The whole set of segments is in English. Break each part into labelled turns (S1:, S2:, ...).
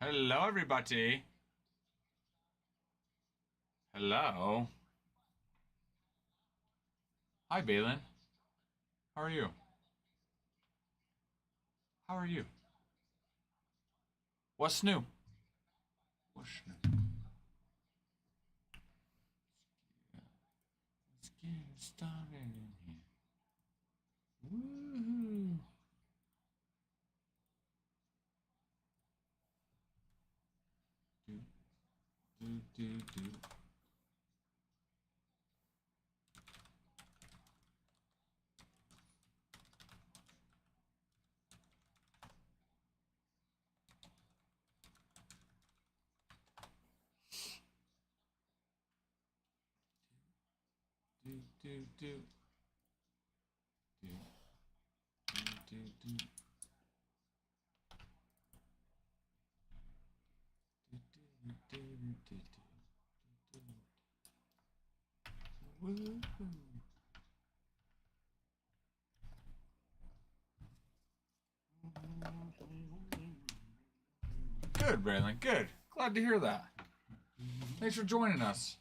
S1: Hello, everybody. Hello. Hi, Balin. How are you? How are you? What's new? What's new? Let's get started in here. Woohoo! Do. Do. Woohoo! Good, Braylon. Good. Glad to hear that. Thanks for joining us.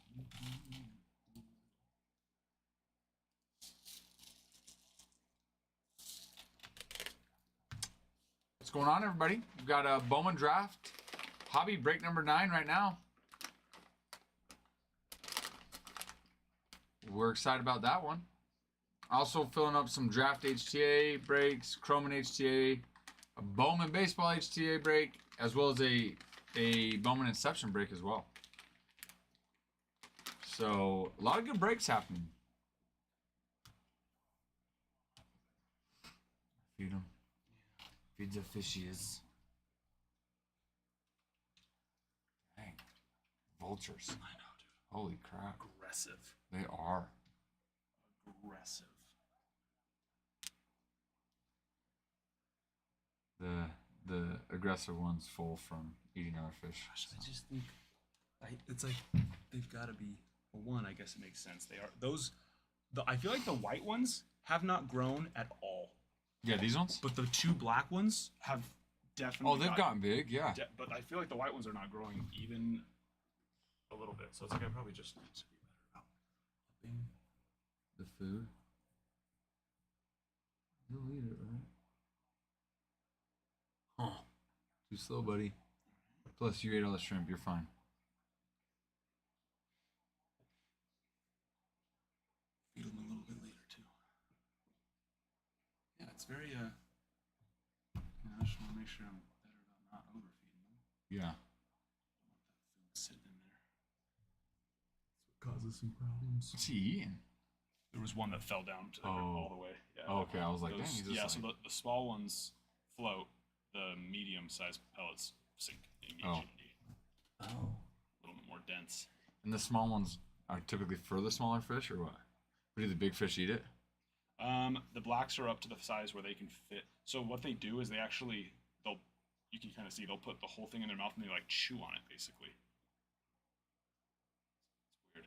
S1: What's going on, everybody? We've got a Bowman draft hobby break number 9 right now. We're excited about that one. Also filling up some draft HTA breaks, Chrome and HTA, a Bowman baseball HTA break, as well as a Bowman Inception break as well. So a lot of good breaks happening. Feed them. Feed the fishies. Dang. Vultures.
S2: I know, dude.
S1: Holy crap.
S2: Aggressive.
S1: They are.
S2: Aggressive.
S1: The aggressive ones full from eating our fish.
S2: Gosh, I just think it's like they've got to be. Well, one, I guess it makes sense. They are those. I feel like the white ones have not grown at all.
S1: Yeah, these ones?
S2: But the two black ones have definitely.
S1: Oh, they've gotten big, yeah.
S2: But I feel like the white ones are not growing even a little bit. So it's like I probably just need to be better about upping
S1: the food. You'll eat it, right? Huh. Too slow, buddy. Plus, you ate all the shrimp. You're fine.
S2: Feed them a little bit later, too. Yeah, it's very, I just want to make sure I'm better about not overfeeding them.
S1: Yeah.
S2: I don't want that food sitting in there. That's what causes some problems.
S1: What's he eating?
S2: There was one that fell down to all the way. Yeah.
S1: Oh, okay. I was like, dang, he's just
S2: so the small ones float. The medium-sized pellets sink immediately.
S1: Oh.
S2: A little bit more dense.
S1: And the small ones are typically for the smaller fish, or what? Or do the big fish eat it?
S2: The blacks are up to the size where they can fit. So what they do is you can kind of see, they'll put the whole thing in their mouth and they like chew on it, basically. It's weird.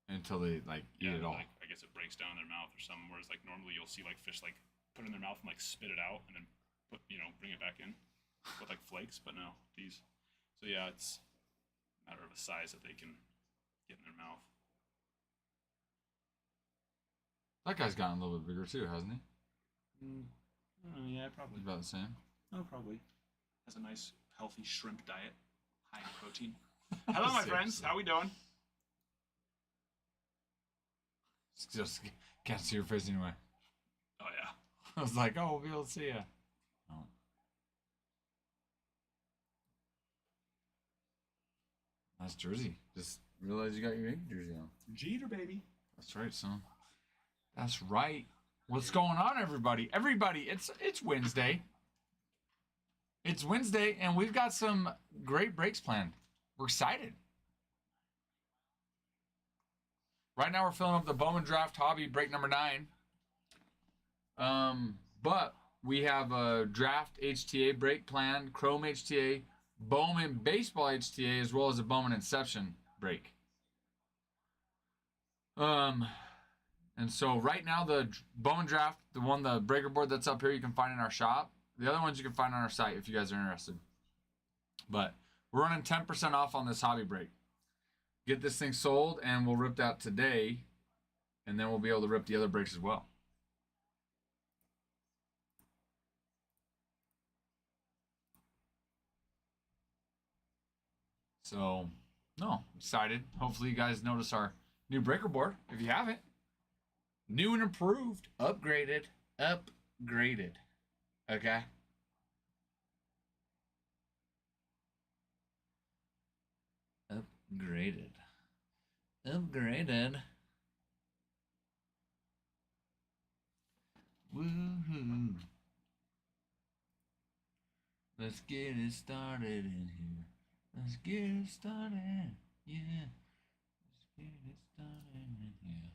S1: Until they like eat it all.
S2: Like, I guess it breaks down in their mouth or something. Whereas like normally you'll see like fish like put it in their mouth and like spit it out and then bring it back in with like flakes. But no, these. So yeah, it's a matter of a size that they can get in their mouth.
S1: That guy's gotten a little bit bigger too, hasn't he?
S2: Yeah, probably.
S1: He's about the same.
S2: Oh, probably. Has a nice, healthy shrimp diet, high in protein. Hello, my friends. How we doing?
S1: Just can't see your face anyway.
S2: Oh yeah.
S1: I was like, oh, we'll be able to see ya. Oh. Nice jersey. Just realized you got your Yankee jersey on.
S2: Jeter, baby.
S1: That's right, son. That's right. What's going on, everybody? Everybody, it's Wednesday. It's Wednesday, and we've got some great breaks planned. We're excited. Right now, we're filling up the Bowman Draft Hobby break number 9. But we have a Draft HTA break planned, Chrome HTA, Bowman Baseball HTA, as well as a Bowman Inception break. And so right now, the Bowman Draft, the breaker board that's up here, you can find in our shop. The other ones you can find on our site if you guys are interested. But we're running 10% off on this hobby break. Get this thing sold, and we'll rip that today, and then we'll be able to rip the other breaks as well. So, no, excited. Hopefully, you guys notice our new breaker board. If you haven't, new and improved, upgraded. Okay. Upgraded. Woohoo. Let's get it started in here. Let's get it started. Yeah. Let's get it started in here.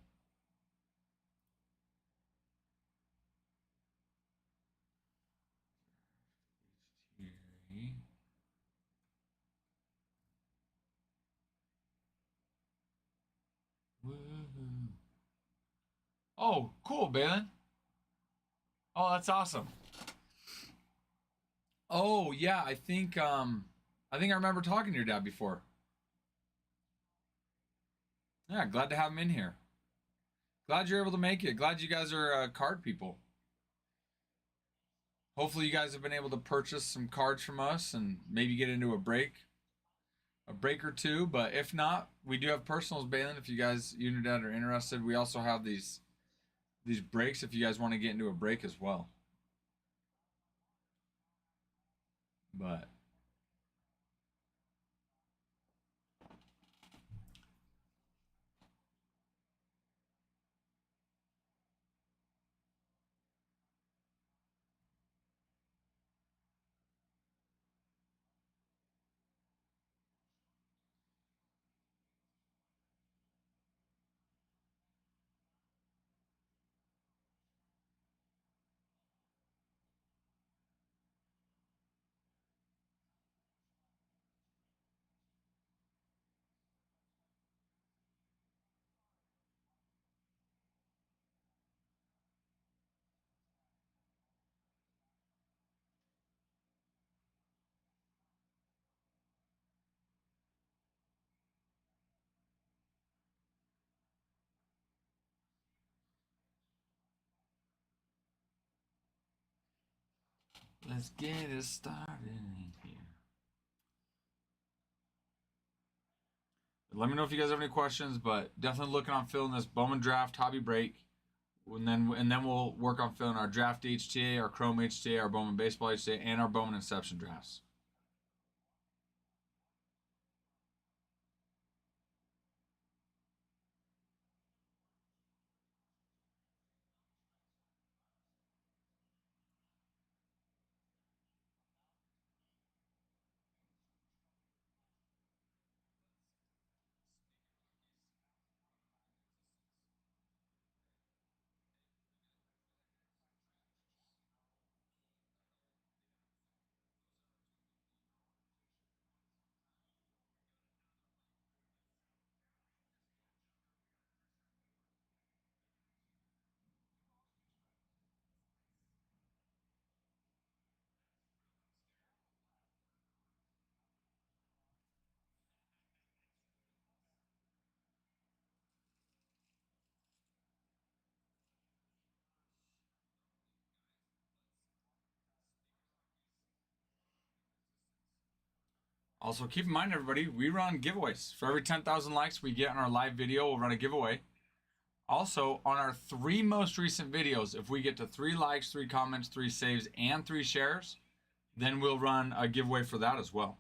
S1: Woohoo. Oh, cool, Balin. Oh, that's awesome. Oh, yeah, I think I remember talking to your dad before. Yeah, glad to have him in here. Glad you're able to make it. Glad you guys are card people. Hopefully you guys have been able to purchase some cards from us and maybe get into a break or two. But if not, we do have personals, Balin. If you guys, you and your dad, are interested, we also have these breaks if you guys want to get into a break as well. But let's get it started in here. Let me know if you guys have any questions, but definitely looking on filling this Bowman Draft Hobby Break. And then we'll work on filling our Draft HTA, our Chrome HTA, our Bowman Baseball HTA, and our Bowman Inception drafts. Also, keep in mind, everybody, we run giveaways. For every 10,000 likes we get on our live video, we'll run a giveaway. Also, on our 3 most recent videos, if we get to 3 likes, 3 comments, 3 saves, and 3 shares, then we'll run a giveaway for that as well.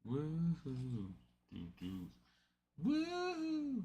S1: Woohoo. Doo-doo. Woohoo.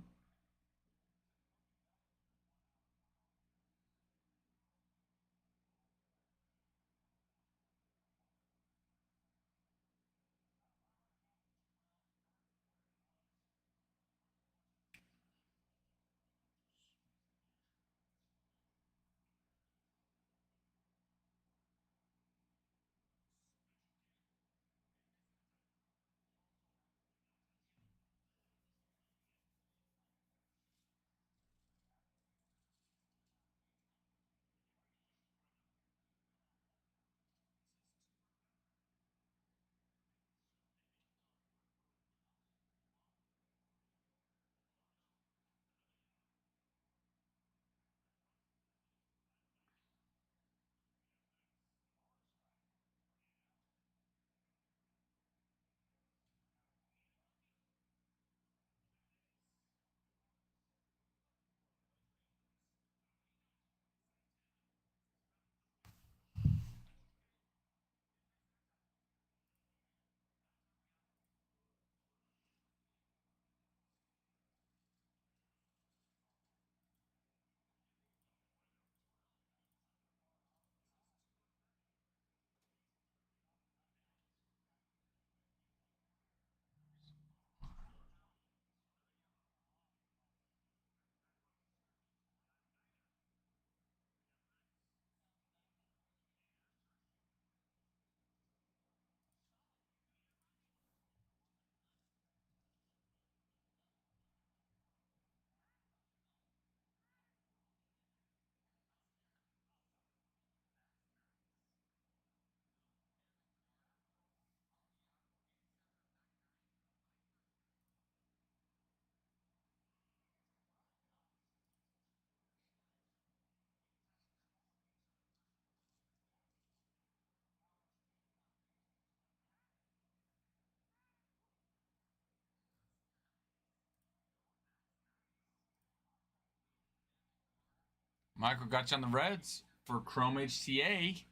S1: Michael got you on the Reds for Chrome HTA.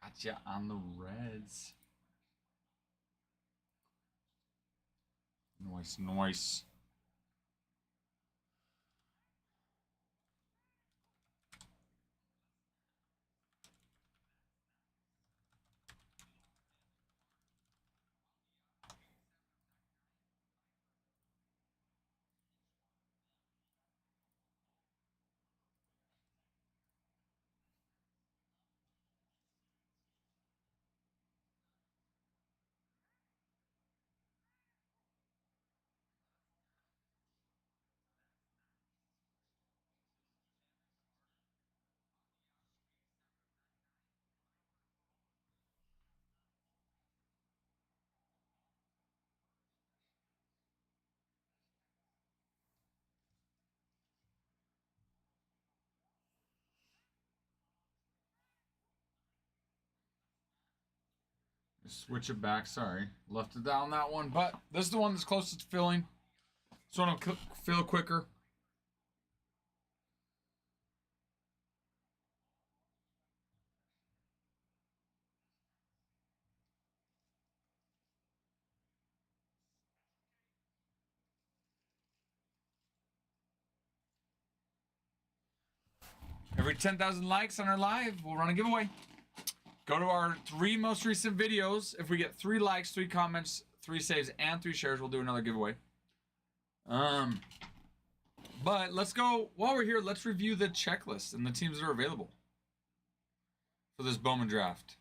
S1: Got you on the Reds. Nice, nice. Switch it back. Sorry, left it down that one, but this is the one that's closest to filling. This one will fill quicker. Every 10,000 likes on our live, we'll run a giveaway. Go to our 3 most recent videos. If we get 3 likes, 3 comments, 3 saves, and 3 shares, we'll do another giveaway. But let's go, while we're here, let's review the checklist and the teams that are available for this Bowman draft.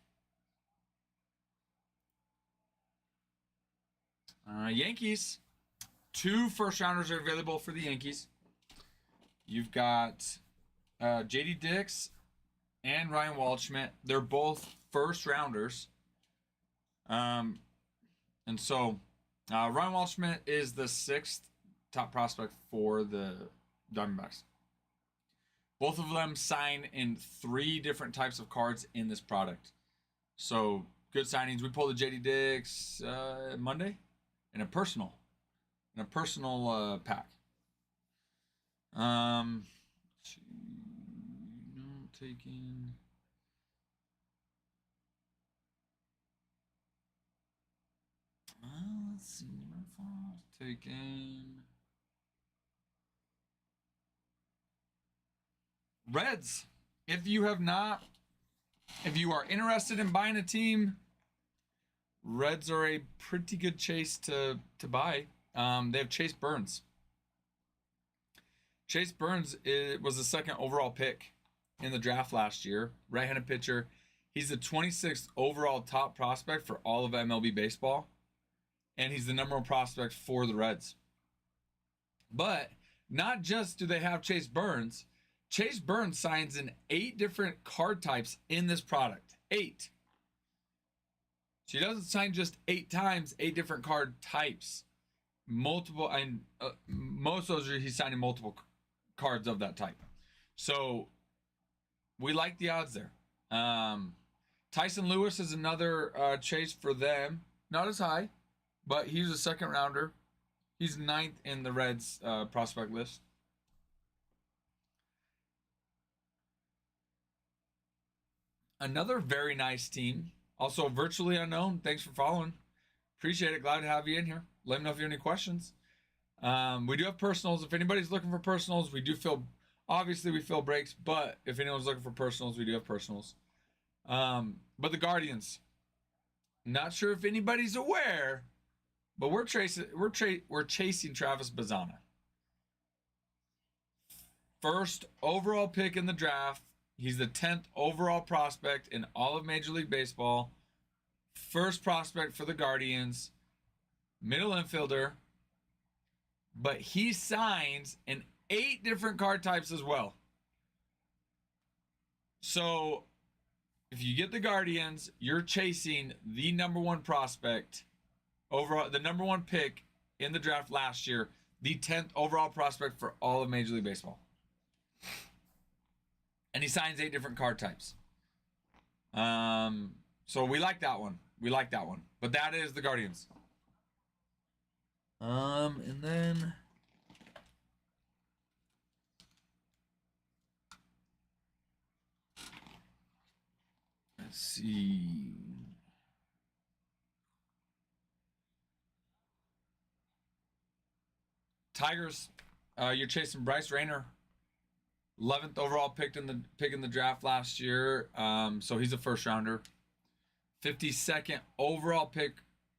S1: Yankees. 2 first rounders are available for the Yankees. You've got JD Dix and Ryan Waldschmidt. They're both first rounders. And so Ryan Waldschmidt is the 6th top prospect for the Diamondbacks. Both of them sign in 3 different types of cards in this product. So good signings. We pulled the JD Dix Monday in a personal pack. Taking. Let's see. Taking. Reds. If you are interested in buying a team, Reds are a pretty good chase to buy. They have Chase Burns. Chase Burns was the 2nd overall pick in the draft last year. Right-handed pitcher. He's the 26th overall top prospect for all of MLB baseball. And he's the number 1 prospect for the Reds. But not just do they have Chase Burns. Chase Burns signs in 8 different card types in this product. 8. So he doesn't sign just 8 times, 8 different card types. Multiple, and most of those he's signing multiple cards of that type. So we like the odds there. Tyson Lewis is another chase for them. Not as high, but he's a 2nd rounder. He's 9th in the Reds prospect list. Another very nice team. Also virtually unknown. Thanks for following. Appreciate it. Glad to have you in here. Let me know if you have any questions. We do have personals. If anybody's looking for personals, we fill breaks, but if anyone's looking for personals, we do have personals. But the Guardians, not sure if anybody's aware, but we're chasing Travis Bazzana. 1st overall pick in the draft. He's the 10th overall prospect in all of Major League Baseball. 1st prospect for the Guardians. Middle infielder. But he signs in 8 different card types as well. So if you get the Guardians, you're chasing the number 1 prospect overall, the number 1 pick in the draft last year, the 10th overall prospect for all of Major League Baseball. And he signs 8 different card types. So we like that one. But that is the Guardians. And then Let's see. Tigers, you're chasing Bryce Rayner, 11th overall pick in the draft last year. So he's a first rounder. 52nd overall pick.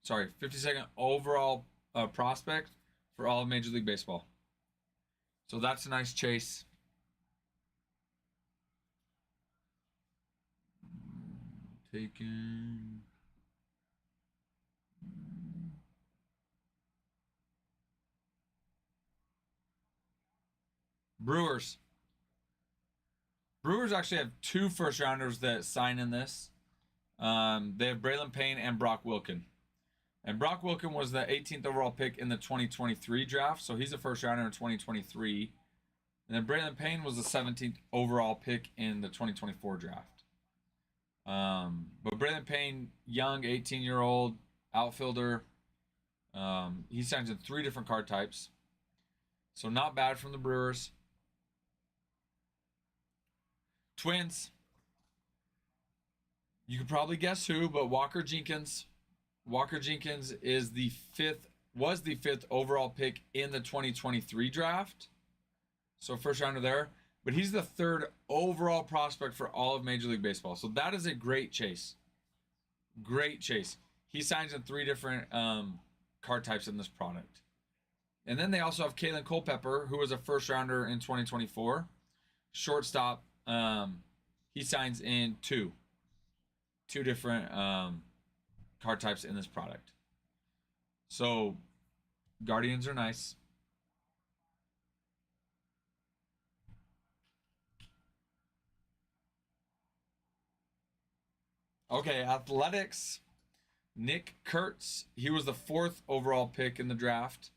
S1: Sorry, 52nd overall prospect for all of Major League Baseball. So that's a nice chase. Taken. Brewers. Brewers actually have 2 first rounders that sign in this. They have Braylon Payne and Brock Wilken. And Brock Wilken was the 18th overall pick in the 2023 draft, so he's a first rounder in 2023. And then Braylon Payne was the 17th overall pick in the 2024 draft. But Braylon Payne, young 18-year-old outfielder, he signs in 3 different card types. So not bad from the Brewers. Twins. You could probably guess who, but Walker Jenkins. Walker Jenkins was the 5th overall pick in the 2023 draft. So first rounder there. But he's the 3rd overall prospect for all of Major League Baseball. So that is a great chase. Great chase. He signs in 3 different card types in this product. And then they also have Kalen Culpepper, who was a first rounder in 2024. Shortstop. He signs in 2 different card types in this product. So Guardians are nice. Okay, Athletics. Nick Kurtz. He was the 4th overall pick in the draft.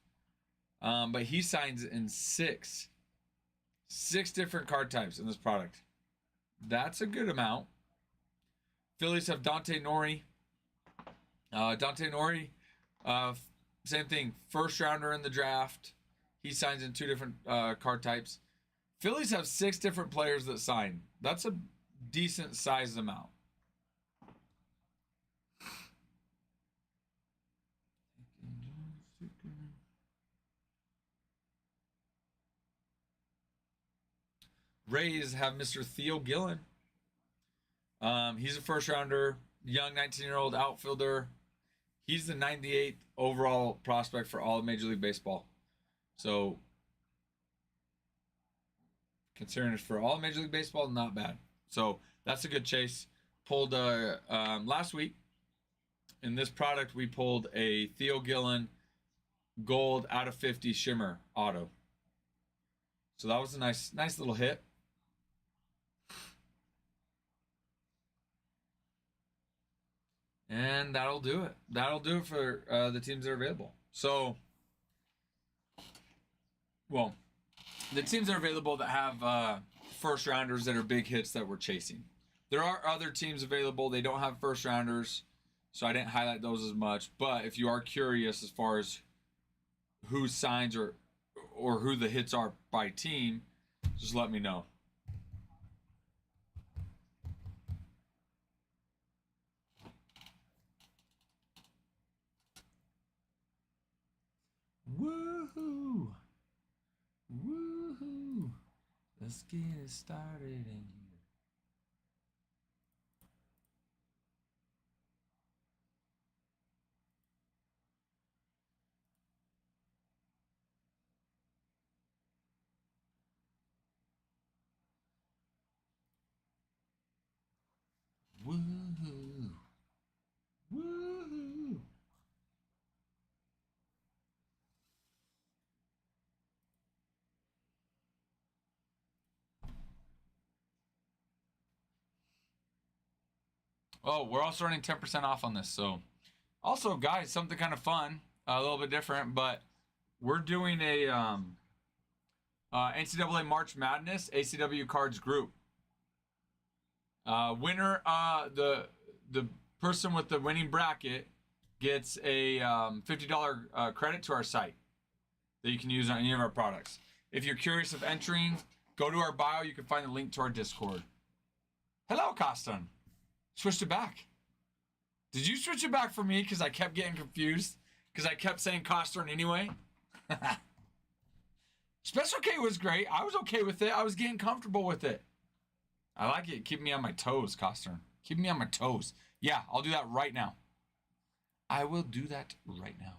S1: But he signs in 6 different card types in this product. That's a good amount. Phillies have Dante Nori. Dante Nori, same thing. First rounder in the draft. He signs in 2 different card types. Phillies have 6 different players that sign. That's a decent sized amount. Rays have Mr. Theo Gillen. He's a first rounder, young 19-year-old outfielder. He's the 98th overall prospect for all of Major League Baseball. So, considering it's for all of Major League Baseball, not bad. So, that's a good chase. Pulled last week in this product, we pulled a Theo Gillen gold out of 50 shimmer auto. So that was a nice little hit. And that'll do it. That'll do it for the teams that are available. So, well, the teams that are available that have first rounders that are big hits that we're chasing. There are other teams available. They don't have first rounders, so I didn't highlight those as much. But if you are curious as far as who signs or who the hits are by team, just let me know. Woohoo! Woohoo! Let's get it started in here. Woohoo! Woohoo! Oh, we're also running 10% off on this. So, also, guys, something kind of fun, a little bit different, but we're doing a NCAA March Madness ACW Cards group. Winner, the person with the winning bracket gets a $50 credit to our site that you can use on any of our products. If you're curious of entering, go to our bio. You can find the link to our Discord. Hello, Costin. Switched it back. Did you switch it back for me because I kept getting confused? Because I kept saying cost turn anyway? Special K was great. I was okay with it. I was getting comfortable with it. I like it. Keep me on my toes, cost turn. Keep me on my toes. Yeah, I'll do that right now. I will do that right now.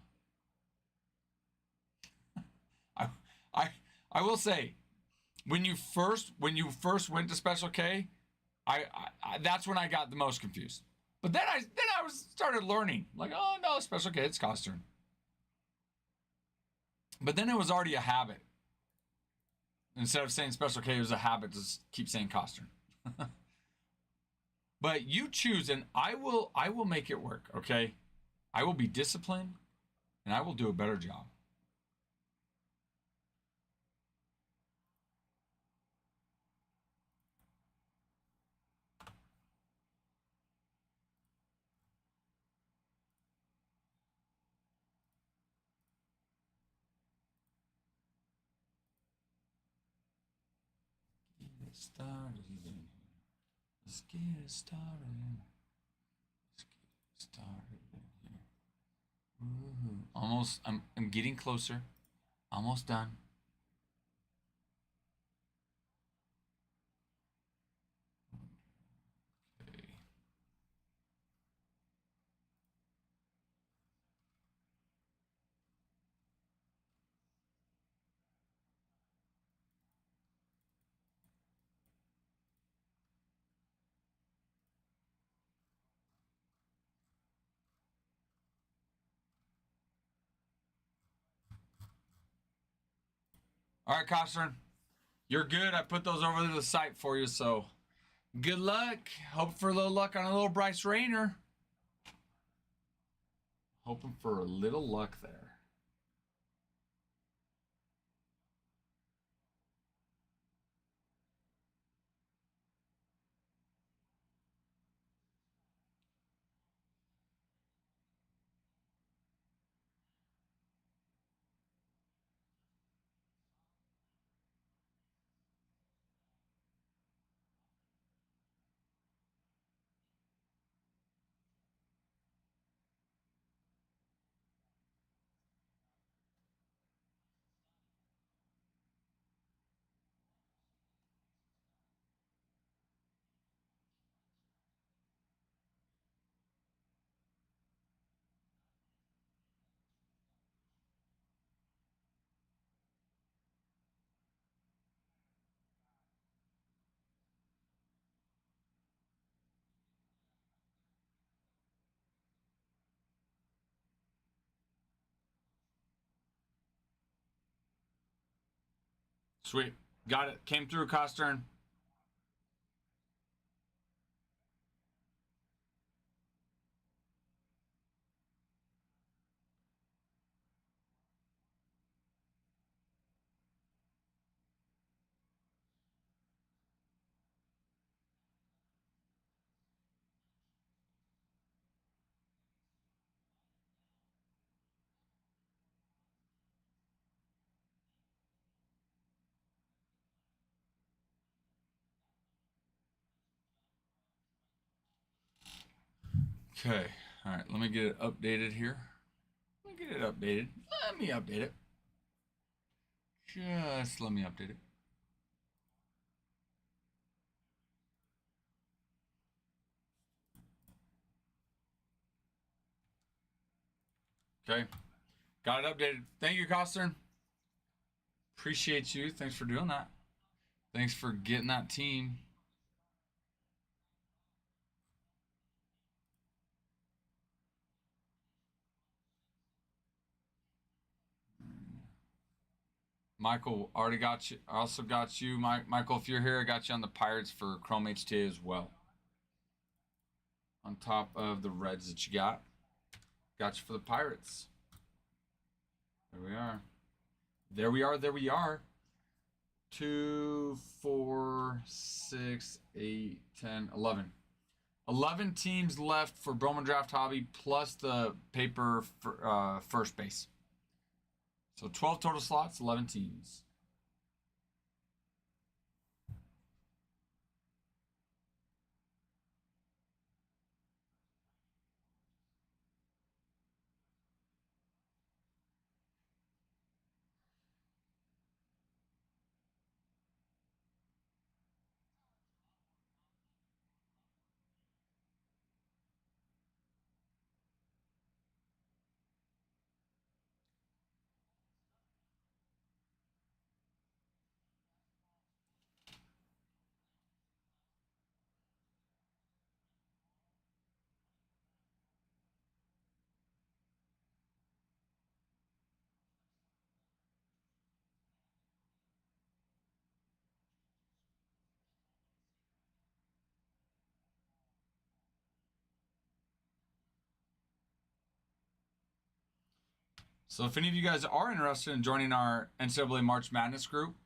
S1: I will say, when you first went to Special K, I that's when I got the most confused. But then I started learning, like, oh no, Special K, it's cost turn. But then it was already a habit. Instead of saying Special K, it was a habit to keep saying cost turn. But you choose, and I will make it work. Okay, I will be disciplined, and I will do a better job. Get started. Let's get started. Let's get started here. Woo-hoo. Almost. I'm getting closer. Almost done. Okay. All right, Costner. You're good. I put those over to the site for you, so good luck. Hope for a little luck on a little Bryce Rayner. Hoping for a little luck there. Sweet. Got it. Came through, Costern. Okay. All right. Let me get it updated here. Let me get it updated. Let me update it. Just let me update it. Okay. Got it updated. Thank you, Costern. Appreciate you. Thanks for doing that. Thanks for getting that team. Michael, already got you. I also got you. Michael, if you're here, I got you on the Pirates for Chrome HTA as well. On top of the Reds that you got. Got you for the Pirates. There we are. There we are. There we are. 2, 4, 6, 8, 10, 11. 11 teams left for Bowman Draft Hobby plus the paper for, first base. So 12 total slots, 11 teams. So if any of you guys are interested in joining our NCAA March Madness group,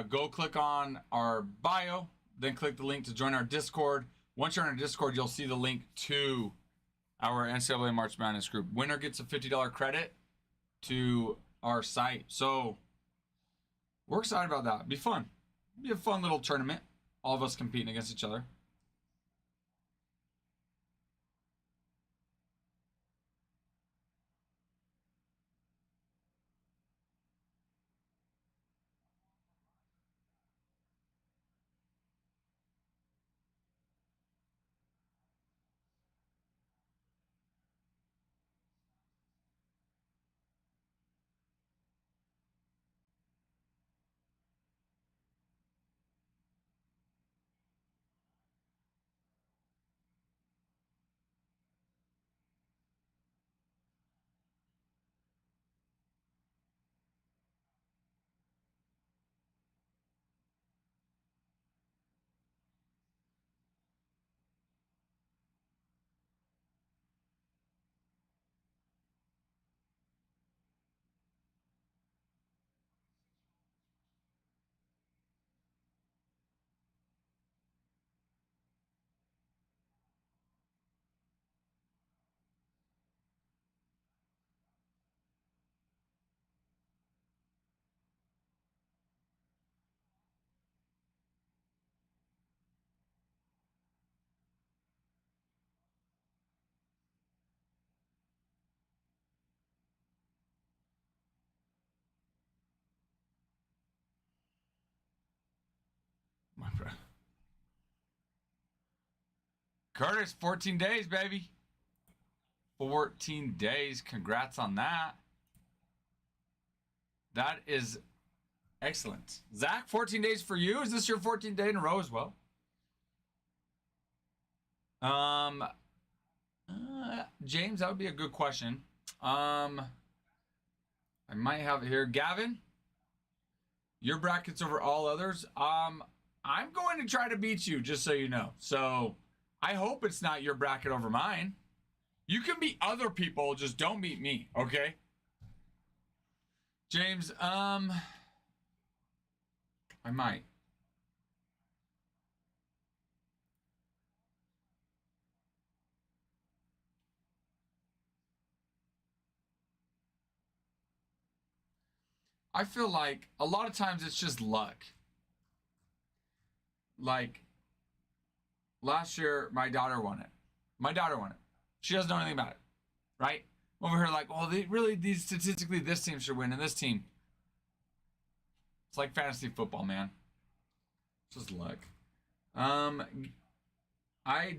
S1: go click on our bio, then click the link to join our Discord. Once you're on our Discord, you'll see the link to our NCAA March Madness group. Winner gets a $50 credit to our site. So we're excited about that. Be fun. Be a fun little tournament. All of us competing against each other. My friend. Curtis, 14 days, baby. 14 days. Congrats on that. That is excellent. Zach, 14 days for you? Is this your 14th day in a row as well? James, that would be a good question. I might have it here. Gavin, your bracket's over all others. I'm going to try to beat you, just so you know. So I hope it's not your bracket over mine. You can beat other people, just don't beat me, okay? James, I might. I feel like a lot of times it's just luck. Like last year, my daughter won it. My daughter won it. She doesn't know anything about it, right? Over here, like, well, these statistically, this team should win, and this team. It's like fantasy football, man. It's just luck.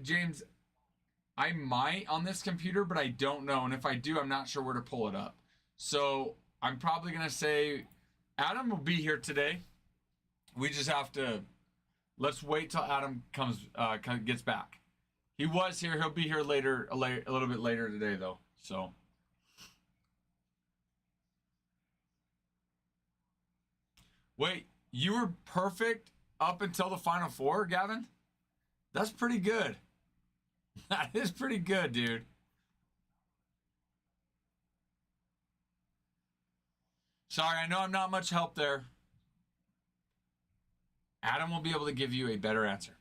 S1: James, I might on this computer, but I don't know, and if I do, I'm not sure where to pull it up. So I'm probably gonna say Adam will be here today. We just have to. Let's wait till Adam gets back. He was here. He'll be here later, a little bit later today, though. So. Wait, you were perfect up until the Final Four, Gavin? That's pretty good. That is pretty good, dude. Sorry, I know I'm not much help there. Adam will be able to give you a better answer.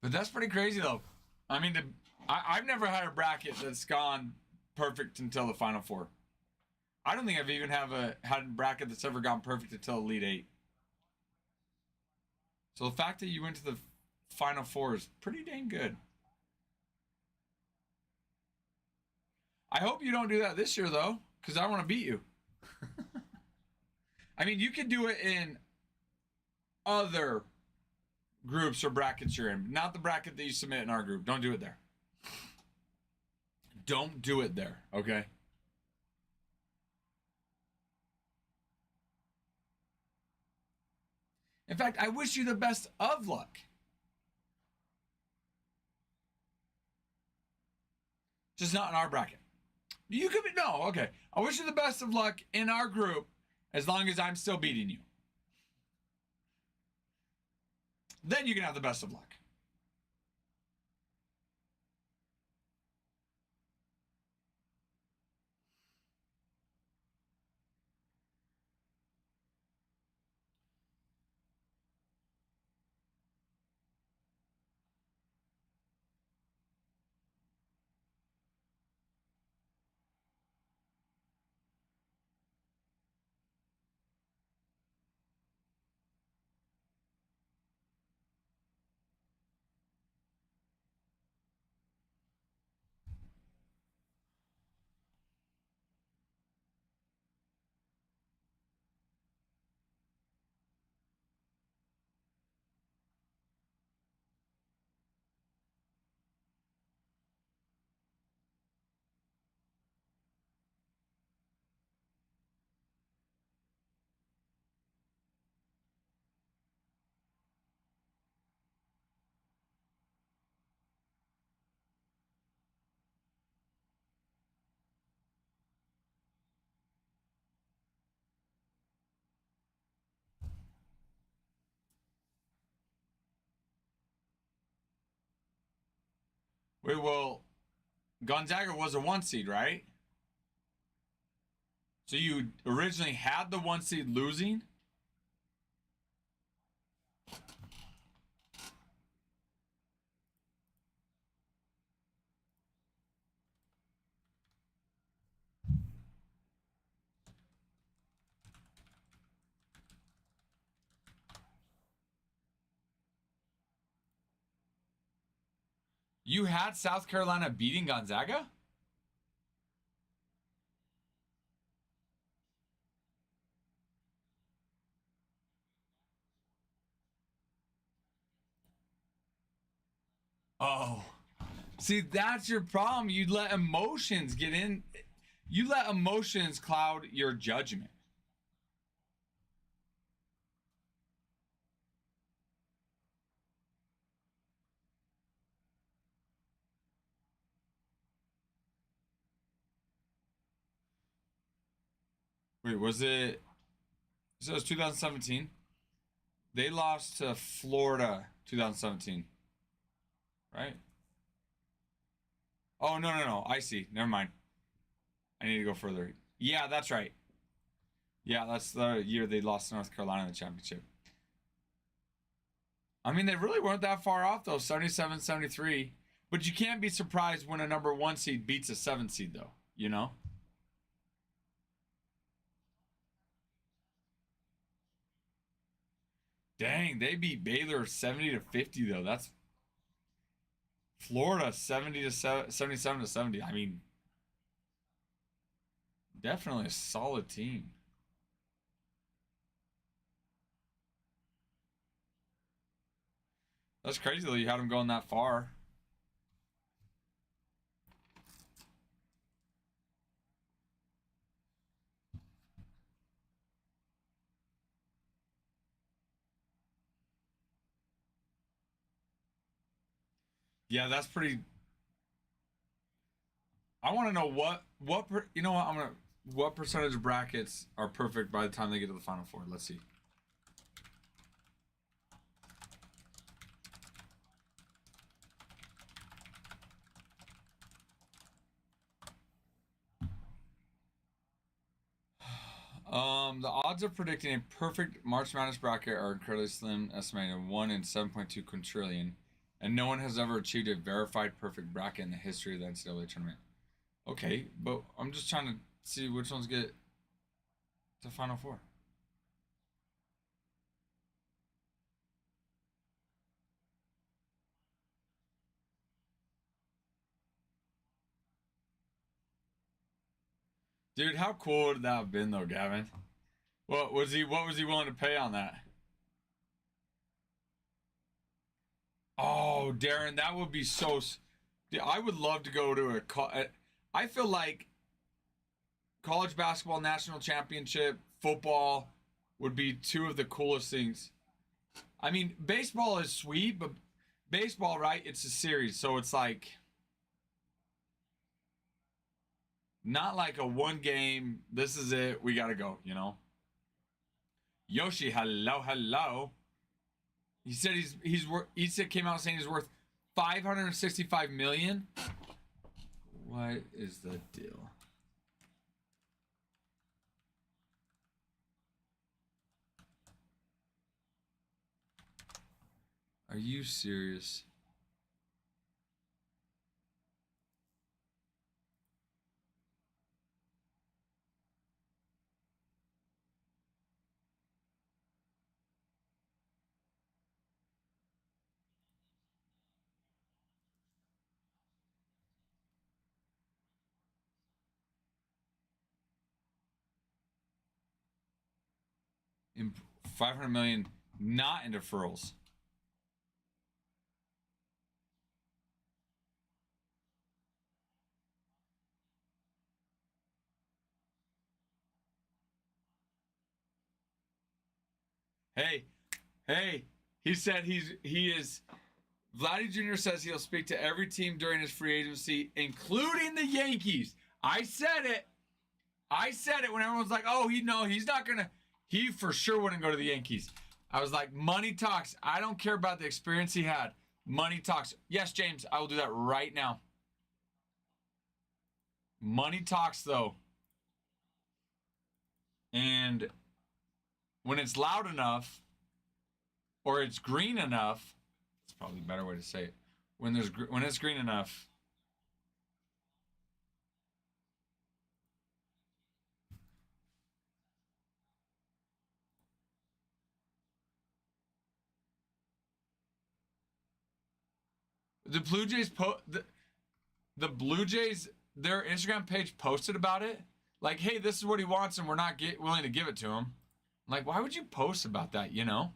S1: But that's pretty crazy, though. I mean, I've never had a bracket that's gone perfect until the Final Four. I don't think I've even had a bracket that's ever gone perfect until Elite Eight. So the fact that you went to the Final Four is pretty dang good. I hope you don't do that this year, though, because I want to beat you. I mean, you can do it in other groups or brackets you're in, not the bracket that you submit in our group. Don't do it there. Don't do it there, okay? In fact, I wish you the best of luck. Just not in our bracket. You could be, no, okay. I wish you the best of luck in our group. as long as I'm still beating you. Then you can have the best of luck. Wait, well, Gonzaga was a 1 seed, right? So you originally had the 1 seed losing? You had South Carolina beating Gonzaga? Oh. See, that's your problem. You let emotions get in. You let emotions cloud your judgment. Wait, was it? So it was 2017. They lost to Florida 2017, right? Oh, no, no, no. I see. Never mind. I need to go further. Yeah, that's right. Yeah, that's the year they lost to North Carolina in the championship. I mean, they really weren't that far off, though, 77, 73. But you can't be surprised when a number 1 seed beats a 7 seed, though, you know? Dang, they beat Baylor 70 to 50, though. That's Florida 70 to 77 to 70. I mean, definitely a solid team. That's crazy, though. You had them going that far. Yeah, that's pretty. I want to know you know what, what percentage of brackets are perfect by the time they get to the Final Four? Let's see. The odds of predicting a perfect March Madness bracket are incredibly slim, estimated 1 in 7.2 quintillion, and no one has ever achieved a verified perfect bracket in the history of the NCAA tournament. Okay, but I'm just trying to see which ones get to Final Four. Dude, how cool would that have been, though, Gavin? What was he willing to pay on that? Oh, Darren, that would be so. Dude, I would love to go to I feel like college basketball national championship, football would be two of the coolest things. I mean, baseball is sweet, but baseball, right? It's a series, so it's like not like a one game. This is it. We gotta go. You know. Yoshi, hello, hello. He said he said came out saying he's worth 565 million. What is the deal? Are you serious? In 500 million, not in deferrals. Hey, he said he is. Vladdy Jr. says he'll speak to every team during his free agency, including the Yankees. I said it when everyone's like, oh, he's not gonna. He for sure wouldn't go to the Yankees. I was like, money talks. I don't care about the experience he had. Money talks. Yes, James, I will do that right now. Money talks, though. And when it's loud enough, or it's green enough, it's probably a better way to say it. When it's green enough. The Blue Jays the Blue Jays, their Instagram page posted about it. Like, hey, this is what he wants, and we're not willing to give it to him. I'm like, why would you post about that, you know?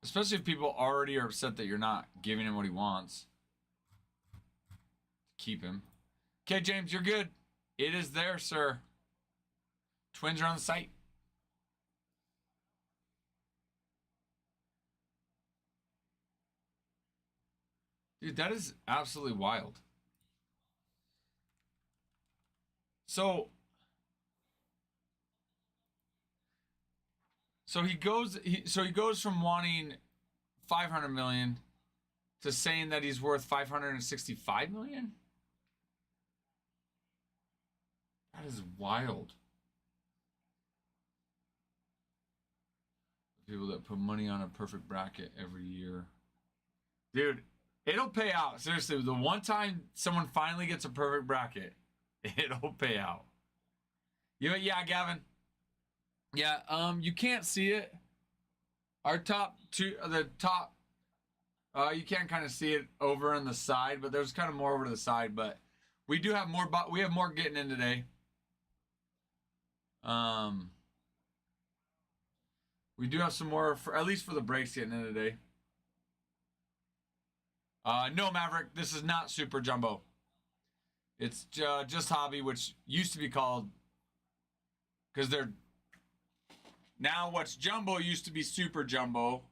S1: Especially if people already are upset that you're not giving him what he wants. Keep him. Okay, James, you're good. It is there, sir. Twins are on the site. Dude, that is absolutely wild. So he goes from wanting 500 million to saying that he's worth 565 million? That is wild. People that put money on a perfect bracket every year. Dude, it'll pay out. Seriously, the one time someone finally gets a perfect bracket, it'll pay out. Yeah, Gavin. Yeah, you can't see it. Our top two, you can't kind of see it over on the side, but there's kind of more over to the side. But we do have more. We have more getting in today. We do have some more for at least for the breaks getting in today. No, Maverick, this is not Super Jumbo. It's just Hobby, which used to be called, because they're now what's Jumbo used to be Super Jumbo.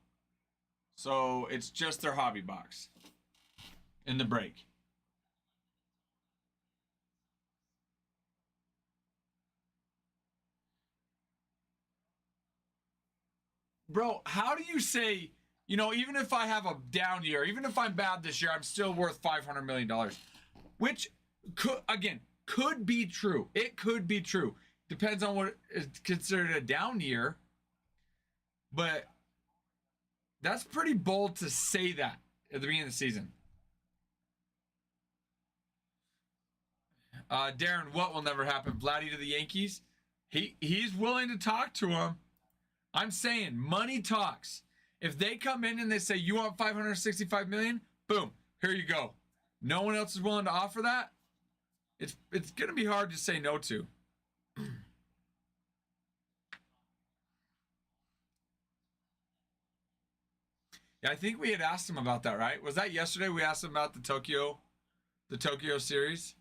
S1: So it's just their hobby box in the break. Bro, how do you say, even if I have a down year, even if I'm bad this year, I'm still worth $500 million, which could be true. It could be true. Depends on what is considered a down year. But that's pretty bold to say that at the beginning of the season. Darren, what will never happen? Vladdy to the Yankees? He's willing to talk to him. I'm saying money talks. If they come in and they say, you want 565 million? Boom, here you go. No one else is willing to offer that? It's going to be hard to say no to. Yeah, I think we had asked him about that, right? Was that yesterday we asked him about the Tokyo series?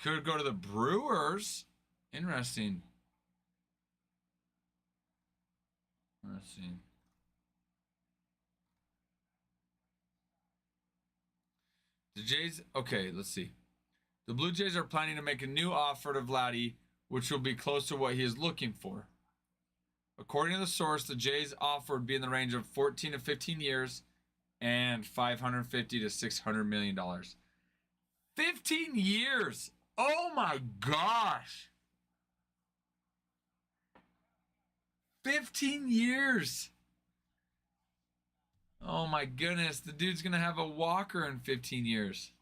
S1: Could go to the Brewers. Interesting. Interesting. The Jays, okay, let's see. The Blue Jays are planning to make a new offer to Vladdy, which will be close to what he is looking for. According to the source, the Jays offer would be in the range of 14 to 15 years and $550 to $600 million. 15 years! Oh my gosh! 15 years! Oh my goodness, the dude's gonna have a walker in 15 years.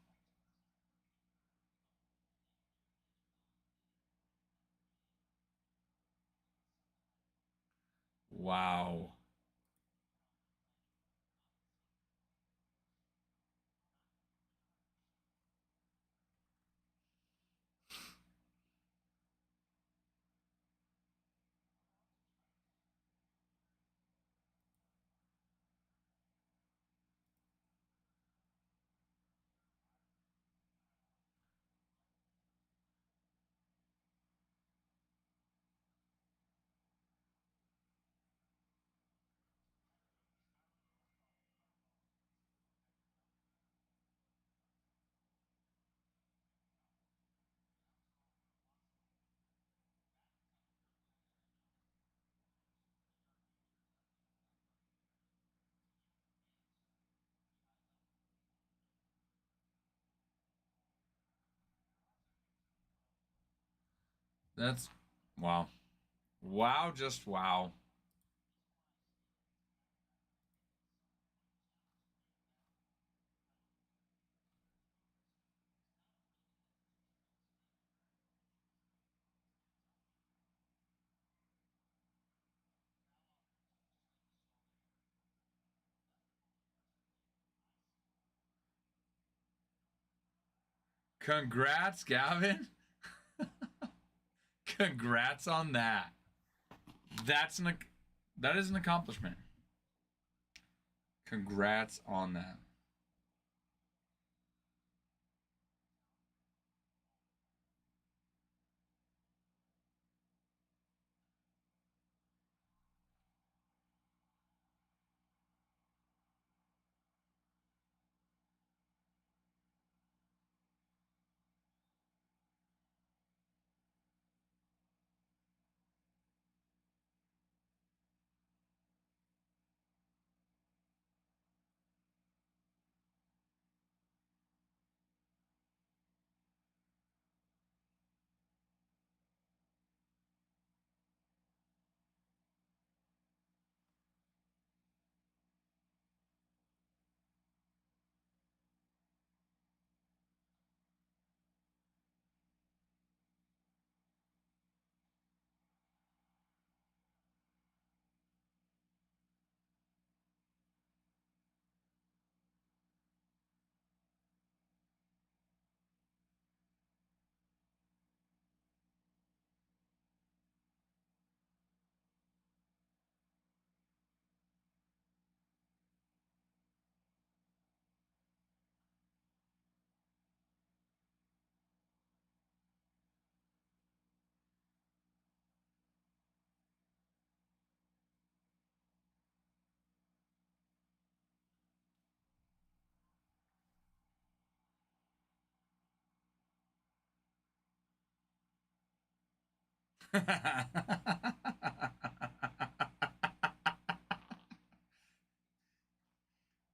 S1: Wow. That's wow. Wow, just wow. Congrats, Gavin. Congrats on that. That is an accomplishment. Congrats on that.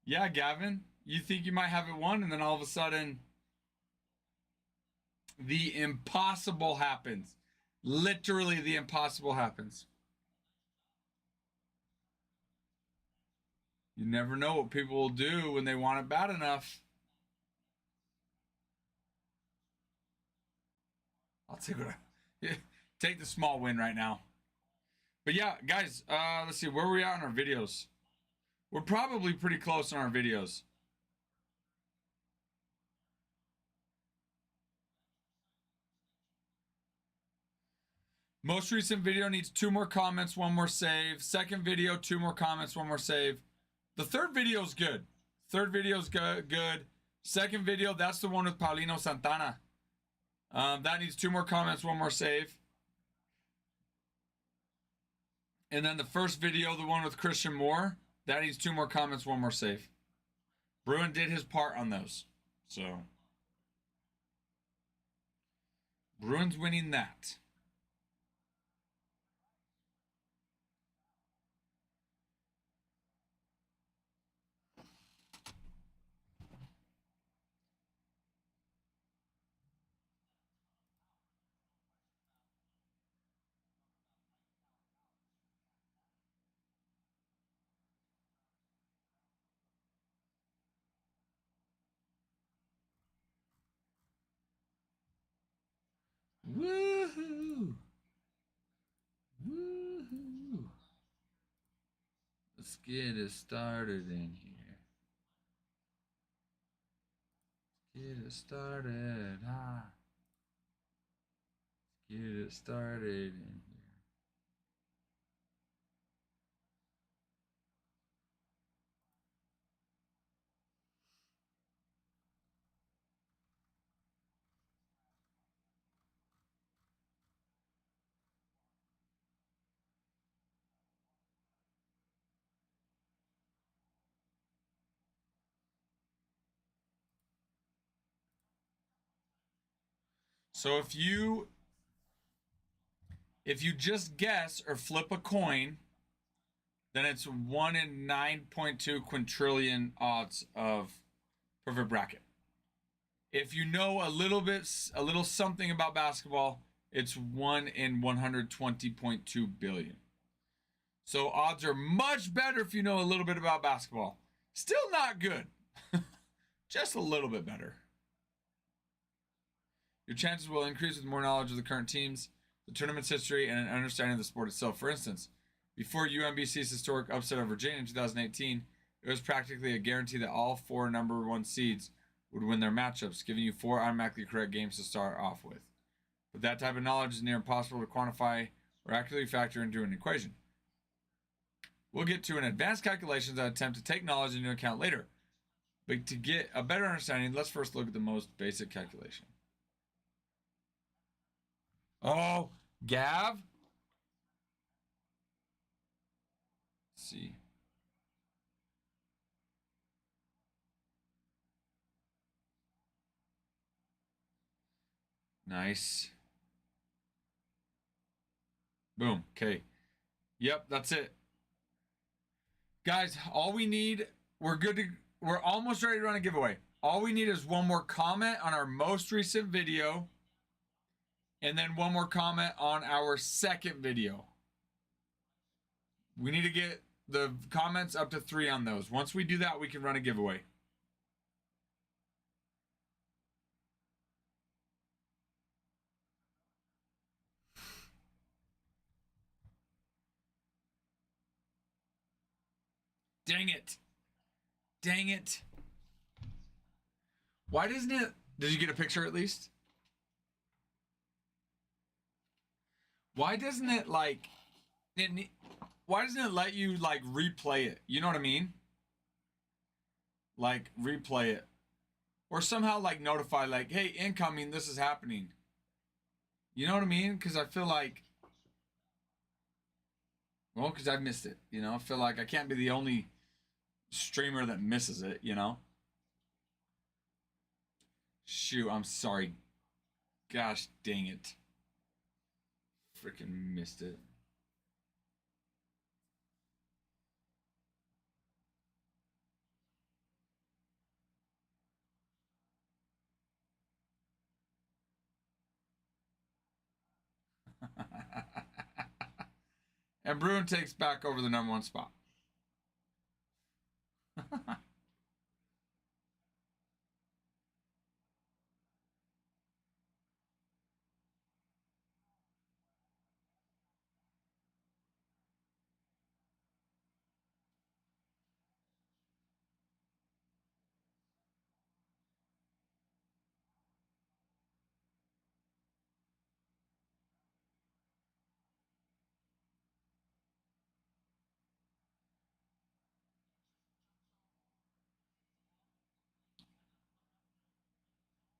S1: Yeah, Gavin, you think you might have it won, and then all of a sudden, the impossible happens. Literally, the impossible happens. You never know what people will do when they want it bad enough. I'll take it. Take the small win right now. But yeah, guys, let's see where we are on our videos. We're probably pretty close on our videos. Most recent video needs 2 more comments, 1 more save. Second video, 2 more comments, 1 more save. The third video is good. Third video is good. Second video, that's the one with Paulino Santana. That needs 2 more comments, 1 more save. And then the first video, the one with Christian Moore, that needs 2 more comments, 1 more save. Bruin did his part on those. So Bruin's winning that. Woohoo! Woohoo! Let's get it started in here. Get it started. Ah. Get it started in here. So if you just guess or flip a coin, then it's 1 in 9.2 quintillion odds of perfect bracket. If you know a little something about basketball, it's 1 in 120.2 billion. So odds are much better if you know a little bit about basketball. Still not good. Just a little bit better. Your chances will increase with more knowledge of the current teams, the tournament's history, and an understanding of the sport itself. For instance, before UMBC's historic upset of Virginia in 2018, it was practically a guarantee that all 4 number 1 seeds would win their matchups, giving you 4 automatically correct games to start off with. But that type of knowledge is near impossible to quantify or accurately factor into an equation. We'll get to an advanced calculations that attempt to take knowledge into account later. But to get a better understanding, let's first look at the most basic calculation. Oh, Gav? Let's see. Nice. Boom. Okay. Yep, that's it. Guys, all we need, we're almost ready to run a giveaway. All we need is 1 more comment on our most recent video, and then 1 more comment on our second video. We need to get the comments up to 3 on those. Once we do that, we can run a giveaway. Dang it. Dang it. Why doesn't it... Did you get a picture at least? Why doesn't it, like... Why doesn't it let you, like, replay it? You know what I mean? Like, replay it. Or somehow, like, notify, like, hey, incoming, this is happening. You know what I mean? Because I feel like... Well, because I missed it, you know? I feel like I can't be the only streamer that misses it, you know? Shoot, I'm sorry. Gosh dang it. Freaking missed it. And Bruin takes back over the #1 spot.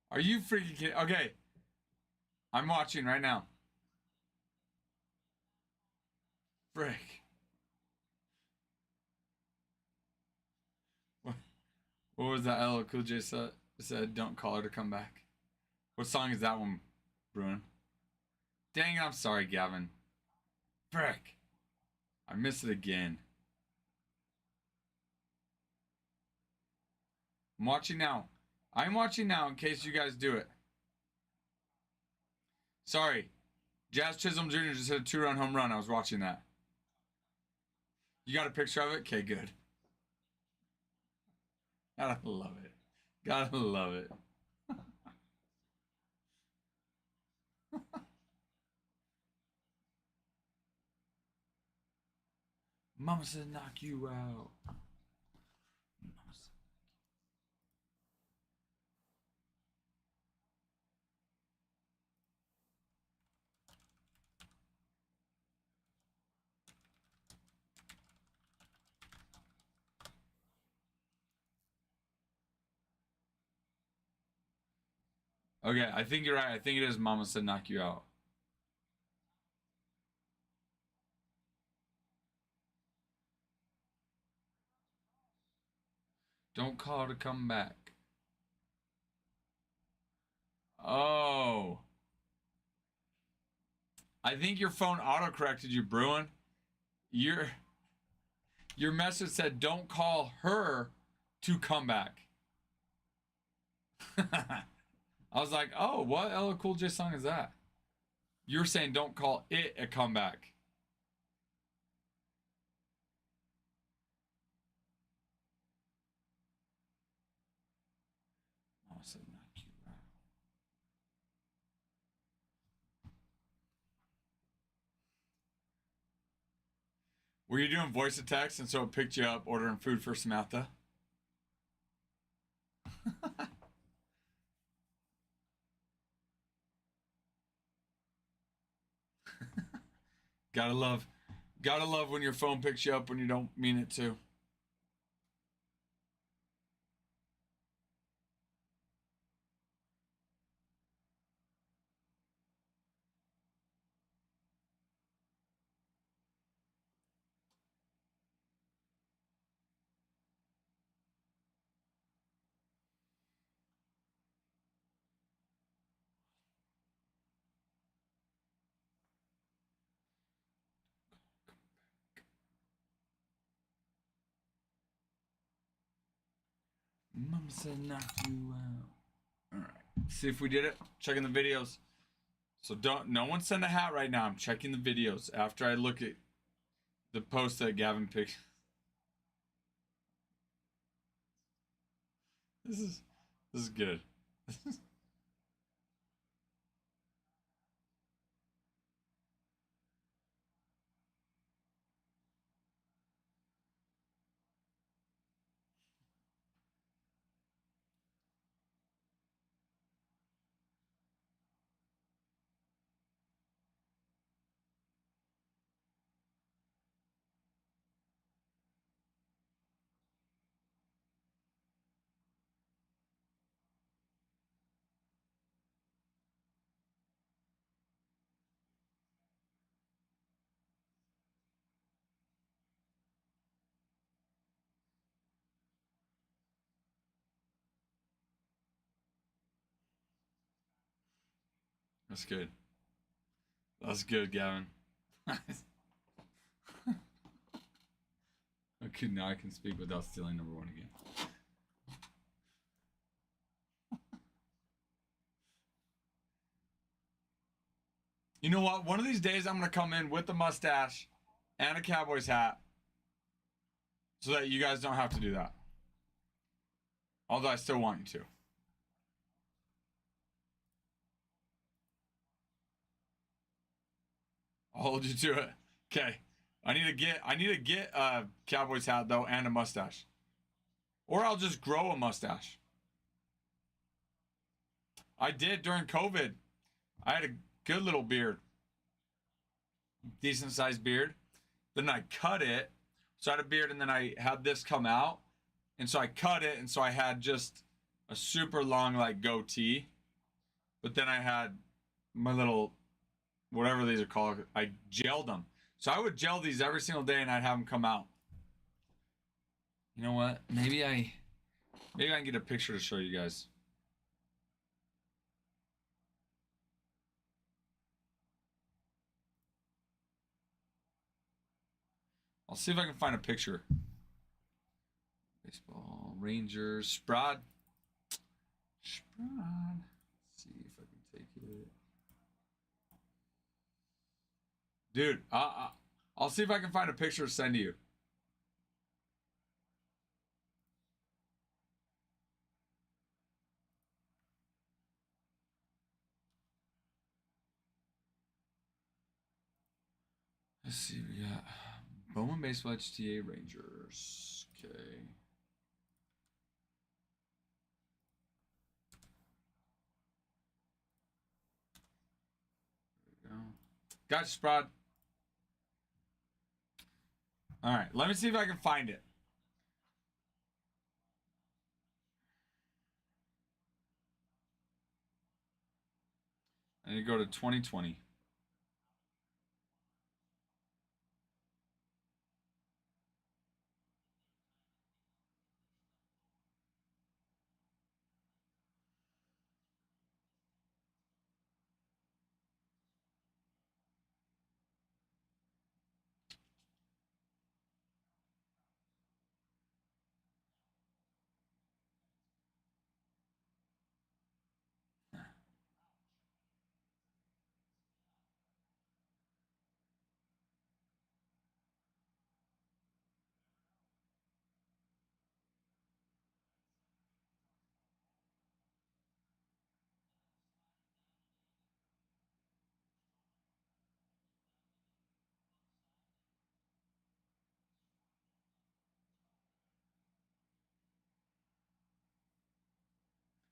S1: Are you freaking kidding? Okay. I'm watching right now. Frick. What was that LL Cool J said? Don't call her to come back. What song is that one, Bruin? Dang it, I'm sorry, Gavin. Frick. I missed it again. I'm watching now. I'm watching now in case you guys do it. Sorry. Jazz Chisholm Jr. just hit a 2-run home run. I was watching that. You got a picture of it? Okay, good. Gotta love it. Gotta love it. Mama said knock you out. Mama said... Okay, I think you're right. I think it is Mama said knock you out. Don't call to come back. Oh. I think your phone auto-corrected you, Bruin. Your message said don't call her to come back. I was like, oh, what LL Cool J song is that? You're saying don't call it a comeback. Oh, I said knock you out. Were you doing voice to text and so it picked you up ordering food for Samantha? Gotta love when your phone picks you up when you don't mean it to. Mama said knock you out. All right. See if we did it. Checking the videos. So no one send a hat right now. I'm checking the videos after I look at the post that Gavin picked. This is good. That's good. That's good, Gavin. Okay, now I can speak without stealing number one again. You know what? One of these days I'm gonna come in with a mustache and a Cowboys hat so that you guys don't have to do that. Although I still want you to. I'll hold you to it. Okay. I need to get a Cowboys hat though and a mustache. Or I'll just grow a mustache. I did during COVID. I had a good little beard. Decent sized beard. Then I cut it. So I had a beard and then I had this come out. And so I cut it and so I had just a super long like goatee. But then I had my little whatever these are called. I gelled them. So I would gel these every single day, and I'd have them come out. You know what? Maybe I can get a picture to show you guys. I'll see if I can find a picture. Baseball, Rangers, Sprod. Sprod. Let's see if I can take it. Dude, I'll see if I can find a picture to send to you. Let's see, we got Bowman Baseball HTA Rangers. Okay. There we go. Gotcha, Sprod. All right, let me see if I can find it. I need to go to 2020.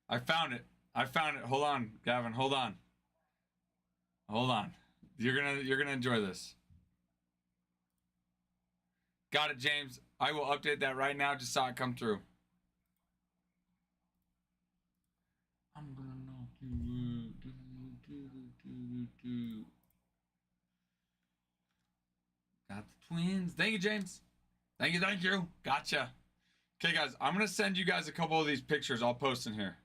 S1: I found it. I found it. Hold on, Gavin. Hold on. Hold on. You're gonna enjoy this. Got it, James. I will update that right now. Just saw it come through. I'm gonna knock you. Got the twins. Thank you, James. Thank you. Thank you. Gotcha. Okay, guys. I'm gonna send you guys a couple of these pictures. I'll post in here.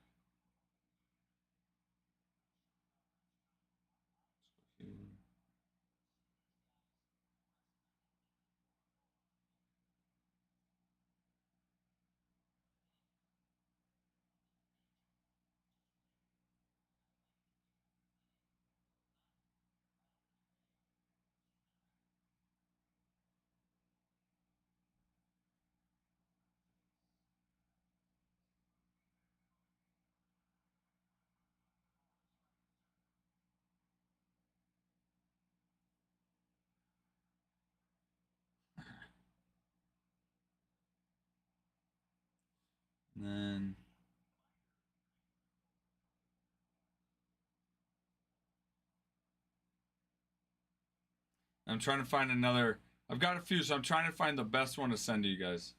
S1: And then I'm trying to find another. I've got a few, so I'm trying to find the best one to send to you guys.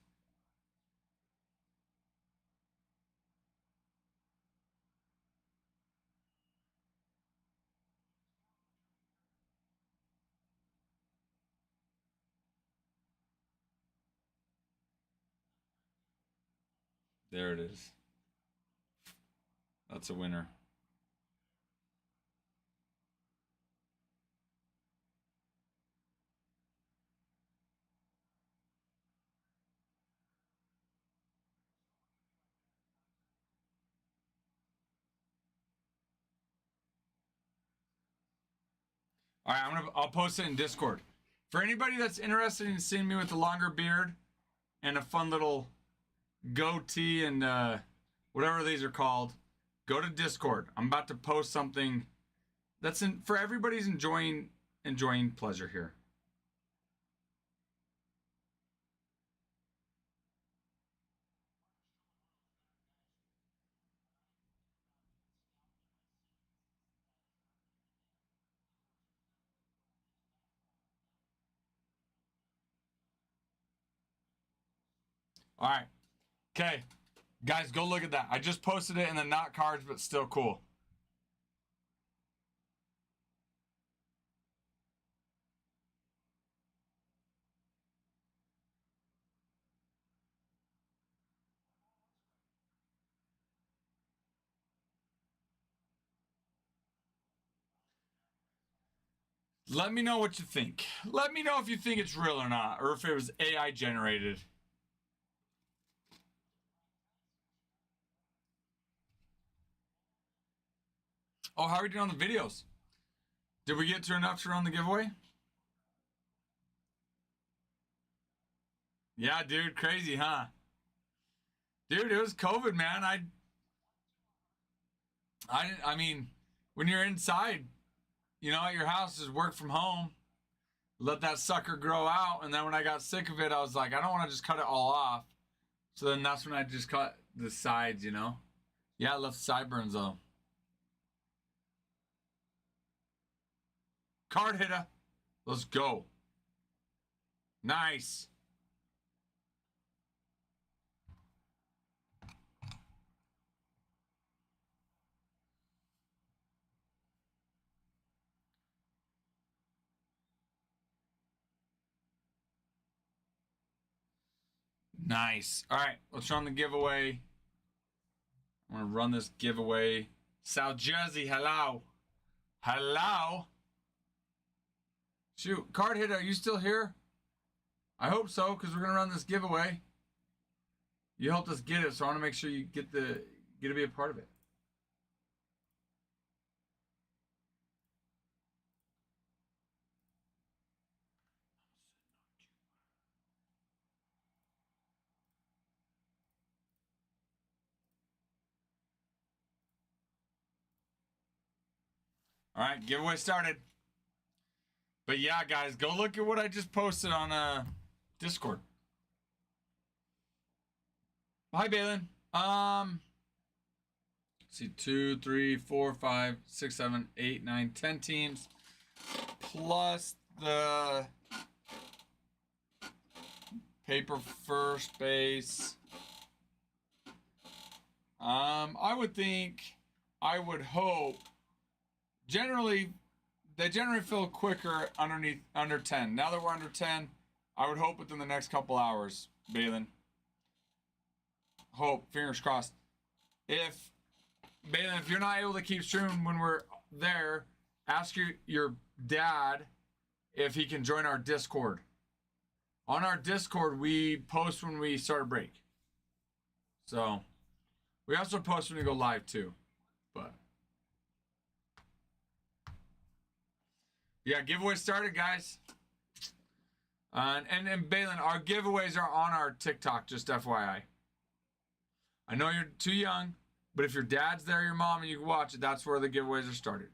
S1: There it is. That's a winner. All right, I'll post it in Discord. For anybody that's interested in seeing me with the longer beard and a fun little goatee and whatever these are called, go to Discord. I'm about to post something that's for everybody's enjoying pleasure here. All right. Okay. Guys, go look at that. I just posted it in the not cards, but still cool. Let me know what you think. Let me know if you think it's real or not, or if it was AI generated. Oh, how are we doing on the videos? Did we get to enough to run the giveaway? Yeah, dude, crazy, huh? Dude, it was COVID, man. I mean, when you're inside, at your house, just work from home, let that sucker grow out, and then when I got sick of it, I was like, I don't want to just cut it all off. So then that's when I just cut the sides, Yeah, I left sideburns though. Card hitter. Let's go. Nice. Nice. All right, let's run the giveaway. I'm going to run this giveaway. South Jersey, hello. Hello. Shoot, card hitter, are you still here? I hope so, because we're going to run this giveaway. You helped us get it, so I want to make sure you get to be a part of it. All right, giveaway started. But yeah, guys, go look at what I just posted on Discord. Hi, Balin. Let's see, 2, 3, 4, 5, 6, 7, 8, 9, 10 teams, plus the paper first base. I would hope. They generally fill quicker under 10. Now that we're under 10, I would hope within the next couple hours, Balin. Hope, fingers crossed. Balin, if you're not able to keep streaming when we're there, ask your dad if he can join our Discord. On our Discord, we post when we start a break. So, we also post when we go live too. But yeah, giveaway started, guys. And Balin, our giveaways are on our TikTok, just FYI. I know you're too young, but if your dad's there, your mom, and you can watch it, that's where the giveaways are started.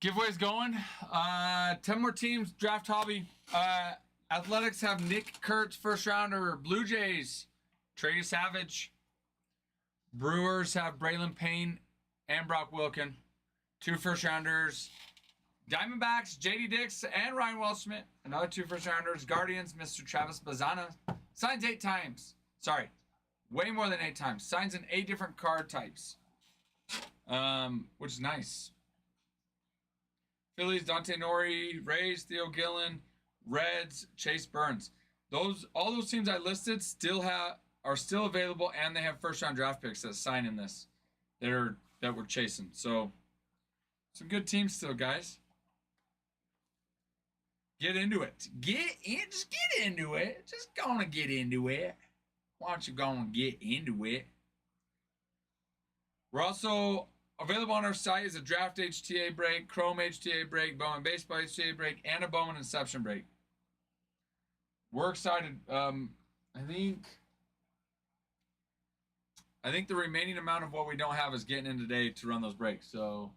S1: Giveaways going. 10 more teams. Draft hobby. Athletics have Nick Kurtz, first rounder. Blue Jays, Trey Savage. Brewers have Braylon Payne and Brock Wilken. 2 first rounders. Diamondbacks, JD Dix and Ryan Welshman. Another 2 first rounders. Guardians, Mr. Travis Bazana. Signs 8 times. Sorry, way more than 8 times. Signs in 8 different card types. Which is nice. Phillies, Dante Nori. Rays, Theo Gillen. Reds, Chase Burns. All those teams I listed are still available, and they have first round draft picks that sign in this that we're chasing. So some good teams still, guys. Get into it. Just get into it. Just gonna get into it. Why don't you go and get into it? We're also available on our site is a draft HTA break, Chrome HTA break, Bowman baseball HTA break, and a Bowman Inception break. We're excited. I think the remaining amount of what we don't have is getting in today to run those breaks. So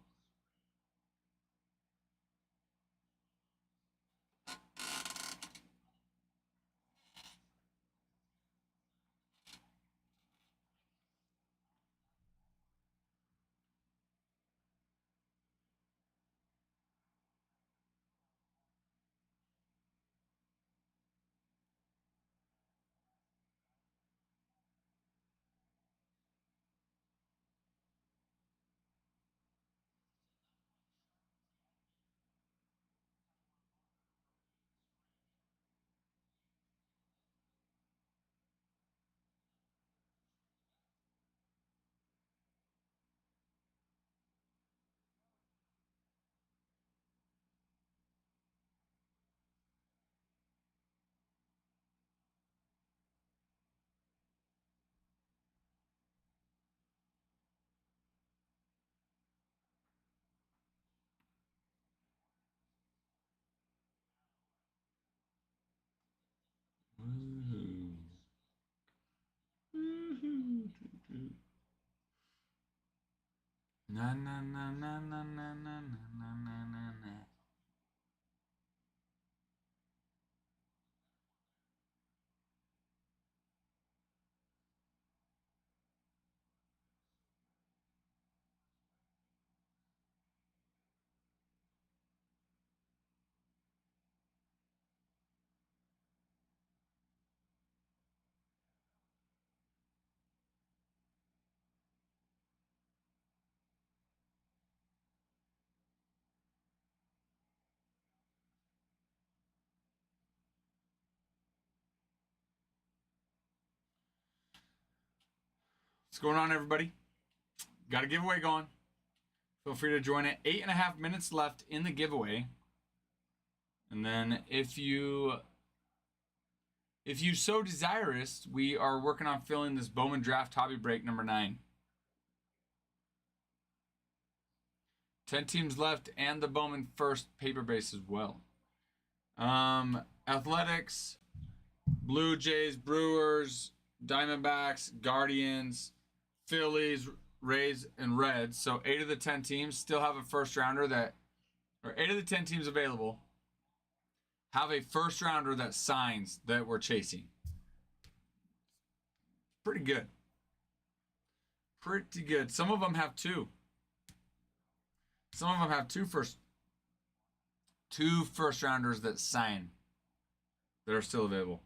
S1: na na na na na na na na na na na. What's going on, everybody? Got a giveaway going. Feel free to join it. 8.5 minutes left in the giveaway. And then if you so desirous, we are working on filling this Bowman Draft Hobby Break number 9. 10 teams left and the Bowman first paper base as well. Athletics, Blue Jays, Brewers, Diamondbacks, Guardians, Phillies, Rays, and Reds. So 8 of the 10 teams still have a first rounder 8 of the 10 teams available have a first rounder that signs that we're chasing. Pretty good. Pretty good. Some of them have 2. Some of them have two first rounders that sign that are still available.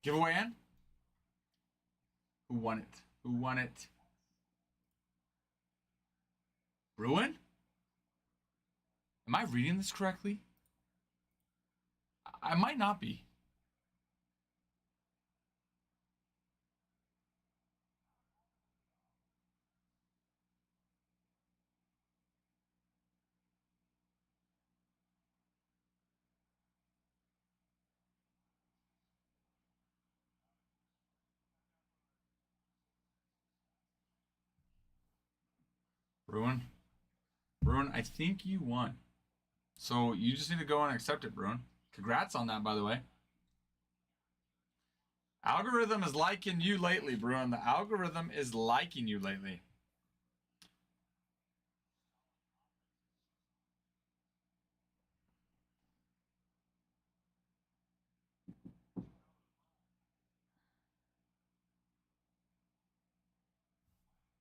S1: Giveaway in? Who won it? Who won it? Bruin? Am I reading this correctly? I might not be. Bruin? Bruin, I think you won. So you just need to go and accept it, Bruin. Congrats on that, by the way. Algorithm is liking you lately, Bruin. The algorithm is liking you lately.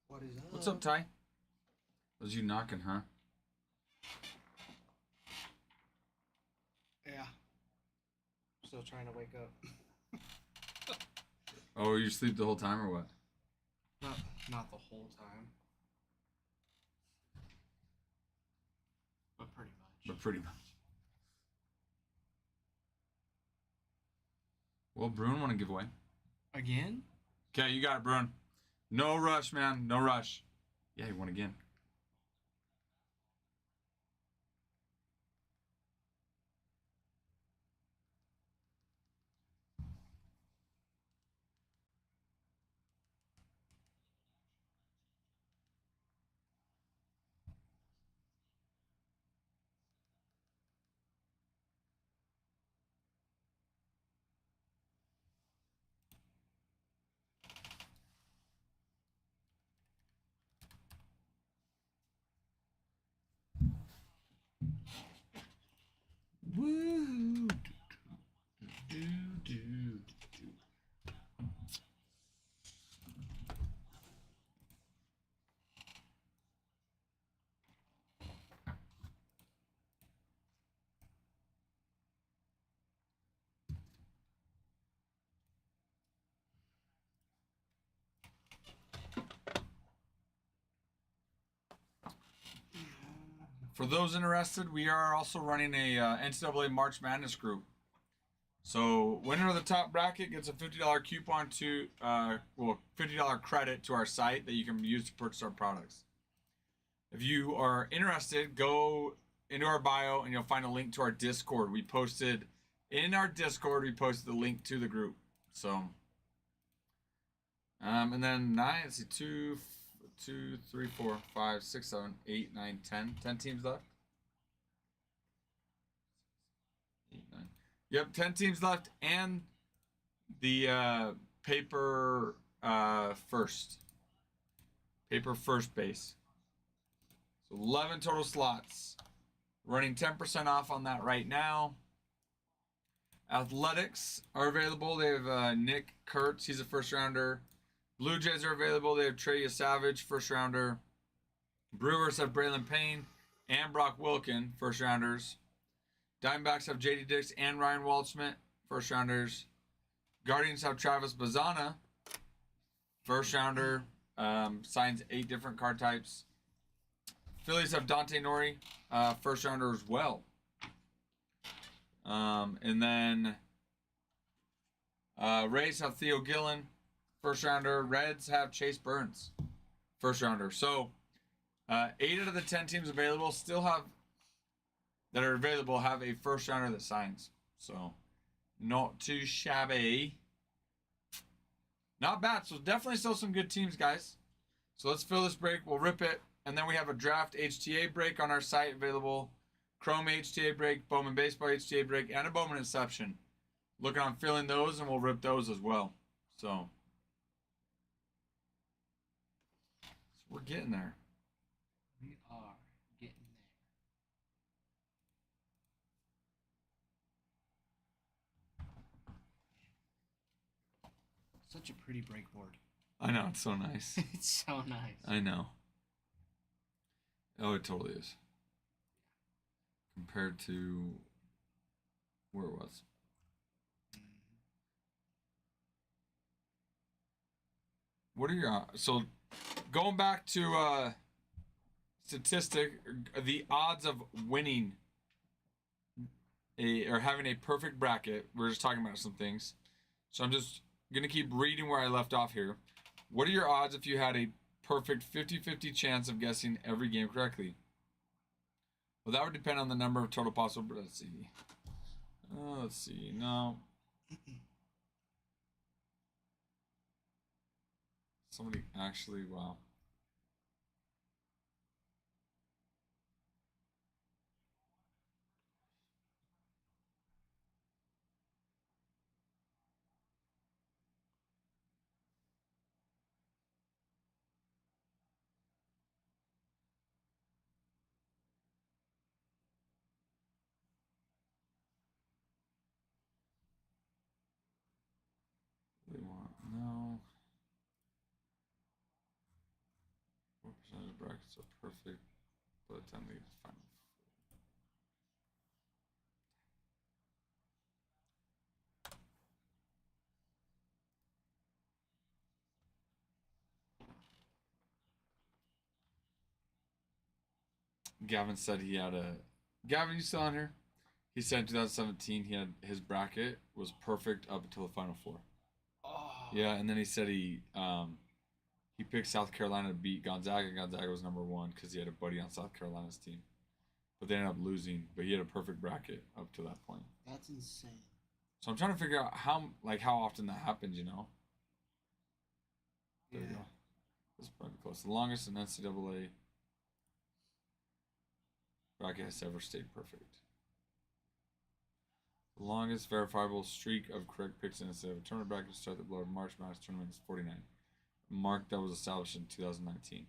S3: What is up?
S1: What's up, Ty? Was you knocking, huh?
S3: Yeah. Still trying to wake up.
S1: Oh, you sleep the whole time or what?
S3: Not the whole time. But pretty much.
S1: But pretty much. Well, Bruin want to give away.
S3: Again?
S1: Okay, you got it, Bruin. No rush, man. No rush. Yeah, he won again. Woo! Do. For those interested, we are also running a NCAA March Madness group. So winner of the top bracket gets a $50 coupon to, $50 credit to our site that you can use to purchase our products. If you are interested, go into our bio and you'll find a link to our Discord. In our Discord, we posted the link to the group. So, and then 2, 3, 4, 5, 6, 7, 8, 9, 10. 10 teams left. 8, 9. Yep, 10 teams left, and the paper first base. So 11 total slots. Running 10% off on that right now. Athletics are available. They have Nick Kurtz. He's a first rounder. Blue Jays are available. They have Trey Savage, first rounder. Brewers have Braylon Payne and Brock Wilkin, first rounders. Diamondbacks have JD Dix and Ryan Waldschmidt, first rounders. Guardians have Travis Bazana, first rounder. Signs 8 different card types. Phillies have Dante Nori, first rounder as well. And then Rays have Theo Gillen, first rounder. Reds have Chase Burns, first rounder. So 8 out of the 10 teams available have a first rounder that signs. So not too shabby. Not bad. So definitely still some good teams, guys. So let's fill this break. We'll rip it. And then we have a draft HTA break on our site available. Chrome HTA break, Bowman Baseball HTA break, and a Bowman Inception. Looking on filling those, and we'll rip those as well. So we're getting there.
S3: We are getting there. Such a pretty break board.
S1: I know, it's so nice.
S3: It's so nice.
S1: I know. Oh, it totally is. Compared to where it was. What are your so going back to statistic, the odds of winning or having a perfect bracket. We're just talking about some things, so I'm just gonna keep reading where I left off here. What are your odds if you had a perfect 50-50 chance of guessing every game correctly? Well, that would depend on the number of total possible. Let's see. Let's see. No. Somebody actually. Wow. They want no. What percentage of brackets are perfect by the time they get to final? Gavin said he had a. Gavin, you still on here? He said in 2017 he had his bracket was perfect up until the final four.
S3: Oh.
S1: Yeah, and then he said he picked South Carolina to beat Gonzaga. Gonzaga was number one because he had a buddy on South Carolina's team, but they ended up losing. But he had a perfect bracket up to that point.
S3: That's insane.
S1: So I'm trying to figure out how often that happens. You know. There we
S3: Yeah.
S1: go. This is probably close. The longest in NCAA bracket has ever stayed perfect. The longest verifiable streak of correct picks in NCAA tournament bracket to start the below March Madness tournament is 49. A mark that was established in 2019.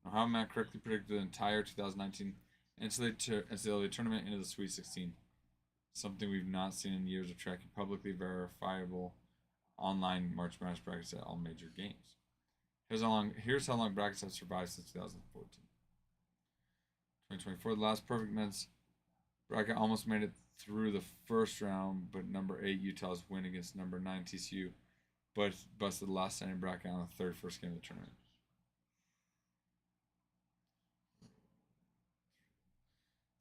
S1: Now, how Matt correctly predicted the entire 2019 NCAA tournament into the Sweet 16. Something we've not seen in years of tracking publicly verifiable online March Madness brackets at all major games. Here's how long brackets have survived since 2014. 2024, the last perfect men's bracket almost made it through the first round, but number 8 Utah's win against number 9 TCU but busted the last standing bracket on the 31st game of the tournament.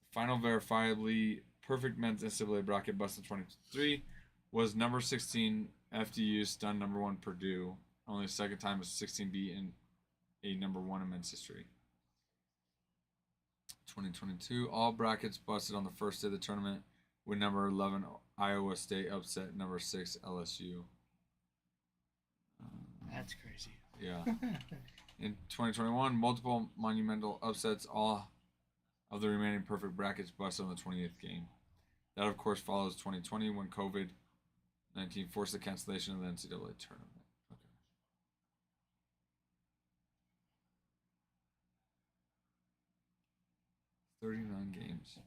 S1: The final verifiably perfect men's NCAA bracket busted 23 was number 16 FDU stunned number 1 Purdue. Only the second time a 16 beat in a number 1 in men's history. 2022, all brackets busted on the first day of the tournament with number 11 Iowa State upset number 6 LSU.
S3: That's crazy.
S1: Yeah. In 2021, multiple monumental upsets, all of the remaining perfect brackets busted on the 28th game. That, of course, follows 2020 when COVID-19 forced the cancellation of the NCAA tournament. Okay. 39 games.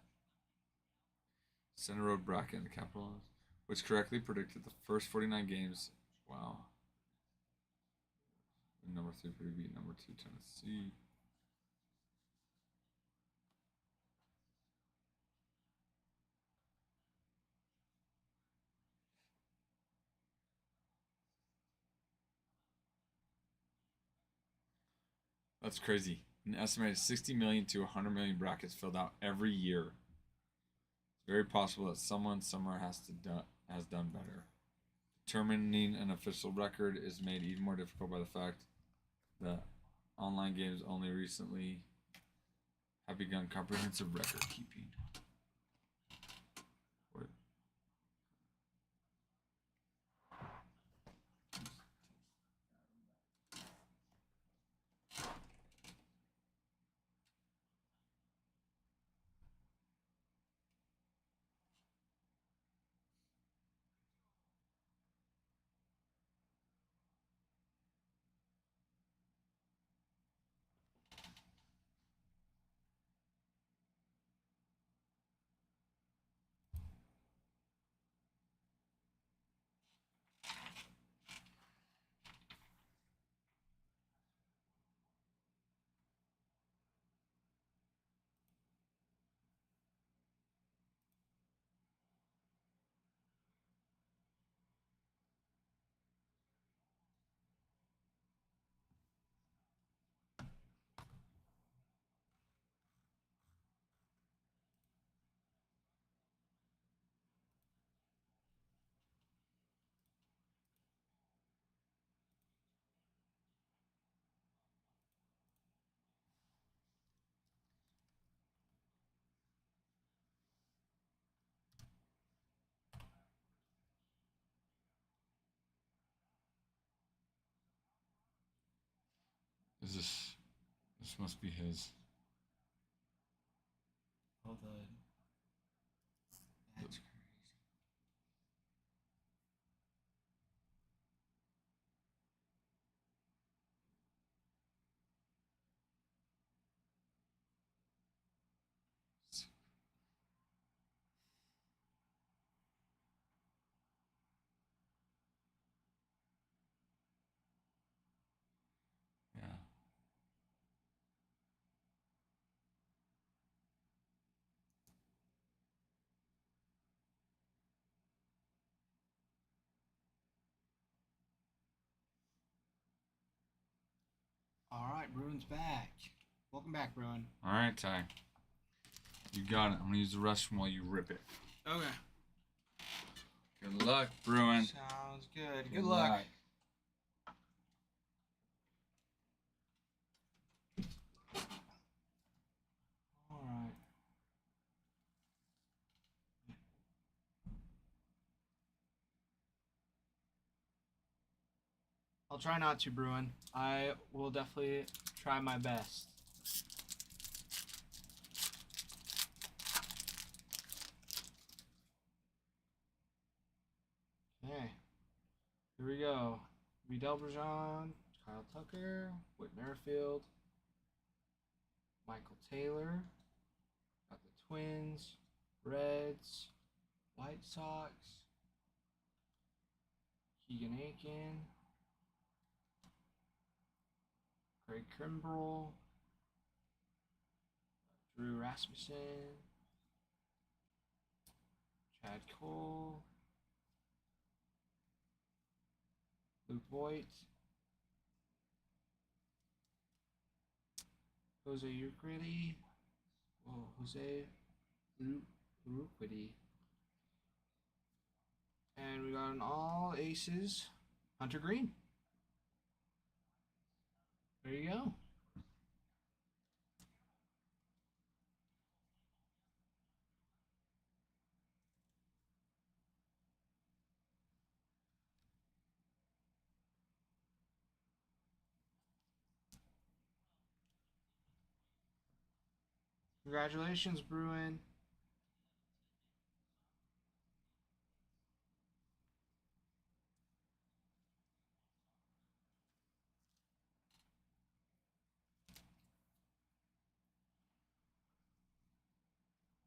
S1: Center Road bracket in the Capitals, which correctly predicted the first 49 games. Wow. Number 3 Purdue beat number 2 Tennessee. That's crazy. An estimated 60 million to 100 million brackets filled out every year. It's very possible that someone somewhere has done better. Determining an official record is made even more difficult by the fact that online games only recently have begun comprehensive record keeping. What? Is this? This must be his.
S3: Hold on. That's crazy.
S1: Yeah.
S3: All right, Bruin's back. Welcome back, Bruin.
S1: All right, Ty. You got it. I'm gonna use the restroom while you rip it.
S3: Okay.
S1: Good luck, Bruin.
S3: Sounds good. Good luck. All right. I'll try not to, Bruin. I will definitely try my best. Okay. Here we go. Vidal Bergeron, Kyle Tucker, Whit Merrifield, Michael Taylor. Got the Twins, Reds, White Sox, Keegan Aiken, Craig Kimbrell, Drew Rasmussen, Chad Cole, Luke Voigt, Jose Urquidy, Jose Urquidy. And we got an all aces, Hunter Green. There you go. Congratulations, Bruin.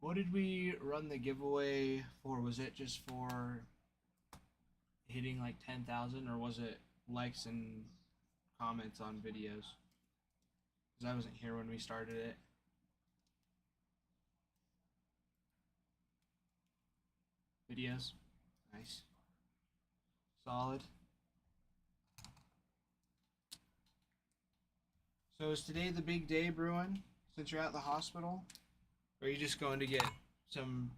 S3: What did we run the giveaway for? Was it just for hitting like 10,000 or was it likes and comments on videos? Because I wasn't here when we started it. Videos. Nice. Solid. So is today the big day, Bruin? Since you're at the hospital? Or are you just going to get some...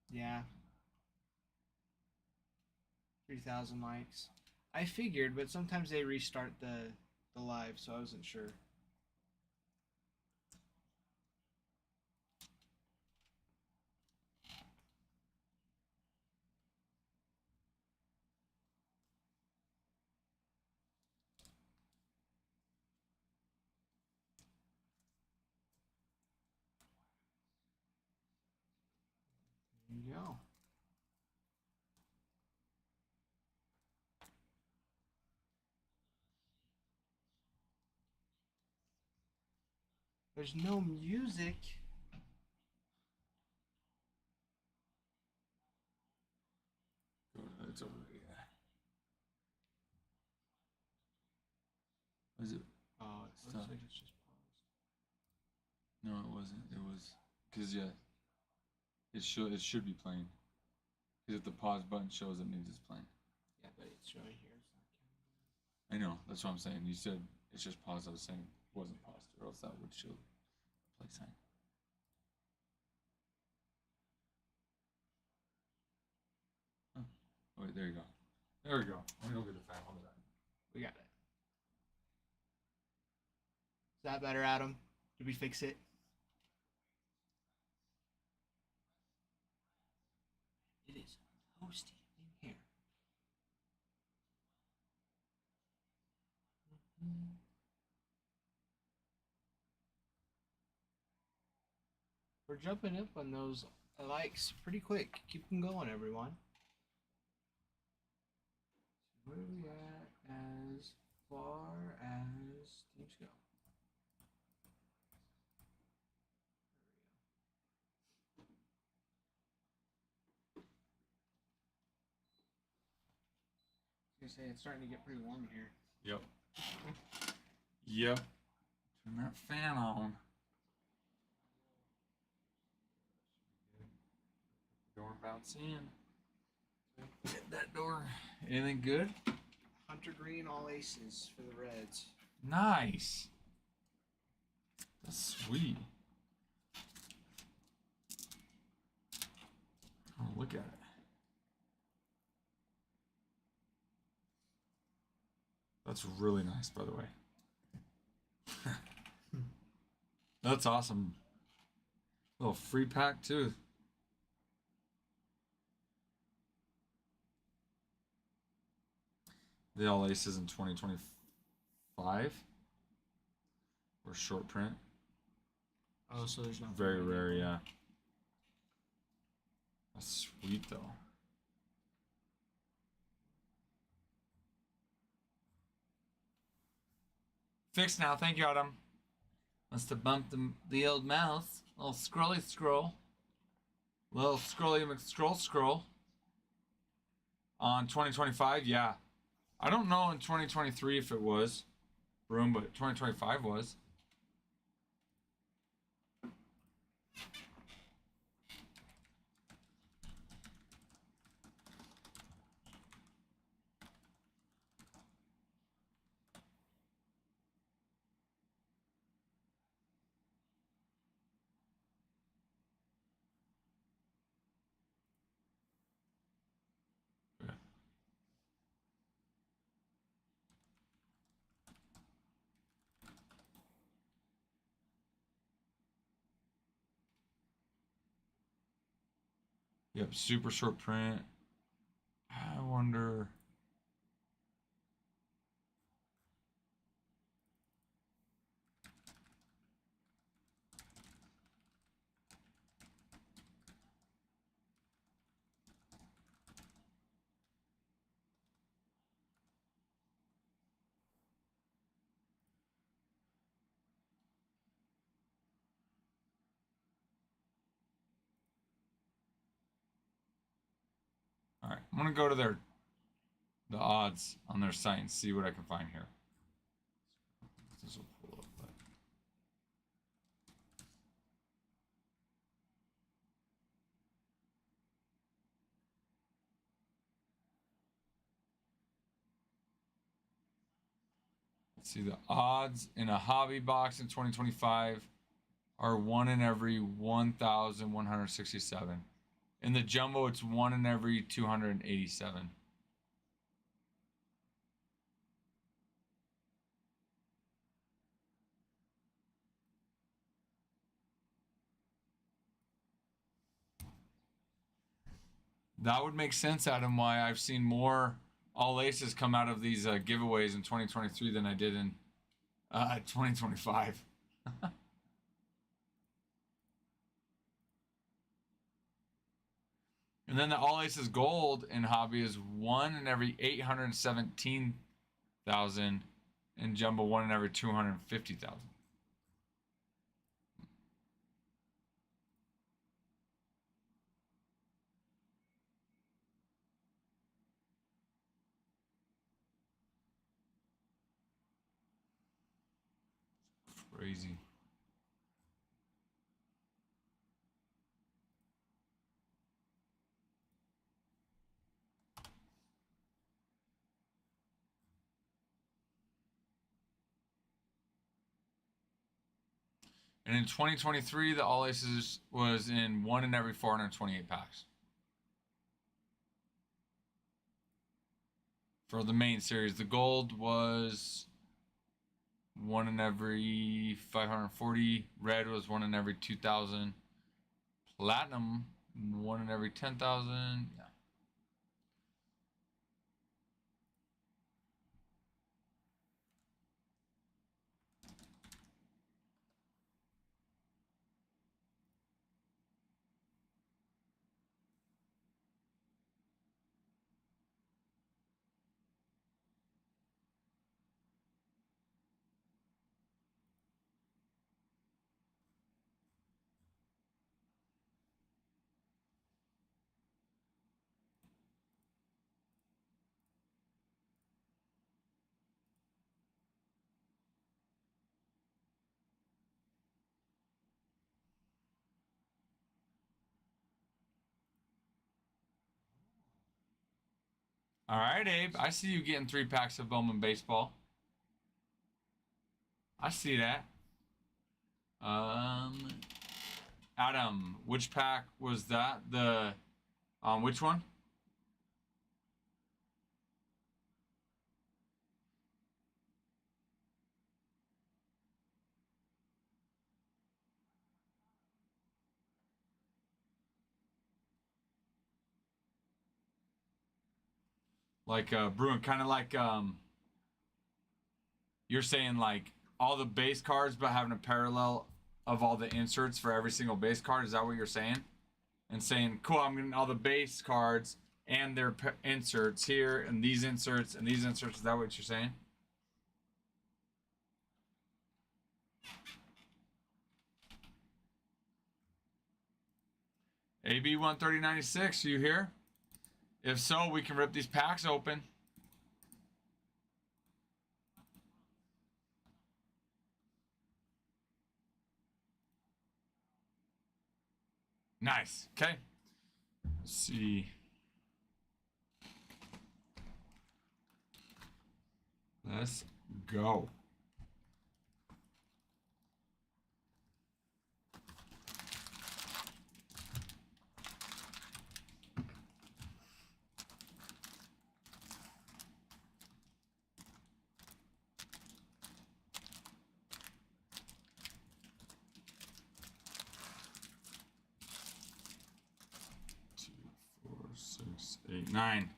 S3: Yeah. 3,000 likes. I figured, but sometimes they restart the live, so I wasn't sure. There you go. There's no music.
S1: It's over there. Was it?
S3: Oh, it looks
S1: Stop.
S3: like it's just paused.
S1: No, it wasn't. It was because yeah, it should be playing. Because if the pause button shows, it means it's playing.
S3: Yeah, but it's showing here. It's not counting.
S1: I know. That's what I'm saying. You said it's just paused. I was saying it wasn't paused, or else that would show play sign. Oh, wait, there you go. There we go. Let me go get the fan. Hold on.
S3: We got it. Is that better, Adam? Did we fix it? It is toasty in here. We're jumping up on those likes pretty quick. Keep them going, everyone. Where are we at as far as teams go? I was gonna say it's starting to get pretty warm in here.
S1: Yep. Yep. Turn that fan on. Door bounce in. Hit that door. Anything good?
S3: Hunter Green, all aces for the Reds.
S1: Nice. That's sweet. Oh, look at it. That's really nice, by the way. That's awesome. Little free pack, too. The all aces in 2025 or short print.
S3: Oh, so there's not
S1: Very rare, yeah. That's sweet though. Fixed now, thank you, Adam. Must have bumped the old mouse. Little scrolly scroll. Little scrolly scroll. On 2025, yeah. I don't know in 2023 if it was room, but 2025 was. Yep, super short print. I wonder. All right, I'm gonna go to the odds on their site and see what I can find here. This will pull up, but... Let's see, the odds in a hobby box in 2025 are 1 in every 1,167. In the jumbo, it's 1 in every 287. That would make sense, Adam, why I've seen more all aces come out of these giveaways in 2023 than I did in 2025. And then the all aces gold in hobby is 1 in every 817,000, and jumbo 1 in every 250,000. Crazy. And in 2023, the all aces was in 1 in every 428 packs. For the main series, the gold was 1 in every 540. Red was 1 in every 2,000. Platinum, 1 in every 10,000. Yeah. All right, Abe. I see you getting 3 packs of Bowman baseball. I see that. Adam, which pack was that? The which one? Like Bruin, kind of like you're saying like all the base cards, but having a parallel of all the inserts for every single base card. Is that what you're saying? And saying, cool, I'm getting all the base cards and their inserts here, and these inserts and these inserts. Is that what you're saying? AB 13096, you here? If so, we can rip these packs open. Nice. Okay. Let's see. Let's go. Two, 4, 6, 8, 9.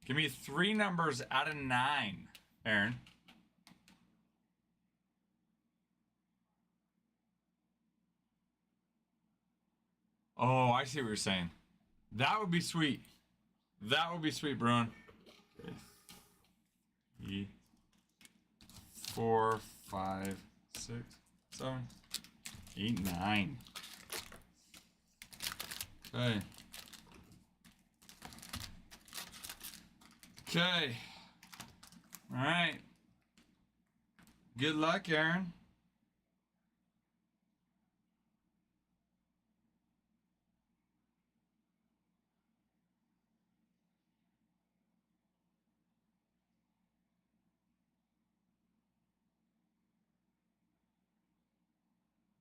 S1: Give me 3 numbers out of 9, Aaron. Oh, I see what you're saying. That would be sweet. That would be sweet, Bruin. 3, 4, 5, 6, 7, 8, 9. Okay. Okay. All right. Good luck, Aaron.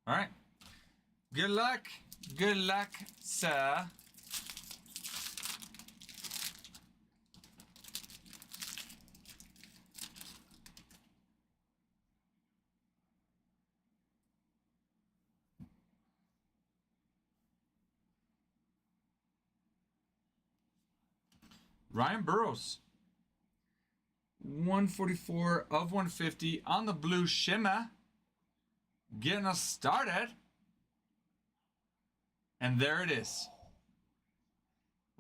S1: All right. Good luck. Good luck, sir. Ryan Burrows. 144 of 150 on the blue shimmer. Getting us started. And there it is.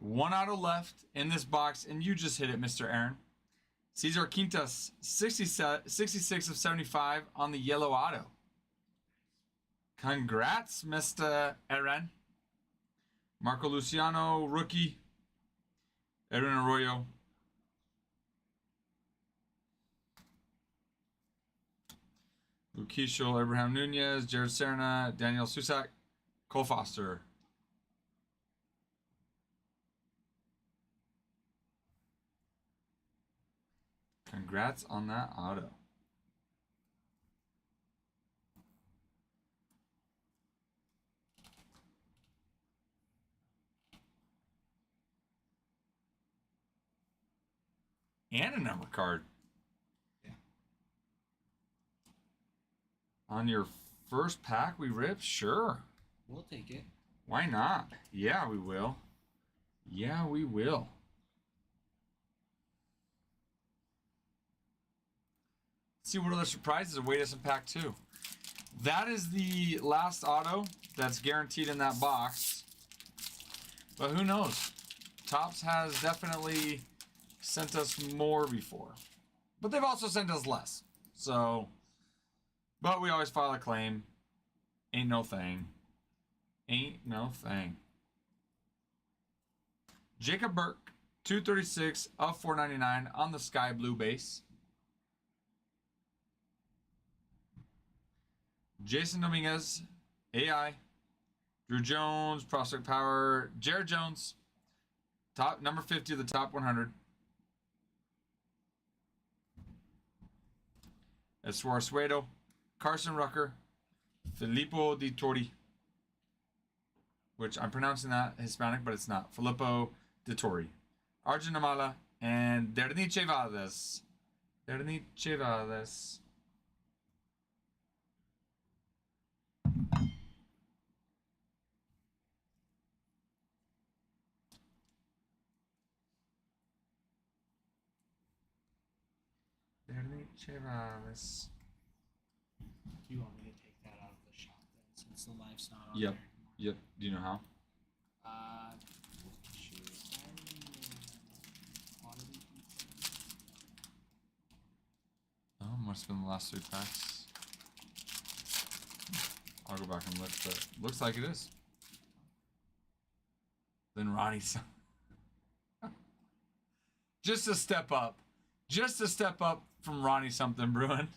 S1: 1 auto left in this box, and you just hit it, Mr. Aaron. Cesar Quintas, 66 of 75 on the yellow auto. Congrats, Mr. Aaron. Marco Luciano, rookie. Edwin Arroyo. Luke Keishel, Abraham Nunez, Jared Serna, Daniel Susak, Cole Foster. Congrats on that auto. And a number card.
S3: Yeah.
S1: On your first pack we ripped? Sure.
S3: We'll take it.
S1: Why not? Yeah, we will. Yeah, we will. Let's see what other surprises await us in pack 2. That is the last auto that's guaranteed in that box. But who knows? Topps has definitely sent us more before. But they've also sent us less. So, but we always file a claim. Ain't no thing. Ain't no thing. Jacob Burke, 236 of 499 on the sky blue base. Jason Dominguez, AI. Drew Jones, Prospect Power. Jared Jones, top number 50 of the top 100. Eswarsuedo, Carson Rucker, Filippo Di Torri, which I'm pronouncing that Hispanic, but it's not. Filippo Di Torri, Arjun Amala, and Derniche Valdez. Derniche Valdez. Derniche Valdez.
S3: Do you want me to take that out of the shop then, since the life's not on
S1: Yep.
S3: there?
S1: Yep. Do you know how?
S3: Shoot, quantity details.
S1: Oh, must have been the last 3 packs. I'll go back and look, but looks like it is. Then Ronnie's. Just a step up. Just a step up from Ronnie something, Bruin.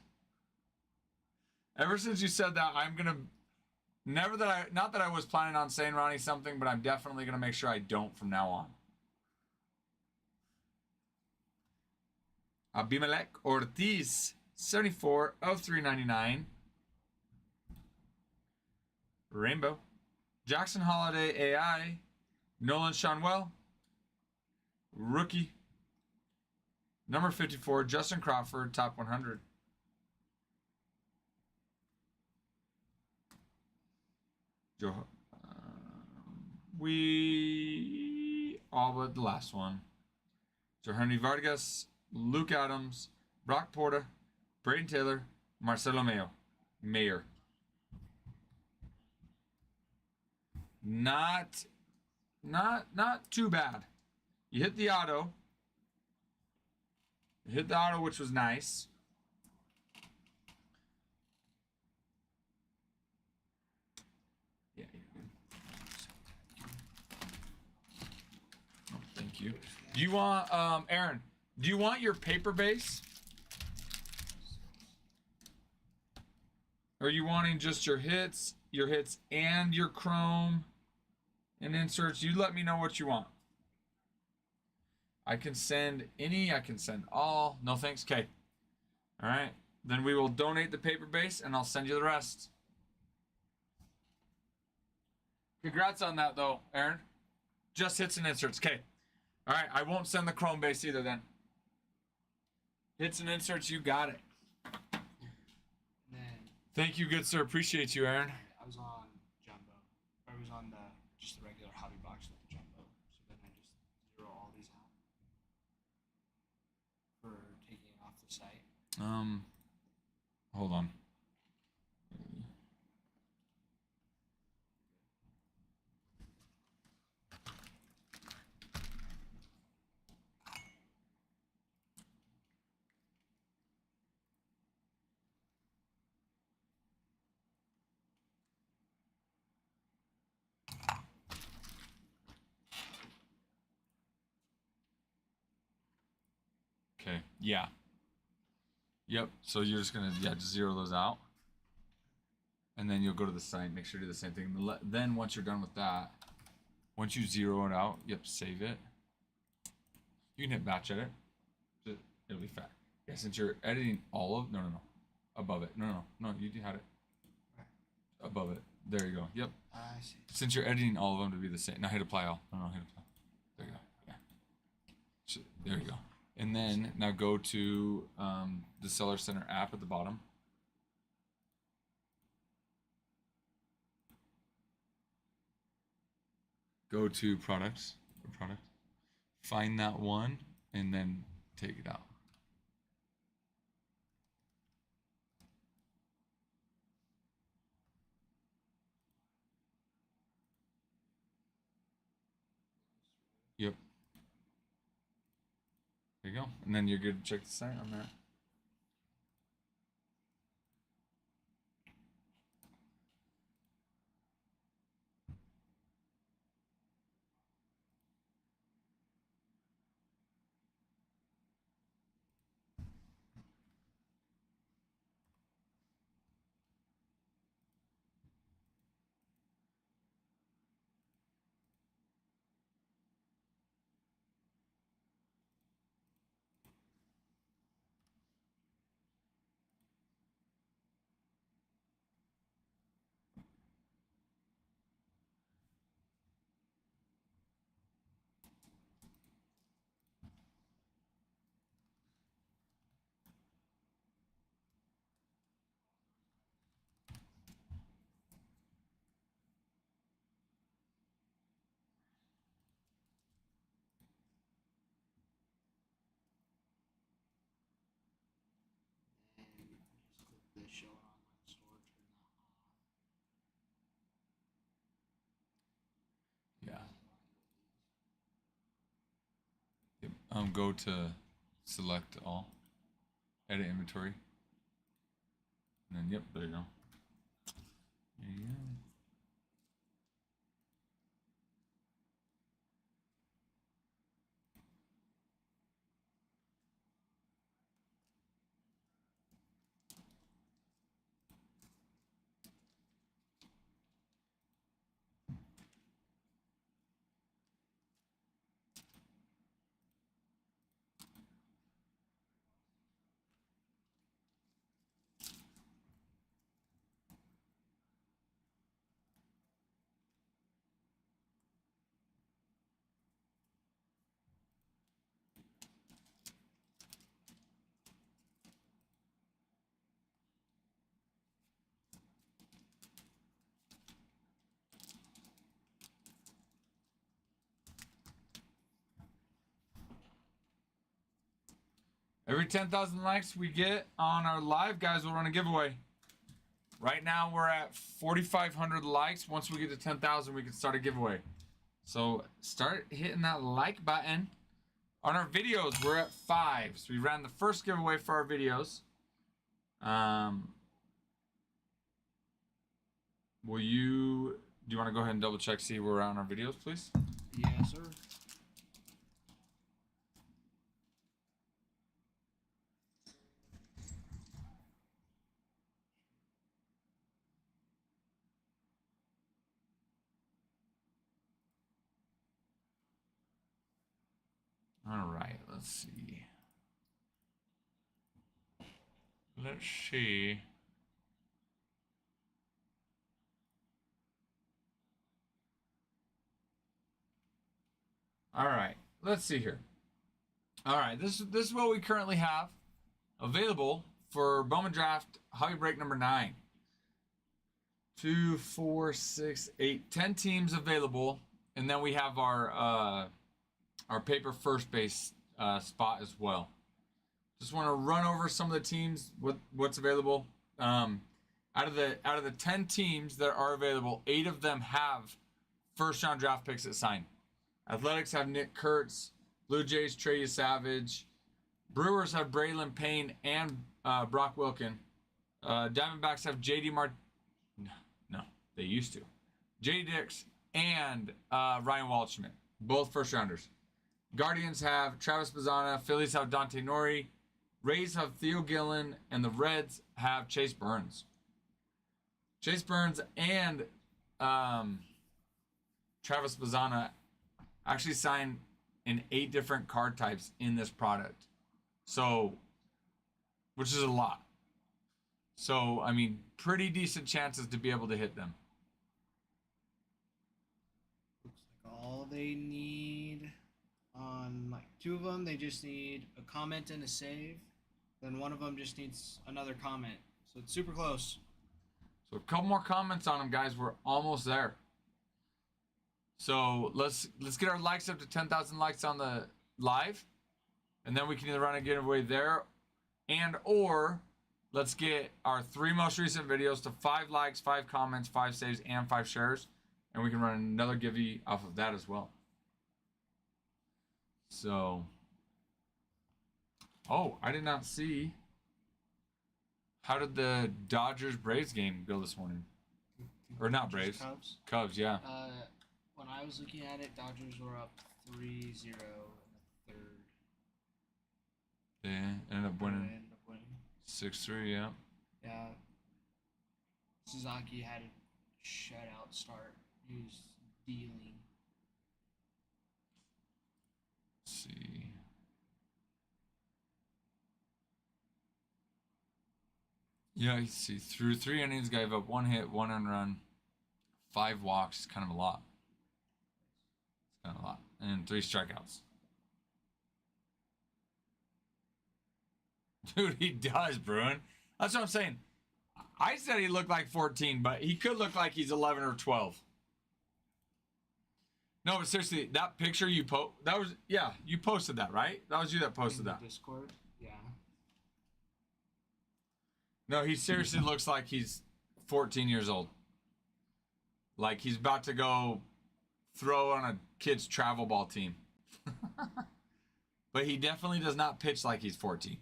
S1: Ever since you said that, I'm gonna not that I was planning on saying Ronnie something, but I'm definitely gonna make sure I don't from now on. Abimelech Ortiz, 74 of 399. Rainbow. Jackson Holiday AI. Nolan Shanwell. Rookie. Number 54, Justin Crawford, top 100. We all but the last one. Johanny Vargas, Luke Adams, Brock Porta, Braden Taylor, Marcelo Mayer. Not too bad. You hit the auto. You hit the auto, which was nice. Yeah, you're good. Oh, thank you. Do you want, Aaron, do you want your paper base? Or are you wanting just your hits and your chrome and inserts? You let me know what you want. I can send any, I can send all. No thanks. Okay. All right. Then we will donate the paper base and I'll send you the rest. Congrats on that though, Aaron. Just hits and inserts. Okay. All right. I won't send the chrome base either then. Hits and inserts, you got it.
S3: And then
S1: Thank you, good sir. Appreciate you, Aaron.
S3: I was on Jumbo. Or I was on just the regular hobby box with the Jumbo. So then I just zero all these out for taking it off the site.
S1: Hold on. Okay. Yeah. Yep. So you're just gonna just zero those out, and then you'll go to the site. Make sure you do the same thing. Then once you're done with that, once you zero it out, yep, save it. You can hit batch edit. It'll be fat. Yeah, since you're editing all of no, above it. No, you had it above it. There you go. Yep.
S3: I see.
S1: Since you're editing all of them to be the same. Now hit apply all. No, hit apply. There you go. Yeah. So, there you go. And then now go to the Seller Center app at the bottom. Go to products or product. Find that one and then take it out. Yep. There you go. And then you're good to check the site on that. go to select all, edit inventory, and then yep, there you go. There you go. Every 10,000 likes we get on our live, guys, we'll run a giveaway. Right now, we're at 4,500 likes. Once we get to 10,000, we can start a giveaway. So start hitting that like button. On our videos, we're at 5. So we ran the first giveaway for our videos. Do you want to go ahead and double check, see where we're at on our videos, please?
S3: Yes, sir.
S1: All right, let's see. Let's see. All right, let's see here. All right, this is what we currently have available for Bowman Draft Hobby Break number 9. 2, 4, 6, 8, 10 teams available, and then we have our paper first base spot as well. Just want to run over some of the teams, what's available. Out of the 10 teams that are available, 8 of them have first round draft picks at sign. Athletics have Nick Kurtz, Blue Jays Trey Savage, Brewers have Braylon Payne and Brock Wilken. Diamondbacks have JD No, they used to. J Dix and Ryan Waldschmidt, both first rounders. Guardians have Travis Bazzana, Phillies have Dante Nori, Rays have Theo Gillen, and the Reds have Chase Burns. Chase Burns and Travis Bazzana actually signed in 8 different card types in this product. So, which is a lot. So, I mean, pretty decent chances to be able to hit them.
S3: Looks like all they need on like 2 of them, they just need a comment and a save. Then one of them just needs another comment. So it's super close.
S1: So a couple more comments on them, guys. We're almost there. So let's get our likes up to 10,000 likes on the live, and then we can either run a giveaway there, or let's get our 3 most recent videos to 5 likes, 5 comments, 5 saves, and 5 shares, and we can run another giveaway off of that as well. So, oh, I did not see. How did the Dodgers Braves game go this morning? Or not Braves?
S3: Cubs.
S1: Cubs, yeah.
S3: When I was looking at it, Dodgers were up 3-0 in the 3rd.
S1: They ended up winning.
S3: They ended up winning.
S1: 6-3, yeah.
S3: Yeah. Suzuki had a shutout start. He was dealing.
S1: Let's see. Yeah, you see, through 3 innings, gave up 1 hit, 1 earned run, 5 walks. Kind of a lot. It's kind of a lot. And 3 strikeouts. Dude, he does, Bruin. That's what I'm saying. I said he looked like 14, but he could look like he's 11 or 12. No, but seriously, that picture you you posted that, right? That was you that posted that.
S3: Discord? Yeah.
S1: No, he seriously looks like he's 14 years old. Like he's about to go throw on a kid's travel ball team. but he definitely does not pitch like he's 14.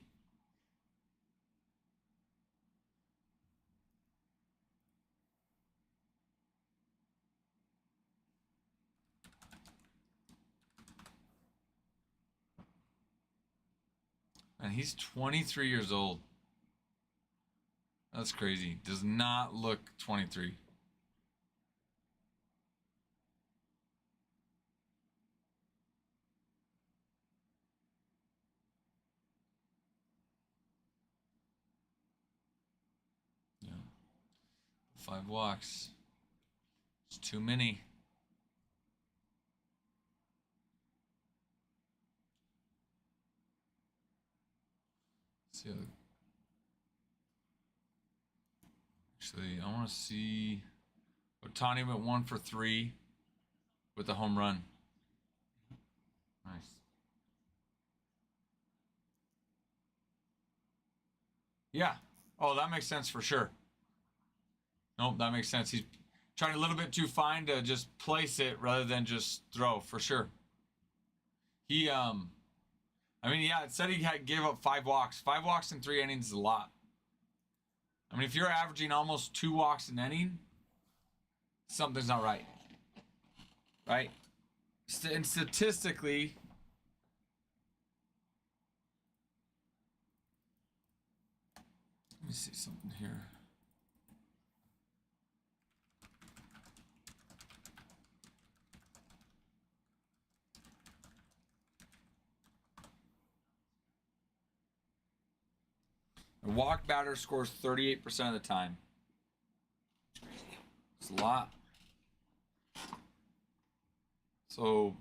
S1: And he's 23 years old. That's crazy. Does not look 23. Yeah. 5 walks. It's too many. Let's see. Actually, I want to see. Otani went 1 for 3 with a home run. Nice. Yeah. Oh, that makes sense for sure. Nope, that makes sense. He's trying a little bit too fine to just place it rather than just throw, for sure. He, I mean, yeah, it said he gave up 5 walks. 5 walks in 3 innings is a lot. I mean, if you're averaging almost 2 walks an inning, something's not right. Right? And statistically, let me see something here. A walk batter scores 38% of the time. It's a lot. So,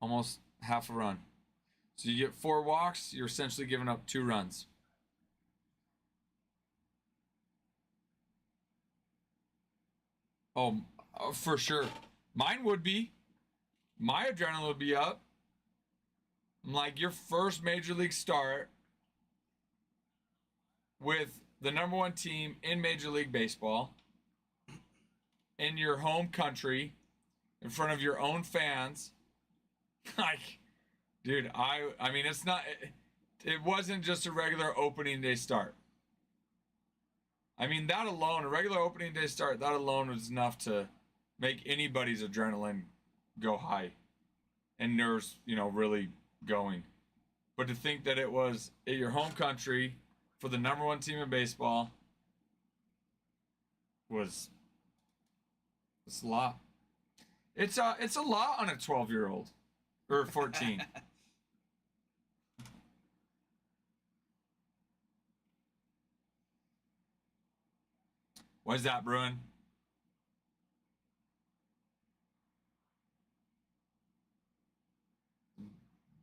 S1: almost half a run. So you get 4 walks, you're essentially giving up 2 runs. Oh, for sure. Mine would be. My adrenaline would be up. I'm like, your first major league start with the #1 team in Major League Baseball in your home country in front of your own fans. Like, dude, I mean, it's not, it wasn't just a regular opening day start. I mean, that alone, a regular opening day start, that alone was enough to make anybody's adrenaline go high and nerves, really going. But to think that it was at your home country for the #1 team in baseball it's a lot. It's a lot on a 12-year-old or 14. What is that, Bruin?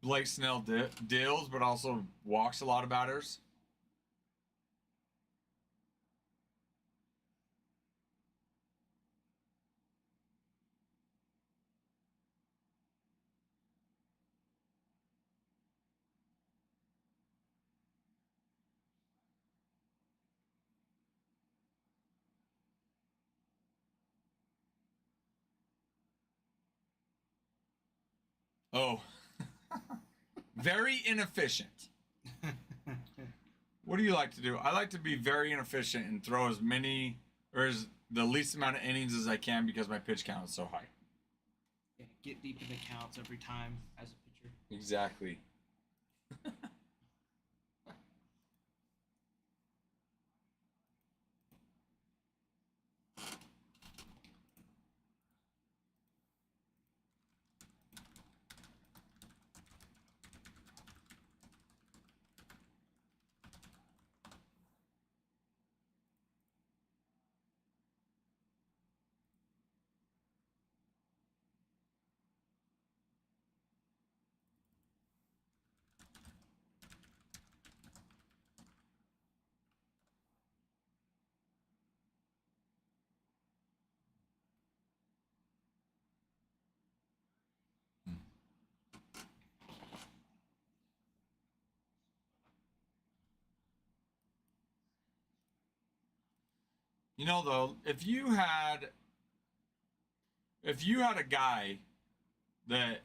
S1: Blake Snell deals, but also walks a lot of batters. Oh, very inefficient. What do you like to do? I like to be very inefficient and throw as many or as the least amount of innings as I can because my pitch count is so high.
S3: Yeah, get deep in the counts every time as a pitcher.
S1: Exactly. Though, if you had a guy that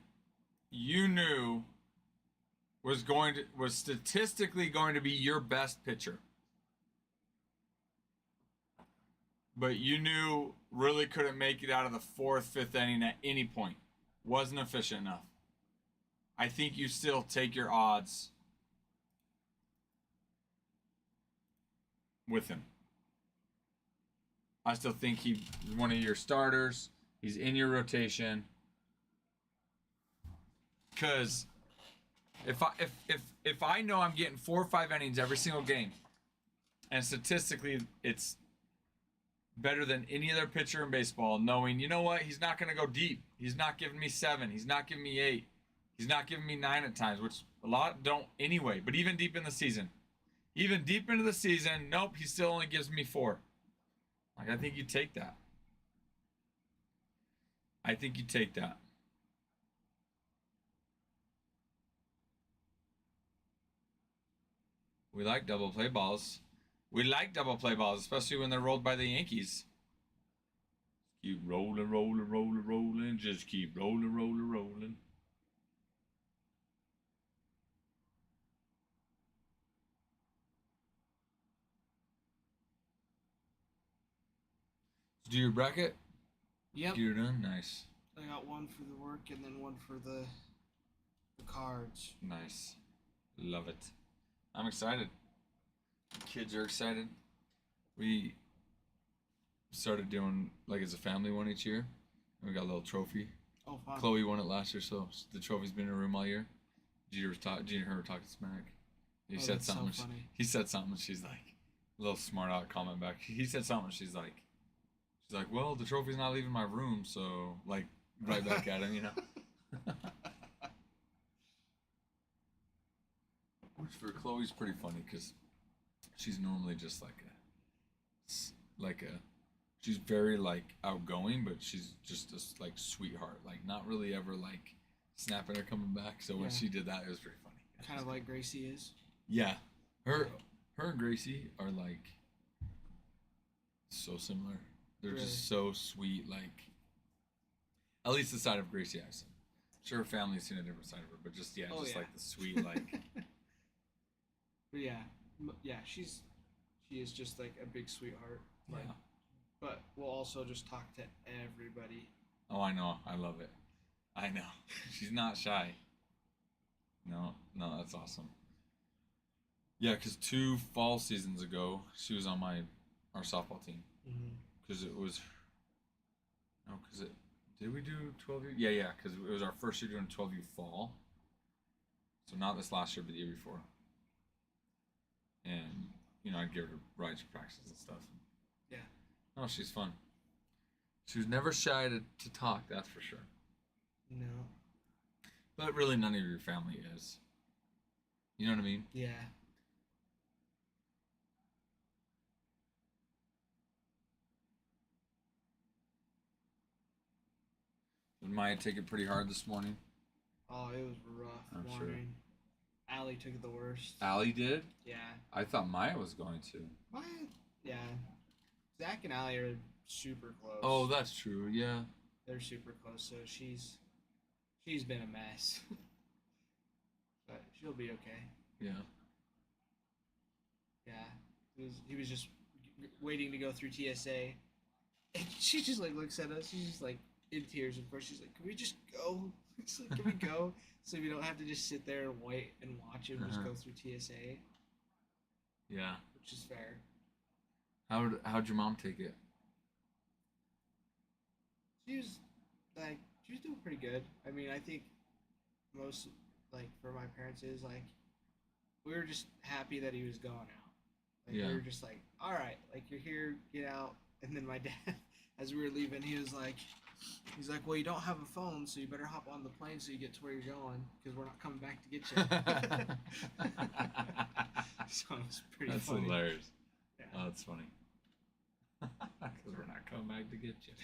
S1: you knew was statistically going to be your best pitcher. But you knew really couldn't make it out of the fourth, fifth inning at any point. Wasn't efficient enough. I think you still take your odds with him. I still think he's one of your starters. He's in your rotation. Because if I know I'm getting 4 or 5 innings every single game, and statistically it's better than any other pitcher in baseball, knowing, you know what, he's not going to go deep. He's not giving me 7. He's not giving me 8. He's not giving me 9 at times, which a lot don't anyway. But even deep in the season, nope, he still only gives me 4. Like, I think you take that. We like double play balls. Especially when they're rolled by the Yankees. Keep rolling. Just keep rolling. Do your bracket?
S3: Yep.
S1: You're done? Nice.
S3: I got one for the work and then one for the cards.
S1: Nice. Love it. I'm excited. Kids are excited. We started doing, like, as a family one each year. We got a little trophy.
S3: Oh, fun.
S1: Chloe won it last year, so the trophy's been in her room all year. Did you hear her talking smack? He said something.
S3: So funny.
S1: He said something. She's like, a little smart aleck comment back. He said something. She's like, well, the trophy's not leaving my room, so, like, right back at him, you know. Which for Chloe's pretty funny because she's normally just she's very, like, outgoing, but she's just a, like, sweetheart, like, not really ever, like, snapping or coming back. So when she did that, it was pretty funny.
S3: Kind of like Gracie is.
S1: Yeah, her and Gracie are, like, so similar. They're just so sweet, like, at least the side of Gracie I've seen. Sure, her family's seen a different side of her, but just like the sweet, like.
S3: But yeah, she is just like a big sweetheart. Like,
S1: Yeah.
S3: But we'll also just talk to everybody.
S1: Oh, I know. I love it. I know. She's not shy. No, that's awesome. Yeah, because 2 fall seasons ago, she was on our softball team. Because it was. No, because it. Did we do 12U? Yeah, because it was our first year doing 12U fall. So not this last year, but the year before. And, you know, I'd give her rides for practices and stuff.
S3: Yeah.
S1: Oh, she's fun. She was never shy to talk, that's for sure.
S3: No.
S1: But really, none of your family is. You know what I mean?
S3: Yeah.
S1: Did Maya take it pretty hard this morning?
S3: Oh, it was a rough
S1: I'm
S3: morning.
S1: sure.
S3: Allie took it the worst.
S1: Allie did?
S3: Yeah.
S1: I thought Maya was going to.
S3: What? Yeah. Zach and Allie are super close.
S1: Oh, that's true. Yeah.
S3: They're super close, so she's been a mess. But she'll be okay.
S1: Yeah.
S3: Yeah. He was just waiting to go through TSA. And she just like looks at us. She's just like in tears. Of course, she's like, "Can we just go? It's like, can we go so we don't have to just sit there and wait and watch him just go through TSA?"
S1: Yeah.
S3: Which is fair.
S1: How'd your mom take it?
S3: She was doing pretty good. I mean, I think most, like, for my parents is like, we were just happy that he was going out. Like,
S1: Yeah.
S3: we were just like, all right, like, you're here, get out. And then my dad, as we were leaving, he's like, well, you don't have a phone, so you better hop on the plane so you get to where you're going, because we're not coming back to get you. So it was pretty
S1: That's
S3: funny.
S1: hilarious.
S3: Yeah.
S1: Oh, that's funny. Because we're not coming back to get you.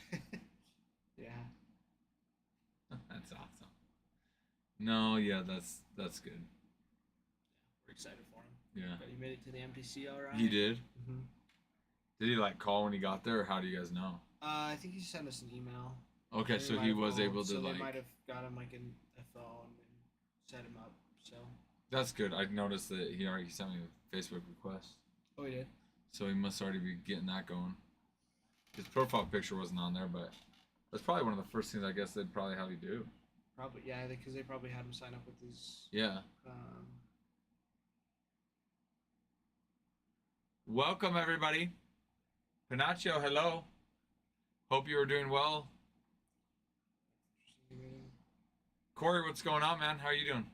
S3: Yeah.
S1: That's awesome. No, yeah, that's good.
S3: We're excited for him.
S1: Yeah.
S3: But he made it to the MPC all right.
S1: He did?
S3: Mm-hmm.
S1: Did he, like, call when he got there, or how do you guys know?
S3: I think he sent us an email.
S1: Okay, so he was able to,
S3: so
S1: like...
S3: they might have got him like a phone and set him up. So
S1: That's good. I noticed that he already sent me a Facebook request.
S3: Oh, he did.
S1: So he must already be getting that going. His profile picture wasn't on there, but that's probably one of the first things I guess they'd probably have you do.
S3: Probably, yeah, because they probably had him sign up with his.
S1: Yeah.
S3: Um,
S1: Welcome, everybody. Pinacho, hello. Hope you are doing well. Corey, what's going on, man? How are you doing?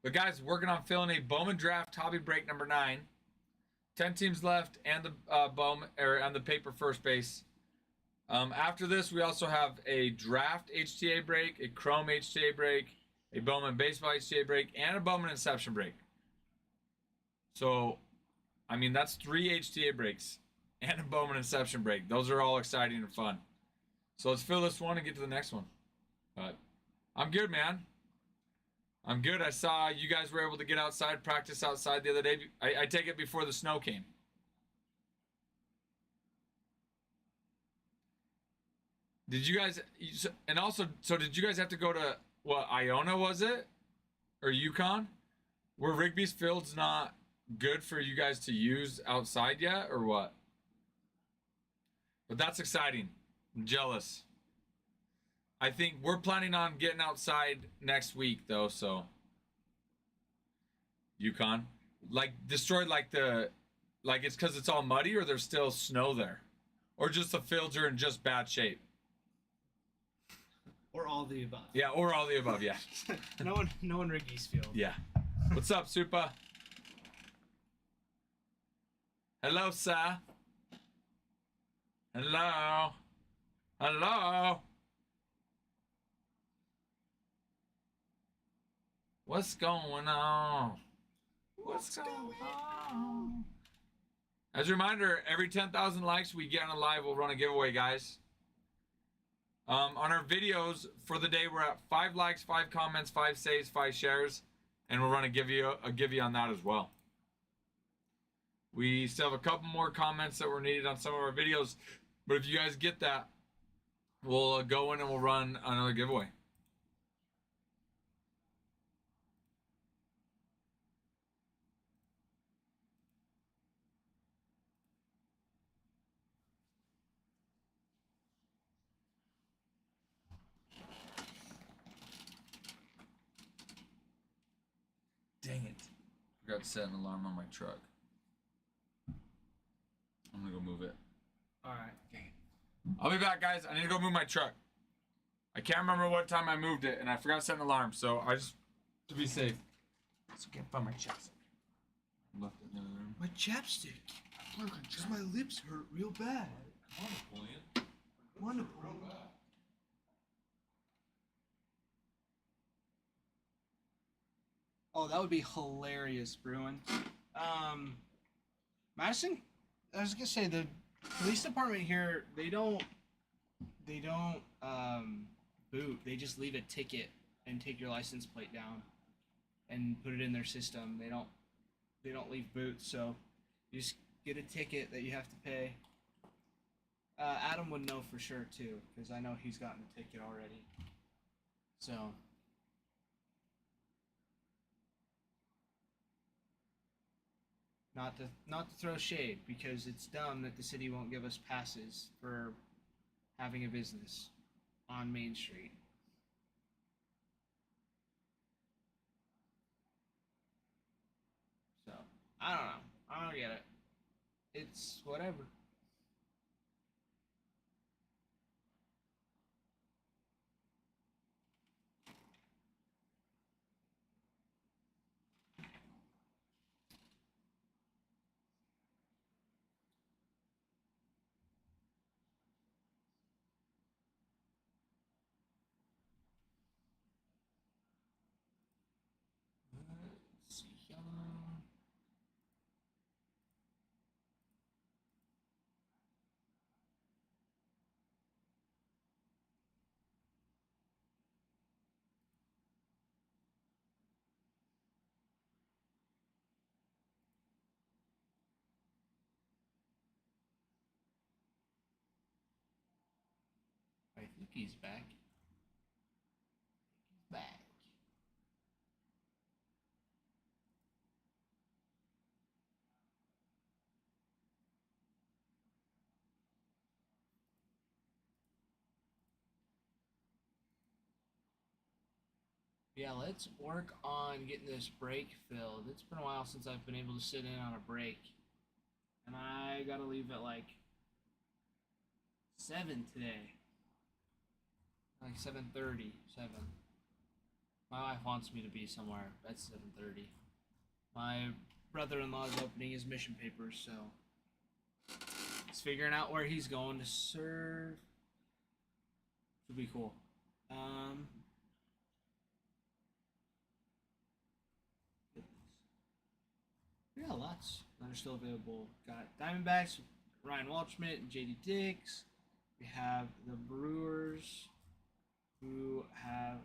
S1: But guys, working on filling a Bowman draft hobby break number 9. 10 teams left, and the Bowman or on the paper first base. After this, we also have a draft HTA break, a Chrome HTA break, a Bowman baseball HTA break, and a Bowman Inception break. So, I mean, that's 3 HTA breaks and a Bowman Inception break. Those are all exciting and fun. So let's fill this one and get to the next one. But I'm good, man. I'm good. I saw you guys were able to get outside, practice outside the other day. I take it before the snow came. Did you guys, and also, so did you guys have to go to, what, Iona was it? Or Yukon? Were Rigby's fields not good for you guys to use outside yet, or what? But that's exciting. I'm jealous. I think we're planning on getting outside next week, though, so. Yukon. Like, destroyed like it's because it's all muddy, or there's still snow there? Or just the fields are in just bad shape?
S3: or all the above.
S1: Yeah, or all the above, yeah.
S3: no one Riggy's field.
S1: Yeah. What's up, Supa? Hello, sir. Hello. Hello. What's going on? What's going on? As a reminder, every 10,000 likes we get on a live, we'll run a giveaway, guys. On our videos for the day, we're at 5 likes, 5 comments, 5 saves, 5 shares, and we'll run a give you on that as well. We still have a couple more comments that were needed on some of our videos, but if you guys get that, we'll go in and we'll run another giveaway. Dang it. Forgot to set an alarm on my truck. I'm gonna go move it.
S3: Alright.
S1: Dang it. I'll be back, guys. I need to go move my truck. I can't remember what time I moved it, and I forgot to set an alarm, so I just, to be safe. So can't find my chapstick. Left it in the other room.
S3: My chapstick. Because my lips hurt real bad.
S1: Come on, Napoleon.
S3: Come on, Napoleon. Oh, that would be hilarious, Bruin. Madison, I was gonna say the police department here, they don't boot. They just leave a ticket and take your license plate down and put it in their system. They don't leave boots, so you just get a ticket that you have to pay. Adam would know for sure too, because I know he's gotten a ticket already. So. Not to throw shade, because it's dumb that the city won't give us passes for having a business on Main Street. So, I don't know. I don't get it. It's whatever. Let's see here. I think he's back. He's back. Yeah, let's work on getting this break filled. It's been a while since I've been able to sit in on a break. And I gotta leave at like 7 today. Like 7:30. 7. My wife wants me to be somewhere at 7:30. My brother-in-law is opening his mission papers, so he's figuring out where he's going to serve. Should be cool. Yeah, lots that are still available. Got Diamondbacks, Ryan Waldschmidt and JD Dix. We have the Brewers, who have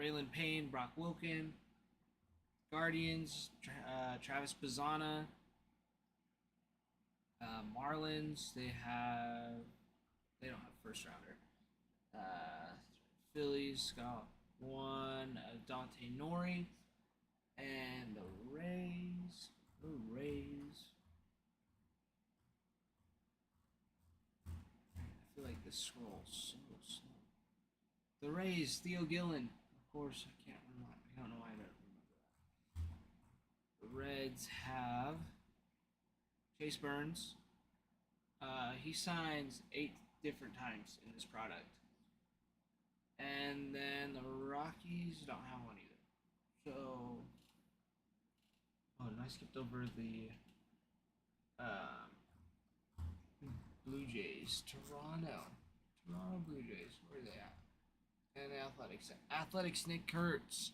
S3: Braylon Payne, Brock Wilken. Guardians, Travis Bazzana. Marlins, they don't have first rounder. Phillies got one, Dante Nori. And the Rays. I feel like this scrolls so slow. The Rays, Theo Gillen. Of course, I can't remember. I don't know why I don't remember that. The Reds have Chase Burns. He signs 8 different times in this product. And then the Rockies don't have one either. So, and I skipped over the Blue Jays. Toronto Blue Jays. Where are they at? And the Athletics, Nick Kurtz.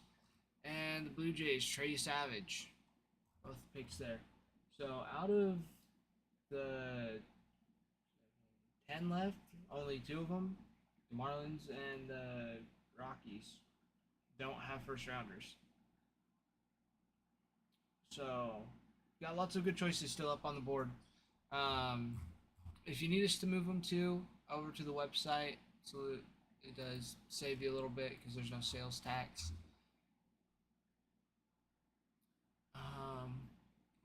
S3: And the Blue Jays, Trey Savage. Both picks there. So out of the 10 left, only 2 of them, the Marlins and the Rockies, don't have first rounders. So, got lots of good choices still up on the board. If you need us to move them over to the website, so it does save you a little bit because there's no sales tax.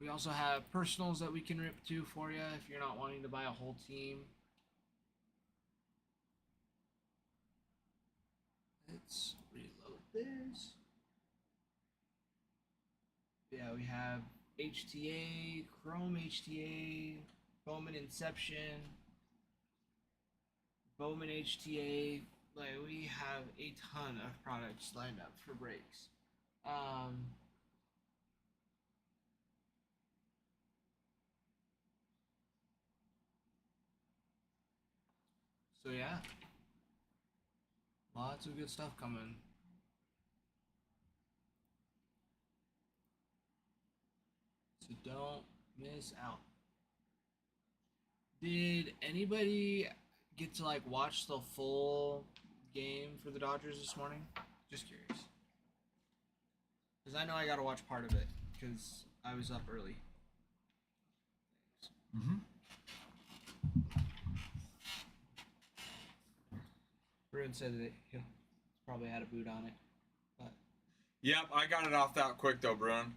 S3: We also have personals that we can rip to for you if you're not wanting to buy a whole team. Let's reload this. Yeah, we have HTA, Chrome HTA, Bowman Inception, Bowman HTA. Like, we have a ton of products lined up for breaks. So yeah, lots of good stuff coming. So don't miss out. Did anybody get to like watch the full game for the Dodgers this morning? Just curious. Because I know I got to watch part of it because I was up early. Bruin said that he probably had a boot on it. But
S1: Yep, I got it off that quick though, Bruin.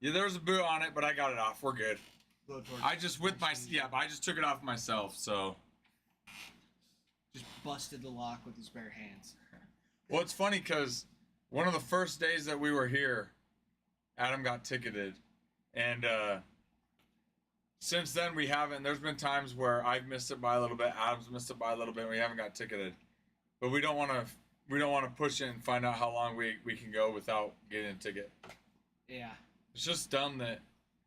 S1: Yeah, there was a boot on it, but I got it off. We're good. I just I just took it off myself, so.
S3: Just busted the lock with his bare hands.
S1: Well, it's funny because one of the first days that we were here, Adam got ticketed, and since then we haven't. There's been times where I've missed it by a little bit, Adam's missed it by a little bit, and we haven't got ticketed. But we don't want to push it and find out how long we can go without getting a ticket.
S3: Yeah.
S1: It's just dumb that,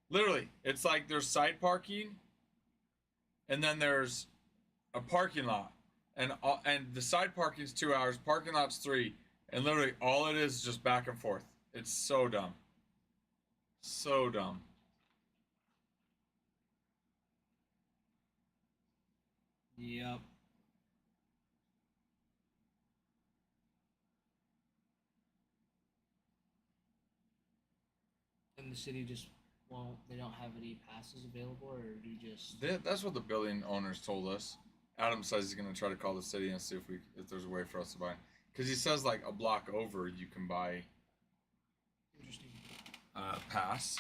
S1: literally, it's like there's side parking, and then there's a parking lot, and the side parking's 2 hours, parking lot's 3, and literally all it is just back and forth. It's so dumb. So dumb.
S3: Yep. And the city just they don't have any passes available, or do you just?
S1: That's what the building owners told us. Adam says he's gonna try to call the city and see if there's a way for us to buy. Because he says like a block over you can buy.
S3: Interesting.
S1: Pass.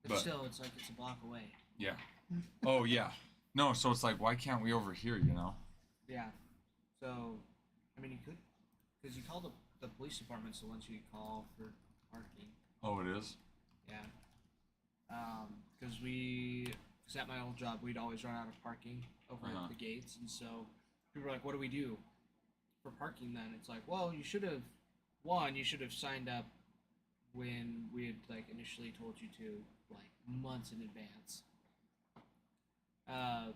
S3: But still, it's like it's a block away.
S1: Yeah. Oh yeah. No, so it's like why can't we over here? You know.
S3: Yeah. So, I mean, you could Because you call the police department's the ones you call for parking.
S1: Oh, it is.
S3: Yeah. Because at my old job, we'd always run out of parking over
S1: Uh-huh.
S3: at the gates, and so people were like, "What do we do for parking then?" It's like, well, you should have signed up when we had like initially told you to, like months in advance.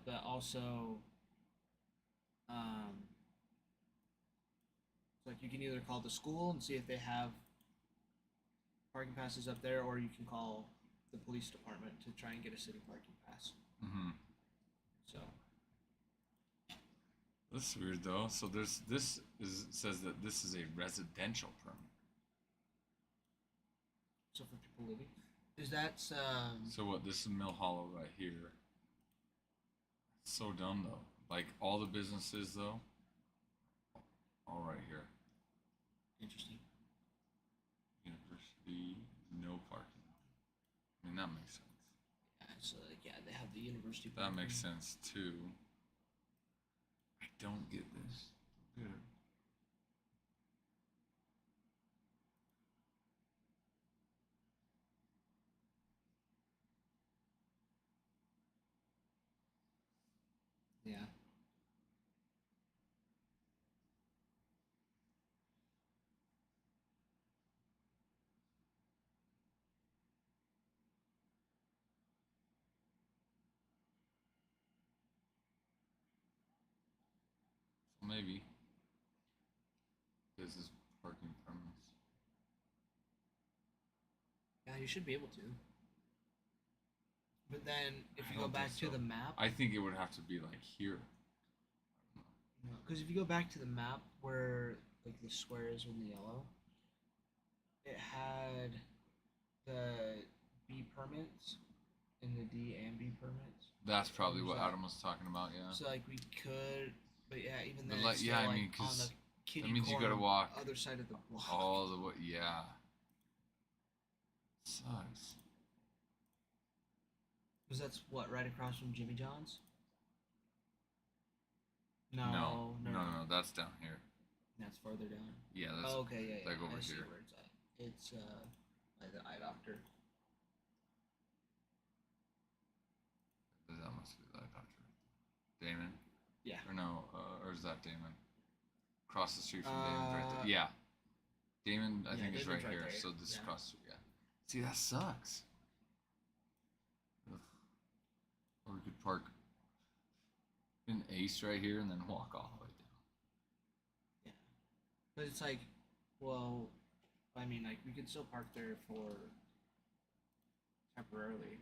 S3: But also, it's like you can either call the school and see if they have parking passes up there, or you can call the police department to try and get a city parking pass.
S1: Mm-hmm.
S3: So
S1: That's weird though. So says that this is a residential permit.
S3: so for people living, is that
S1: So what? This is Mill Hollow right here. So dumb though. Like all the businesses though. All right here.
S3: interesting?
S1: University, no parking. I mean that makes sense.
S3: So like, yeah, they have the university.
S1: That
S3: parking.
S1: makes sense too. I don't get this. Good.
S3: Yeah.
S1: So maybe this is parking permits.
S3: Yeah, you should be able to. But then if
S1: I
S3: you go
S1: don't
S3: back
S1: think
S3: to
S1: so.
S3: the map,
S1: I think it would have to be like here.
S3: because if you go back to the map where like the square is in the yellow, it had the B permits and the D and B permits.
S1: That's probably what
S3: Exactly.
S1: Adam was talking about. Yeah.
S3: So like we could, but yeah, even
S1: But
S3: then,
S1: like,
S3: it's
S1: yeah,
S3: still,
S1: I mean,
S3: on
S1: 'cause
S3: the kitty
S1: that means you
S3: corner
S1: gotta walk
S3: other side of the block.
S1: all the way. Yeah. Sucks.
S3: Because that's what, right across from Jimmy John's.
S1: No,
S3: No.
S1: that's down here.
S3: That's farther down.
S1: Yeah, that's
S3: Oh, okay, yeah,
S1: like over
S3: I see
S1: here.
S3: where it's at. It's by the eye doctor.
S1: that must be that doctor. Damon.
S3: Yeah.
S1: Or no, or is that Damon? Across the street from Damon, right there. Yeah. Damon, I
S3: Yeah,
S1: think is right
S3: Damon's right
S1: here.
S3: there,
S1: So this is
S3: yeah.
S1: across the street. Yeah. See, that sucks. Ugh. Or we could park in Ace right here and then walk all the way down.
S3: Yeah. But it's like, well, I mean, like we could still park there for temporarily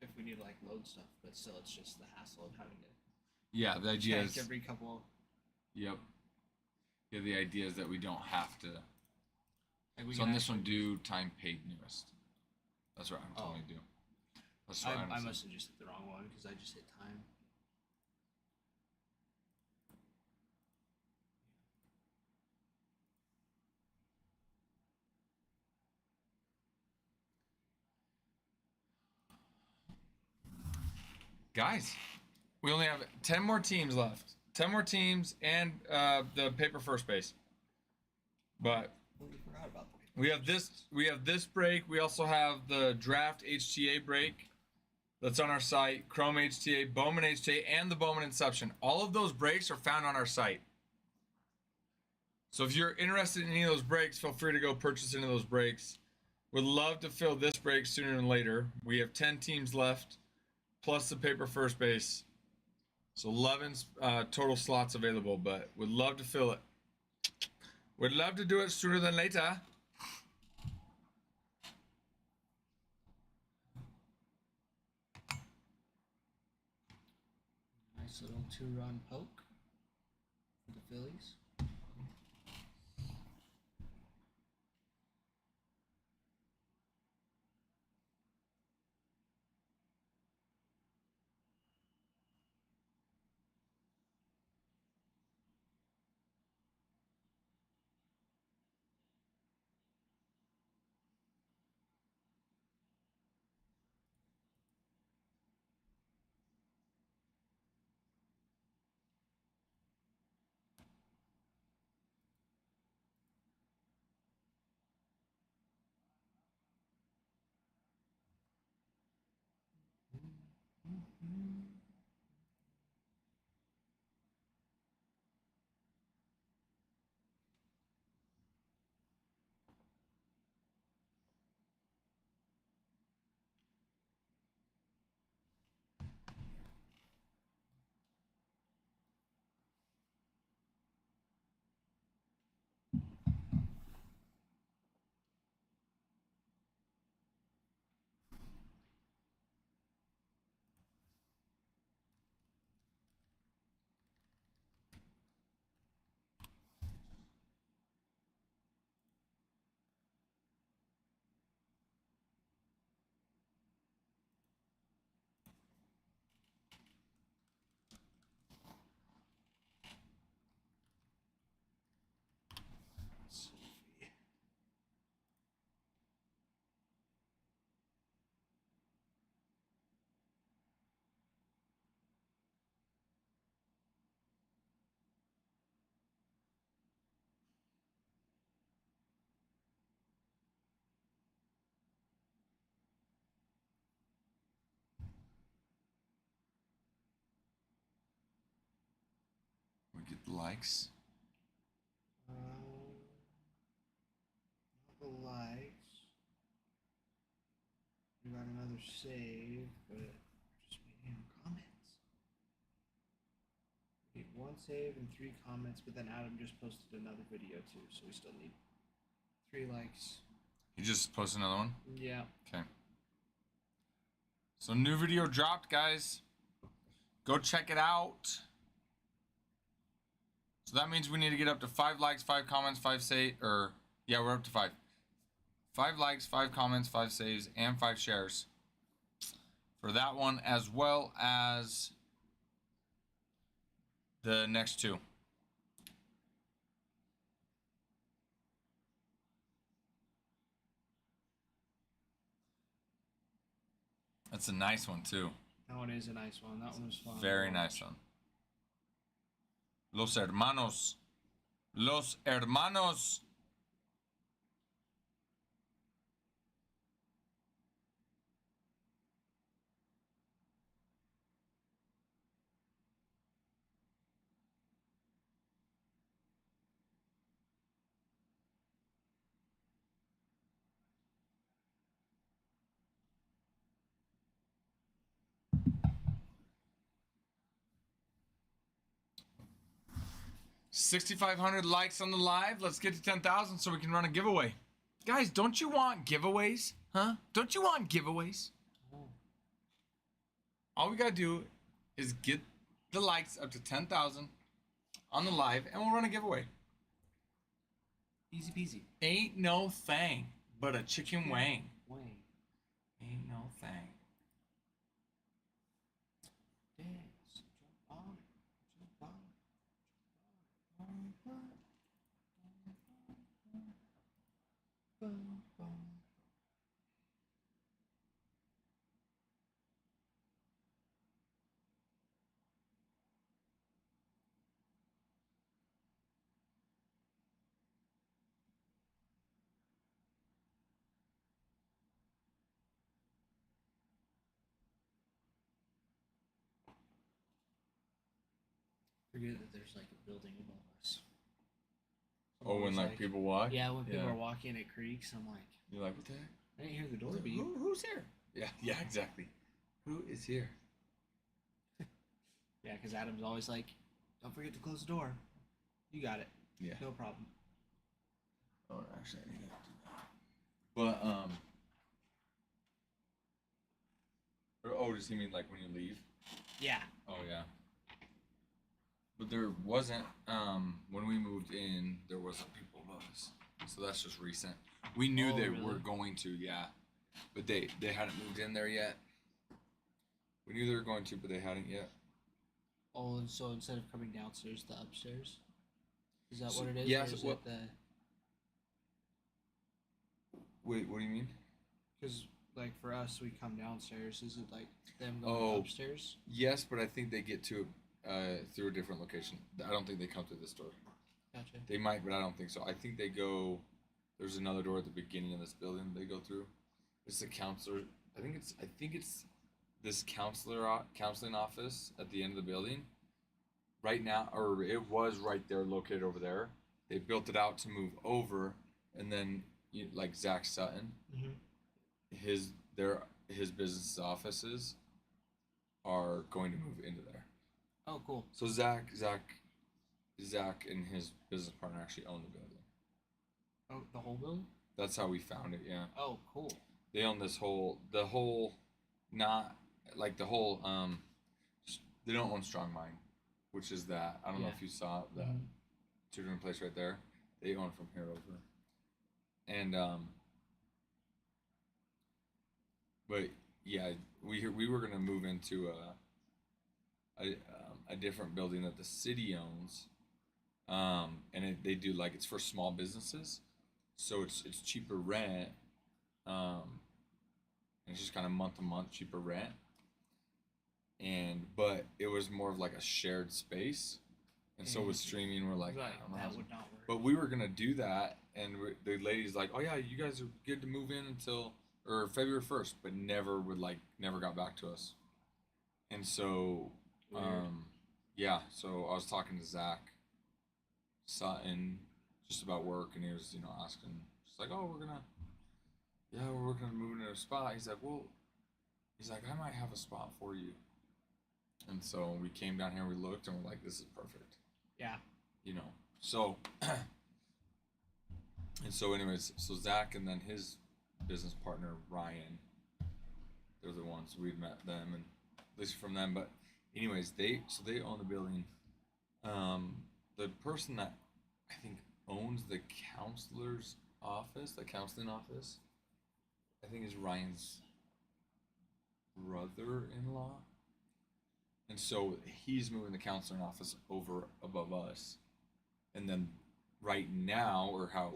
S3: if we need to like load stuff, but still, it's just the hassle of having to
S1: Yeah, the idea
S3: check
S1: is.
S3: every couple.
S1: Yep. Yeah, the idea is that we don't have to.
S3: Like we
S1: So
S3: can
S1: on this one,
S3: actually-
S1: do time paid newest. That's what Adam told me to do. That's what Adam
S3: I
S1: said.
S3: must have just hit the wrong one because I just hit time.
S1: Guys, we only have 10 more teams left. 10 more teams and the paper first base. But
S3: Totally forgot about the
S1: we have this break. We also have the draft HTA break that's on our site, Chrome HTA, Bowman HTA, and the Bowman Inception. All of those breaks are found on our site. So if you're interested in any of those breaks, feel free to go purchase any of those breaks. Would love to fill this break sooner than later. We have 10 teams left, plus the paper first base. So 11 total slots available, but would love to fill it. Would love to do it sooner than later.
S3: nice little 2-run poke for the Phillies. Let's see.
S1: We get the likes.
S3: Not the likes. We got another save, but just waiting on comments. We need 1 save and 3 comments, but then Adam just posted another video too, so we still need 3 likes.
S1: You just posted another one?
S3: Yeah.
S1: Okay. So new video dropped, guys. Go check it out. So that means we need to get up to 5 likes, 5 comments, 5 yeah, we're up to 5. 5 likes, 5 comments, 5 saves, and 5 shares for that one, as well as the next 2. That's a nice one too.
S3: That one is a nice one. That one was fun.
S1: Very nice one. Los hermanos. Los hermanos. $6,500 likes on the live. Let's get to 10,000 so we can run a giveaway. Guys, don't you want giveaways? Huh? Don't you want giveaways? All we gotta do is get the likes up to 10,000 on the live, and we'll run a giveaway.
S3: Easy peasy.
S1: Ain't no thing but a chicken wing.
S3: Wang.
S1: Ain't no thing.
S3: Dance. Jump on. Jump on. Forget that there's like a building above us.
S1: Oh, when like people walk?
S3: Yeah, when people are walking at creeks, I'm like,
S1: You're like, what the heck?
S3: I didn't hear the door beep.
S1: Who's here? Yeah, exactly. Who is here?
S3: Yeah, because Adam's always like, don't forget to close the door. You got it.
S1: Yeah.
S3: No problem.
S1: Oh, actually, I need to do that. But, does he mean like when you leave?
S3: Yeah.
S1: Oh, yeah. But there wasn't, when we moved in, there wasn't people above us. So that's just recent. We knew they were going to, yeah. But they hadn't moved in there yet. We knew they were going to, but they hadn't yet.
S3: Oh, and so instead of coming downstairs, the upstairs? Is that what it is?
S1: Yeah,
S3: or is
S1: well,
S3: it the...
S1: Wait, what do you mean?
S3: Because, like, for us, we come downstairs. Is it, like, them going upstairs?
S1: Yes, but I think they get to it through a different location. I don't think they come through this door.
S3: Gotcha.
S1: They might, but I don't think so. I think they go... There's another door at the beginning of this building they go through. It's the counselor. I think it's this counseling office at the end of the building. Right now, or it was right there, located over there. They built it out to move over, and then like Zach Sutton, his business offices are going to move into there.
S3: Oh, cool.
S1: So Zach and his business partner actually own the building.
S3: Oh, the whole building?
S1: That's how we found it. Yeah.
S3: Oh, cool.
S1: They own the whole, not like the whole. They don't own Strong Mind, which is that. I don't know if you saw that tutoring place right there. They own from here over. And but yeah, we were gonna move into a different building that the city owns, and they do like it's for small businesses, so it's cheaper rent, and it's just kind of month to month cheaper rent, but it was more of like a shared space, and so with streaming we're like,
S3: Right,
S1: I don't know,
S3: that would not work.
S1: but we were gonna do that, and the lady's like, oh yeah, you guys are good to move in until February 1st, but never got back to us, and so
S3: Weird.
S1: yeah, so I was talking to Zach Sutton just about work, and he was asking, just like, oh, we're gonna move into a spot. He's like, well, I might have a spot for you, and so we came down here, we looked, and we're like, this is perfect.
S3: Yeah.
S1: So and so anyways, so Zach and then his business partner Ryan, they're the ones we'd met them, and at least from them. But anyways, they own the building. The person that I think owns the counselor's office, the counseling office, I think is Ryan's brother-in-law. And so he's moving the counseling office over above us. And then right now, or I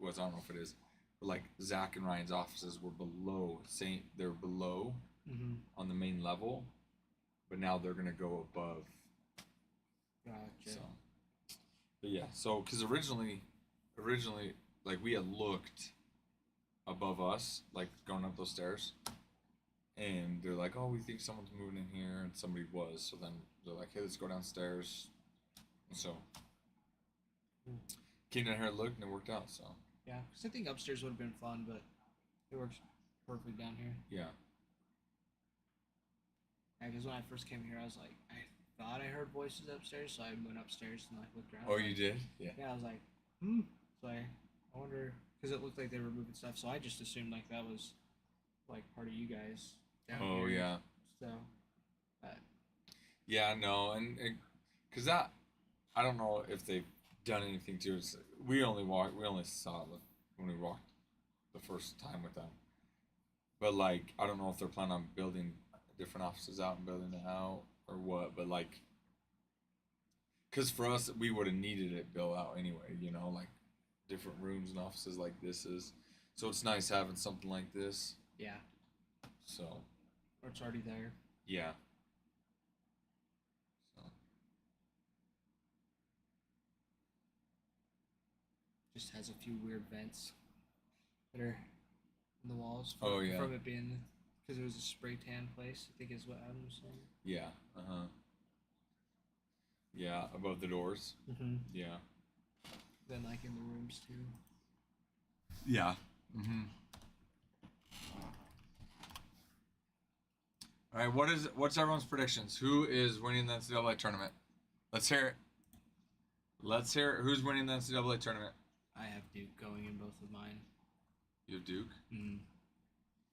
S1: don't know if it is, but like Zach and Ryan's offices were below, they're below on the main level, but now they're gonna go above.
S3: Gotcha.
S1: So, but yeah, so because originally, like we had looked above us, like going up those stairs, and they're like, oh, we think someone's moving in here, and somebody was. So then they're like, hey, let's go downstairs. And so came down here and looked, and it worked out. So
S3: yeah, because I think upstairs would have been fun, but it works perfect down here.
S1: yeah.
S3: Yeah, because when I first came here, I was like, I thought I heard voices upstairs, so I went upstairs and like looked around.
S1: Oh, you did? Yeah.
S3: Yeah, I was like, So I wonder, because it looked like they were moving stuff, so I just assumed like that was like part of you guys down here.
S1: Oh yeah.
S3: So.
S1: Yeah, no, and because that, I don't know if they've done anything to us. We only saw it when we walked the first time with them. But like, I don't know if they're planning on building different offices out and building it out or what. But like, because for us, we would have needed it built out anyway. Like different rooms and offices like this is. So it's nice having something like this.
S3: Yeah.
S1: So.
S3: Or it's already there.
S1: Yeah.
S3: Just has a few weird vents that are in the walls.
S1: Oh yeah.
S3: From it being, because it was a spray tan place, I think is what Adam was saying.
S1: Yeah. Yeah, above the doors. Yeah.
S3: Then like in the rooms too.
S1: Yeah. All right. What's everyone's predictions? Who is winning the NCAA tournament? Let's hear it. Who's winning the NCAA tournament?
S3: I have Duke going in both of mine.
S1: You have Duke?
S3: Mm-hmm.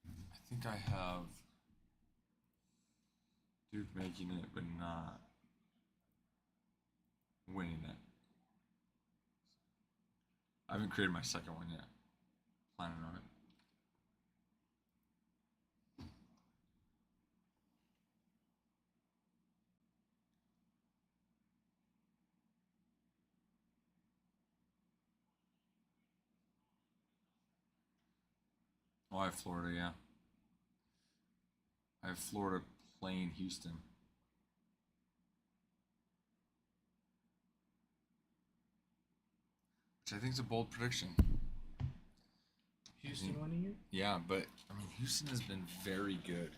S1: I think I have Duke making it, but not winning it. I haven't created my second one yet. Planning on it. Oh, I have Florida, yeah. I have Florida playing Houston. Which I think is a bold prediction.
S3: Houston winning it?
S1: Yeah, but I mean, Houston has been very good.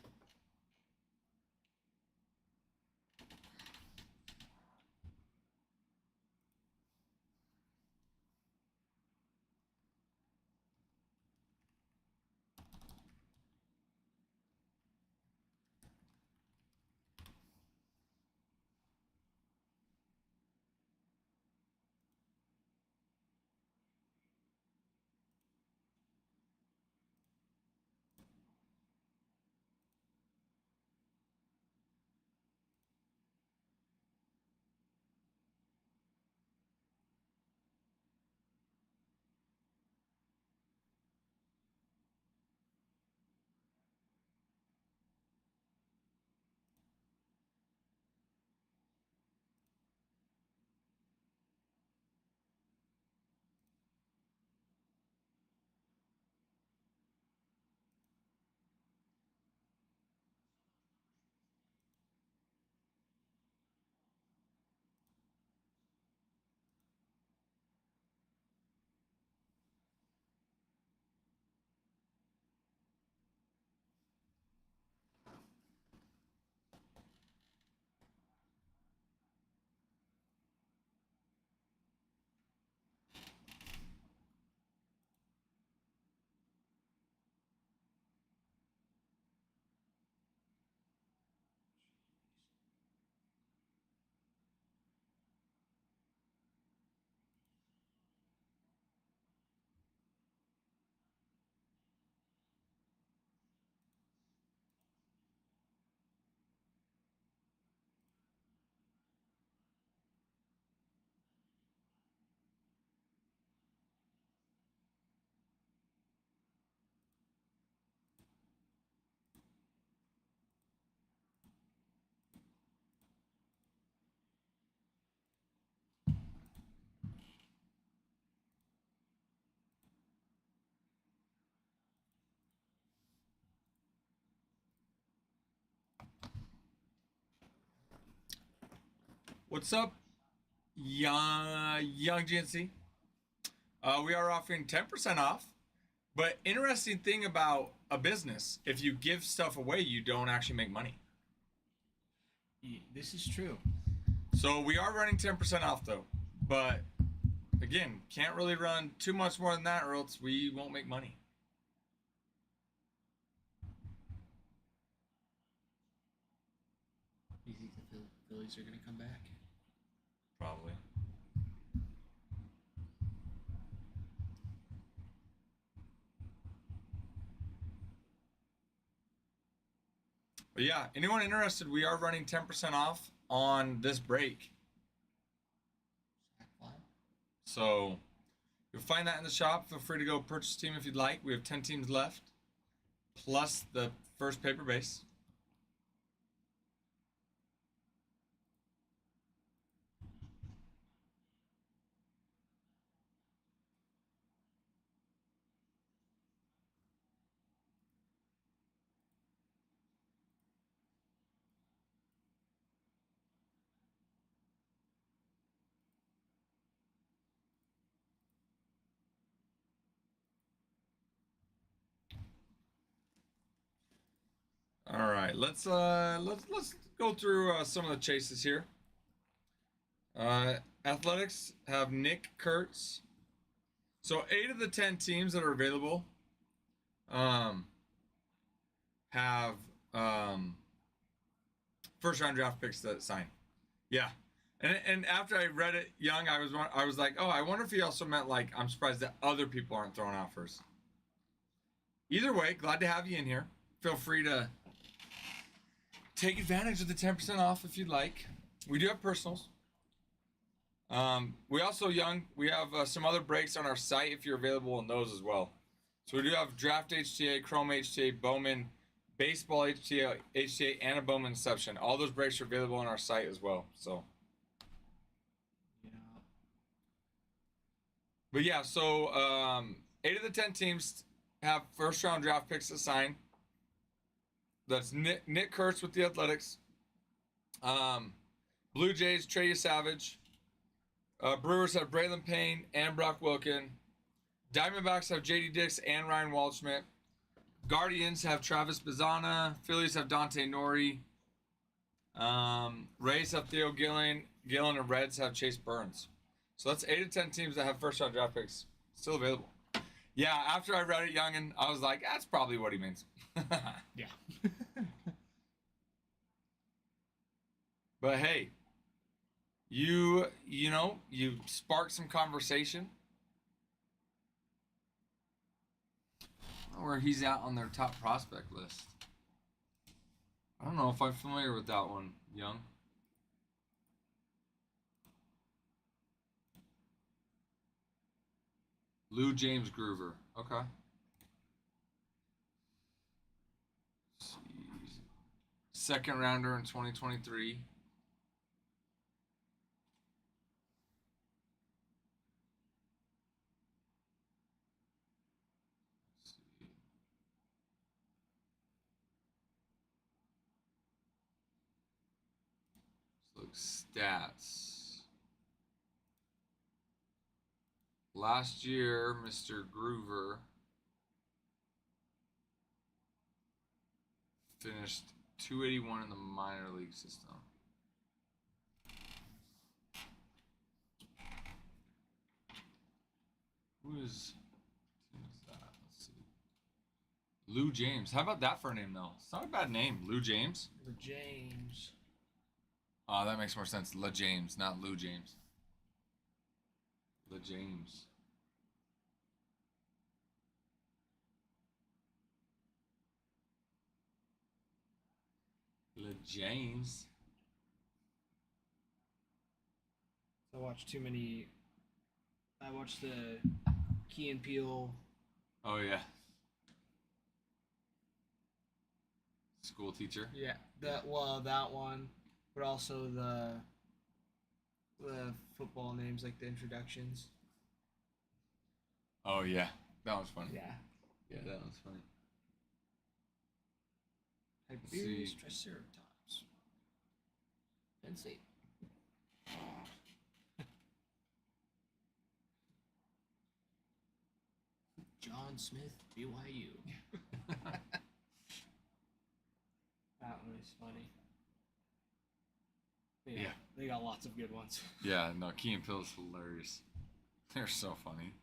S1: What's up, young GNC? We are offering 10% off. But interesting thing about a business, if you give stuff away, you don't actually make money.
S3: This is true.
S1: So we are running 10% off though. But again, can't really run too much more than that or else we won't make money.
S3: Do you think the Phillies are going to come back?
S1: Probably. But yeah, anyone interested, we are running 10% off on this break. So you'll find that in the shop. Feel free to go purchase a team if you'd like. We have 10 teams left, plus the first paper base. All right, let's go through some of the chases here. Athletics have Nick Kurtz. So 8 of the 10 teams that are available have first round draft picks that sign. Yeah. And after I read it, Young, I was like, oh, I wonder if he also meant like I'm surprised that other people aren't throwing offers. Either way, glad to have you in here. Feel free to take advantage of the 10% off if you'd like. We do have personals. We also, Young, we have some other breaks on our site if you're available in those as well. So we do have Draft HTA, Chrome HTA, Bowman, Baseball HTA, and a Bowman Inception. All those breaks are available on our site as well. So.
S3: Yeah.
S1: But yeah, so 8 of the 10 teams have first round draft picks to sign. That's Nick Kurtz with the Athletics. Blue Jays, Trey Savage. Brewers have Braylon Payne and Brock Wilken. Diamondbacks have J.D. Dix and Ryan Waldschmidt. Guardians have Travis Bazana. Phillies have Dante Nori. Rays have Theo Gillen, and Reds have Chase Burns. So that's 8 of 10 teams that have first round draft picks still available. Yeah, after I read it, Youngin, I was like, that's probably what he means.
S3: Yeah.
S1: But hey, you sparked some conversation. Where he's out on their top prospect list. I don't know if I'm familiar with that one, Young. Lou James Groover. Okay. Let's see. Second rounder in 2023. Look, stats. Last year, Mr. Groover finished 281 in the minor league system. Who is that? Let's see. Lou James. How about that for a name, though? It's not a bad name. Lou James.
S3: The James.
S1: Oh, that makes more sense. La James, not Lou James. La James. La James.
S3: I watched too many. I watched the Key and Peele.
S1: Oh, yeah. School teacher.
S3: Yeah, that one, but also the football names, like the introductions.
S1: Oh, yeah. That was funny.
S3: Yeah.
S1: Yeah, that was funny.
S3: Tiberius
S1: see.
S3: Triceratops. Penn State. John Smith, BYU. That was funny.
S1: Yeah.
S3: They got lots of good ones.
S1: Yeah, no, Key and Peele is hilarious. They're so funny.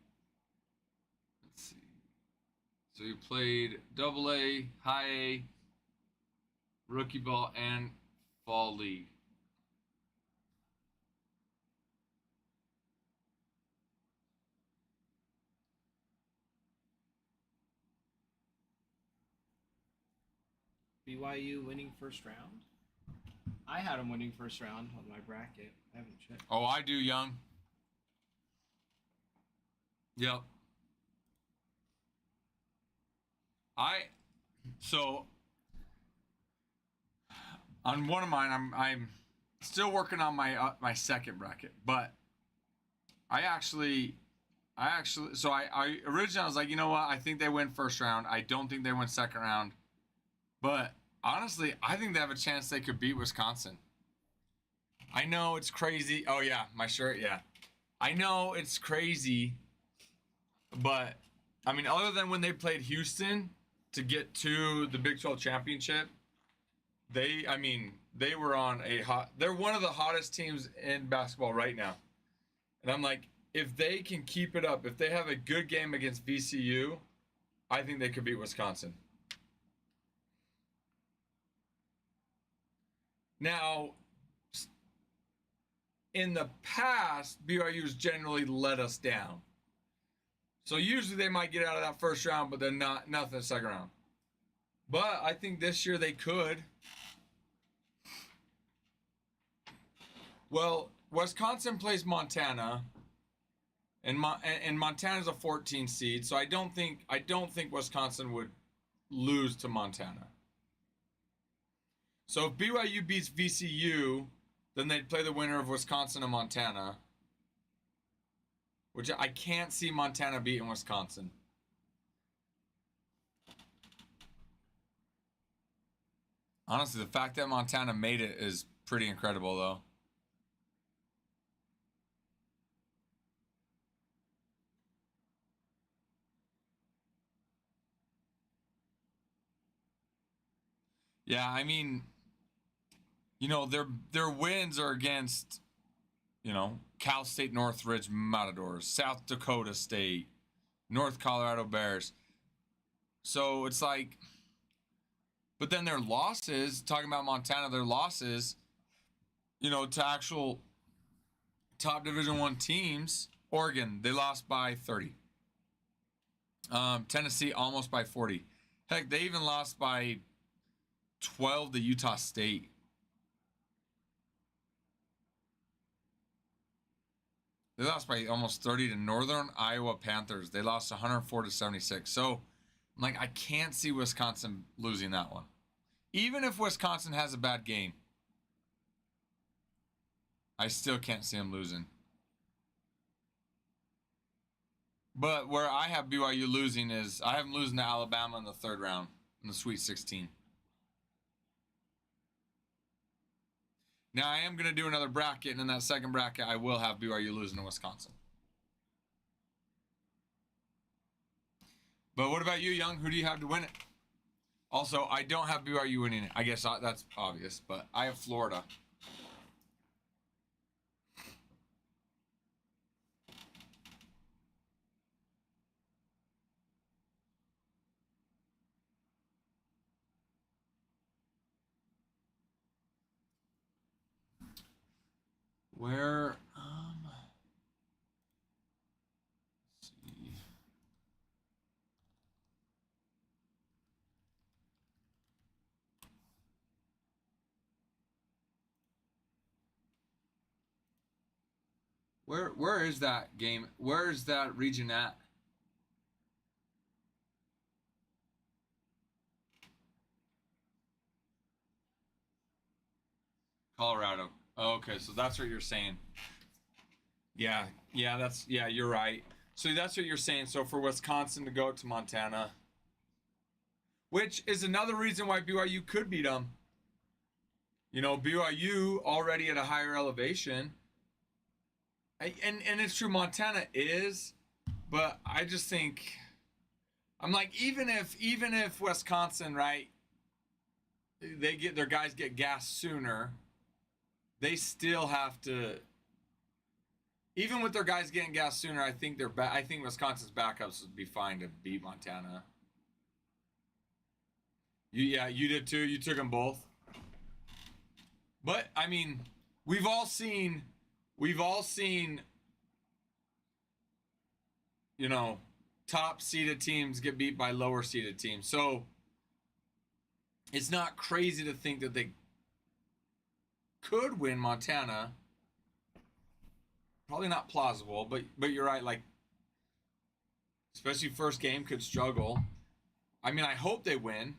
S1: Let's see. So you played Double A, High A, Rookie Ball, and Fall League.
S3: BYU winning first round. I had them winning first round on my bracket. I haven't checked.
S1: Oh, I do, Young. Yep. So on one of mine, I'm still working on my second bracket, but I originally I was like, you know what? I think they win first round. I don't think they win second round. But honestly, I think they have a chance they could beat Wisconsin. I know it's crazy. Oh yeah, my shirt, yeah. I know it's crazy, but I mean, other than when they played Houston to get to the Big 12 championship, they were on they're one of the hottest teams in basketball right now. And I'm like, if they can keep it up, if they have a good game against VCU, I think they could beat Wisconsin. Now, in the past, BYU's generally let us down. So usually they might get out of that first round, but then nothing second round. But I think this year they could. Well, Wisconsin plays Montana, and Montana's a 14 seed, so I don't think Wisconsin would lose to Montana. So if BYU beats VCU, then they'd play the winner of Wisconsin and Montana, which I can't see Montana beating Wisconsin. Honestly, the fact that Montana made it is pretty incredible, though. Yeah, I mean, you know, their wins are against, you know, Cal State Northridge Matadors, South Dakota State, North Colorado Bears. So it's like, but then their losses, talking about Montana, their losses, you know, to actual top Division I teams. Oregon, they lost by 30. Tennessee almost by 40. Heck, they even lost by 12 to Utah State. They lost by almost 30 to Northern Iowa Panthers. They lost 104 to 76. So, like, I can't see Wisconsin losing that one. Even if Wisconsin has a bad game, I still can't see them losing. But where I have BYU losing is I have them losing to Alabama in the third round in the Sweet 16. Now, I am going to do another bracket, and in that second bracket, I will have BYU losing to Wisconsin. But what about you, Young? Who do you have to win it? Also, I don't have BYU winning it. I guess that's obvious, but I have Florida. Where, let's see. Where is that game? Where is that region at? Colorado. Oh, okay, so that's what you're saying. Yeah, you're right. So that's what you're saying. So for Wisconsin to go to Montana, which is another reason why BYU could beat them. You know, BYU already at a higher elevation. And it's true, Montana is, but I just think I'm like even if Wisconsin, right, they get their guys get gas sooner, they still have to. Even with their guys getting gas sooner, I think I think Wisconsin's backups would be fine to beat Montana. You did too. You took them both. But I mean, we've all seen, you know, top seeded teams get beat by lower seeded teams. So it's not crazy to think that they could win Montana. Probably not plausible, but you're right. Like, especially first game could struggle. I mean, I hope they win.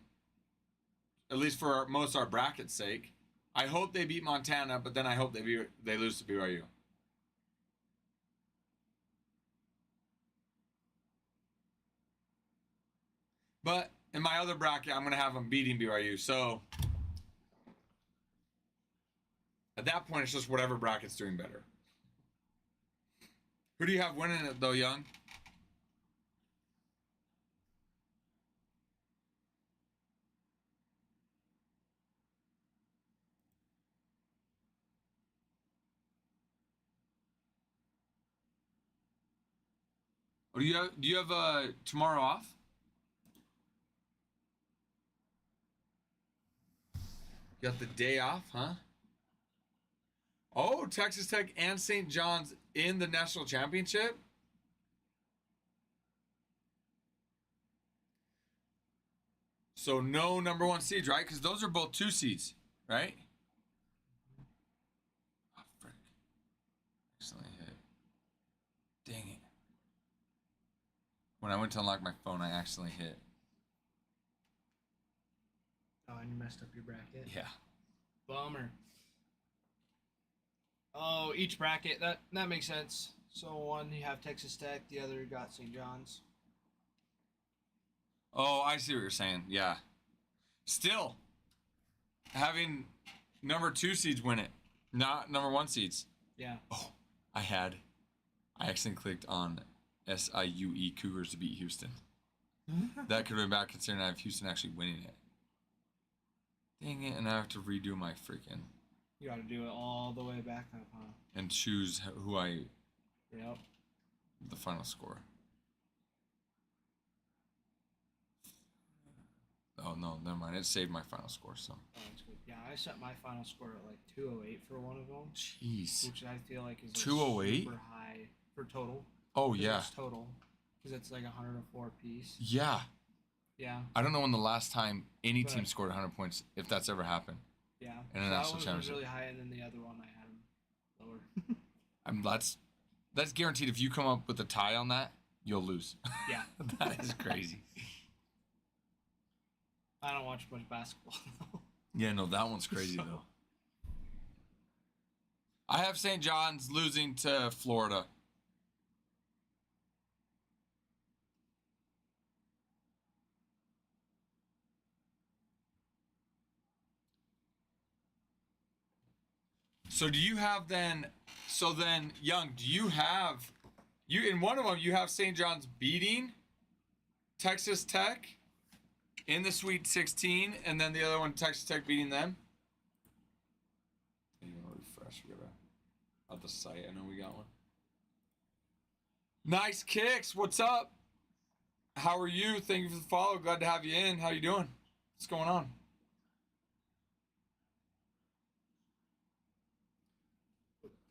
S1: At least for most our bracket's sake. I hope they beat Montana, but then I hope they lose to BYU. But in my other bracket, I'm going to have them beating BYU. So at that point, it's just whatever bracket's doing better. Who do you have winning it, though, Young? Or do you have tomorrow off? You got the day off, huh? Oh, Texas Tech and St. John's in the national championship? So no number 1 seeds, right? Because those are both 2 seeds, right? Oh, frick. Accidentally hit. Dang it. When I went to unlock my phone, I accidentally hit.
S3: Oh, and you messed up your bracket.
S1: Yeah.
S3: Bummer. Oh, each bracket, that makes sense. So one you have Texas Tech, the other got St. John's.
S1: Oh, I see what you're saying. Yeah. Still, having number 2 seeds win it, not number 1 seeds.
S3: Yeah.
S1: Oh, I accidentally clicked on SIUE Cougars to beat Houston. That could have been bad considering I have Houston actually winning it. Dang it, and I have to redo my freaking...
S3: You got to do it all the way back up, huh?
S1: And choose who I...
S3: Yep.
S1: The final score. Oh, no, never mind. It saved my final score, so...
S3: Oh, that's good. Yeah, I set my final score at like 208 for one of them.
S1: Jeez.
S3: Which I feel like is
S1: 208?
S3: super high for total.
S1: Oh, yeah.
S3: It's total. Because it's like 104 piece.
S1: Yeah.
S3: Yeah.
S1: I don't know when the last time any team scored 100 points, if that's ever happened.
S3: Yeah.
S1: In a national
S3: that one was
S1: championship.
S3: really high, and then the other one I had him lower.
S1: That's guaranteed. If you come up with a tie on that, you'll lose.
S3: Yeah.
S1: That is crazy.
S3: I don't watch much basketball.
S1: Yeah, no, that one's crazy, though. I have St. John's losing to Florida. So do you have then? So then, Young, do you have? You in one of them you have St. John's beating Texas Tech in the Sweet 16, and then the other one Texas Tech beating them. You want to refresh? We gotta at the site. I know we got one. Nice kicks. What's up? How are you? Thank you for the follow. Glad to have you in. How you doing? What's going on?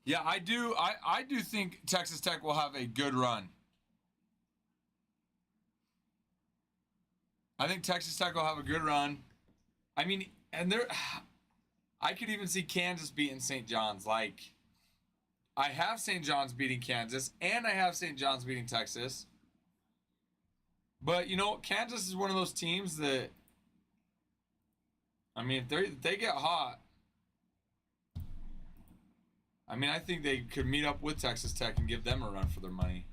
S1: Yeah, I do. I do think Texas Tech will have a good run. I think Texas Tech will have a good run. I mean, and I could even see Kansas beating St. John's. Like, I have St. John's beating Kansas, and I have St. John's beating Texas. But, you know, Kansas is one of those teams that, I mean, if they get hot, I mean, I think they could meet up with Texas Tech and give them a run for their money.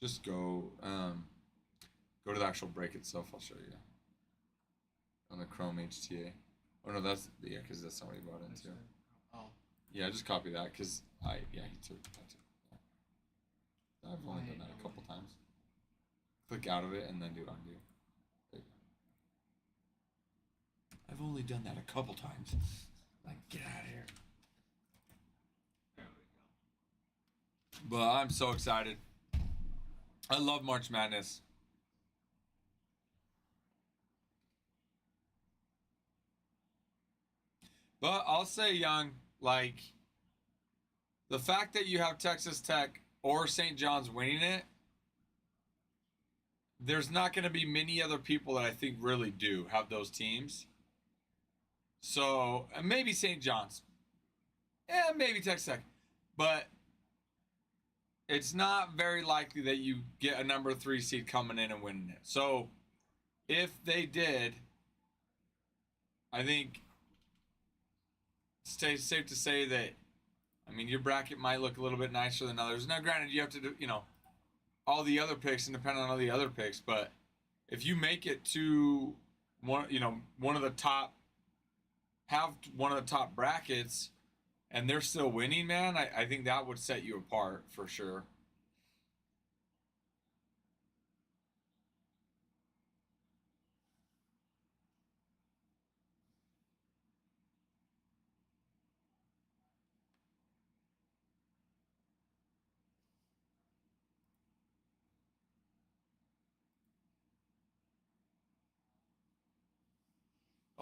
S1: Just go to the actual break itself. I'll show you on the Chrome HTA. Oh no, that's because that's somebody bought into.
S3: Oh.
S1: Yeah, just copy that because he took that too. Yeah. I've only done that a couple times. Click out of it and then do undo. There you go. I've only done that a couple times. Like, get out of here.
S3: There we go.
S1: But I'm so excited. I love March Madness. But I'll say, Young, like, the fact that you have Texas Tech or St. John's winning it, there's not going to be many other people that I think really do have those teams. So, and maybe St. John's. Yeah, maybe Texas Tech. But it's not very likely that you get a number 3 seed coming in and winning it. So, if they did, I think it's safe to say that, I mean, your bracket might look a little bit nicer than others. Now, granted, you have to do, all the other picks and depend on all the other picks. But if you make it to one of the top, have one of the top brackets, and they're still winning, man, I think that would set you apart for sure.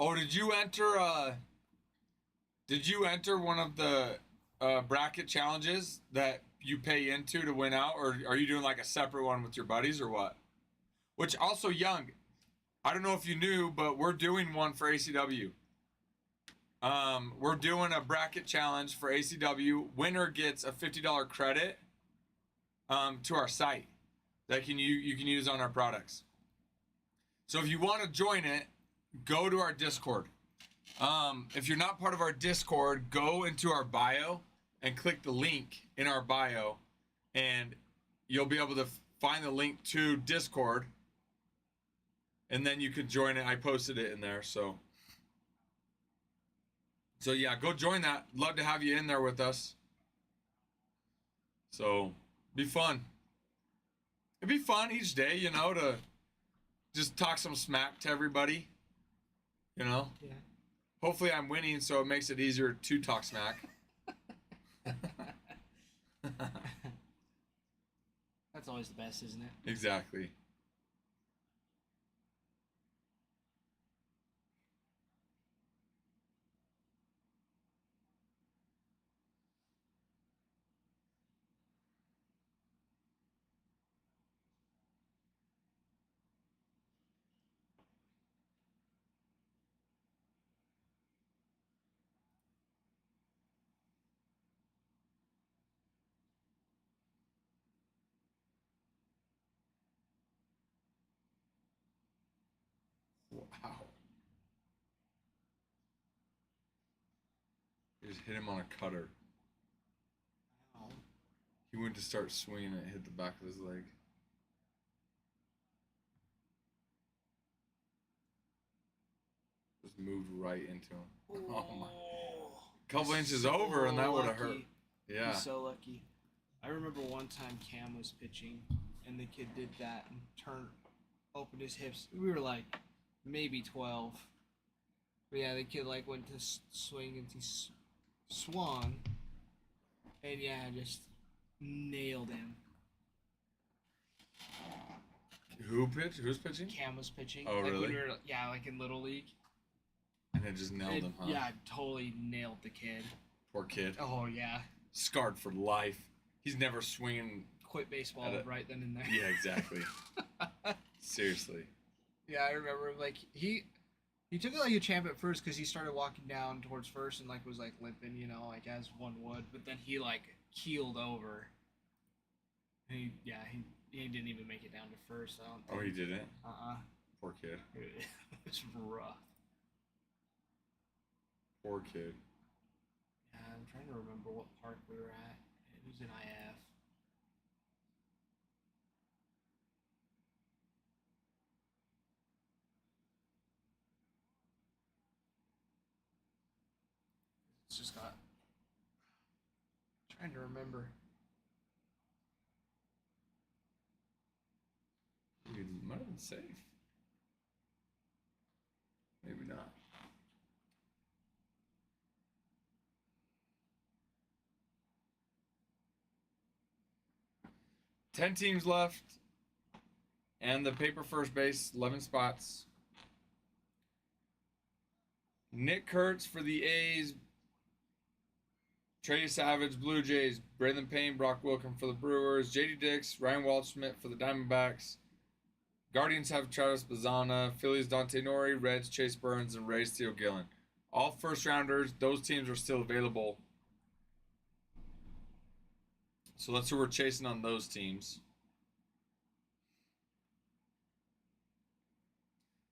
S1: Oh, did you enter one of the bracket challenges that you pay into to win out, or are you doing like a separate one with your buddies or what? Which also, Young, I don't know if you knew, but we're doing one for ACW. We're doing a bracket challenge for ACW. Winner gets a $50 credit to our site that you can use on our products. So if you want to join it, go to our Discord. If you're not part of our Discord, go into our bio and click the link in our bio, and you'll be able to find the link to Discord, and then you can join it. I posted it in there, so yeah, go join that. Love to have you in there with us. So be fun. It'd be fun each day, to just talk some smack to everybody.
S3: Yeah.
S1: Hopefully I'm winning, so it makes it easier to talk smack.
S3: That's always the best, isn't it?
S1: Exactly. Wow. You just hit him on a cutter.
S3: Wow.
S1: He went to start swinging and it hit the back of his leg. Just moved right into him. Oh my. Couple inches over and that would have hurt. Yeah.
S3: He's so lucky. I remember one time Cam was pitching and the kid did that and opened his hips. We were like maybe 12. But yeah, the kid went to swing and he swung and just nailed him.
S1: Who pitched? Who's pitching?
S3: Cam was pitching.
S1: Oh, really?
S3: When we were, in Little League.
S1: And it just nailed him, huh?
S3: Yeah, totally nailed the kid.
S1: Poor kid.
S3: Oh, yeah.
S1: Scarred for life. He's never swinging.
S3: Quit baseball right then and there.
S1: Yeah, exactly. Seriously.
S3: Yeah, I remember he took it like a champ at first because he started walking down towards first and was limping, as one would. But then he keeled over. And he didn't even make it down to first. I don't think.
S1: Oh, he didn't? Poor kid.
S3: It's rough.
S1: Poor kid.
S3: Yeah, I'm trying to remember what park we were at. It was in IF. just got. Trying to remember.
S1: You might have been safe. Maybe not. Ten teams left. And the paper first base, 11 spots. Nick Kurtz for the A's. Trey Savage, Blue Jays. Braylon Payne, Brock Wilken for the Brewers. JD Dix, Ryan Waldschmidt for the Diamondbacks. Guardians have Travis Bazana. Phillies, Dante Nori. Reds, Chase Burns, and Rays, Theo Gillen. All first rounders. Those teams are still available. So that's who we're chasing on those teams.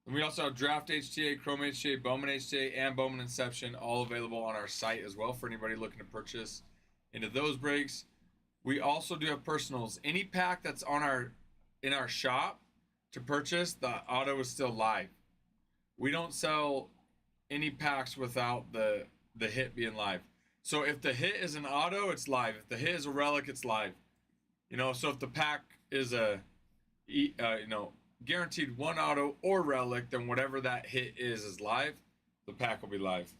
S1: And we also have Draft HTA, Chrome HTA, Bowman HTA, and Bowman Inception all available on our site as well for anybody looking to purchase into those breaks. We also do have personals. Any pack that's on in our shop to purchase, the auto is still live. We don't sell any packs without the hit being live. So if the hit is an auto, it's live. If the hit is a relic, it's live. So if the pack is a guaranteed one auto or relic, then whatever that hit is live. The pack will be live.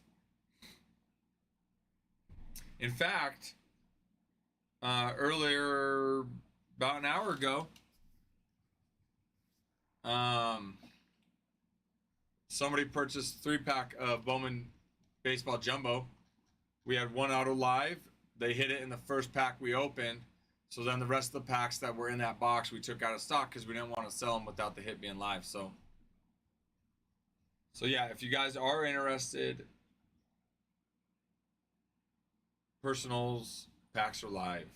S1: In fact, earlier, about an hour ago, somebody purchased a 3-pack of Bowman Baseball Jumbo. We had one auto live. They hit it in the first pack we opened. So then the rest of the packs that were in that box we took out of stock because we didn't want to sell them without the hit being live. So yeah, if you guys are interested, personals, packs are live.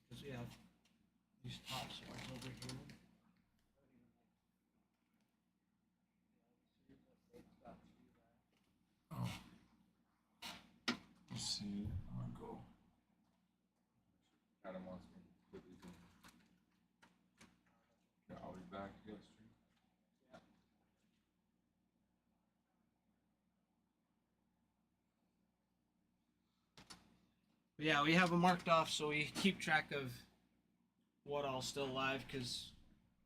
S3: Because we have these top stars over here.
S1: Oh. Let's see. I'm gonna go. Adam wants me to put these in. Yeah, I'll be back. You guys stream.
S3: But yeah, we have them marked off so we keep track of what all's still live because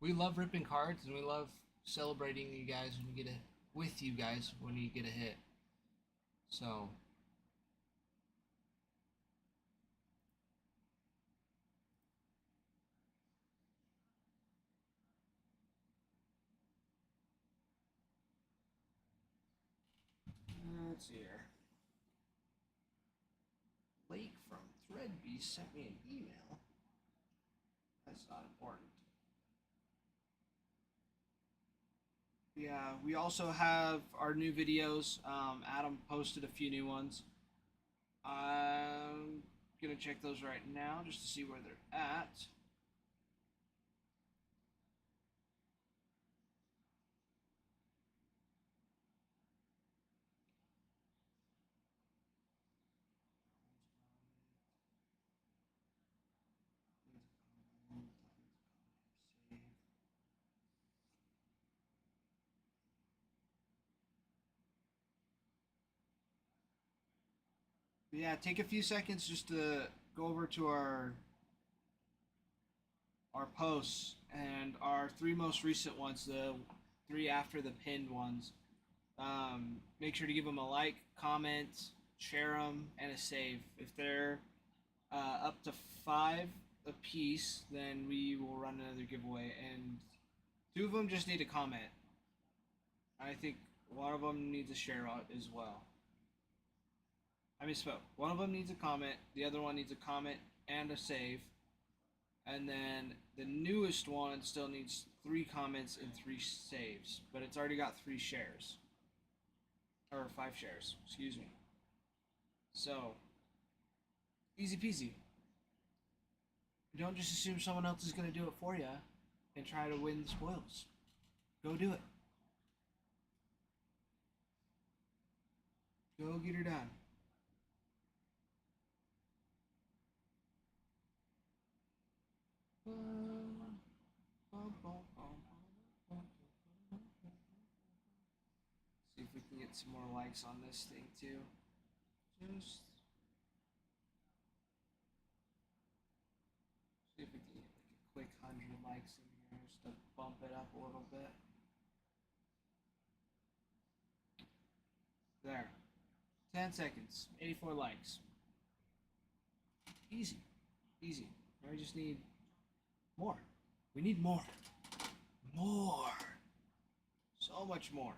S3: we love ripping cards and we love celebrating you guys when you get with you guys when you get a hit. So let's see here. Blake from Threadbee sent me an email. That's not important. Yeah, we also have our new videos. Adam posted a few new ones. I'm gonna check those right now just to see where they're at. Yeah, take a few seconds just to go over to our posts and our 3 most recent ones, the 3 after the pinned ones. Make sure to give them a like, comment, share them, and a save. If they're up to 5 a piece, then we will run another giveaway, and 2 of them just need a comment. I think one of them needs a share out as well. I misspoke. One of them needs a comment, the other one needs a comment and a save. And then the newest one still needs 3 comments and 3 saves, but it's already got 3 shares. Or 5 shares, excuse me. So, easy peasy. Don't just assume someone else is going to do it for you. and try to win the spoils. Go do it. Go get her done. See if we can get some more likes on this thing too. Just see if we can get like a quick 100 likes in here just to bump it up a little bit. There. 10 seconds. 84 likes. Easy. Easy. Now we just need more. We need more. More. So much more.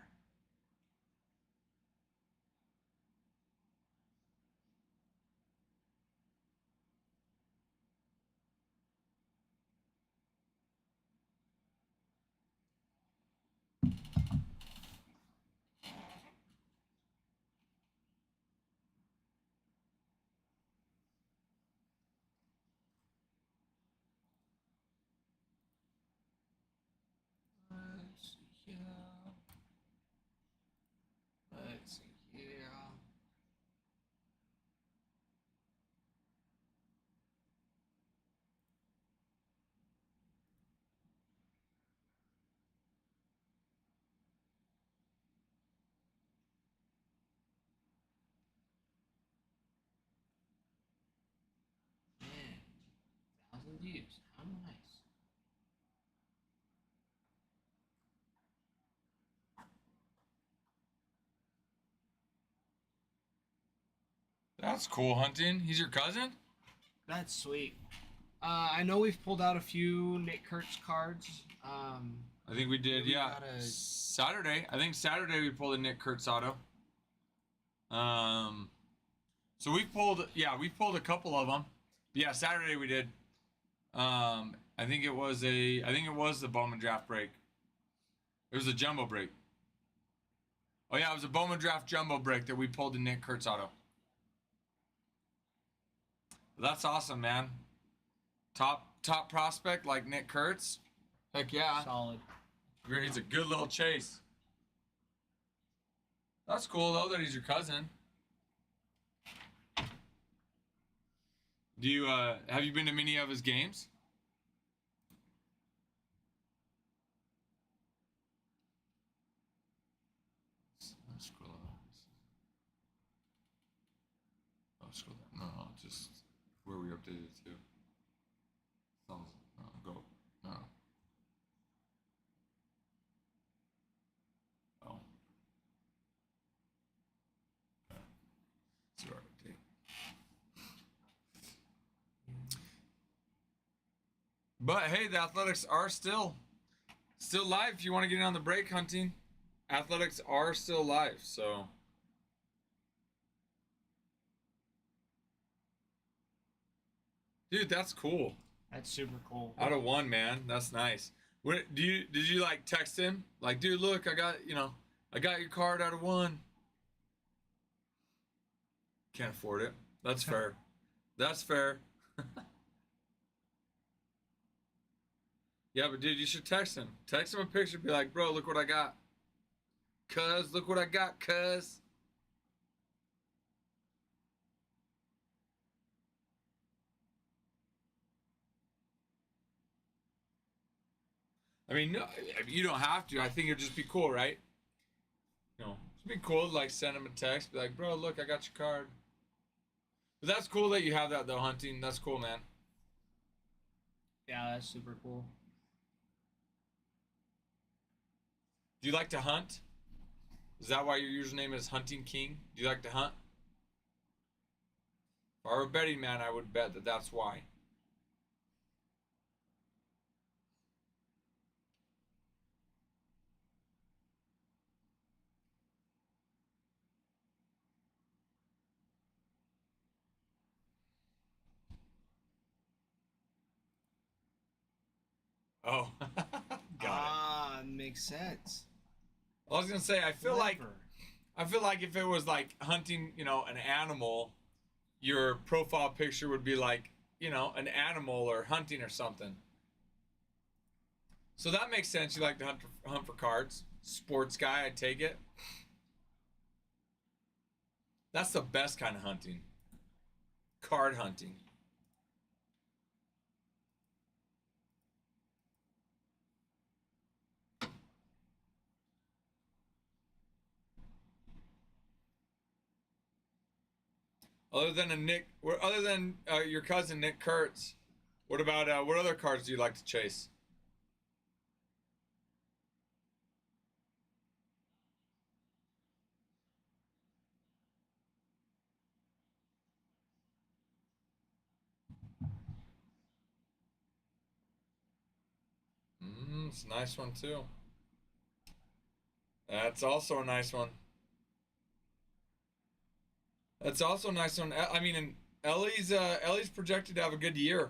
S3: Let's see here. Let's see here. Man, 1,000 views. How nice.
S1: That's cool, Hunting. He's your cousin?
S3: That's sweet. I know we've pulled out a few Nick Kurtz cards.
S1: I think we did,
S3: We
S1: yeah.
S3: gotta-
S1: Saturday. I think Saturday we pulled a Nick Kurtz auto. So we pulled a couple of them. Yeah, Saturday we did. I think it was the Bowman draft break. It was a jumbo break. Oh yeah, it was a Bowman draft jumbo break that we pulled the Nick Kurtz auto. That's awesome, man. Top prospect like Nick Kurtz. Heck yeah.
S3: Solid.
S1: He's a good little chase. That's cool though that he's your cousin. Do you have you been to many of his games? Let's scroll up. Oh, scroll down. No, just where we updated it to. Go. No. Oh. It's our update. But hey, the Athletics are still live. If you want to get in on the break, Hunting, Athletics are still live. So dude, that's cool.
S3: That's super cool.
S1: Out of one, man. That's nice. What did you like text him? Like, dude, look, I got your card out of one. Can't afford it. That's fair. That's fair. Yeah, but dude, you should text him. Text him a picture. Be like, bro, look what I got. Cuz, look what I got, cuz. I mean, no, you don't have to. I think it'd just be cool, right? You know, it'd be cool to like send him a text. Be like, bro, look, I got your card. But that's cool that you have that though, Hunting. That's cool, man.
S3: Yeah, that's super cool.
S1: Do you like to hunt? Is that why your username is Hunting King? Do you like to hunt? If I were a betting man, I would bet that that's why. Oh, got
S3: Makes sense.
S1: it. I was gonna say, I feel like
S3: Clever.
S1: if it was like hunting, an animal, your profile picture would be like, an animal or hunting or something. So that makes sense. You like to hunt for cards. Sports guy, I take it. That's the best kind of hunting. Card hunting. Other than your cousin Nick Kurtz, what about what other cards do you like to chase? It's a nice one too. That's also a nice one. That's also a nice one. I mean, and Ellie's projected to have a good year.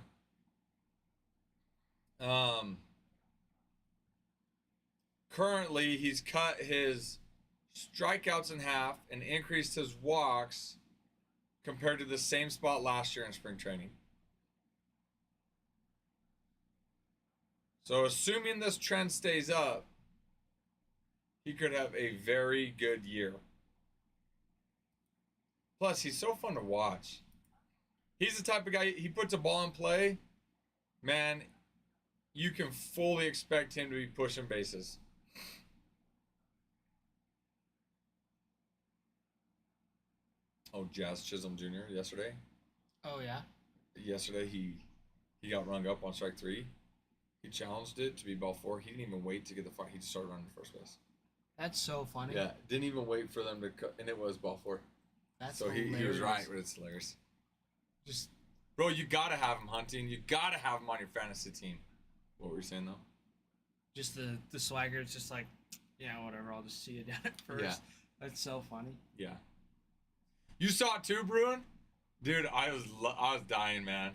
S1: Currently, he's cut his strikeouts in half and increased his walks compared to the same spot last year in spring training. So, assuming this trend stays up, he could have a very good year. Plus, he's so fun to watch. He's the type of guy, he puts a ball in play, man, you can fully expect him to be pushing bases. Oh, Jazz Chisholm Jr. yesterday.
S3: Oh yeah.
S1: Yesterday he got rung up on strike 3. He challenged it to be ball 4. He didn't even wait to get the fire. He just started running to first base.
S3: That's so funny.
S1: Yeah, didn't even wait for them to cut, and it was ball 4.
S3: That's
S1: so he was right, but it's hilarious.
S3: Just
S1: bro, you gotta have him hunting. You gotta have him on your fantasy team. What were you saying though?
S3: just the swagger. It's just like, yeah, whatever. I'll just see it down at first.
S1: Yeah.
S3: That's so funny.
S1: Yeah. You saw it too, Bruin? Dude, I was dying, man.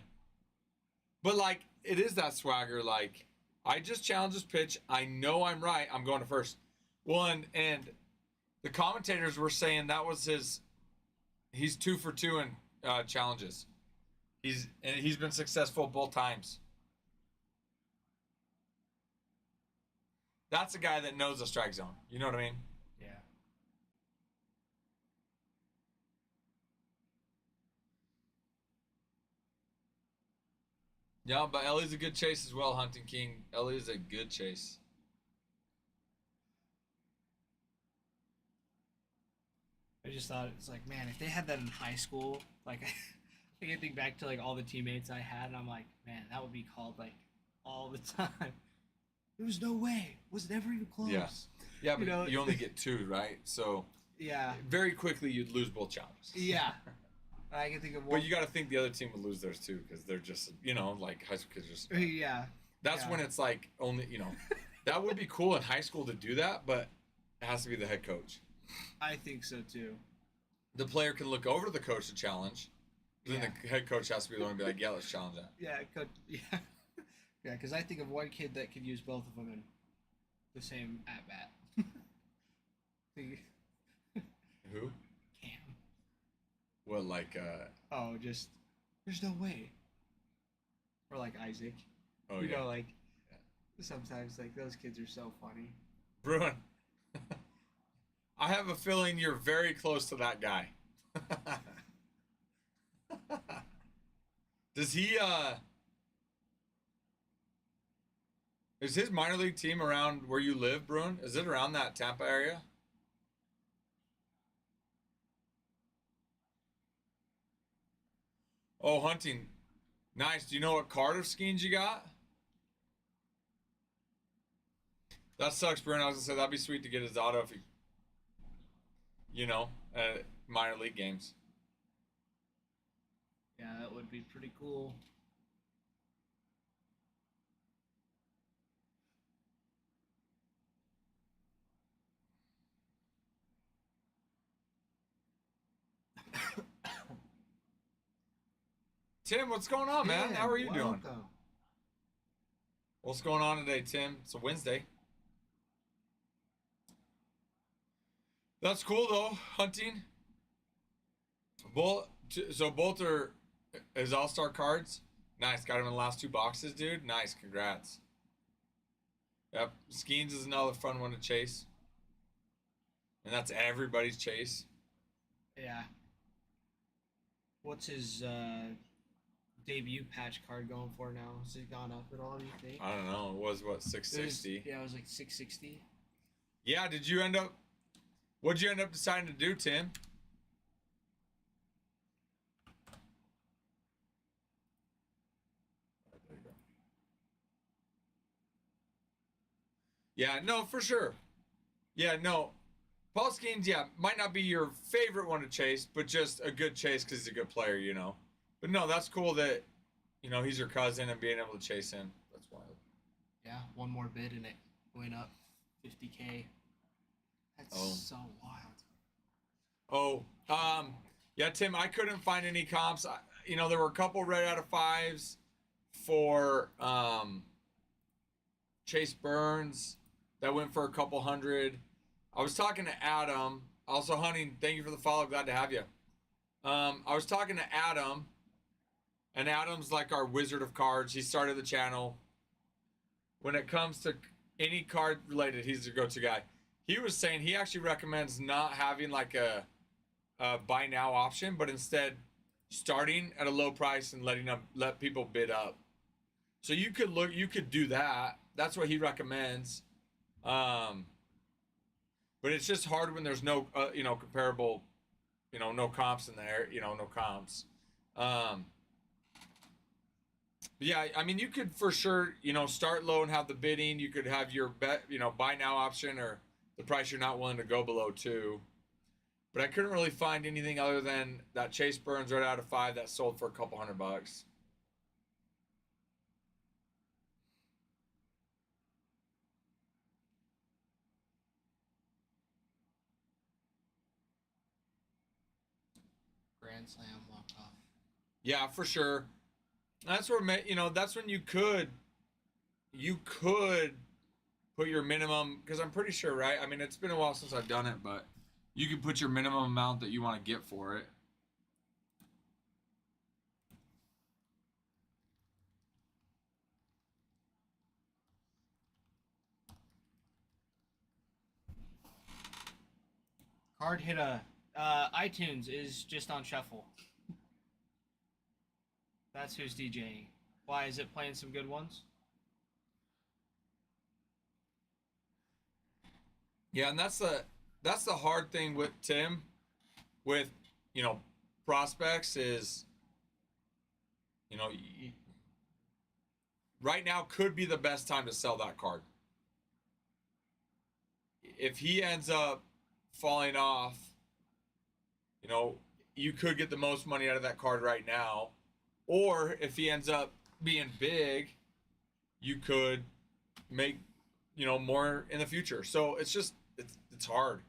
S1: But like, it is that swagger. Like, I just challenged this pitch. I know I'm right. I'm going to first. Well, and the commentators were saying that was he's 2 for 2 in challenges. He's been successful both times. That's a guy that knows the strike zone. You know what I mean?
S3: Yeah.
S1: Yeah, but Ellie's a good chase as well, Hunting King. Ellie's a good chase.
S3: I just thought it's like, man, if they had that in high school, like I can think back to like all the teammates I had, and I'm like, man, that would be called like all the time. There was no way. Was never even close.
S1: Yeah. Yeah, but you
S3: know,
S1: only get 2, right? So
S3: yeah.
S1: very quickly you'd lose both challenges.
S3: Yeah. I can think of one.
S1: But you got to think the other team would lose theirs too, because they're just, like high school kids just.
S3: Yeah.
S1: That's when it's like only, that would be cool in high school to do that, but it has to be the head coach.
S3: I think so too.
S1: The player can look over to the coach to challenge. Then the head coach has to be the one to be like, yeah, let's challenge that.
S3: Yeah, coach. Yeah. Yeah, because I think of one kid that could use both of them in the same at bat.
S1: Who?
S3: Cam.
S1: Well, like,
S3: Oh, just there's no way. Or like Isaac.
S1: oh
S3: you
S1: yeah.
S3: know, like sometimes like those kids are so funny.
S1: Bruin. I have a feeling you're very close to that guy. Does he, is his minor league team around where you live, Bruin? Is it around that Tampa area? Oh, hunting. Nice. Do you know what card of skeins you got? That sucks, Bruin. I was gonna say that'd be sweet to get his auto if he, minor league games.
S3: Yeah, that would be pretty cool.
S1: Tim, what's going on, man? How are you doing?
S3: Welcome.
S1: What's going on today, Tim? It's a Wednesday. That's cool though, hunting. So both are his all-star cards. Nice, got him in the last 2 boxes, dude. Nice, congrats. Yep. Skeens is another fun one to chase. And that's everybody's chase.
S3: Yeah. What's his debut patch card going for now? Has it gone up at all, do you think?
S1: I don't know. It was what, 660?
S3: Yeah, it was like 660.
S1: Yeah, what'd you end up deciding to do, Tim? Yeah, no, for sure. Yeah, no. Paul Skeens, yeah, might not be your favorite one to chase, but just a good chase because he's a good player, you know. But no, that's cool that, you know, he's your cousin and being able to chase him. That's wild.
S3: Yeah, one more bid and it went up 50K. That's so wild.
S1: Yeah, Tim, I couldn't find any comps. You know, there were a couple red out of 5s for Chase Burns that went for a couple hundred. I was talking to Adam, also Hunting. Thank you for the follow. Glad to have you. I was talking to Adam, and Adam's like our wizard of cards. He started the channel. When it comes to any card related, he's the go-to guy. He was saying he actually recommends not having like a buy now option, but instead starting at a low price and let people bid up. So you could do that. That's what he recommends. But it's just hard when there's no comparable, no comps in there, no comps. But yeah, I mean, you could for sure, start low and have the bidding. You could have your buy now option or the price you're not willing to go below too. But I couldn't really find anything other than that Chase Burns right out of 5 that sold for a couple $100.
S3: Grand Slam walk off.
S1: Yeah, for sure. That's where that's when you could put your minimum, because I'm pretty sure, right? I mean, it's been a while since I've done it, but you can put your minimum amount that you want to get for it.
S3: Card hit iTunes is just on shuffle. That's who's DJing. Why is it playing some good ones?
S1: Yeah, and that's the hard thing with Tim, with prospects is, right now could be the best time to sell that card. If he ends up falling off, you could get the most money out of that card right now. Or if he ends up being big, you could make, more in the future. So it's just, it's hard.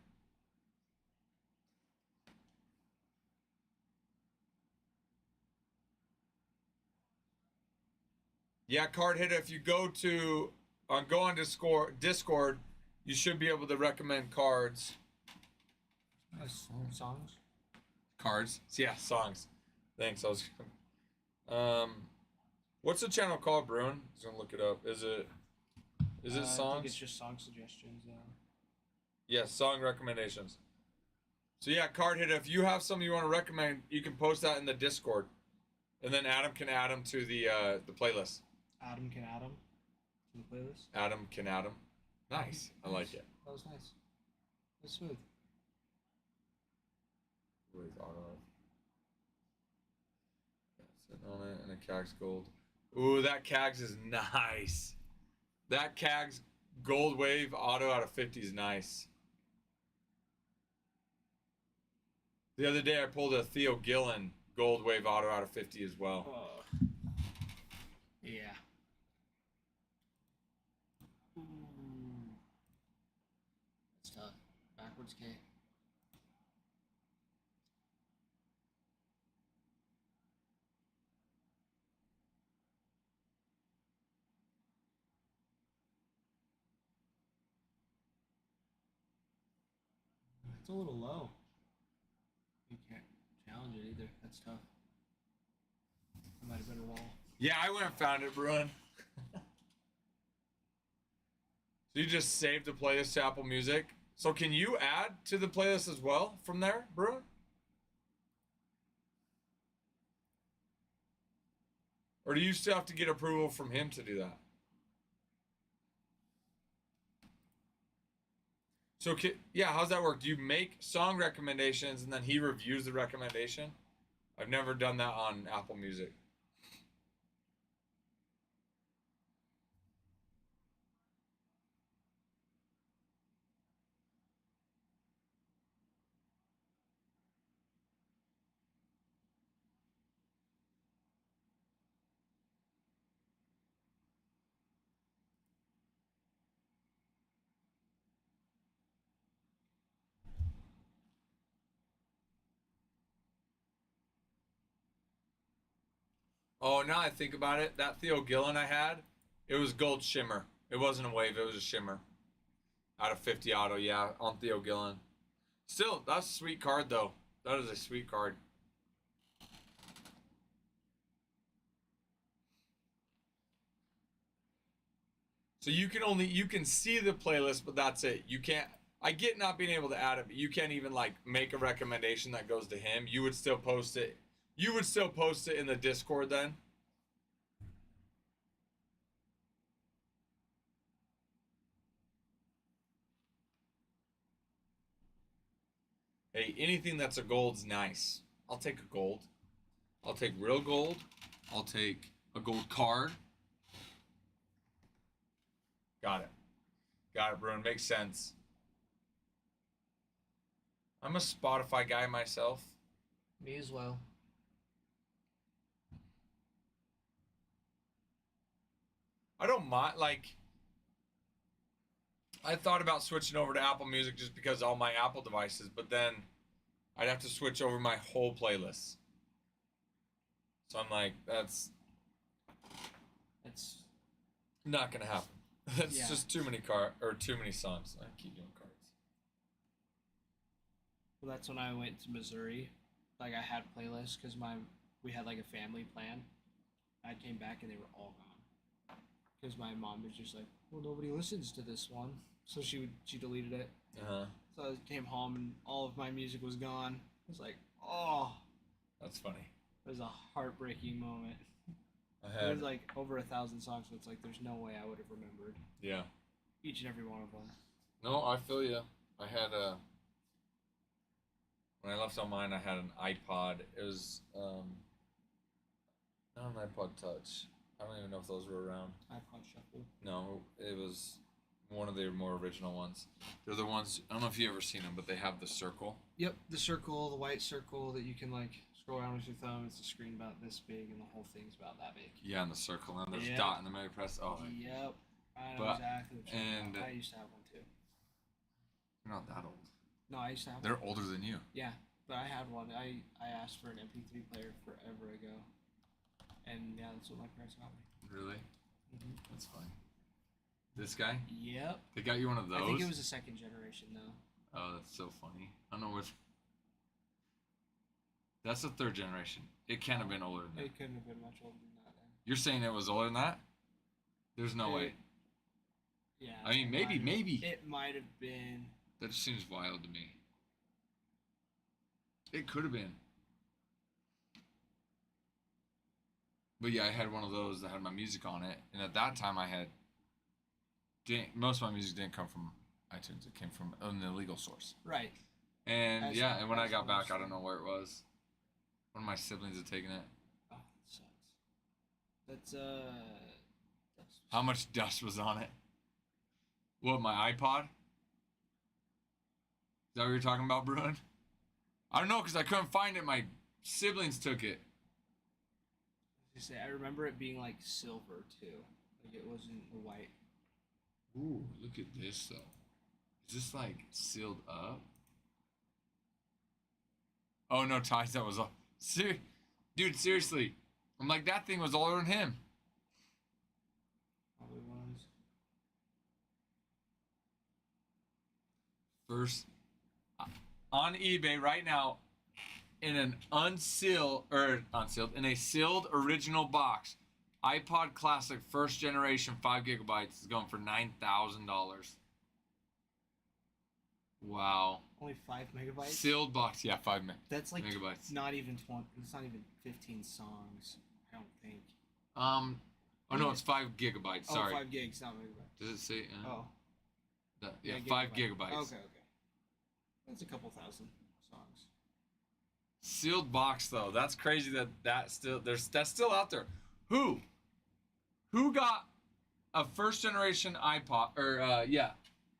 S1: Yeah, card hitter, if you go on Discord, you should be able to recommend cards.
S3: Songs?
S1: Cards. Yeah, songs. Thanks. What's the channel called, Bruin? I was gonna look it up. Is it songs?
S3: I think it's just song suggestions.
S1: Yeah, song recommendations. So yeah, card hitter, if you have something you want to recommend, you can post that in the Discord, and then Adam can add them to the playlist.
S3: Adam can add them to the playlist.
S1: Adam can add them. Nice. I like it.
S3: That was nice. That's smooth.
S1: With auto. Sitting on it and a Cags gold. Ooh, that Cags is nice. That Cags gold wave auto out of 50 is nice. The other day I pulled a Theo Gillen gold wave auto out of 50 as well.
S3: Yeah. Ooh. That's tough. Backwards K. It's a little low. You can't challenge it either. That's tough. I might have better wall.
S1: Yeah, I went and found it, Bruin. So you just save the playlist to Apple Music. So can you add to the playlist as well from there, Bruin? Or do you still have to get approval from him to do that? So, yeah, how's that work? Do you make song recommendations and then he reviews the recommendation? I've never done that on Apple Music. Oh, now I think about it, that Theo Gillen I had, it was gold shimmer. It wasn't a wave, it was a shimmer. Out of 50 auto, yeah, on Theo Gillen. Still, that's a sweet card, though. That is a sweet card. So you can see the playlist, but that's it. You can't, I get not being able to add it, but you can't even like make a recommendation that goes to him. You would still post it. You would still post it in the Discord then? Hey, anything that's a gold's nice. I'll take a gold. I'll take real gold. I'll take a gold card. Got it. Got it, Bruin. Makes sense. I'm a Spotify guy myself.
S3: Me as well.
S1: I don't mind, like, I thought about switching over to Apple Music just because of all my Apple devices, but then I'd have to switch over my whole playlist. So I'm like, that's not gonna happen. That's just too many too many songs. I keep doing cards.
S3: Well, that's when I went to Missouri. Like I had playlists because we had like a family plan. I came back and they were all gone because my mom was just like, well, nobody listens to this one, so she deleted it. So I came home and all of my music was gone. I was like, oh,
S1: that's funny.
S3: It was a heartbreaking moment.
S1: It
S3: was like over 1,000 songs, so it's like there's no way I would have remembered.
S1: Yeah.
S3: Each and every one of them.
S1: No, I feel you. I had when I left on mine, I had an iPod. It was not an iPod Touch. I don't even know if those were around.
S3: iPod Shuffle.
S1: No, it was one of their more original ones. They're the ones, I don't know if you've ever seen them, but they have the circle.
S3: Yep, the circle, the white circle that you can like scroll around with your thumb. It's a screen about this big, and the whole thing's about that big.
S1: Yeah, and the circle, and there's a dot in the middle. You press. Oh.
S3: Yep. I know exactly what you're talking about. I used to have one too.
S1: You're not that old.
S3: No, I used to have
S1: They're
S3: one.
S1: older than you.
S3: Yeah, but I had one. I asked for an MP3 player forever ago, and yeah, that's what my parents got me.
S1: Really?
S3: Mm-hmm.
S1: That's funny. This guy?
S3: Yep.
S1: They got you one of those?
S3: I think it was a second generation though.
S1: Oh, that's so funny. I don't know which. That's the third generation. It can't have been older than that.
S3: It couldn't have been much older than that then.
S1: You're saying it was older than that? There's no way.
S3: Yeah.
S1: I mean, maybe.
S3: It might have been.
S1: That just seems wild to me. It could have been. But yeah, I had one of those that had my music on it, and at that time most of my music didn't come from iTunes. It came from an illegal source.
S3: Right.
S1: And and when I got back, I don't know where it was. One of my siblings had taken it.
S3: Oh, that sucks. That's
S1: How much dust was on it? What, my iPod? Is that what you're talking about, Bruin? I don't know, because I couldn't find it. My siblings took it.
S3: I remember it being like silver too. Like it wasn't white.
S1: Ooh, look at this though. Is this like sealed up? Oh no, Ty, that was all. Dude, seriously. I'm like, that thing was older than him.
S3: Probably was.
S1: First, on eBay right now, in an in a sealed original box, iPod Classic first generation 5 gigabytes is going for $9,000. Wow.
S3: Only 5 megabytes.
S1: Sealed box, yeah, 5
S3: That's like
S1: megabytes.
S3: not even 20. It's not even 15 songs. I don't think.
S1: Oh no, it's 5 gigabytes. Sorry.
S3: Oh, 5 gigs, not megabytes.
S1: Does it say?
S3: Oh.
S1: Yeah, 5 gigabytes.
S3: Okay. That's a couple thousand songs.
S1: Sealed box though. That's crazy that's still out there. Who got a first generation iPod or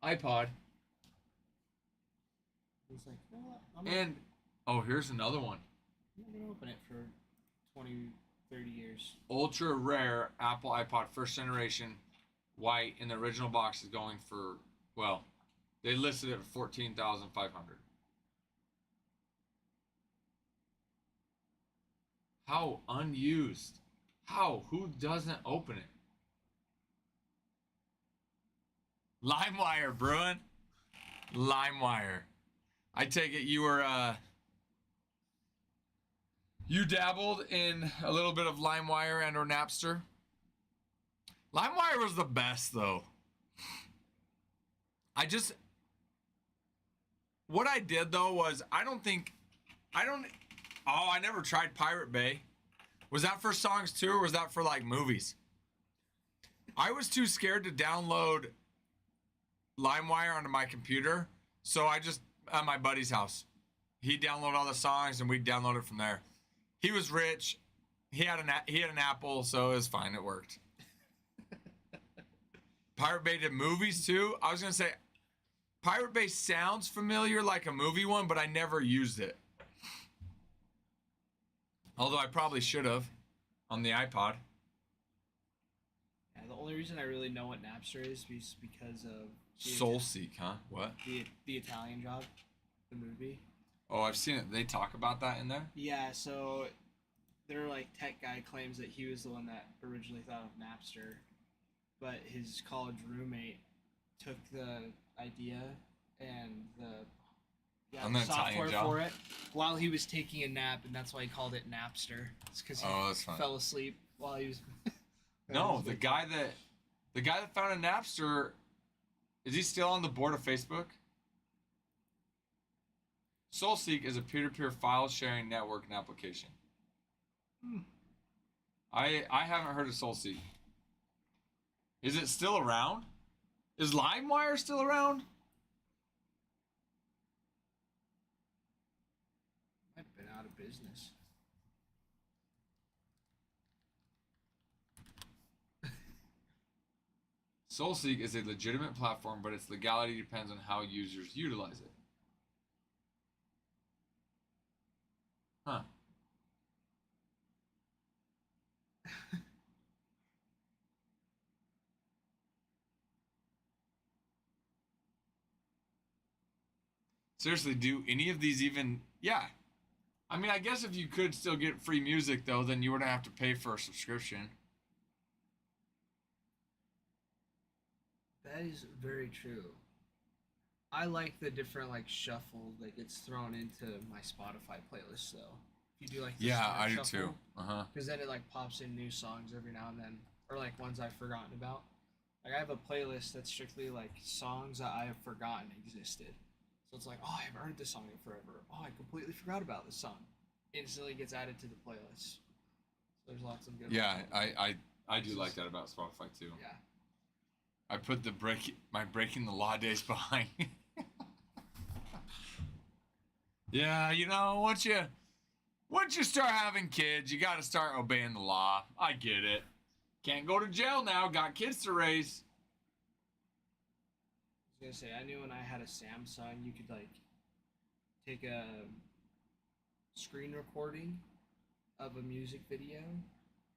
S1: iPod?
S3: It's like, you know what?
S1: And here's another one.
S3: I'm not gonna open it for 20, 30 years.
S1: Ultra rare Apple iPod first generation white in the original box is going for, well, they listed it for $14,500. How unused? How? Who doesn't open it? LimeWire, Bruin. LimeWire. I take it you were you dabbled in a little bit of LimeWire and or Napster. LimeWire was the best though. What I did though was I never tried Pirate Bay. Was that for songs too, or was that for like movies? I was too scared to download LimeWire onto my computer, so I just at my buddy's house. He'd download all the songs and we'd download it from there. He was rich. He had an Apple, so it was fine. It worked. Pirate Bay did movies too. I was gonna say Pirate Bay sounds familiar like a movie one, but I never used it. Although I probably should have on the iPod.
S3: Yeah, the only reason I really know what Napster is because of
S1: Soulseek, huh? What?
S3: The Italian Job, the movie.
S1: Oh, I've seen it. They talk about that in there?
S3: Yeah, so their like tech guy claims that he was the one that originally thought of Napster, but his college roommate took the idea and the
S1: On the Italian
S3: software
S1: Job?
S3: for it while he was taking a nap, and that's why he called it Napster. It's because he
S1: that's fine.
S3: fell asleep while he was.
S1: No, the guy that founded Napster, is he still on the board of Facebook? Soulseek is a peer-to-peer file sharing network and application. I haven't heard of Soulseek. Is it still around? Is LimeWire still around?
S3: I've been out of business.
S1: Soulseek is a legitimate platform, but its legality depends on how users utilize it. Huh. Seriously, do any of these even... Yeah. I mean, I guess if you could still get free music, though, then you wouldn't have to pay for a subscription.
S3: That is very true. I like the different like shuffle that gets thrown into my Spotify playlist though. If you do like the
S1: Yeah,
S3: Smart
S1: I do
S3: Shuffle,
S1: too.
S3: because then it like pops in new songs every now and then, or like ones I've forgotten about. Like I have a playlist that's strictly like songs that I have forgotten existed. So it's like, oh, I haven't heard this song in forever. Oh, I completely forgot about this song. Instantly gets added to the playlist. So there's lots of good.
S1: Yeah,
S3: ones.
S1: I do like that about Spotify too.
S3: Yeah.
S1: I put my breaking the law days behind. Yeah, you know, once you start having kids, you got to start obeying the law. I get it. Can't go to jail now. Got kids to raise.
S3: I was gonna say, I knew when I had a Samsung, you could like take a screen recording of a music video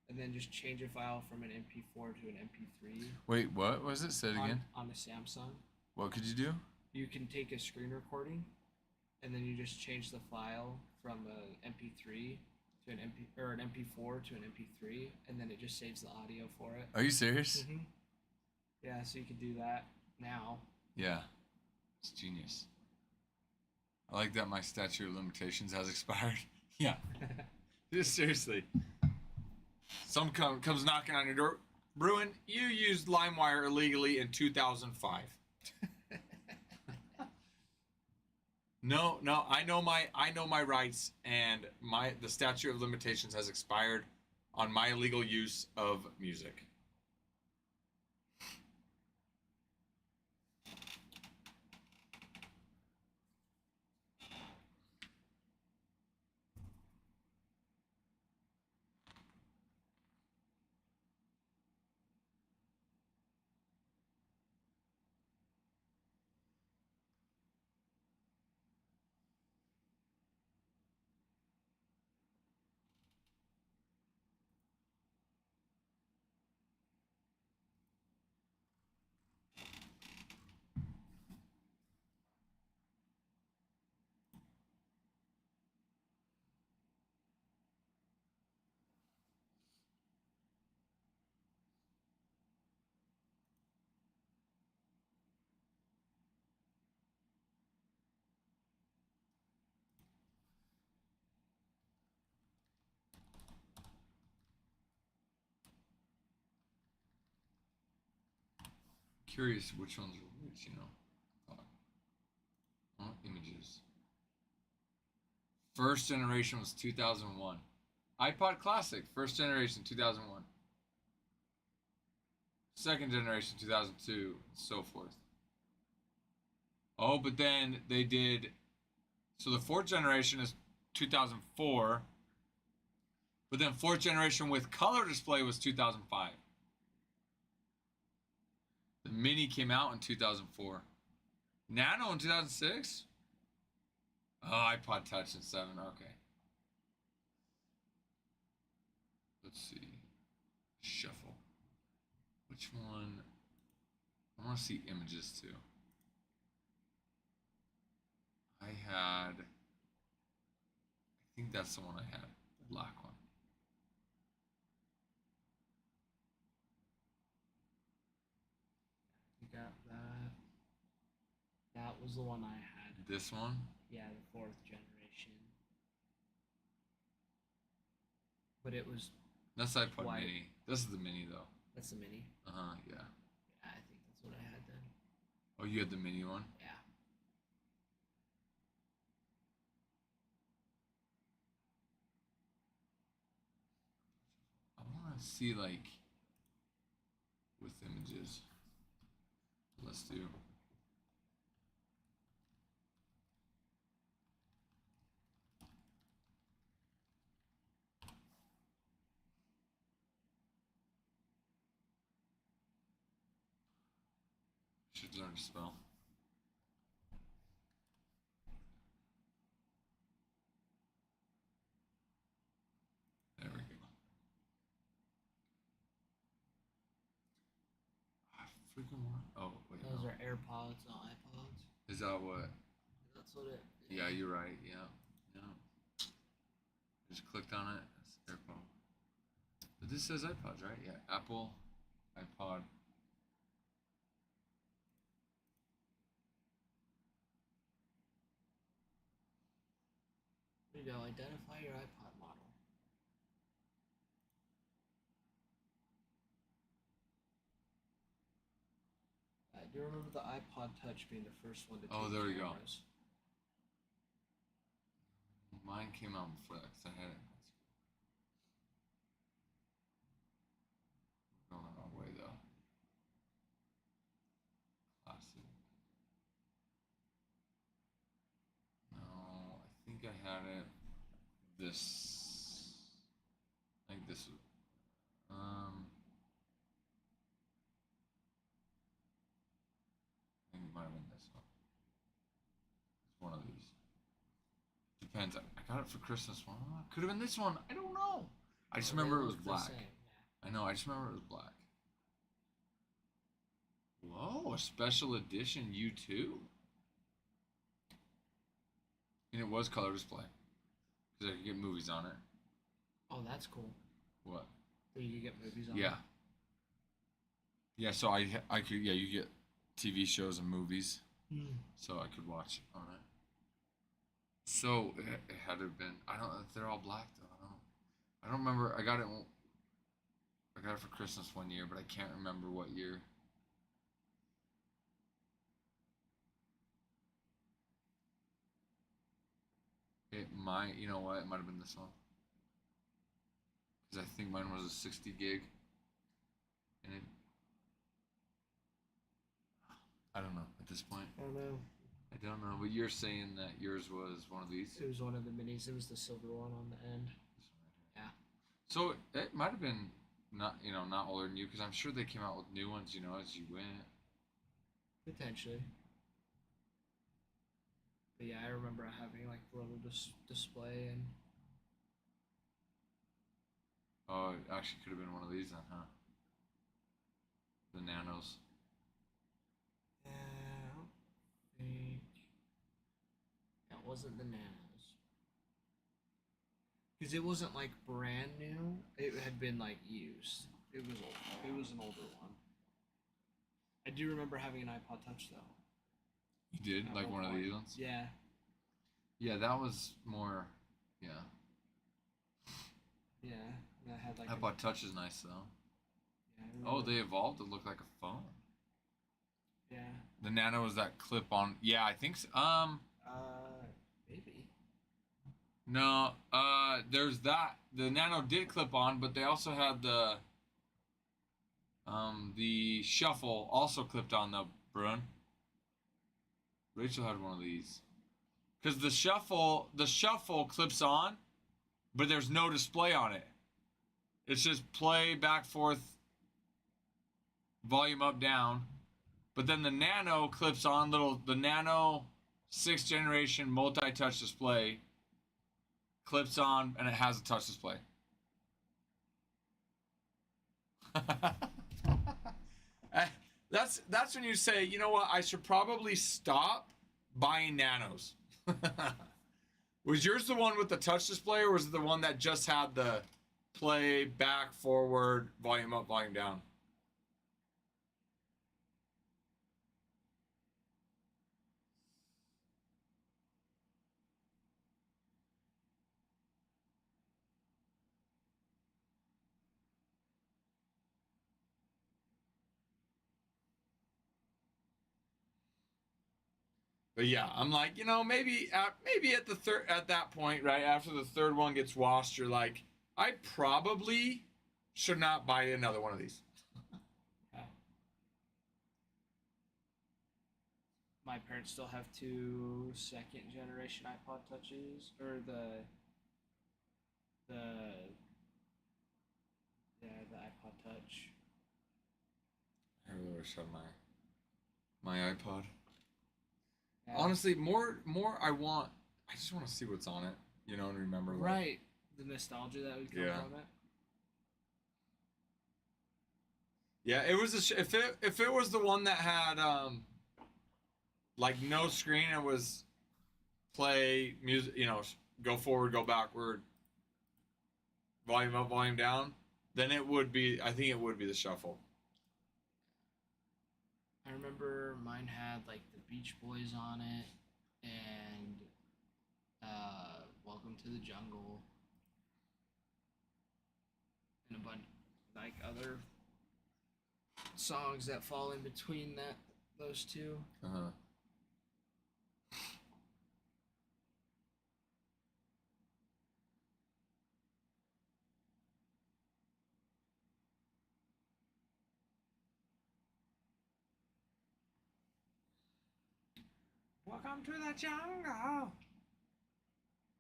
S3: and then just change a file from an MP4 to an MP3.
S1: Wait, what was it? Say it again.
S3: On a Samsung.
S1: What could you do?
S3: You can take a screen recording and then you just change the file from an MP3 to an MP4 to an MP3, and then it just saves the audio for it.
S1: Are you serious?
S3: Mm-hmm. Yeah, so you can do that now.
S1: Yeah, it's genius. I like that my statute of limitations has expired. Yeah, just seriously. comes knocking on your door. Bruin, you used LimeWire illegally in 2005. No, I know my rights, and the statute of limitations has expired on my illegal use of music. Curious which ones are which, images. First generation was 2001. iPod Classic, first generation 2001. Second generation 2002, and so forth. Oh, but then they did. So the fourth generation is 2004. But then fourth generation with color display was 2005. The Mini came out in 2004. Nano in 2006? Oh, iPod Touch in 7. Okay. Let's see. Shuffle. Which one? I want to see images too. I think that's the one I had. The black one.
S3: You got that. That was the one I had.
S1: This one?
S3: Yeah, the fourth generation. But it was.
S1: That's iPod
S3: white.
S1: Mini. This is the Mini though.
S3: That's the Mini.
S1: Yeah.
S3: Yeah, I think that's what I had then.
S1: Oh, you had the Mini one?
S3: Yeah.
S1: I want to see like with images. Let's do. Should learn to spell. There we go. I freaking want. Oh wait.
S3: Those
S1: No.
S3: are AirPods, not iPods.
S1: Is that what?
S3: That's what it.
S1: Yeah, you're right. Yeah. Just clicked on it. That's AirPod. But this says iPods, right? Yeah. Apple, iPod.
S3: There you go. Identify your iPod model. I do remember the iPod Touch being the first one to take
S1: Oh, there we go.
S3: cameras.
S1: Mine came out before that because I had it in high school. We're going the wrong way though. Classic. No, I think I had it. This. I think this was. I think it might have been this one. It's one of these. Depends. I got it for Christmas. Well, could have been this one. I don't know. I just remember it was black. I know. I just remember it was black. Whoa, a special edition U2. And it was color display. Because I could get movies on it.
S3: Oh, that's cool.
S1: What?
S3: So you get movies on
S1: Yeah.
S3: it?
S1: Yeah, so I could, yeah, you get TV shows and movies.
S3: Hmm.
S1: So I could watch on it. So it had to have been, I don't, they're all black though. I don't remember. I got it I got it for Christmas one year, but I can't remember what year. It might, you know what? It might have been this one. Because I think mine was a 60 gig. And it. I don't know at this point.
S3: I don't know.
S1: I don't know, but you're saying that yours was one of these?
S3: It was one of the minis. It was the silver one on the end. Yeah.
S1: So it might have been not, not older than you, because I'm sure they came out with new ones, as you went.
S3: Potentially. But yeah, I remember having like the little display and.
S1: Oh, it actually could have been one of these then, huh? The Nanos.
S3: Yeah, I don't think. That wasn't the Nanos. Because it wasn't like brand new. It had been like used. It was old. It was an older one. I do remember having an iPod Touch though.
S1: You did?
S3: At
S1: Like one of
S3: point.
S1: these ones?
S3: Yeah.
S1: Yeah, that was more, yeah.
S3: Yeah. And I had like.
S1: iPod Touch is nice, though.
S3: Yeah,
S1: Oh, they evolved to look like a phone.
S3: Yeah.
S1: The Nano was that clip-on. Yeah, I think so.
S3: Maybe.
S1: No, there's that. The Nano did clip on, but they also had the Shuffle also clipped on, though, Bruin. Rachel had one of these. Because the Shuffle clips on, but there's no display on it. It's just play, back, forth, volume up, down. But then the Nano clips on the Nano 6th generation multi-touch display clips on, and it has a touch display. That's when you say, you know what, I should probably stop buying Nanos. Was yours the one with the touch display, or was it the one that just had the play, back, forward, volume up, volume down? But yeah, I'm like, maybe at that point, right after the third one gets washed, you're like, I probably should not buy another one of these.
S3: Yeah. My parents still have 2 second generation iPod Touches, or the iPod Touch.
S1: I really wish I had my iPod.
S3: Yeah.
S1: Honestly, more I just want to see what's on it, and remember. Like,
S3: Right. The nostalgia that would come from it.
S1: Yeah, it was if it was the one that had like no screen, it was play music, go forward, go backward, volume up, volume down, then I think it would be the Shuffle.
S3: I remember mine had like the Beach Boys on it, and Welcome to the Jungle, and a bunch like other songs that fall in between those two.
S1: Uh-huh.
S3: Welcome to the jungle.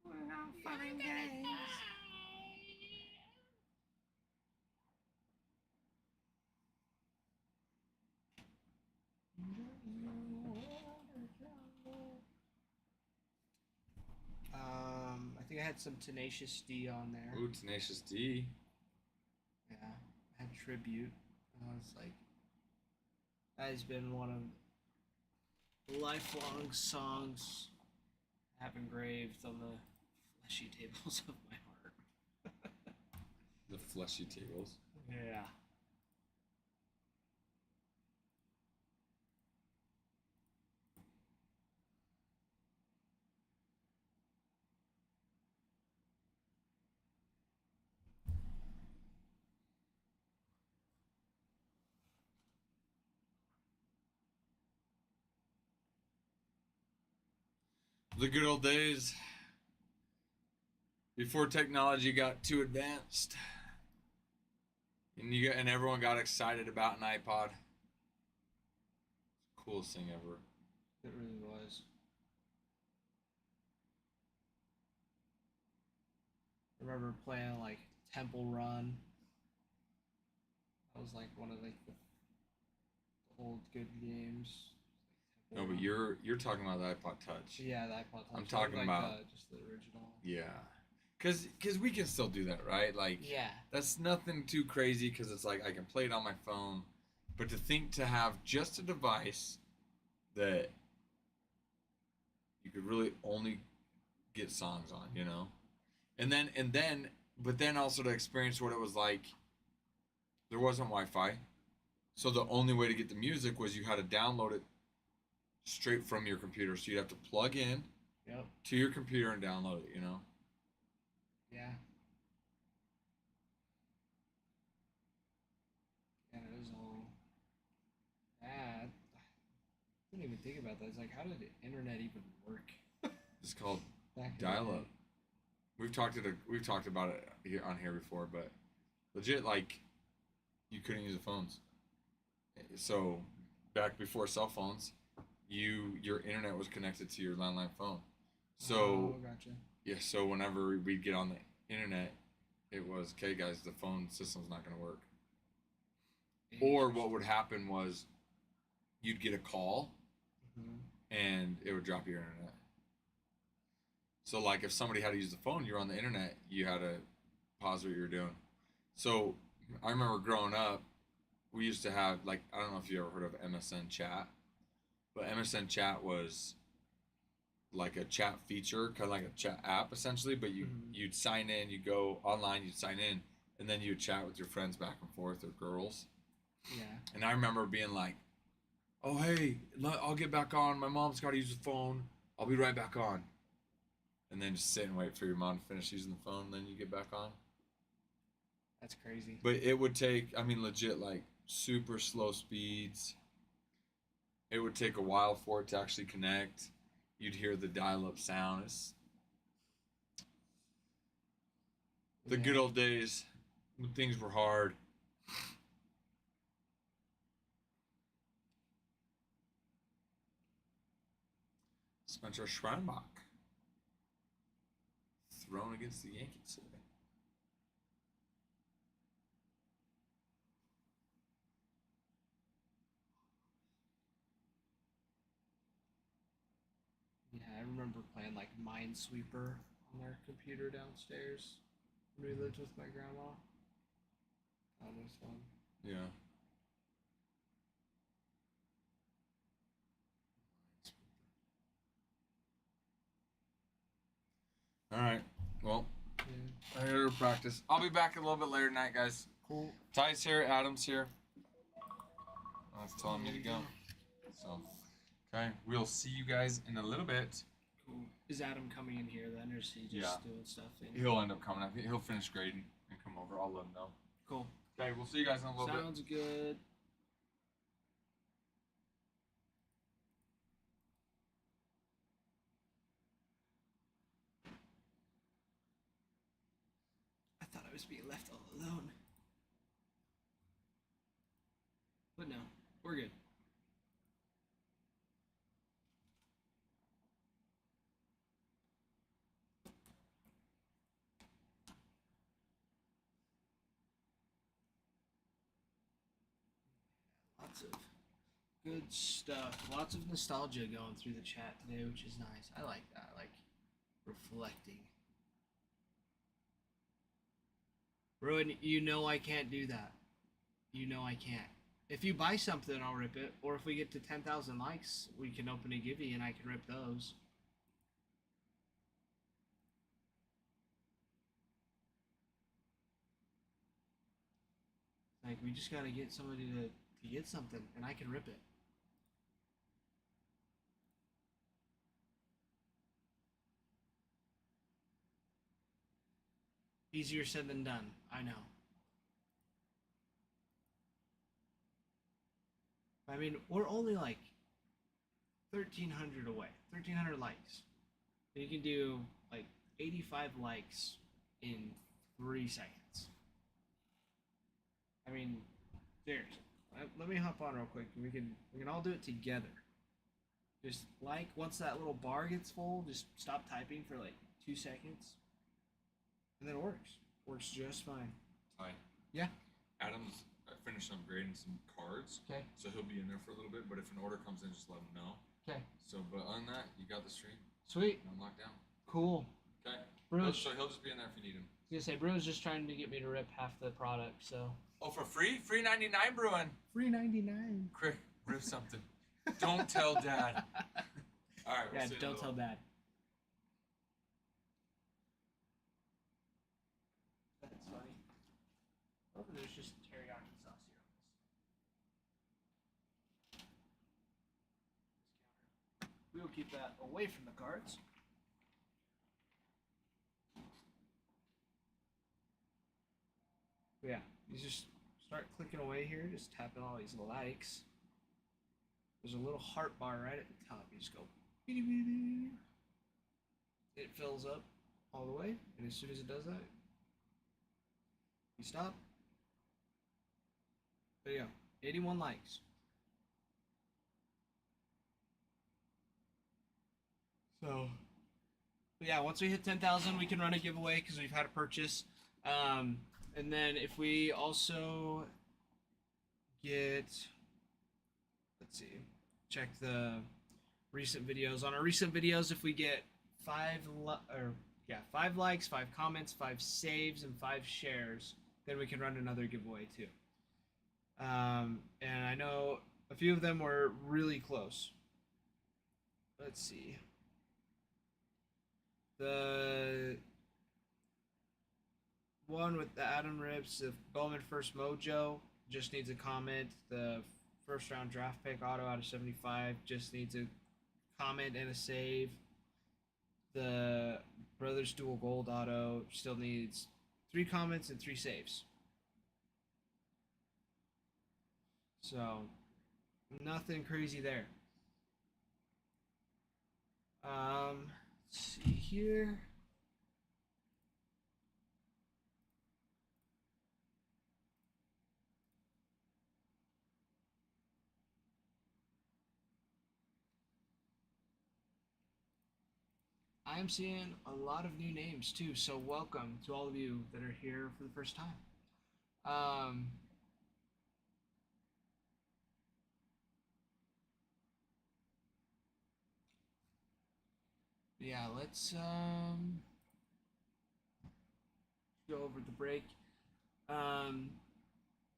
S3: We're not fun and games. I think I had some Tenacious D on there.
S1: Ooh, Tenacious D.
S3: Yeah, I had Tribute. I was like, that has been one of the lifelong songs I have engraved on the fleshy tables of my heart.
S1: The fleshy tables.
S3: Yeah.
S1: The good old days before technology got too advanced, and everyone got excited about an iPod. Coolest thing ever.
S3: It really was. I remember playing like Temple Run. That was like one of like the old good games.
S1: No, but you're talking about the iPod Touch.
S3: Yeah, the iPod Touch.
S1: I'm talking
S3: like
S1: about
S3: just the original.
S1: Yeah, cause we can still do that, right? Like
S3: Yeah.
S1: that's nothing too crazy, cause it's like I can play it on my phone, but to think to have just a device that you could really only get songs on, you know, but then also to experience what it was like. There wasn't Wi-Fi, so the only way to get the music was you had to download it straight from your computer. So you'd have to plug in
S3: Yep.
S1: to your computer and download it, you know?
S3: Yeah. Yeah, it was all bad. I didn't even think about that. It's like, how did the internet even work
S1: It's called
S3: back in the
S1: dial-up.
S3: day?
S1: We've talked about it here before, but legit, like, you couldn't use the phones. So back before cell phones, your internet was connected to your landline phone. So
S3: Oh, gotcha.
S1: yeah, so whenever we'd get on the internet, it was, okay, guys, the phone system's not going to work. Or what would happen was you'd get a call and it would drop your internet. So like if somebody had to use the phone, you're on the internet, you had to pause what you were doing. So I remember growing up, we used to have, like, I don't know if you ever heard of MSN Chat, but MSN Chat was like a chat feature, kind of like a chat app essentially, but you'd sign in, you go online, you'd sign in, and then you'd chat with your friends back and forth, or girls.
S3: Yeah.
S1: And I remember being like, oh, hey, I'll get back on. My mom's got to use the phone. I'll be right back on. And then just sit and wait for your mom to finish using the phone, and then you get back on.
S3: That's crazy.
S1: But it would take, I mean, legit, like, super slow speeds. It would take a while for it to actually connect. You'd hear the dial-up sound. It's the good old days when things were hard. Spencer Schweinbach thrown against the Yankees today.
S3: Yeah, I remember playing like Minesweeper on our computer downstairs when we lived with my grandma. That was fun.
S1: Yeah. All right. Well,
S3: Yeah.
S1: I gotta practice. I'll be back a little bit later tonight, guys.
S3: Cool.
S1: Ty's here. Adam's here. That's telling me to go. So, okay. We'll see you guys in a little bit.
S3: Cool. Is Adam coming in here then, or is he just doing stuff?
S1: He'll end up coming. I think he'll finish grading and come over. I'll let him know.
S3: Cool.
S1: Okay. We'll see you guys in a little bit.
S3: Sounds good. I thought I was being left all alone. But no, we're good. Lots of good stuff. Lots of nostalgia going through the chat today, which is nice. I like that. I like reflecting. Rowan, you know I can't do that. You know I can't. If you buy something, I'll rip it. Or if we get to 10,000 likes, we can open a givey and I can rip those. Like, we just gotta get somebody to get something and I can rip it. Easier said than done. I know. I mean, we're only like 1,300 away. 1,300 likes. You can do like 85 likes in 3 seconds. I mean, seriously. Let me hop on real quick. We can all do it together. Just like once that little bar gets full, just stop typing for like 2 seconds, and then it works. Works just fine.
S4: Hi.
S3: Yeah.
S4: Adam's finished upgrading some cards,
S3: Okay.
S4: so he'll be in there for a little bit. But if an order comes in, just let him know.
S3: Okay.
S4: So, but on that, you got the stream.
S3: Sweet.
S4: I'm locked down.
S3: Cool.
S4: Okay.
S3: Bruce.
S4: So he'll just be in there if you need him.
S3: I was gonna say, Bruce just trying to get me to rip half the product, so.
S1: Oh, for free? Free 99, Bruin.
S3: Free 99.
S1: Quick, rip something. Don't tell Dad.
S4: All right.
S3: Yeah, don't tell Dad. That's funny. Oh, there's just teriyaki sauce here on this. We will keep that away from the cards. But yeah, you just start clicking away here, just tapping all these likes. There's a little heart bar right at the top. You just go. It fills up all the way, and as soon as it does that, you stop. There you go. 81 likes. So, but yeah, once we hit 10,000, we can run a giveaway because we've had a purchase. And then if we also get, let's see, check the recent videos. On our recent videos, if we get 5 likes, 5 comments, 5 saves, and 5 shares, then we can run another giveaway too. And I know a few of them were really close. Let's see. The one with the Adam Rips, the Bowman First Mojo, just needs a comment. The first round draft pick auto out of 75 just needs a comment and a save. The Brothers Dual Gold auto still needs 3 comments and 3 saves. So, nothing crazy there. Let's see here. I am seeing a lot of new names too, so welcome to all of you that are here for the first time. Yeah, let's go over the break. But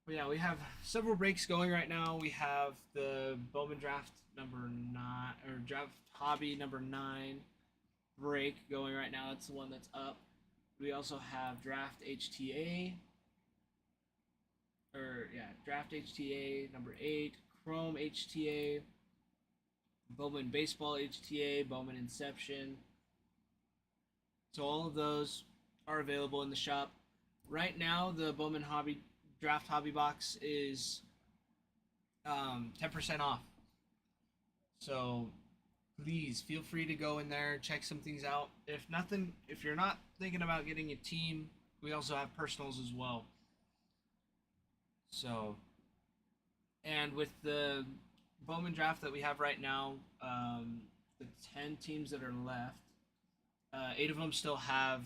S3: yeah, we have several breaks going right now. We have the Bowman Draft number 9 or Draft Hobby number 9 break going right now. That's the one that's up. We also have Draft HTA Draft HTA number 8, Chrome HTA, Bowman Baseball HTA, Bowman Inception. So all of those are available in the shop. Right now, the Bowman Draft Hobby Box is 10% off. So please feel free to go in there, check some things out. If you're not thinking about getting a team, we also have personals as well. So, and with the Bowman draft that we have right now, the 10 teams that are left, 8 of them still have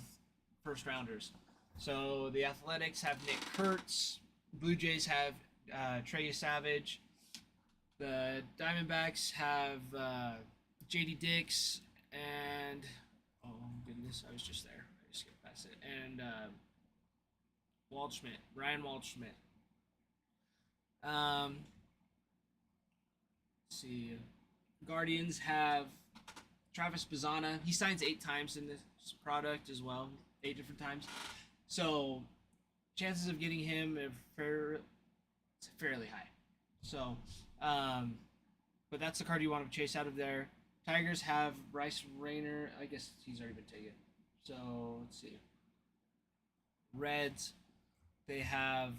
S3: first rounders. So the Athletics have Nick Kurtz, Blue Jays have Trey Savage, the Diamondbacks have JD Dix, and oh goodness, I was just there. I just skipped past it. And Waldschmidt, Ryan Waldschmidt. Let's see. Guardians have Travis Bazzana. He signs 8 times in this product as well, 8 different times. So chances of getting him are fairly high. So, but that's the card you want to chase out of there. Tigers have Bryce Rayner. I guess he's already been taken. So let's see. Reds, they have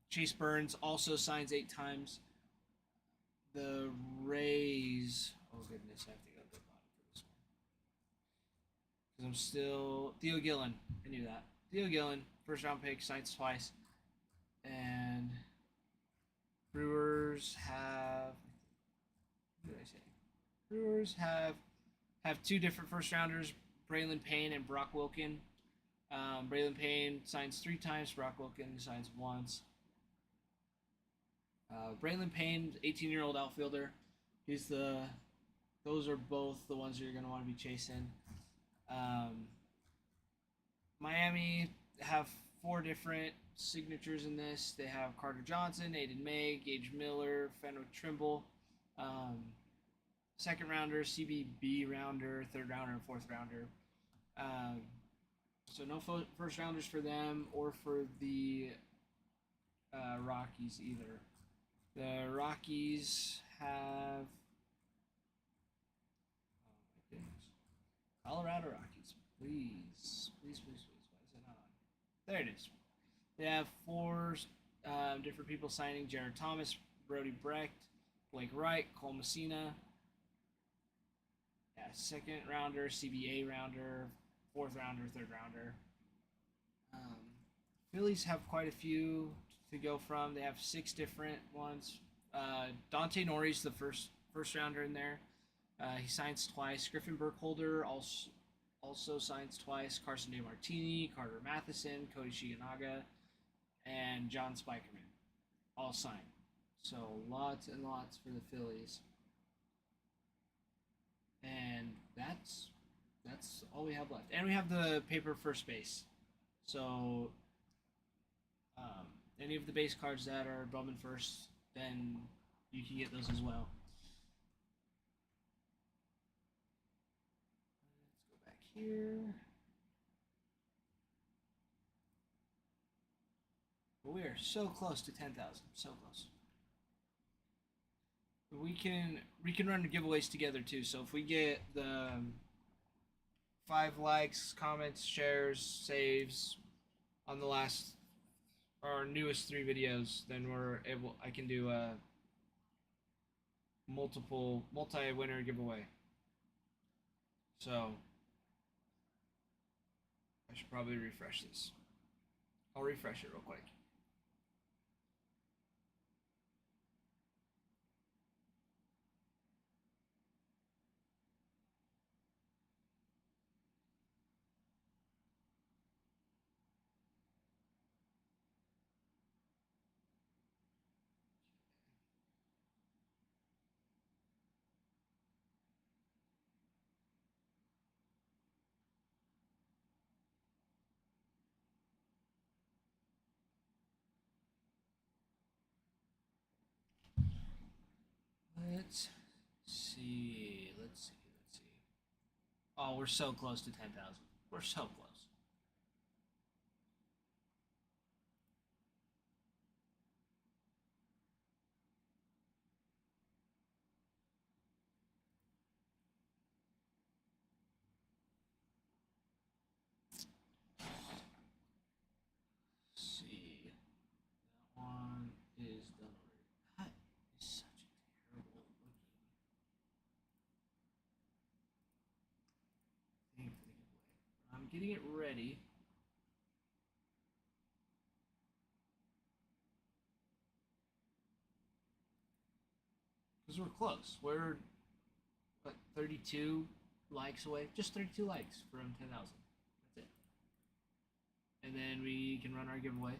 S3: Chase Burns, also signs 8 times. The Rays. Oh goodness, I have to go to the bottom for this Because I'm still Theo Gillen. I knew that. Theo Gillen, first round pick, signs twice, and Brewers have. What did I say? Brewers have two different first rounders, Braylon Payne and Brock Wilken. Braylon Payne signs 3 times. Brock Wilken signs once. Braylon Payne, 18-year-old outfielder. He's the. Those are both the ones you're going to want to be chasing. Miami have 4 different signatures in this. They have Carter Johnson, Aiden May, Gage Miller, Fenwick Trimble. Second rounder, CBB rounder, third rounder, and fourth rounder. So no first rounders for them or for the Rockies either. The Rockies have. Oh my goodness. Colorado Rockies. Please. Please, please, please. Why is it not on? There it is. They have 4 different people signing: Jared Thomas, Brody Brecht, Blake Wright, Cole Messina. Yeah, second rounder, CBA rounder, fourth rounder, third rounder. Phillies have quite a few to go from. They have 6 different ones. Dante Norrie's the first rounder in there. He signs twice. Griffin Burkholder also signs twice. Carson DeMartini, Carter Matheson, Cody Shiganaga, and John Spikerman all signed. So lots and lots for the Phillies. And that's all we have left. And we have the paper first base. So any of the base cards that are Bowman first, then you can get those as well. Let's go back here. But we are so close to 10,000. So close. We can run the giveaways together too. So if we get the 5 likes, comments, shares, saves on the last our newest 3 videos, then I can do a multi-winner giveaway. So I should probably refresh this. I'll refresh it real quick. Let's see. Oh, we're so close to 10,000. We're so close. Let's see. That one is done already. That is such a terrible looking thing for the giveaway. I'm getting it ready. Because we're close. We're, 32 likes away? Just 32 likes from 10,000. That's it. And then we can run our giveaway.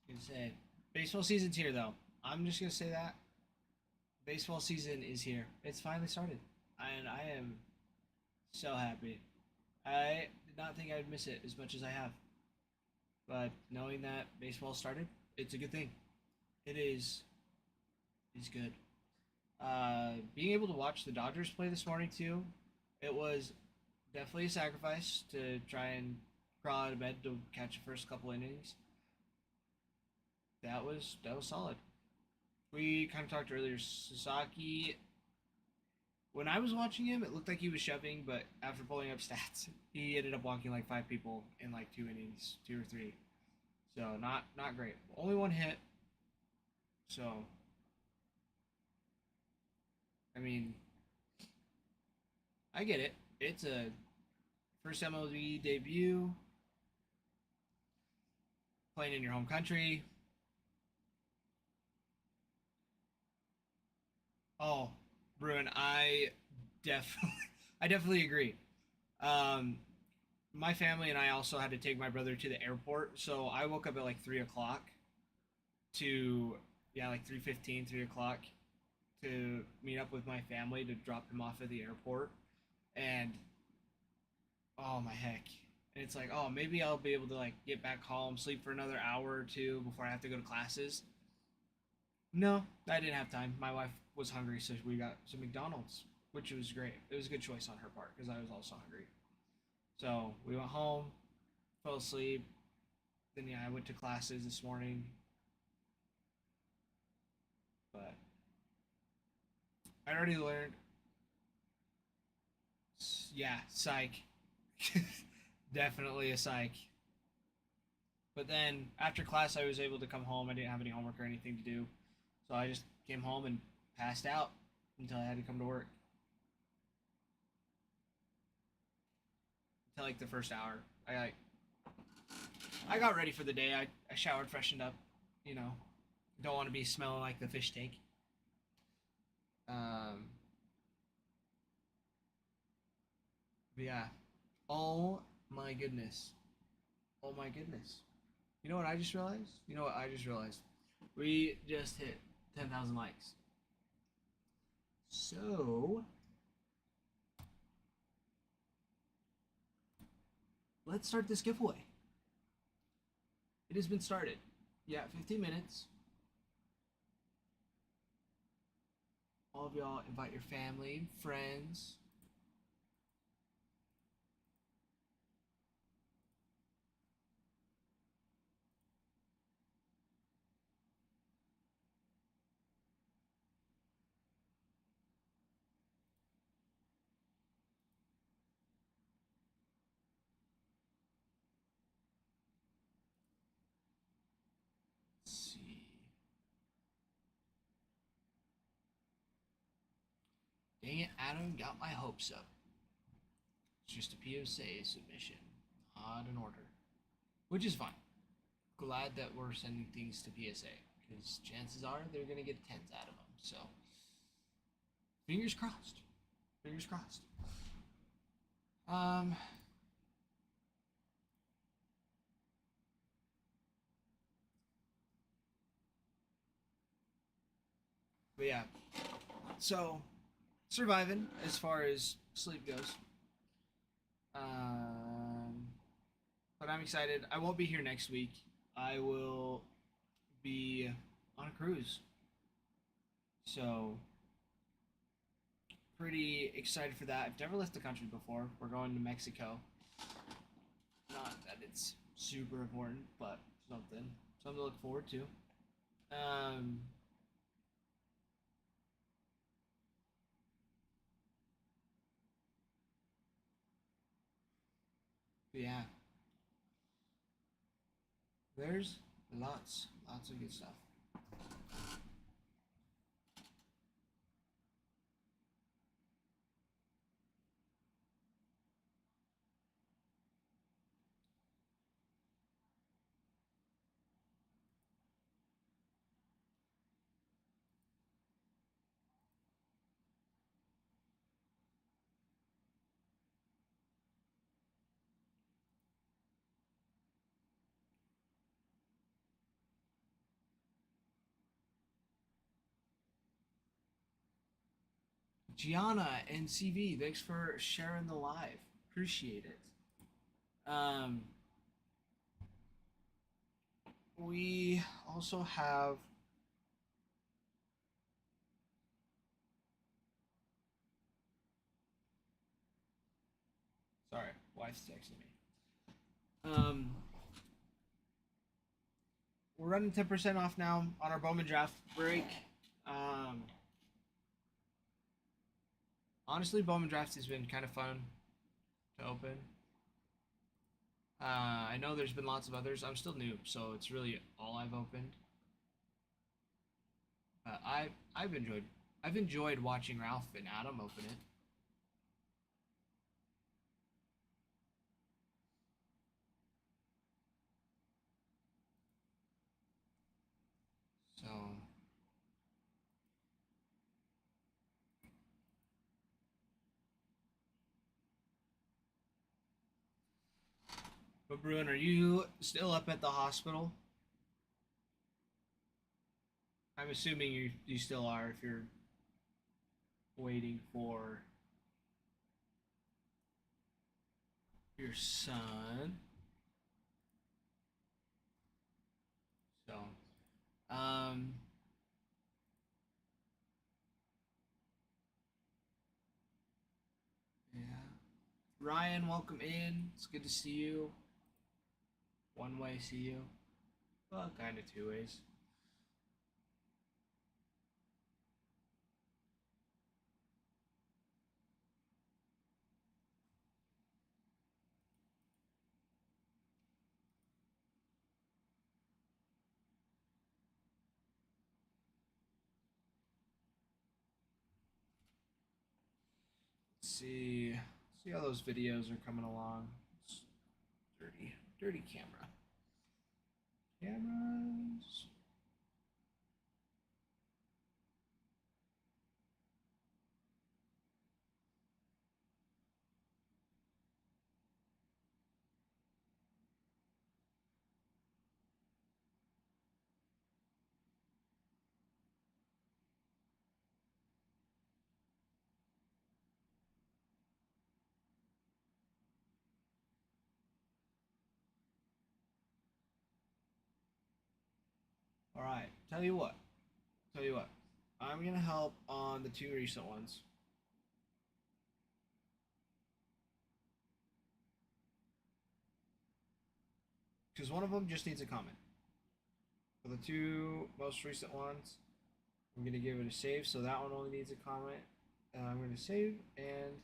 S3: Gonna say, baseball season's here though. I'm just gonna say that baseball season is here. It's finally started, and I am so happy. I did not think I'd miss it as much as I have, but knowing that baseball started, it's a good thing. It is. It's good. Being able to watch the Dodgers play this morning too, it was definitely a sacrifice to try and crawl out of bed to catch the first couple innings. That was solid. We kind of talked earlier. Sasaki, when I was watching him, it looked like he was shoving, but after pulling up stats, he ended up walking like 5 people in like 2 innings, 2 or 3. So not great. Only 1 hit. So I mean, I get it. It's a first MLB debut, playing in your home country. Oh, Bruin, definitely, I definitely agree. Um, my family and I also had to take my brother to the airport, so I woke up at like 3 o'clock to, yeah, like 3:15, 3 o'clock to meet up with my family to drop him off at the airport, and oh my heck, and it's like, oh, maybe I'll be able to like get back home, sleep for another hour or two before I have to go to classes. No, I didn't have time. My wife was hungry, so we got some McDonald's, which was great. It was a good choice on her part because I was also hungry. So we went home, fell asleep. Then yeah, I went to classes this morning, but I already learned. Yeah, psych. Definitely a psych. But then after class, I was able to come home. I didn't have any homework or anything to do, so I just came home and passed out until I had to come to work. Until like the first hour, I got ready for the day. I showered, freshened up. You know, don't want to be smelling like the fish tank. Um, but yeah. Oh my goodness. Oh my goodness. You know what I just realized? You know what I just realized? We just hit 10,000 likes. So let's start this giveaway. It has been started. Yeah, 15 minutes. All of y'all invite your family, friends. Let's see. Dang it, Adam got my hopes up. It's just a PSA submission, not an order. Which is fine. Glad that we're sending things to PSA because chances are they're gonna get tens out of them. So fingers crossed. Fingers crossed. Um. But yeah. So surviving as far as sleep goes. Um. But I'm excited. I won't be here next week. I will be on a cruise. So pretty excited for that. I've never left the country before. We're going to Mexico. Not that it's super important, but something to look forward to. Um, but yeah, there's lots of good stuff. Gianna and CV, thanks for sharing the live. Appreciate it. We also have sorry, wife's texting me. We're running 10% off now on our Bowman draft break. Honestly, Bowman draft has been kind of fun to open. I know there's been lots of others. I'm still new, so it's really all I've opened. But I've enjoyed watching Ralph and Adam open it. So but Bruin, are you still up at the hospital? I'm assuming you still are if you're waiting for your son. So, um, yeah. Ryan, welcome in. It's good to see you. One way, see you. Well, kind of two ways. See how those videos are coming along. It's dirty camera. Cameras. All right. Tell you what. I'm gonna help on the two recent ones. Because one of them just needs a comment. For the two most recent ones, I'm going to give it a save, so that one only needs a comment. I'm going to save, and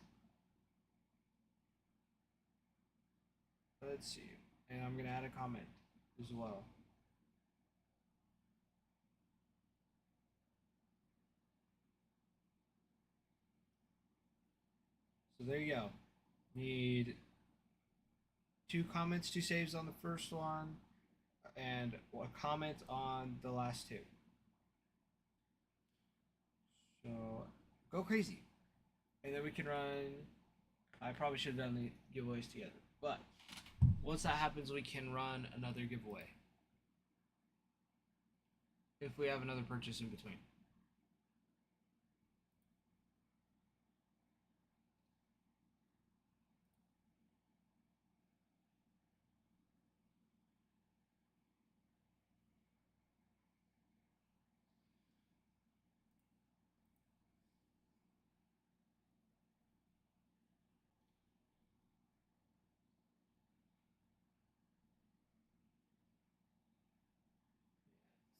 S3: let's see. And I'm going to add a comment as well. So there you go. Need two comments, two saves on the first one, and a comment on the last two. So go crazy. And then we can run. I probably should have done the giveaways together. But once that happens, we can run another giveaway. If we have another purchase in between.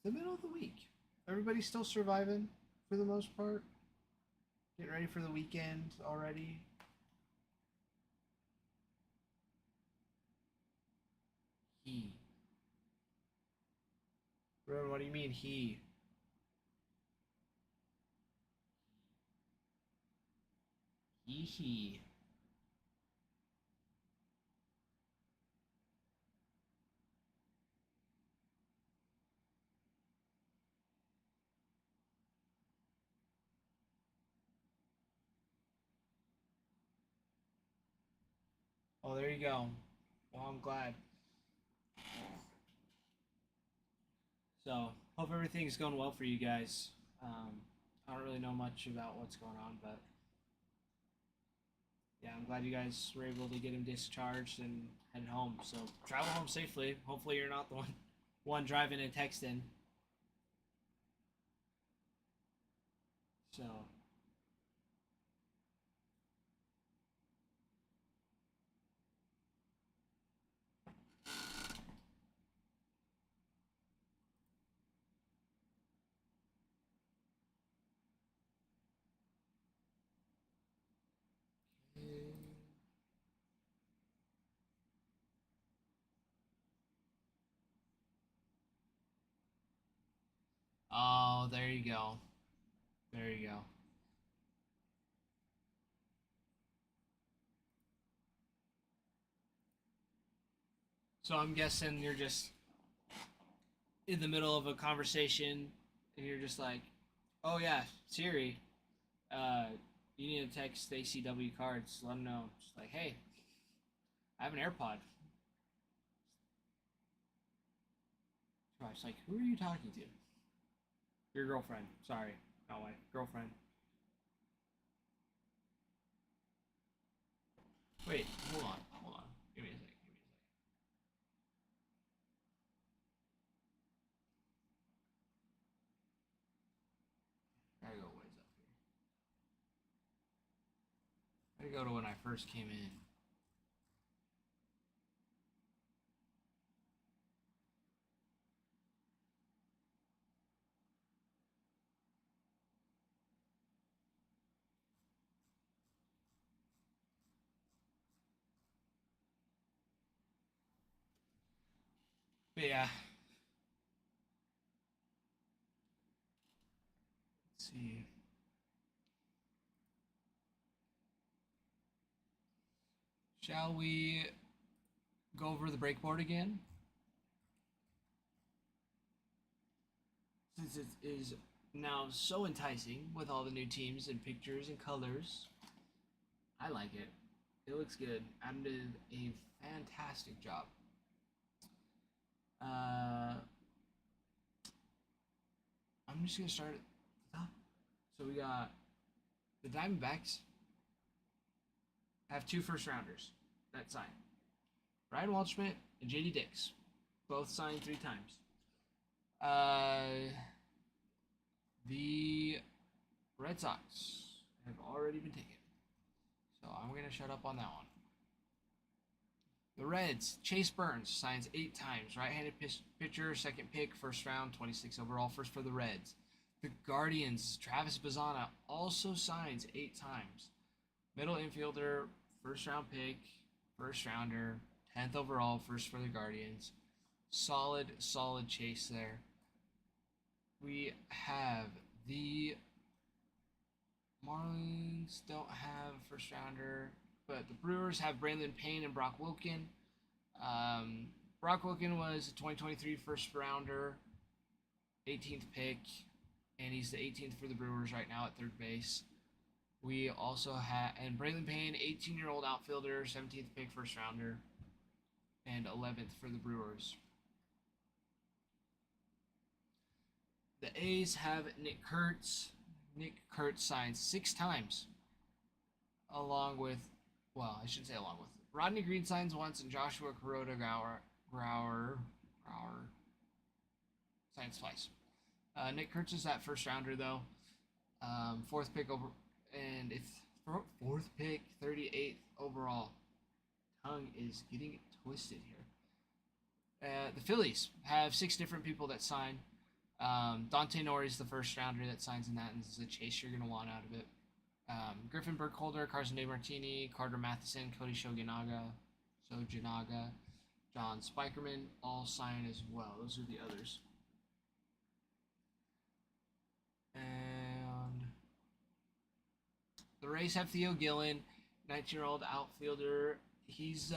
S3: The middle of the week. Everybody's still surviving for the most part. Getting ready for the weekend already. He. Ruben, what do you mean he? He. Oh, there you go. Well, I'm glad. So, hope everything's going well for you guys. I don't really know much about what's going on, but yeah, I'm glad you guys were able to get him discharged and head home. So travel home safely. Hopefully, you're not the one driving and texting. So. Oh, there you go. There you go. So I'm guessing you're just in the middle of a conversation and you're just like, oh yeah, Siri, you need to text ACW cards, let them know. Just like, hey, I have an AirPod. So I was like, who are you talking to? Your girlfriend. Sorry, not wife. Girlfriend. Wait, hold on. Give me a sec. Gotta go ways up here. Gotta go to when I first came in. But yeah. Let's see. Shall we go over the breakboard again? Since it is now so enticing with all the new teams and pictures and colors. I like it. It looks good. Adam did a fantastic job. I'm just gonna start at the top. So we got the Diamondbacks have 2 first rounders that signed. Ryan Waldschmidt and JD Dix. Both signed 3 times. The Red Sox have already been taken. So I'm going to shut up on that one. The Reds, Chase Burns signs 8 times. Right-handed pitcher, second pick, first round, 26 overall, first for the Reds. The Guardians, Travis Bazzana also signs 8 times. Middle infielder, first round pick, first rounder, 10th overall, first for the Guardians. Solid chase there. We have the Marlins don't have first rounder, but the Brewers have Brandon Payne and Brock Wilken. Brock Wilken was a 2023 first rounder, 18th pick, and he's the 18th for the Brewers right now at third base. We also have, and Brandon Payne, 18-year-old outfielder, 17th pick, first rounder, and 11th for the Brewers. The A's have Nick Kurtz. Nick Kurtz signed 6 times, along with, well, I shouldn't say along with. Rodney Green signs once, and Joshua Kuroda Grauer signs twice. Nick Kurtz is that first rounder though. 4th pick over, and it's 4th pick, 38th overall. Tongue is getting twisted here. The Phillies have 6 different people that sign. Dante Nori is the first rounder that signs in that, and this is a chase you're going to want out of it. Griffin Burkholder, Carson DeMartini, Carter Matheson, Cody Shoginaga, John Spikerman all sign as well. Those are the others. And the Rays have Theo Gillen, 19-year-old outfielder. He's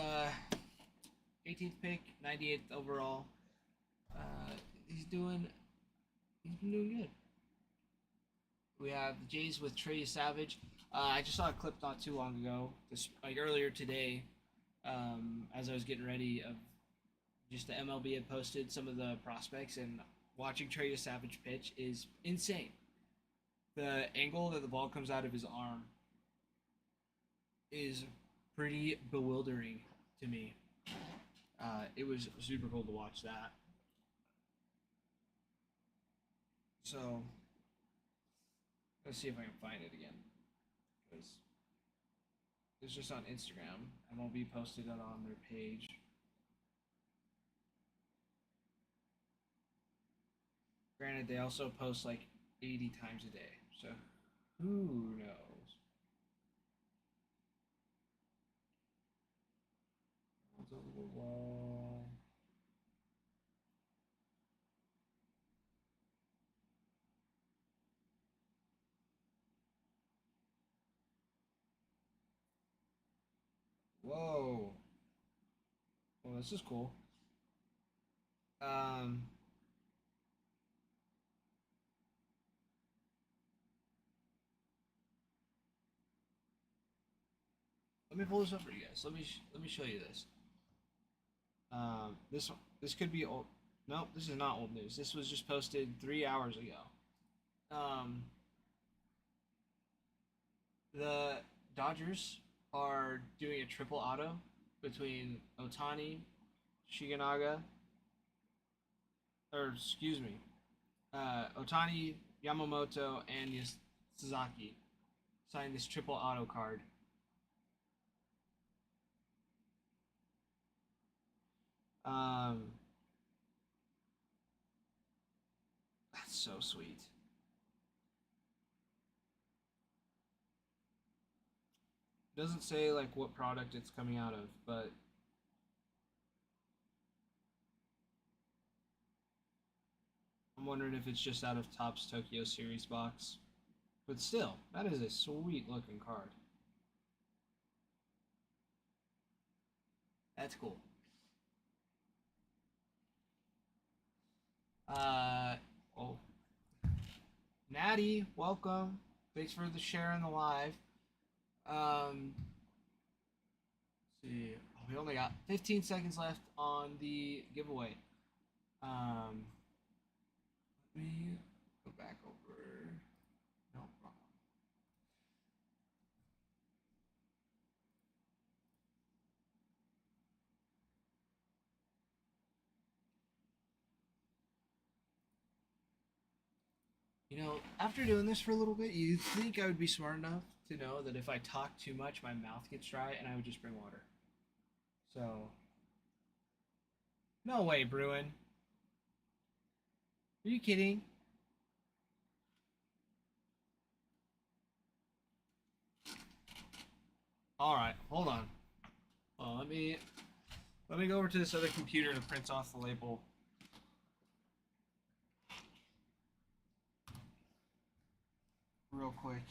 S3: 18th pick, 98th overall. He's been doing good. We have the Jays with Trey Savage. I just saw a clip not too long ago, like earlier today, as I was getting ready, of just the MLB had posted some of the prospects, and watching Trey Savage pitch is insane. The angle that the ball comes out of his arm is pretty bewildering to me. It was super cool to watch that. So let's see if I can find it again, because it's just on Instagram. MLB posted it on their page. Granted, they also post like 80 times a day, so who knows? It's a little wall. Whoa. Well, this is cool. Um, Let me pull this up for you guys. Let me show you this. This could be old. Nope, this is not old news. This was just posted 3 hours ago. Um, the Dodgers are doing a triple auto between Otani, Shiganaga, or excuse me, Otani, Yamamoto, and Sasaki signed this triple auto card. That's so sweet. Doesn't say like what product it's coming out of, but I'm wondering if it's just out of Topps Tokyo Series box. But still, that is a sweet looking card. That's cool. Oh. Natty, welcome. Thanks for the share in the live. Let's see. Oh, we only got 15 seconds left on the giveaway. Let me go back over. No, wrong. You know, after doing this for a little bit, you'd think I would be smart enough to know that if I talk too much, my mouth gets dry and I would just bring water. So, no way, Bruin. Are you kidding? All right, hold on. Well, let me go over to this other computer to print off the label. Real quick.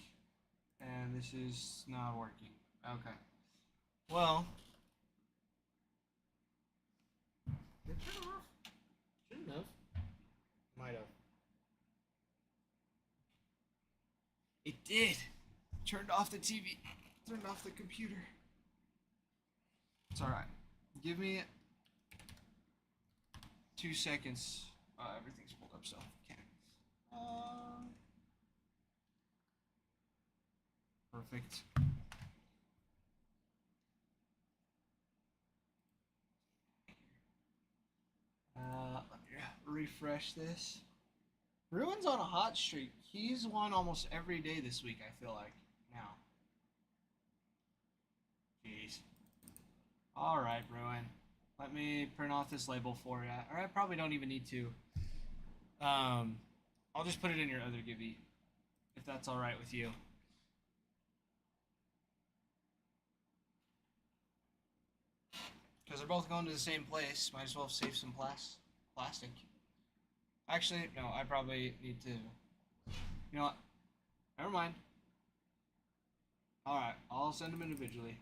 S3: And this is not working. Okay. Well, did it turn off? Shouldn't have. Might have. It did. Turned off the TV. Turned off the computer. It's alright. Give me 2 seconds. Everything's pulled up, so okay. Perfect. Let me refresh this. Bruin's on a hot streak. He's won almost every day this week, I feel like. Now. Jeez. Alright, Bruin. Let me print off this label for you. Or I probably don't even need to. I'll just put it in your other givey. If that's alright with you. Because they're both going to the same place. Might as well save some plastic. Actually, no, I probably need to. You know what? Never mind. Alright, I'll send them individually.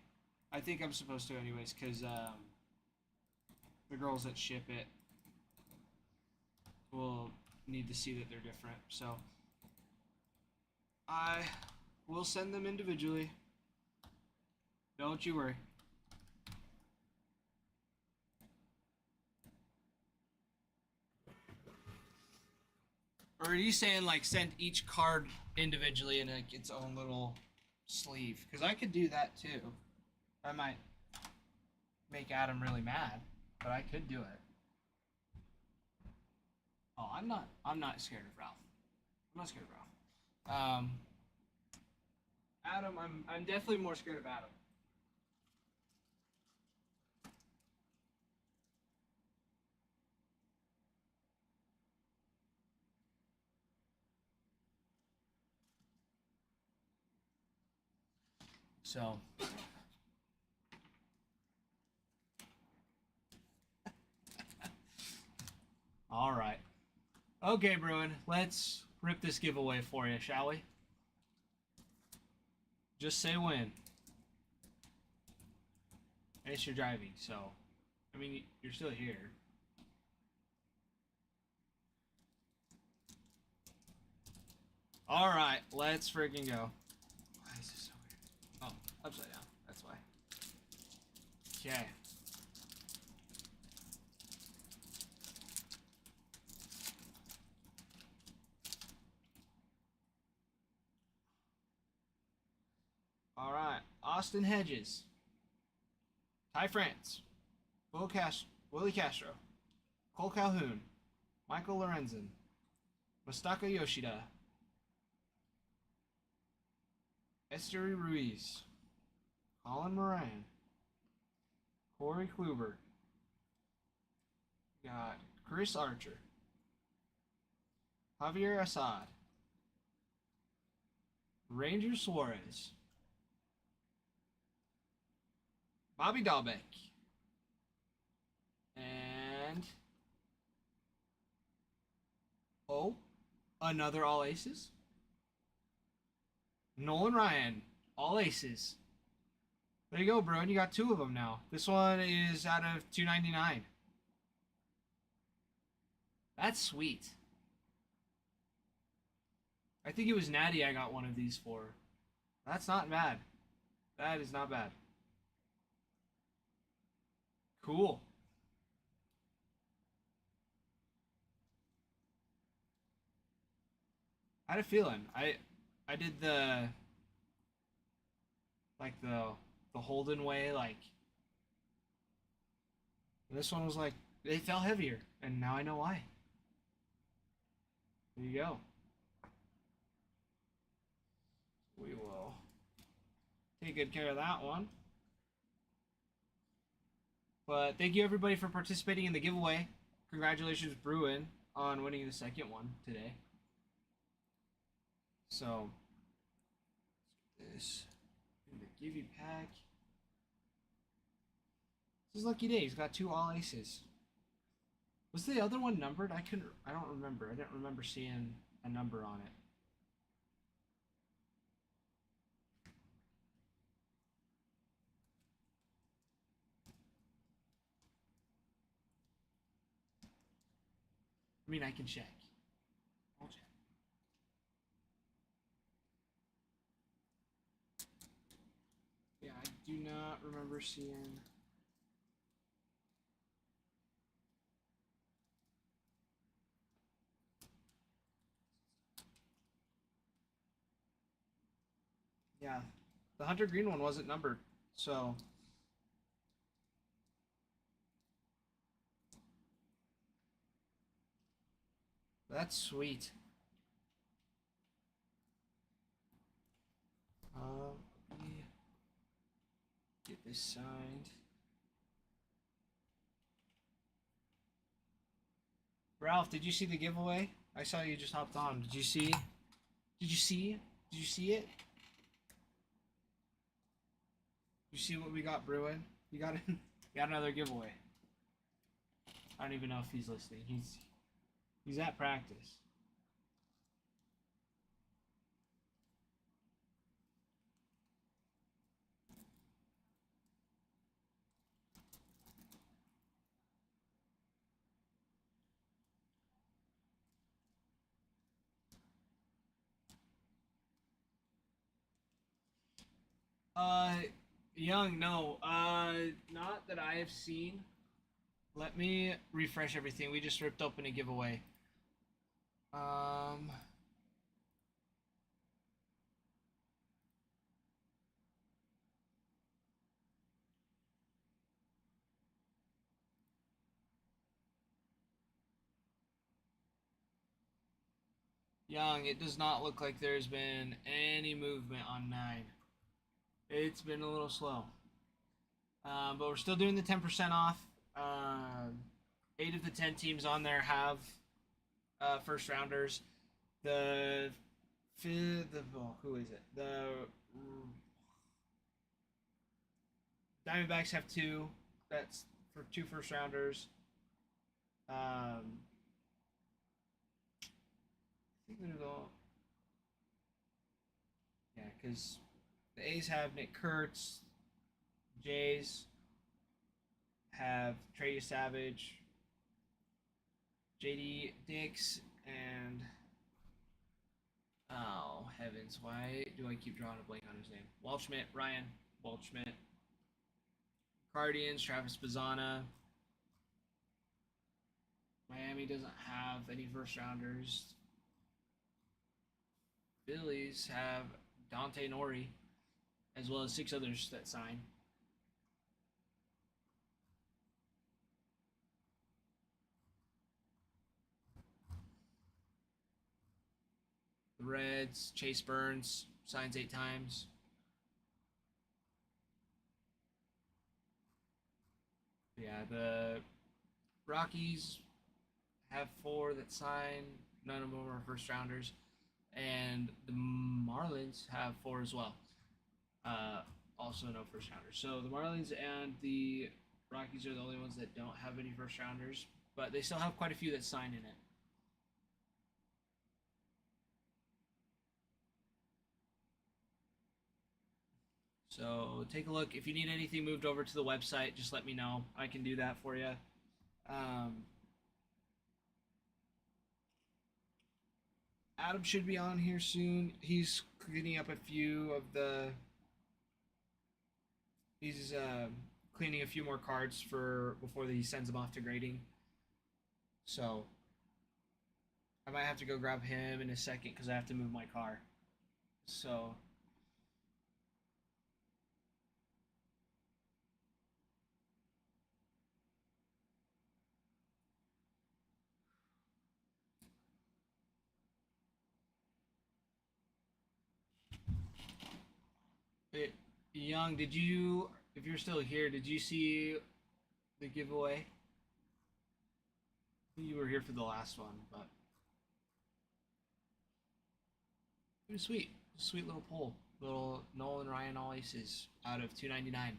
S3: I think I'm supposed to anyways, because the girls that ship it will need to see that they're different. So I will send them individually. Don't you worry. Or are you saying like send each card individually in like its own little sleeve? Because I could do that too. That might make Adam really mad, but I could do it. Oh, I'm not scared of Ralph. I'm not scared of Ralph. Adam, I'm definitely more scared of Adam. So, all right. Okay, Bruin, let's rip this giveaway for you, shall we? Just say when. I guess you're driving, so I mean you're still here. All right, let's freaking go. Why is this so weird? Oh, upside down. That's why. Okay. All right, Austin Hedges, Ty France, Willie Castro, Cole Calhoun, Michael Lorenzen, Mustaka Yoshida, Esther Ruiz, Colin Moran, Corey Kluber, got Chris Archer, Javier Assad, Ranger Suarez, Bobby Dahlbeck, and another all aces. Nolan Ryan, all aces. There you go, bro. And you got 2 of them now. This one is out of 299. That's sweet. I think it was Natty I got one of these for. That's not bad. That is not bad. Cool. I had a feeling. I did the like the Holden way, like this one was like they fell heavier, and now I know why. There you go. We will take good care of that one. But thank you everybody for participating in the giveaway. Congratulations, Bruin, on winning the second one today. So, this in the Givey pack. This is lucky day. He's got 2 all aces. Was the other one numbered? I don't remember. I didn't remember seeing a number on it. I mean, I can check. I'll check. Yeah, I do not remember seeing. Yeah, the Hunter Green one wasn't numbered, so. That's sweet. Let me get this signed. Ralph, did you see the giveaway? I saw you just hopped on. Did you see? Did you see? Did you see it? You see what we got, Bruin? You got it. Got another giveaway. I don't even know if he's listening. He's at practice. Young, no. Not that I have seen. Let me refresh everything. We just ripped open a giveaway. Young, it does not look like there's been any movement on 9. It's been a little slow. But we're still doing the 10% off. 8 of the 10 teams on there have first rounders. The who is it? The Diamondbacks have 2. That's for 2 first rounders. I think they're all. Yeah, because the A's have Nick Kurtz. Jays have Trey Savage, JD Dix, and oh heavens, why do I keep drawing a blank on his name? Waldschmidt, Ryan Waldschmidt. Guardians, Travis Bazzana. Miami doesn't have any first rounders. Phillies have Dante Nori, as well as 6 others that sign. The Reds, Chase Burns signs 8 times. Yeah, the Rockies have 4 that sign. None of them are first rounders. And the Marlins have 4 as well. Also no first rounders. So the Marlins and the Rockies are the only ones that don't have any first rounders. But they still have quite a few that sign in it. So take a look. If you need anything moved over to the website, just let me know. I can do that for you. Adam should be on here soon. He's cleaning up a few of the. He's cleaning a few more cards for before he sends them off to grading. So I might have to go grab him in a second because I have to move my car. So. Young, did you, if you're still here, did you see the giveaway? You were here for the last one, but it was sweet. Sweet little pull. Little Nolan Ryan all aces out of 299.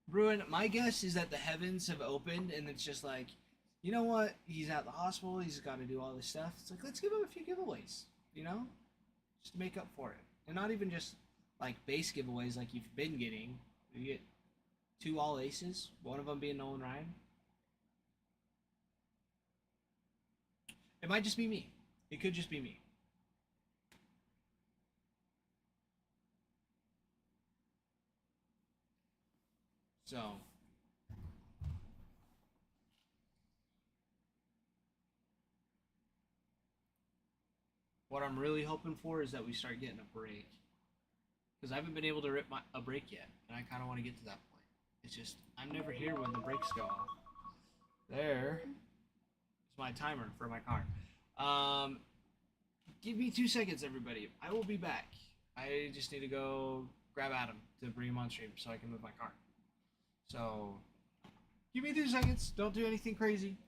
S3: Bruin, my guess is that the heavens have opened and it's just like, you know what? He's at the hospital. He's got to do all this stuff. It's like, let's give him a few giveaways, you know? Just to make up for it. And not even just like base giveaways like you've been getting. You get 2 all aces, one of them being Nolan Ryan. It might just be me. It could just be me. So. What I'm really hoping for is that we start getting a break. Because I haven't been able to rip a break yet. And I kind of want to get to that point. It's just, I'm never here when the brakes go off. There is my timer for my car. Give me 2 seconds, everybody. I will be back. I just need to go grab Adam to bring him on stream so I can move my car. So, give me 2 seconds. Don't do anything crazy.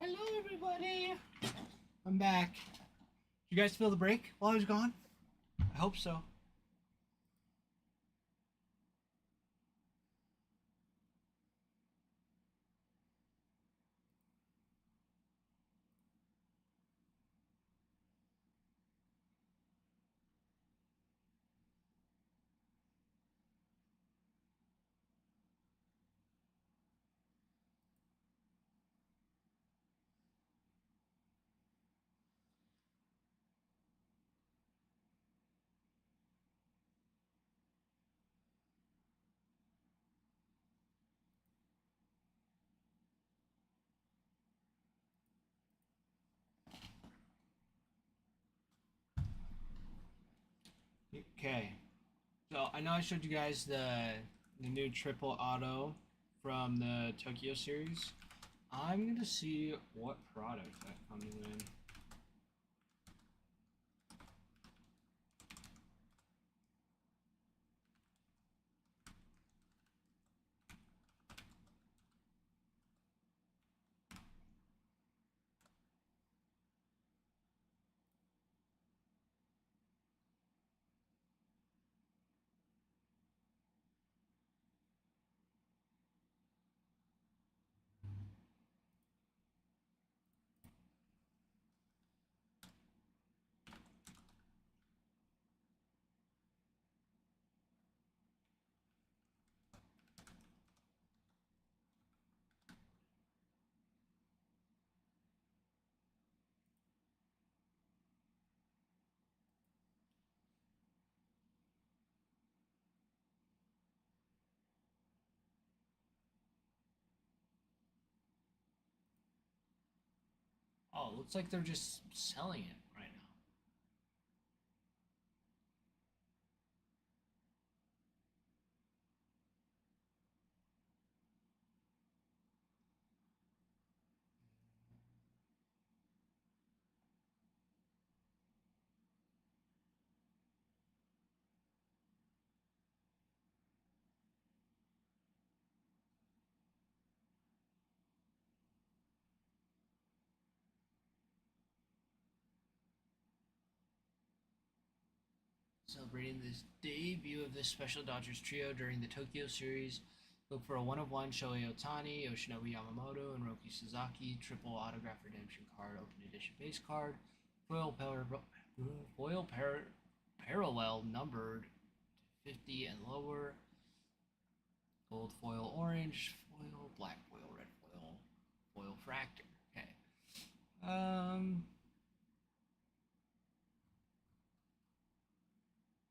S3: Hello, everybody. I'm back. You guys feel the break while I was gone? I hope so. Okay. So I know I showed you guys the new triple auto from the Tokyo series. I'm gonna see what product that comes in. Oh, it looks like they're just selling it right now. Celebrating this debut of this special Dodgers trio during the Tokyo series, look for a one-of-one Shohei Ohtani, Yoshinobu Yamamoto, and Roki Sasaki triple autograph redemption card, open edition base card, parallel numbered 50 and lower, gold foil orange, foil, black foil, red foil, foil fractor. Okay.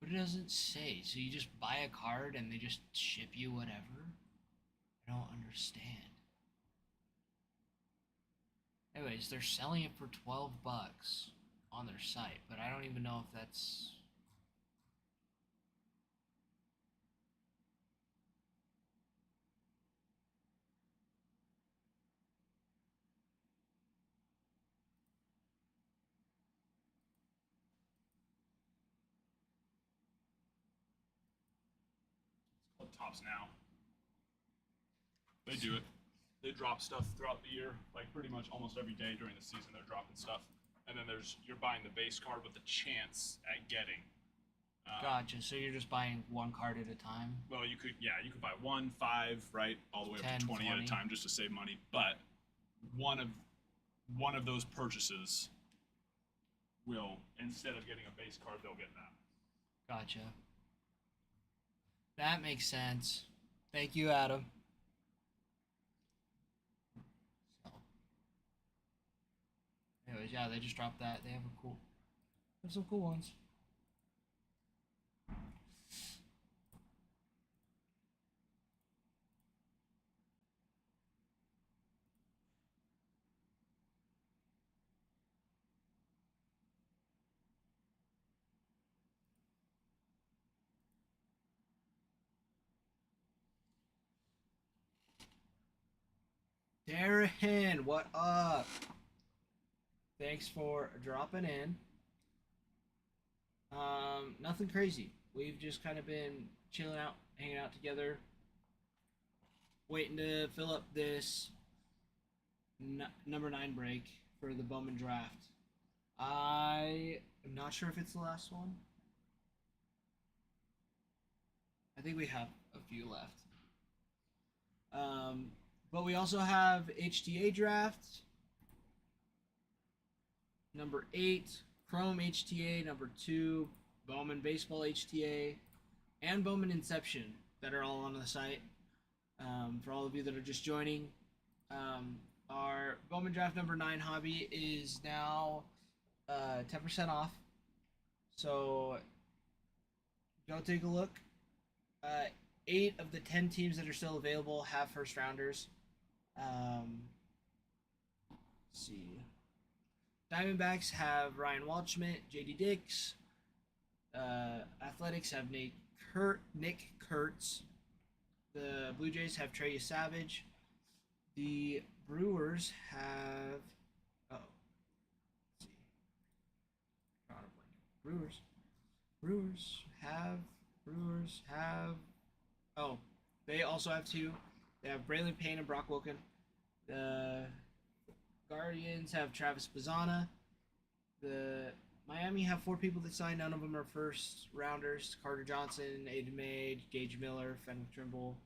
S3: But it doesn't say. So you just buy a card and they just ship you whatever? I don't understand. Anyways, they're selling it for $12 on their site, but I don't even know if that's.
S2: What tops now? They do it. They drop stuff throughout the year, like pretty much almost every day during the season. They're dropping stuff, and then you're buying the base card with the chance at getting.
S3: Gotcha. So you're just buying one card at a time?
S2: Well, you could buy 1, 5, right, all the way up
S3: 10,
S2: to 20 at
S3: 20.
S2: a time just to save money. But one of those purchases will, instead of getting a base card, they'll get that.
S3: Gotcha. That makes sense. Thank you, Adam. So, anyways, yeah, they just dropped that. They have some cool ones. Darren, what up? Thanks for dropping in. Nothing crazy. We've just kind of been chilling out, hanging out together, waiting to fill up this number 9 break for the Bowman draft. I am not sure if it's the last one. I think we have a few left. But we also have HTA draft number 8, Chrome HTA number 2, Bowman Baseball HTA, and Bowman Inception that are all on the site. For all of you that are just joining, our Bowman draft number 9 hobby is now 10% off. So go take a look. 8 of the 10 teams that are still available have first rounders. Let's see. Diamondbacks have Ryan Waldschmidt, JD Dix. Athletics have Nick Kurtz. The Blue Jays have Trey Savage. The Brewers have. Oh. Let's see. Brewers have. Oh, they also have 2. They have Braylon Payne and Brock Wilken. The Guardians have Travis Bazzana. The Miami have 4 people that signed. None of them are first rounders. Carter Johnson, Aiden May, Gage Miller, Fenwick Trimble.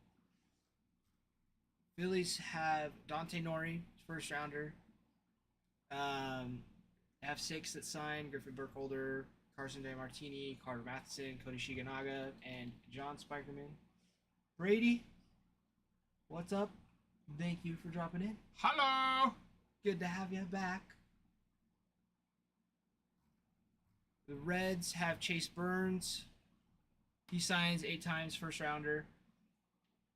S3: Phillies have Dante Nori, first rounder. Have 6 that signed. Griffin Burkholder, Carson DeMartini, Carter Matheson, Cody Shiganaga, and John Spikerman. Brady, what's up? Thank you for dropping in.
S1: Hello.
S3: Good to have you back. The Reds have Chase Burns. He signs 8 times, first rounder.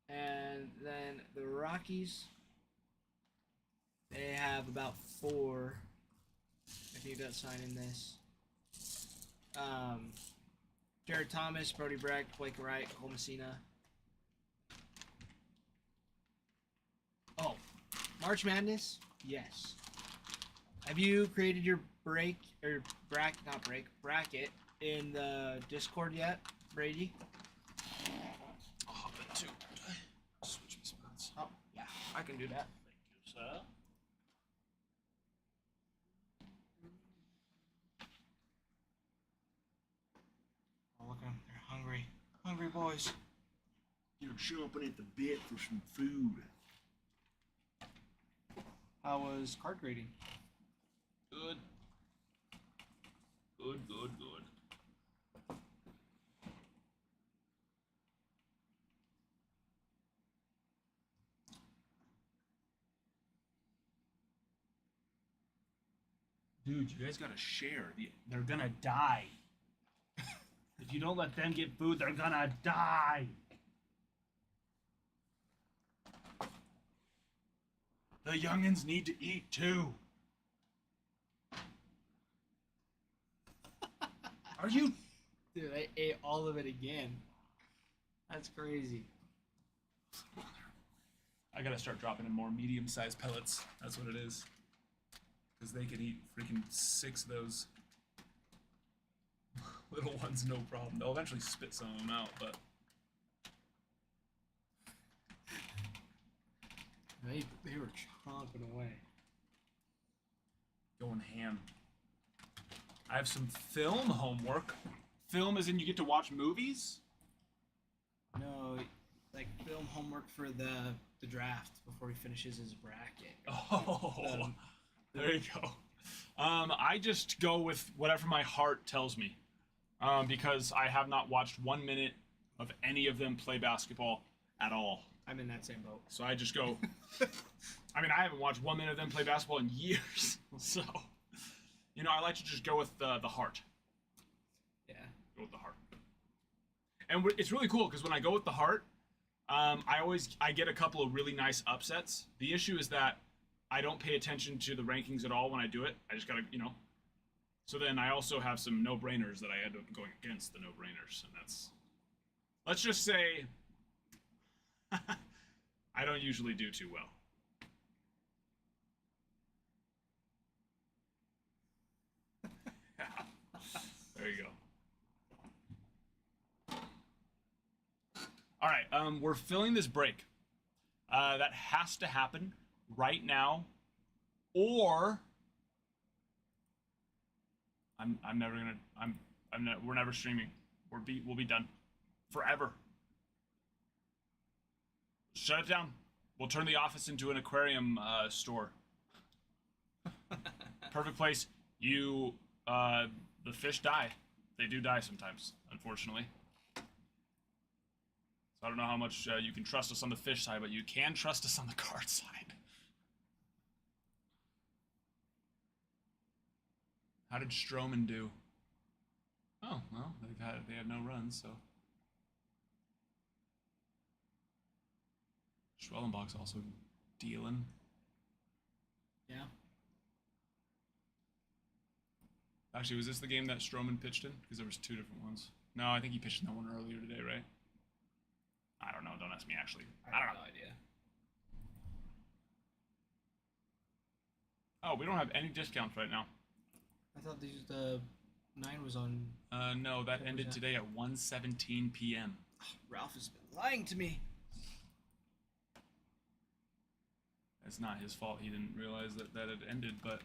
S3: And then the Rockies, they have about 4. I think that's signing this. Jared Thomas, Brody Brecht, Blake Wright, Cole Messina. Oh, March Madness? Yes. Have you created your bracket in the Discord yet, Brady?
S2: I'll hop in too. Switch my spots.
S3: Oh, yeah, I can do that.
S2: Thank you, sir.
S3: Oh, look at them. They're hungry. Hungry boys.
S5: You're chomping at the bit for some food.
S3: How was card grading?
S2: Good. Good.
S6: Dude, you guys gotta share. They're gonna die. If you don't let them get food, they're gonna die. The youngins need to eat too. Are you?
S3: Dude, I ate all of it again. That's crazy.
S6: I gotta start dropping in more medium-sized pellets. That's what it is. Because they could eat freaking 6 of those. Little ones, no problem. They'll eventually spit some of them out, but
S3: They were chomping away.
S6: going ham. I have some film homework. Film as in you get to watch movies?
S3: No, like film homework for the draft before he finishes his bracket.
S6: Oh, there you go. I just go with whatever my heart tells me, because I have not watched 1 minute of any of them play basketball at all.
S3: I'm in that same boat.
S6: So I just go. I mean, I haven't watched 1 minute of them play basketball in years. So, I like to just go with the heart.
S3: Yeah.
S6: Go with the heart. And it's really cool because when I go with the heart, I get a couple of really nice upsets. The issue is that I don't pay attention to the rankings at all when I do it. I just gotta, So then I also have some no-brainers that I end up going against the no-brainers, and that's. Let's just say. I don't usually do too well. There you go. All right, we're filling this break. That has to happen right now or I'm never gonna we're never streaming. We'll be done forever. Shut it down. We'll turn the office into an aquarium store. Perfect place. The fish die. They do die sometimes, unfortunately. So I don't know how much you can trust us on the fish side, but you can trust us on the card side. How did Stroman do? Oh, well, they had no runs, so. Schwellenbach's also dealing.
S3: Yeah.
S6: Actually, was this the game that Stroman pitched in? Because there was 2 different ones. No, I think he pitched in that one earlier today, right? I don't know. Don't ask me, actually. I don't know.
S3: No idea.
S6: Oh, we don't have any discounts right now.
S3: I thought the 9 was on.
S6: No, that
S3: What
S6: ended
S3: was that?
S6: today at 1:17 p.m.
S3: Ralph has been lying to me.
S6: It's not his fault. He didn't realize that it ended, but...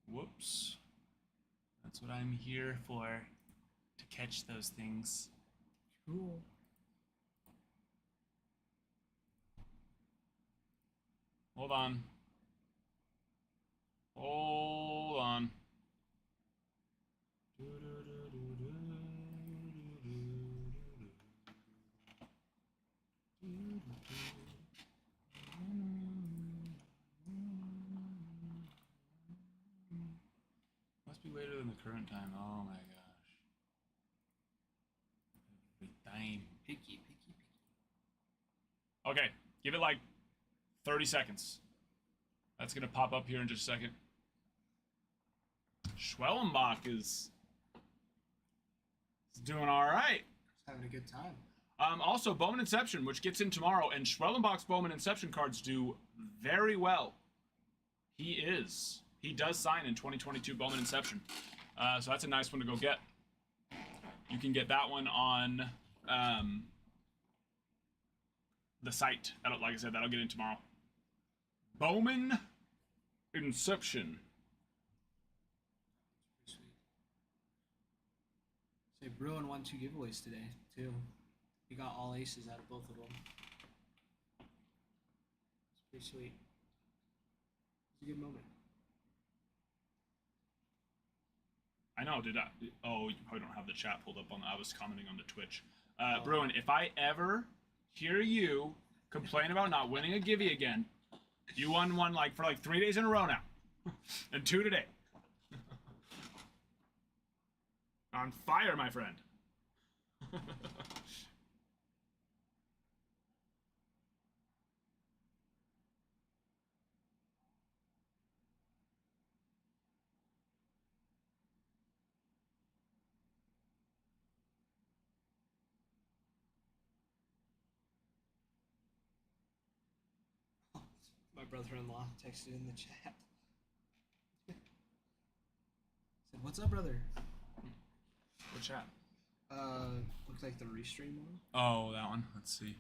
S6: Whoops. That's what I'm here for. To catch those things.
S3: Cool.
S6: Hold on. Hold on. Must be later than the current time. Oh my gosh. Every time.
S3: Picky.
S6: Okay, give it like 30 seconds. That's gonna pop up here in just a second. Schwellenbach is doing all right.
S3: He's having a good time.
S6: Also, Bowman Inception, which gets in tomorrow, and Schwellenbach's Bowman Inception cards do very well. He does sign in 2022 Bowman Inception. So that's a nice one to go get. You can get that one on the site. Like I said, that'll get in tomorrow. Bowman Inception.
S3: Pretty sweet. Say Bruin won 2 giveaways today too. He got all aces out of both of them. It's pretty sweet. It's a good moment.
S6: I know. Oh, you probably don't have the chat pulled up on. I was commenting on the Twitch. Bruin, if I ever hear you complain about not winning a givey again, you won one for 3 days in a row now, and 2 today. On fire, my friend.
S3: My brother-in-law texted in the chat. Said, "What's up, brother?"
S6: What chat?
S3: Looks like the restream one.
S6: Oh, that one. Let's see.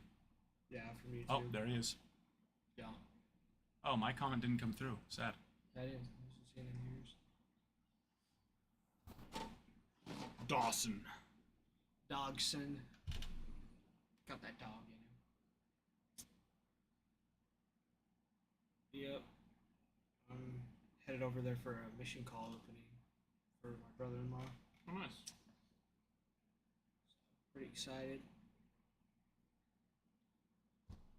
S3: Yeah, from YouTube.
S6: Oh, there he is.
S3: Yeah,
S6: Oh, my comment didn't come through. Sad.
S3: that is. I wasn't seeing it in yours.
S6: Dawson.
S3: Dogson. Got that dog in him. Yep. I'm headed over there for a mission call opening for my brother-in-law.
S6: Oh, nice.
S3: Pretty excited.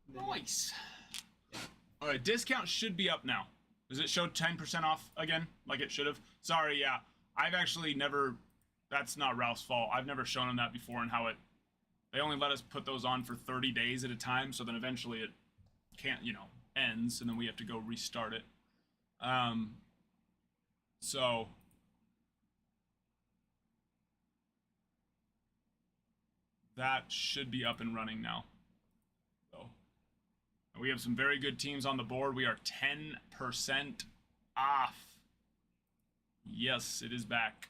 S3: And then-
S6: Nice. All right, discount should be up now. Does it show 10% off again, like it should have? Sorry, yeah. I've actually never. That's not Ralph's fault. I've never shown him that before, and how they only let us put those on for 30 days at a time. So then eventually it can't, ends, and then we have to go restart it. So. That should be up and running now. So we have some very good teams on the board. We are 10% off. Yes, it is back.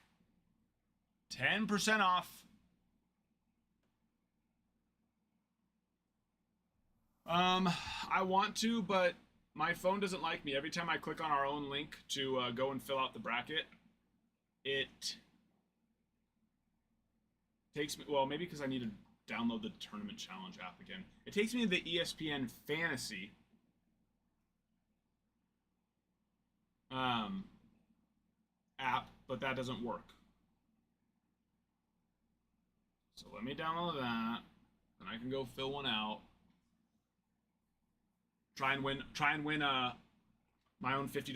S6: 10% off. I want to, but my phone doesn't like me. Every time I click on our own link to go and fill out the bracket, it takes me. Well, maybe because I need to download the Tournament Challenge app again. It takes me to the ESPN Fantasy. App, but that doesn't work. So let me download that, and I can go fill one out. Try and win my own $50.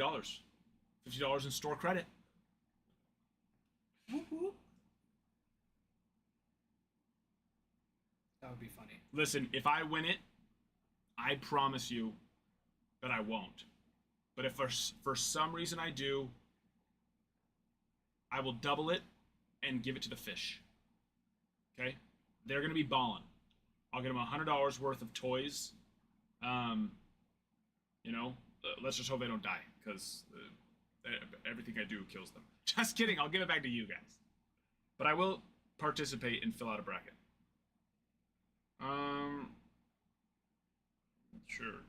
S6: $50 in store credit.
S3: Whoop, whoop. That would be funny.
S6: Listen, if I win it, I promise you that I won't. But if for some reason I do, I will double it and give it to the fish. Okay? They're going to be balling. I'll get them $100 worth of toys. Let's just hope they don't die, because everything I do kills them. Just kidding. I'll give it back to you guys. But I will participate and fill out a bracket. Sure.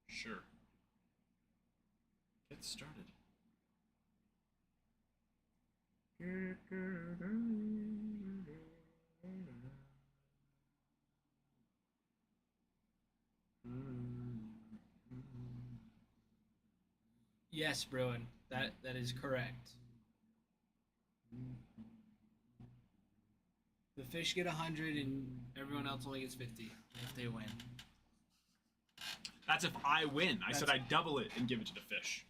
S6: Sure. Get started.
S3: Yes, Bruin. That is correct. The fish get 100 and everyone else only gets 50 if they win.
S6: That's if I win. I said I'd double it and give it to the fish.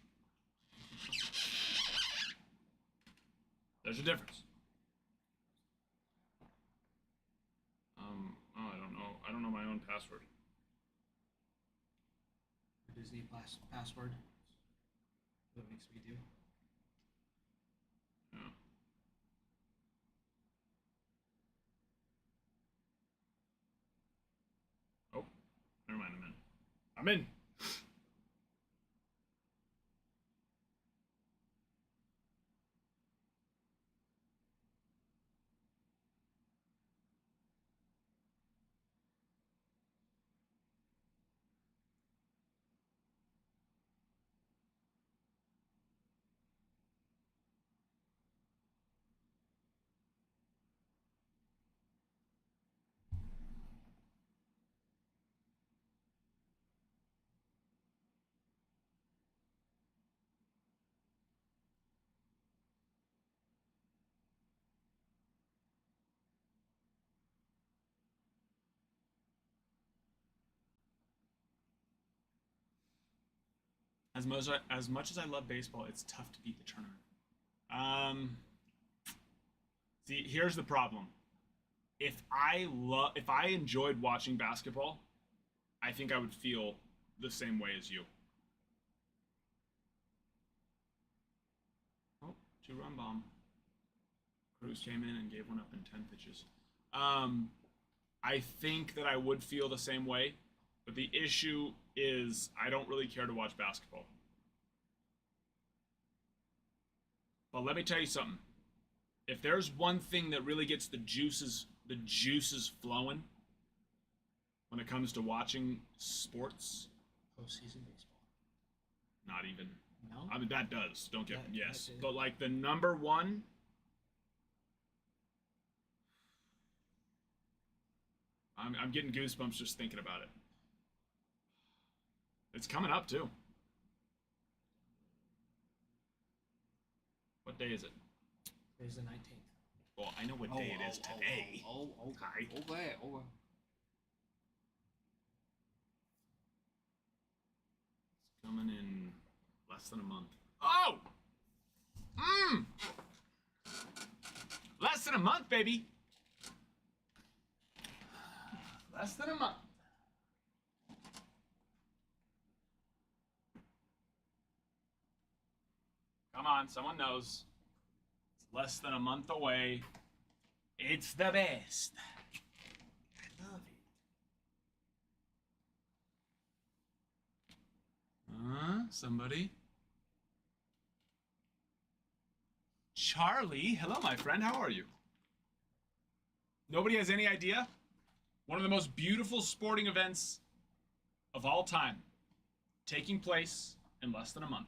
S6: There's a difference. I don't know. I don't know my own password.
S3: Disney password. That makes me do.
S6: Yeah. Oh, never mind. I'm in. As much as I love baseball, it's tough to beat the tournament. See, here's the problem. If I enjoyed watching basketball, I think I would feel the same way as you. Oh, 2-run bomb. Cruz came in and gave one up in 10 pitches. I think that I would feel the same way, but the issue is I don't really care to watch basketball. But let me tell you something. If there's one thing that really gets the juices flowing when it comes to watching sports,
S3: Postseason baseball.
S6: not even.
S3: No.
S6: I mean, that does. Don't get yes,
S3: that
S6: but like the number one. I'm getting goosebumps just thinking about it. It's coming up too. What day is it?
S3: Today's the 19th.
S6: Well, I know what day it is today.
S3: Okay.
S6: Hi.
S3: Over.
S6: It's coming in less than a month. Oh! Less than a month, baby. Less than a month. Come on, someone knows. It's less than a month away. It's the best.
S3: I love it.
S6: Somebody? Charlie, hello, my friend. How are you? Nobody has any idea? One of the most beautiful sporting events of all time taking place in less than a month.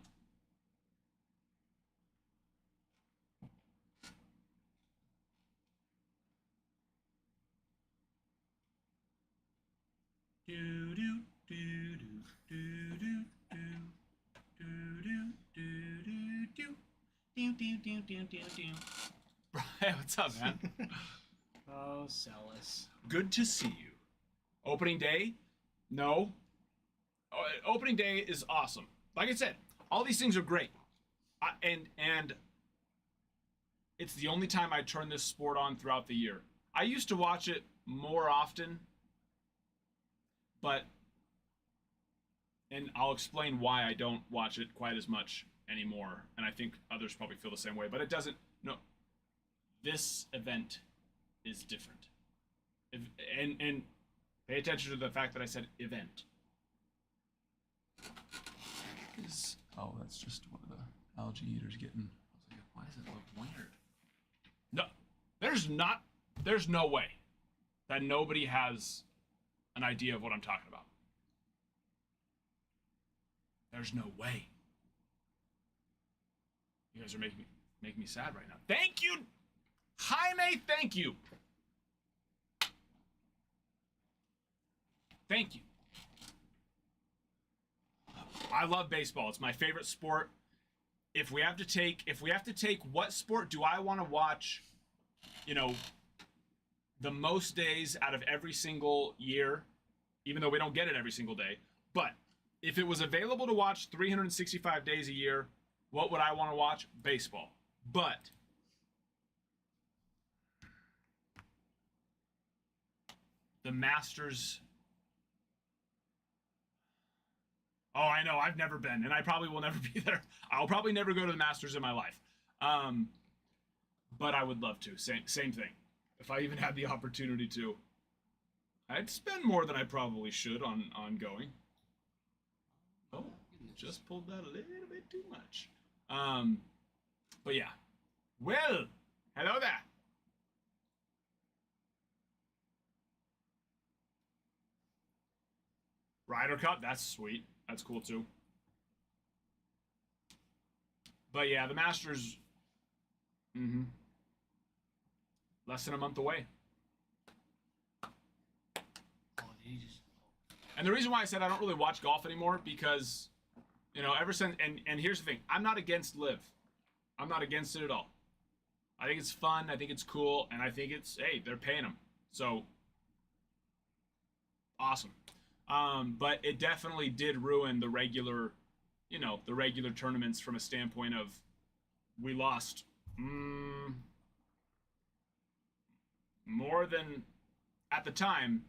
S6: Do do do do do do do do do do do do do do do do. Hey, what's up, man?
S3: Oh, Celis.
S6: Good to see you. Opening day? No. Opening day is awesome. Like I said, all these things are great. And it's the only time I turn this sport on throughout the year. I used to watch it more often, and I'll explain why I don't watch it quite as much anymore. And I think others probably feel the same way, but it doesn't. No, this event is different. And pay attention to the fact that I said event.
S1: Oh, that's just one of the algae eaters getting. I was like, why does it look weird?
S6: No, there's no way that nobody has an idea of what I'm talking about. There's no way. You guys are making me sad right now. Thank you, Jaime. Thank you. Thank you. I love baseball. It's my favorite sport. If we have to take what sport do I want to watch, you know, the most days out of every single year, even though we don't get it every single day, but if it was available to watch 365 days a year, what would I want to watch? Baseball. But the Masters. Oh, I know. I've never been, and I probably will never be there. I'll probably never go to the Masters in my life. But I would love to. Same thing. If I even had the opportunity to, I'd spend more than I probably should on going. Oh, just pulled that a little bit too much. But yeah. Well, hello there. Ryder Cup, that's sweet. That's cool too. But yeah, the Masters, less than a month away. And the reason why I said I don't really watch golf anymore, because, you know, ever since, and here's the thing, I'm not against Live. I'm not against it at all. I think it's fun, I think it's cool, and I think it's, hey, they're paying them. So, awesome. But it definitely did ruin the regular, you know, the regular tournaments from a standpoint of, we lost more than, at the time,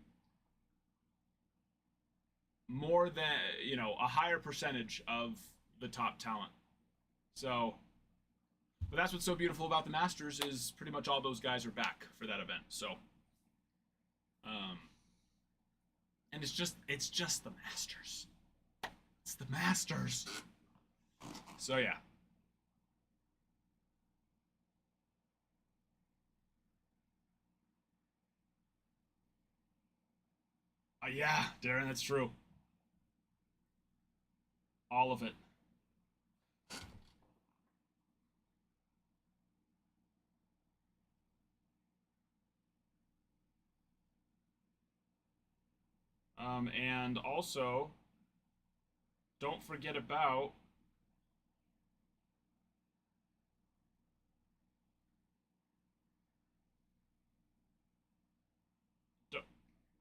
S6: more than, you know, a higher percentage of the top talent. So, but that's what's so beautiful about the Masters is pretty much all those guys are back for that event. So, and it's just the Masters. It's the Masters. So yeah. Yeah, Darren, that's true. All of it. And also, don't forget about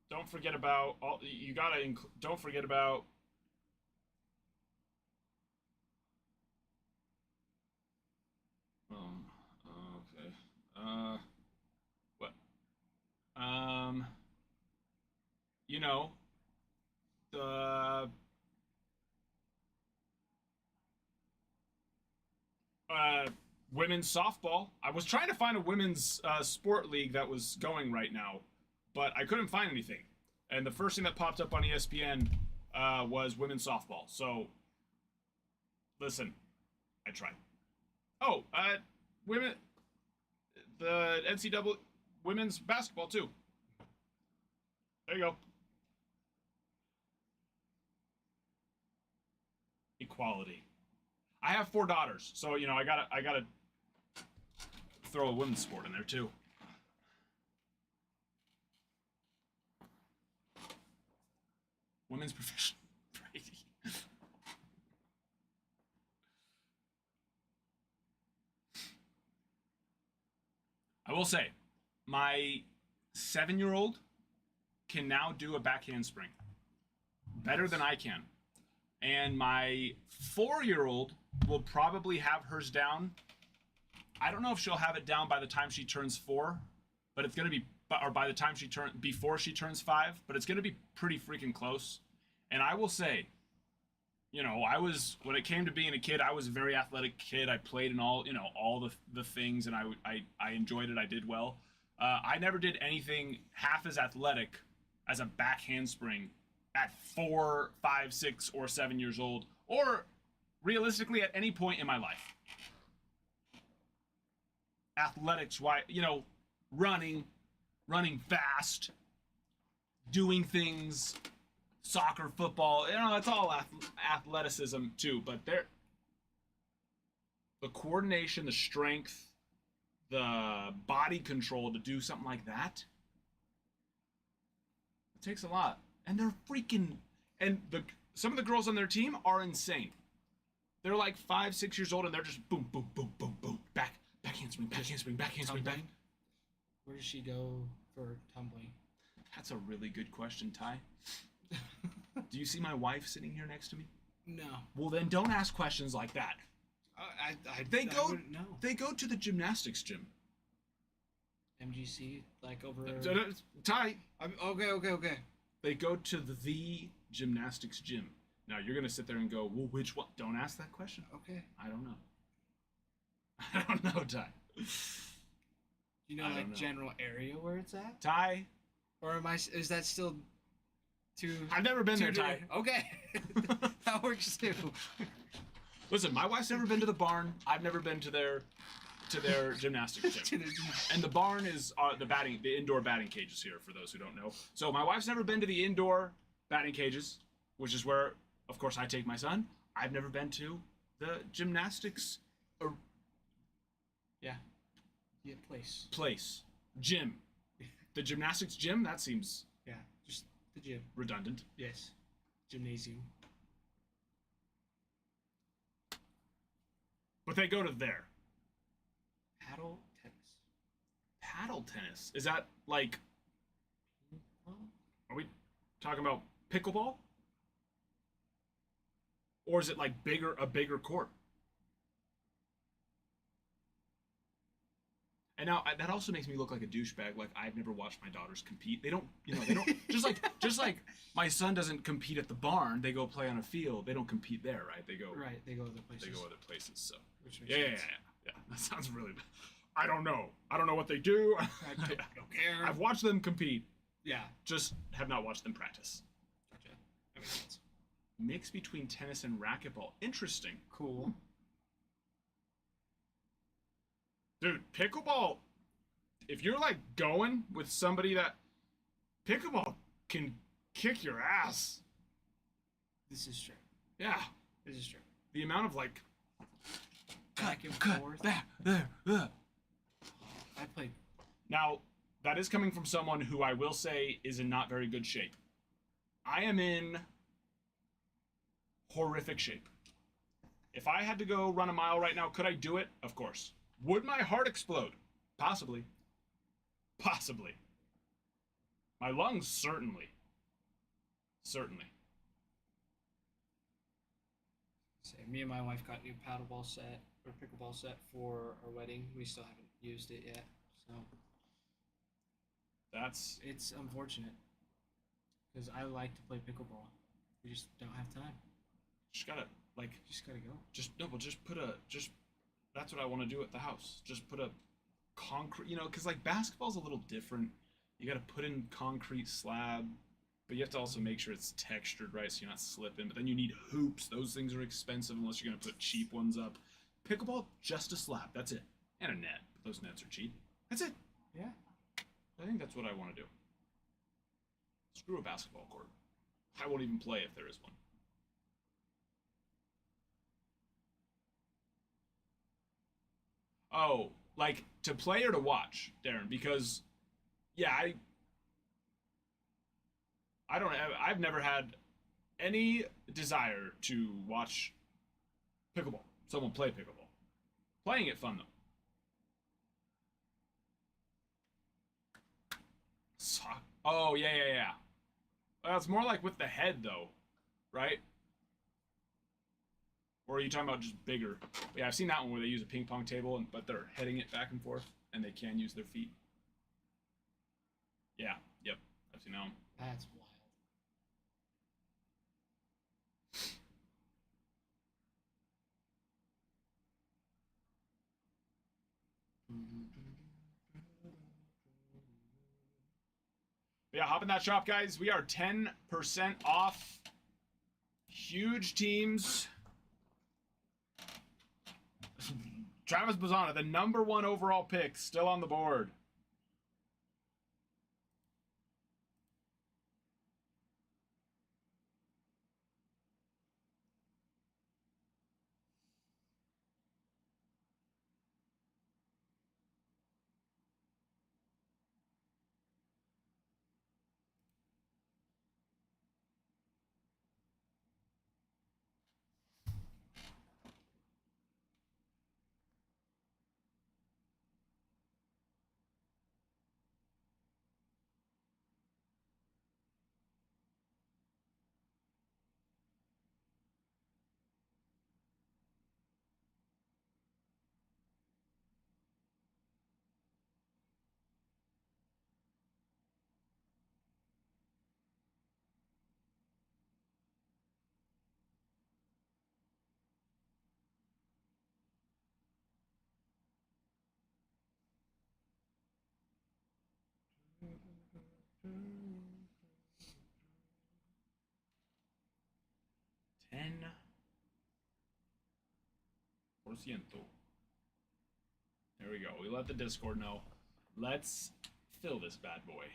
S6: don't forget about all you gotta don't forget about okay what you know, the women's softball. I was trying to find a women's sport league that was going right now, but I couldn't find anything. And the first thing that popped up on ESPN was women's softball. So, listen, I tried. Oh, women, the NCAA women's basketball too. There you go. equality. I have 4 daughters, so you know I gotta throw a women's sport in there too. Women's profession. Brady. I will say, my 7-year-old can now do a back handspring better than I can. And my 4-year-old will probably have hers down. I don't know if she'll have it down by the time she turns 4, but it's going to be, or by the time before she turns 5, but it's going to be pretty freaking close. And I will say, you know, when it came to being a kid, I was a very athletic kid. I played in all the things, and I enjoyed it. I did well. I never did anything half as athletic as a back handspring at 4, 5, 6, or 7 years old, or realistically at any point in my life. Athletics, why, you know, running fast, doing things, soccer, football, you know, it's all athleticism too, but the coordination, the strength, the body control to do something like that, it takes a lot. And they're freaking, and some of the girls on their team are insane. They're like 5, 6 years old, and they're just boom, boom, boom, boom, boom, back handspring, back handspring, back handspring, back.
S3: Where does she go for tumbling?
S6: That's a really good question, Ty. Do you see my wife sitting here next to me?
S3: No.
S6: Well, then don't ask questions like that. They go to the gymnastics gym.
S3: MGC, like over.
S6: Ty.
S3: Okay.
S6: They go to the gymnastics gym. Now you're gonna sit there and go, well, which one? Don't ask that question.
S3: Okay.
S6: I don't know. I don't know, Ty.
S3: You know, like general area where it's at?
S6: Ty.
S3: Or is that still too?
S6: I've never been there, Ty.
S3: Okay. That works too.
S6: Listen, my wife's never been to the barn. I've never been to their gymnastics gym. And the barn is the indoor batting cages here, for those who don't know. So my wife's never been to the indoor batting cages, which is where, of course, I take my son. I've never been to the gymnastics place. Gym. The gymnastics gym, that seems
S3: just the gym.
S6: Redundant.
S3: Yes. Gymnasium.
S6: But they go to there.
S3: Paddle tennis.
S6: Paddle tennis? Is that like... Are we talking about pickleball? Or is it like a bigger court? And now that also makes me look like a douchebag. Like I've never watched my daughters compete. They don't just like my son doesn't compete at the barn. They go play on a field. They don't compete there, right? They go other places. They go other places. So
S3: which makes sense.
S6: Yeah. That sounds really bad. I don't know what they do.
S3: I don't care.
S6: I've watched them compete.
S3: Yeah.
S6: Just have not watched them practice.
S3: Gotcha. That makes sense.
S6: Mix between tennis and racquetball. Interesting.
S3: Cool.
S6: Dude, pickleball, if you're like going with somebody that pickleball can kick your ass.
S3: This is true.
S6: Yeah.
S3: This is true.
S6: The amount of like
S3: back and forth.
S6: There.
S3: I played.
S6: Now, that is coming from someone who I will say is in not very good shape. I am in horrific shape. If I had to go run a mile right now, could I do it? Of course. Would my heart explode? Possibly. My lungs, certainly.
S3: Me and my wife got new pickleball set for our wedding. We still haven't used it yet, so it's unfortunate because I like to play pickleball. We just don't have time.
S6: Just gotta
S3: go.
S6: That's what I want to do at the house. Just put a concrete, because like basketball's a little different. You got to put in concrete slab, but you have to also make sure it's textured right so you're not slipping. But then you need hoops. Those things are expensive unless you're going to put cheap ones up. Pickleball, just a slab. That's it. And a net. But those nets are cheap. That's it.
S3: Yeah.
S6: I think that's what I want to do. Screw a basketball court. I won't even play if there is one. Oh, like to play or to watch, Darren? Because yeah, I don't have, I've never had any desire to watch pickleball. Someone play pickleball. Playing it fun though. Oh yeah. Well, it's more like with the head though, right? Or are you talking about just bigger? Yeah, I've seen that one where they use a ping pong table, but they're heading it back and forth, and they can use their feet. Yeah, yep, I've seen that one.
S3: That's wild.
S6: But yeah, hop in that shop, guys. We are 10% off. Huge teams. Travis Bazzana, the #1 overall pick, still on the board. %. There we go. We let the Discord know. Let's fill this bad boy.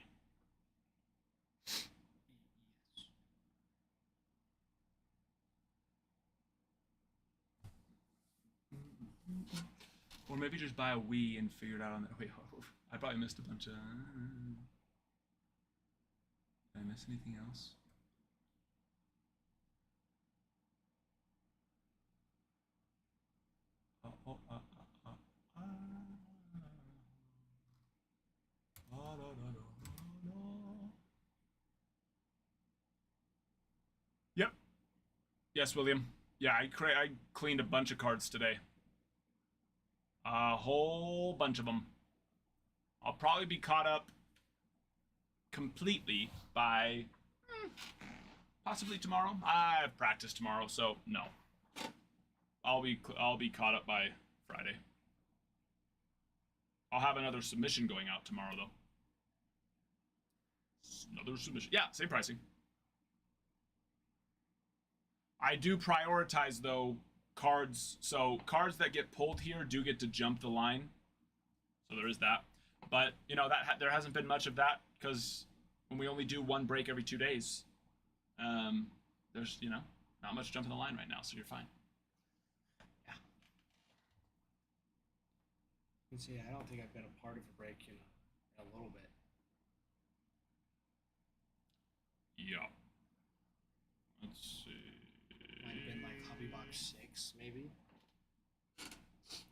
S6: Or maybe just buy a Wii and figure it out on the way home. I probably missed a bunch of... Did I miss anything else? Yep. Yes, William. Yeah, I cleaned a bunch of cards today. A whole bunch of them. I'll probably be caught up completely by possibly tomorrow. I have practice tomorrow, so no. I'll be caught up by Friday. I'll have another submission going out tomorrow though. Another submission. Yeah, same pricing. I do prioritize though cards. So cards that get pulled here do get to jump the line. So there is that. But you know that there hasn't been much of that because when we only do one break every 2 days, there's not much jumping the line right now, so you're fine.
S3: Yeah. And see, I don't think I've been a part of a break, in a little bit.
S6: Yeah. Let's see.
S3: Might have been like Hobby Box 6, maybe.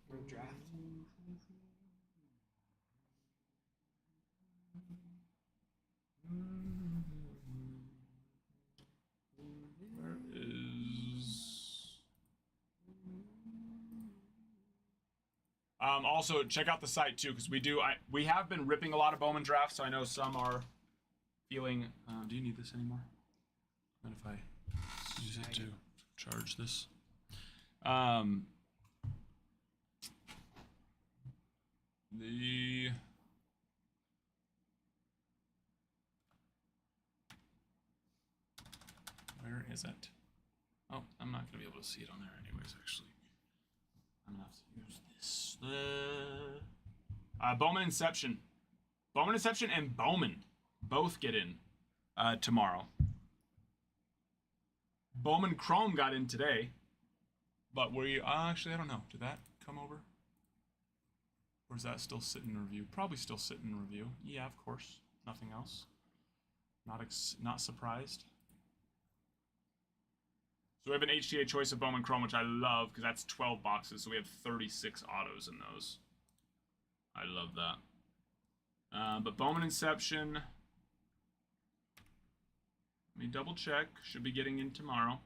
S3: For a draft.
S6: Where is... Also, check out the site too, because we have been ripping a lot of Bowman drafts, so I know some are feeling... do you need this anymore? What if I use it to charge this? Where is it? Oh, I'm not going to be able to see it on there anyways, actually. I'm going to have to use this. Bowman Inception. Bowman Inception and Bowman both get in tomorrow. Bowman Chrome got in today, but actually, I don't know. Did that come over? Or is that still sit in review? Probably still sit in review. Yeah, of course. Nothing else. Not surprised. So we have an HTA choice of Bowman Chrome, which I love because that's 12 boxes. So we have 36 autos in those. I love that. But Bowman Inception. Let me double check. Should be getting in tomorrow.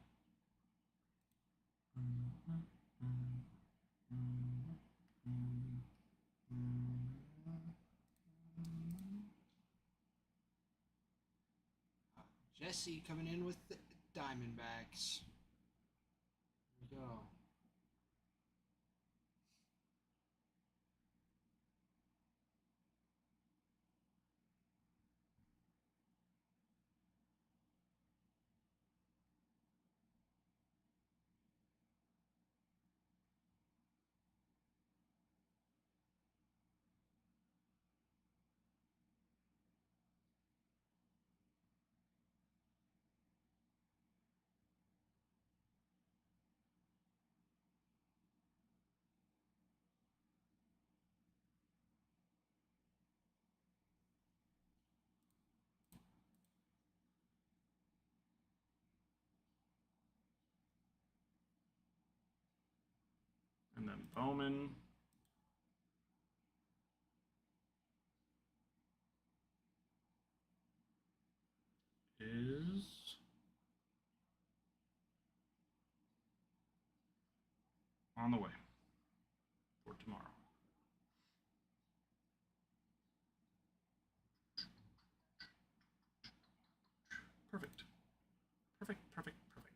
S3: Jesse coming in with the Diamondbacks. Here we go.
S6: And then Bowman. Is on the way for tomorrow. Perfect. Perfect, perfect, perfect.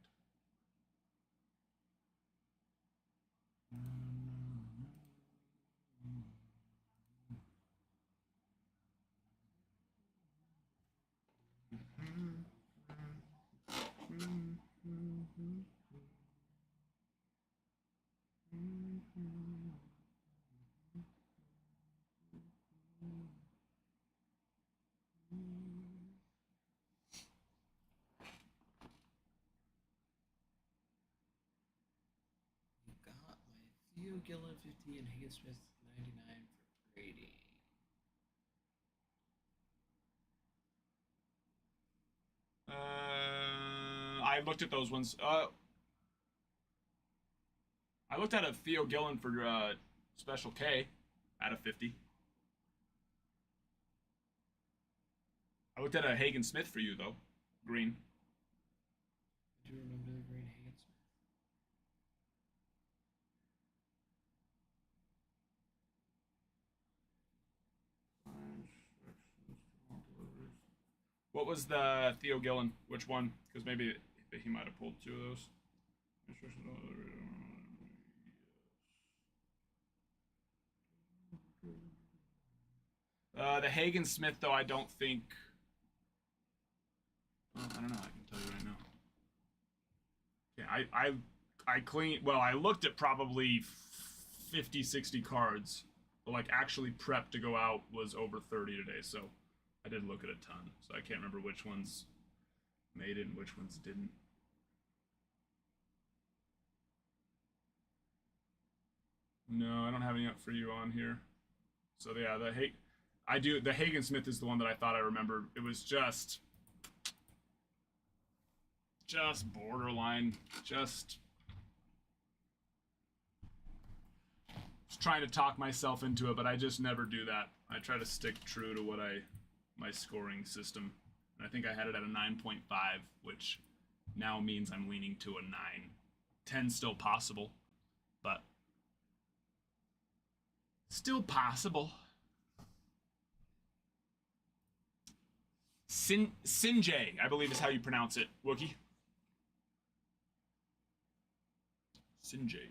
S3: You got my Theo Gillen 50 and Higgins Smith 99 for grading.
S6: I looked at those ones. I looked at a Theo Gillen for Special K out of 50. I looked at a Hagen Smith for you though, green.
S3: I do remember the green Higgins Smith.
S6: What was the Theo Gillen? Which one? Because maybe he might have pulled two of those. The Hagen Smith, though, I don't think. Well, I don't know. I can tell you right now. Yeah, I clean. Well, I looked at probably 50, 60 cards, but like actually prepped to go out was over 30 today. So I did look at a ton. So I can't remember which ones made it and which ones didn't. No, I don't have any up for you on here. So yeah, the Hagen Smith is the one that I thought I remembered. It was just borderline, just trying to talk myself into it, but I just never do that. I try to stick true to what my scoring system. And I think I had it at a 9.5, which now means I'm leaning to a 9. 10 still possible, but still possible. Sinjay, I believe is how you pronounce it, Wookie. Sinjay.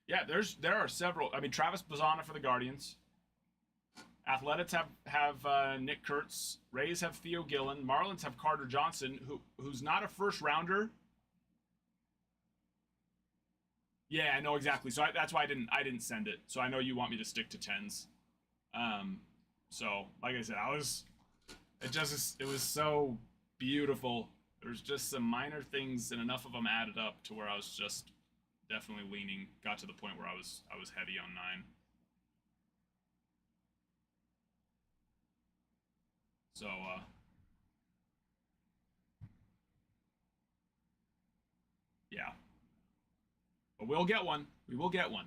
S6: Yeah, there are several. I mean, Travis Bazzana for the Guardians. Athletics have Nick Kurtz. Rays have Theo Gillen. Marlins have Carter Johnson, who's not a first rounder. Yeah, I know exactly. So that's why I didn't send it. So I know you want me to stick to 10s. So like I said, it was so beautiful. There's just some minor things and enough of them added up to where I was just
S2: definitely leaning. Got to the point where I was heavy on 9. So yeah, but we'll get one. We will get one.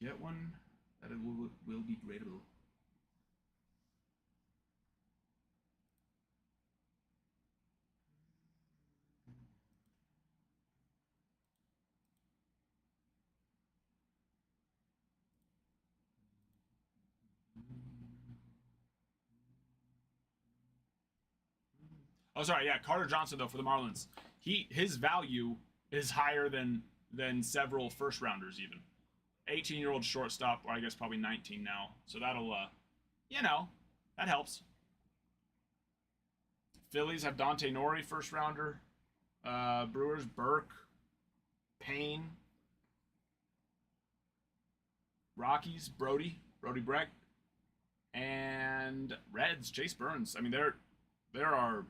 S2: Get one that it will be gradable. Oh, sorry. Yeah, Carter Johnson though for the Marlins. His value is higher than several first rounders even. 18-year-old shortstop, or I guess probably 19 now. So that'll that helps. Phillies have Dante Nori, first rounder. Brewers, Burke, Payne. Rockies, Brody Brecht, and Reds, Chase Burns. I mean, there are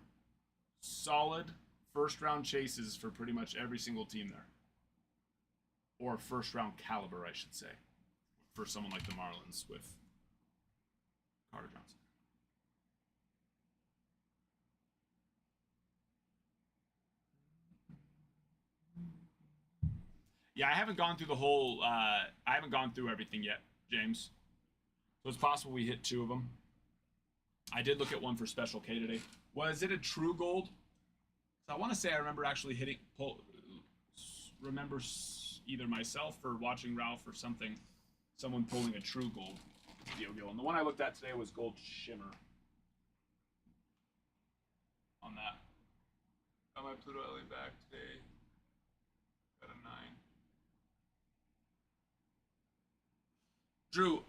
S2: solid first round chases for pretty much every single team there, or first round caliber, I should say, for someone like the Marlins with Carter Johnson. Yeah, I haven't gone through the whole. I haven't gone through everything yet, James. So it's possible we hit 2 of them. I did look at one for Special K today. Was it a true gold? So I want to say I remember actually remember either myself or watching Ralph or something, someone pulling a true gold deal. And the one I looked at today was Gold Shimmer. On that. Got my Pluto LA back today. Got a 9. Drew,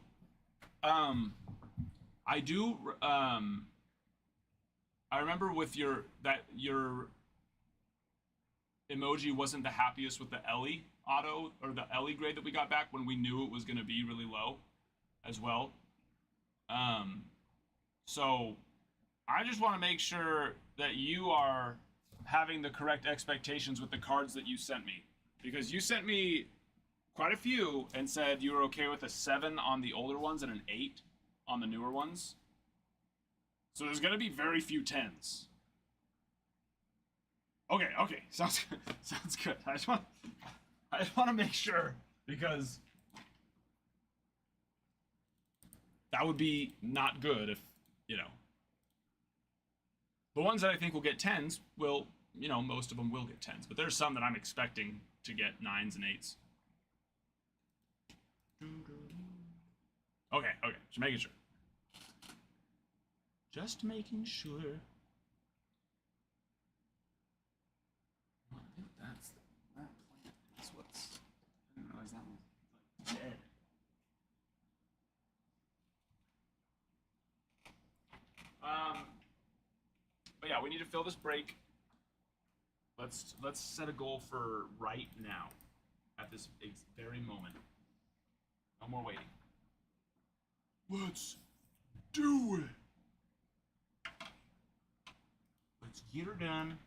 S2: I do, I remember with your emoji wasn't the happiest with the Ellie auto, or the Ellie grade that we got back when we knew it was going to be really low as well. So I just want to make sure that you are having the correct expectations with the cards that you sent me, because you sent me quite a few and said you were okay with a 7 on the older ones and an 8 on the newer ones. So there's going to be very few 10s. Okay, sounds good. Sounds good. I just want to make sure, because that would be not good if, the ones that I think will get 10s will, most of them will get 10s, but there's some that I'm expecting to get 9s and 8s. Okay, just making sure. Just making sure. I think that plant is what's. I didn't realize that was like dead. But yeah, we need to fill this break. Let's set a goal for right now, at this very moment. No more waiting. Let's do it. Let's get her done.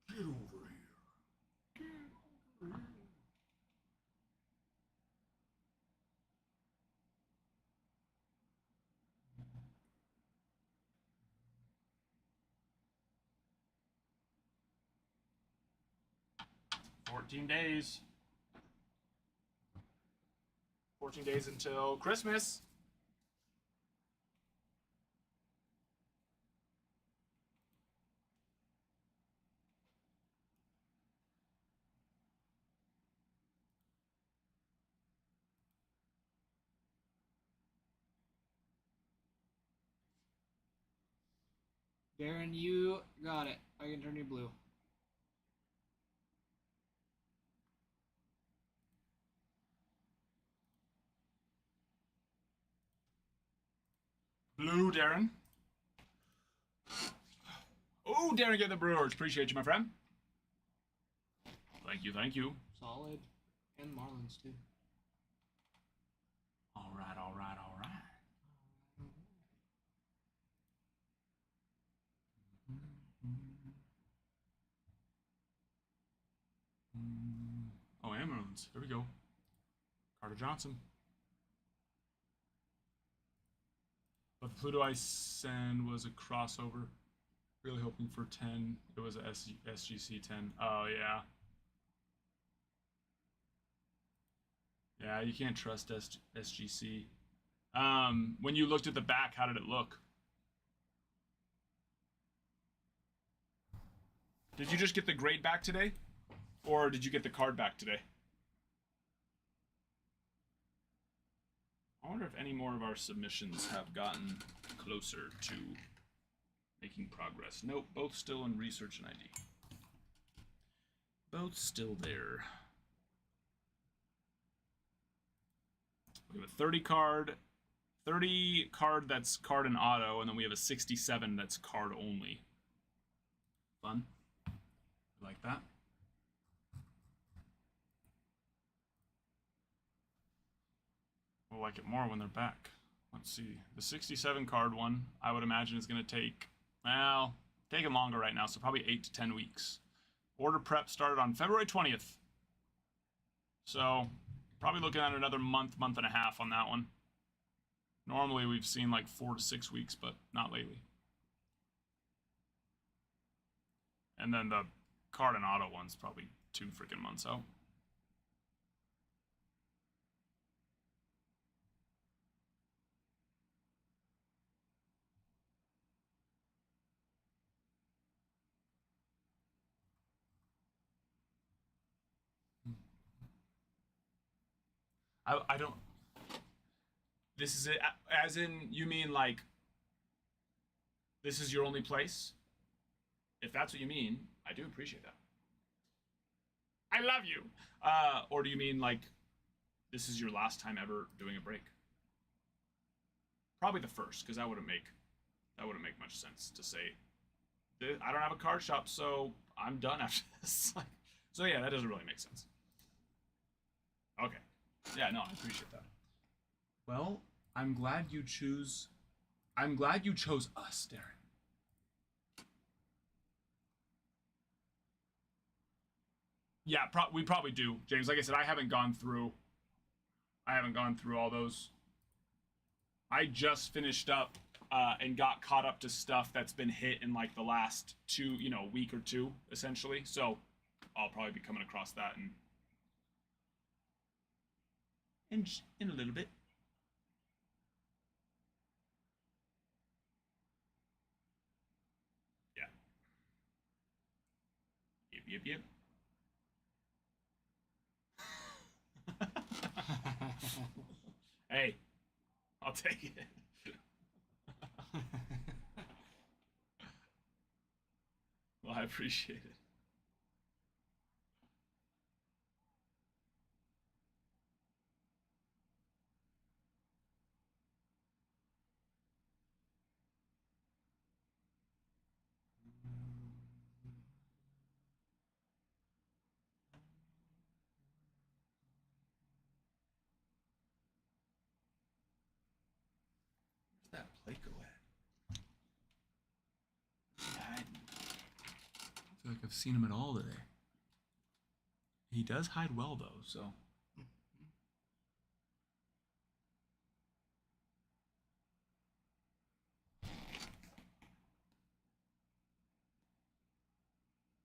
S5: Get over here. Get over here.
S6: 14 days. 14 days until Christmas.
S3: Darren, you got it. I can turn you blue.
S6: Blue, Darren. Oh, Darren get the Brewers. Appreciate you, my friend. Thank you, thank you.
S3: Solid. And Marlins, too.
S6: All right, all right, all right. Oh, and Marlins. There we go. Carter Johnson. But the Pluto I send was a crossover. Really hoping for 10. It was a SGC 10. Oh, yeah. Yeah, you can't trust SGC. When you looked at the back, how did it look? Did you just get the grade back today? Or did you get the card back today? I wonder if any more of our submissions have gotten closer to making progress. Nope, both still in research and ID. Both still there. We have a 30 card that's card and auto, and then we have a 67 that's card only. Fun. Like that. We'll like it more when they're back. Let's see. The 67 card one, I would imagine, is going to take, well, taking longer right now, so probably 8 to 10 weeks. Order prep started on February 20th. So, probably looking at another month and a half on that one. Normally, we've seen like 4 to 6 weeks, but not lately. And then the card and auto one's probably 2 freaking months out. I don't. This is it. As in, you mean like, this is your only place? If that's what you mean, I do appreciate that. I love you. Or do you mean like, this is your last time ever doing a break? Probably the first, because that wouldn't make much sense to say, I don't have a card shop, so I'm done after this. So yeah, that doesn't really make sense. Okay. Yeah, no, I appreciate that. Well, I'm glad you chose us, Darren. Yeah, we probably do, James. Like I said, I haven't gone through all those. I just finished up and got caught up to stuff that's been hit in like the last week or two, essentially. So I'll probably be coming across that in a little bit. Yeah. Yep. Hey, I'll take it. Well, I appreciate it. Where's that plate go at? I feel like I've seen him at all today. He does hide well, though, so.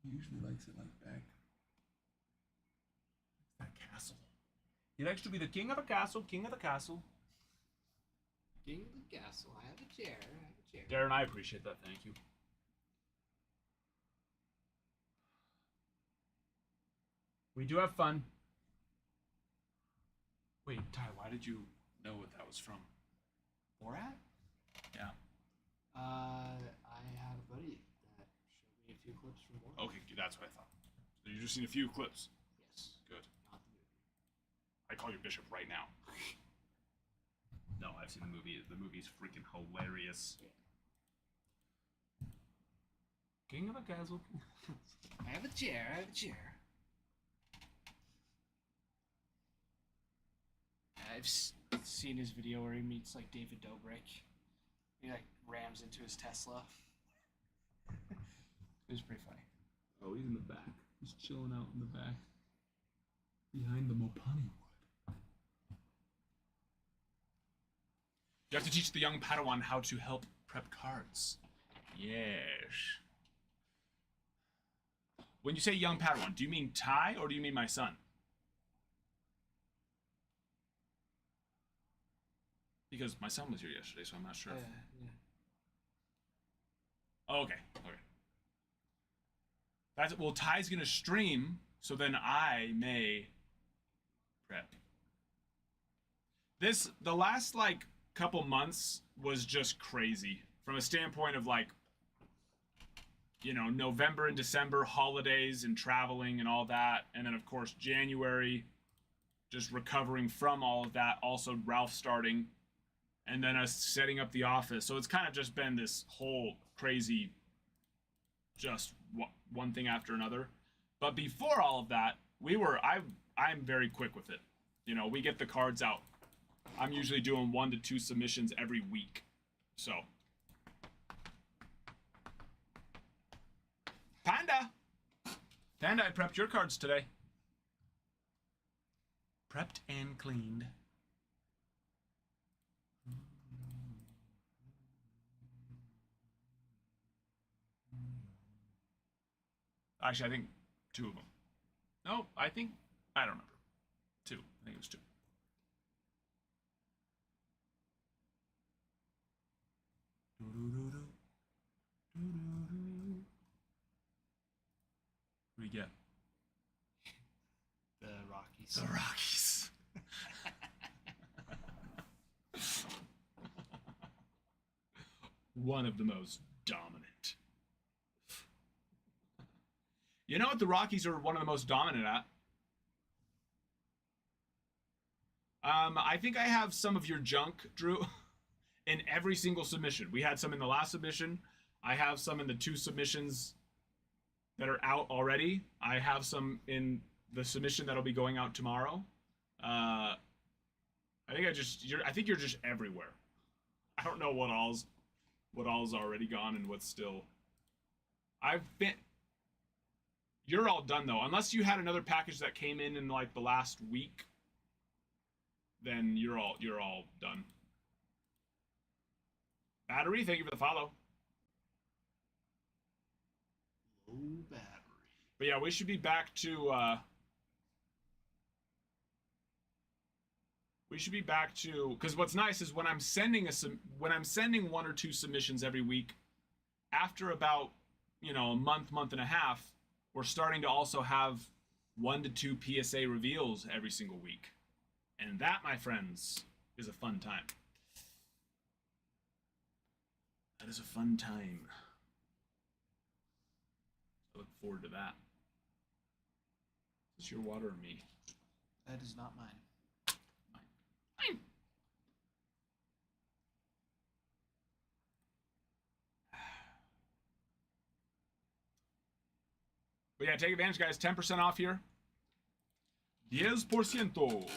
S6: He usually likes it like back. That castle. He likes to be the king of the castle, king of the castle.
S3: King of the castle. I have a chair.
S6: Darren, I appreciate that. Thank you. We do have fun. Wait, Ty, why did you know what that was from? Borat? Yeah.
S3: I had a buddy that showed me a few clips from Borat.
S6: Okay, that's what I thought. So you've just seen a few clips.
S3: Yes.
S6: Good.
S3: Not the movie.
S6: I call your bishop right now. No, I've seen the movie. The movie's freaking hilarious.
S3: Yeah.
S6: King of the castle.
S3: I have a chair. I have a chair. I've seen his video where he meets like David Dobrik. He like rams into his Tesla. It was pretty funny.
S6: Oh, he's in the back. He's chilling out in the back. Behind the Mopani wood. You have to teach the young Padawan how to help prep cards. Yes. When you say young Padawan, do you mean Ty or do you mean my son? Because my son was here yesterday, so I'm not sure.
S3: Yeah.
S6: Oh, okay. Okay. That's well. Ty's gonna stream, so then I may prep. The last like couple months was just crazy from a standpoint of like, you know, November and December holidays and traveling and all that, and then of course January, just recovering from all of that. Also Ralph starting, and then us setting up the office. So it's kind of just been this whole crazy, just one thing after another. But before all of that, I'm very quick with it. You know, we get the cards out. I'm usually doing 1 to 2 submissions every week. So. Panda! Panda, I prepped your cards today. Prepped and cleaned. Actually, I think 2 of them. No, I don't remember. 2. I think it was 2. What do we get?
S3: The Rockies.
S6: The Rockies. One of the most dominant. You know what the Rockies are one of the most dominant at? I think I have some of your junk, Drew, in every single submission. We had some in the last submission. I have some in the 2 submissions that are out already. I have some in the submission that'll be going out tomorrow. I think you're just everywhere. I don't know what all's already gone and what's still. You're all done though. Unless you had another package that came in like the last week, then you're all done. Battery, thank you for the follow.
S5: Low battery.
S6: But yeah, we should be back to because what's nice is when I'm sending 1 or 2 submissions every week, after about, you know, a month and a half, we're starting to also have 1 to 2 PSA reveals every single week. And that, my friends, is a fun time. That is a fun time. I look forward to that. Is this your water or me?
S3: That is not mine.
S6: Mine. But yeah, take advantage, guys. 10% off here. 10%.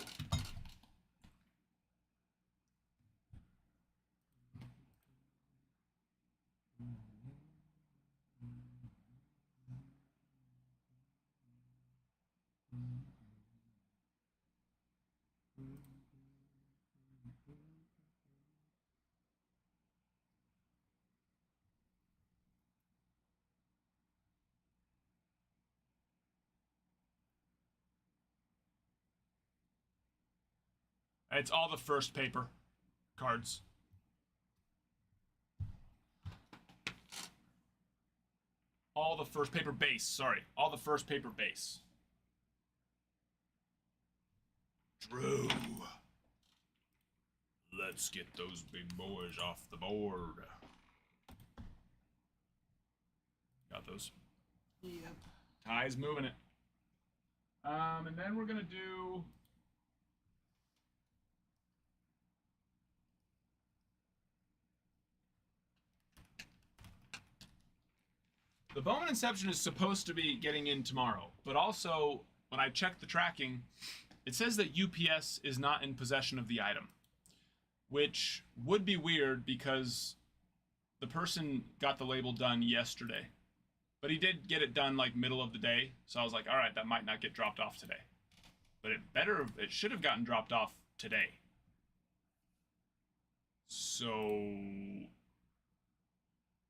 S6: It's all the first paper cards. All the first paper base, sorry. All the first paper base. Drew. Let's get those big boys off the board. Got those?
S3: Yep.
S6: Ty's moving it. And then we're gonna do. The Bowman Inception is supposed to be getting in tomorrow, but also when I checked the tracking, it says that UPS is not in possession of the item, which would be weird because the person got the label done yesterday, but he did get it done like middle of the day. So I was like, all right, that might not get dropped off today, but it should have gotten dropped off today. So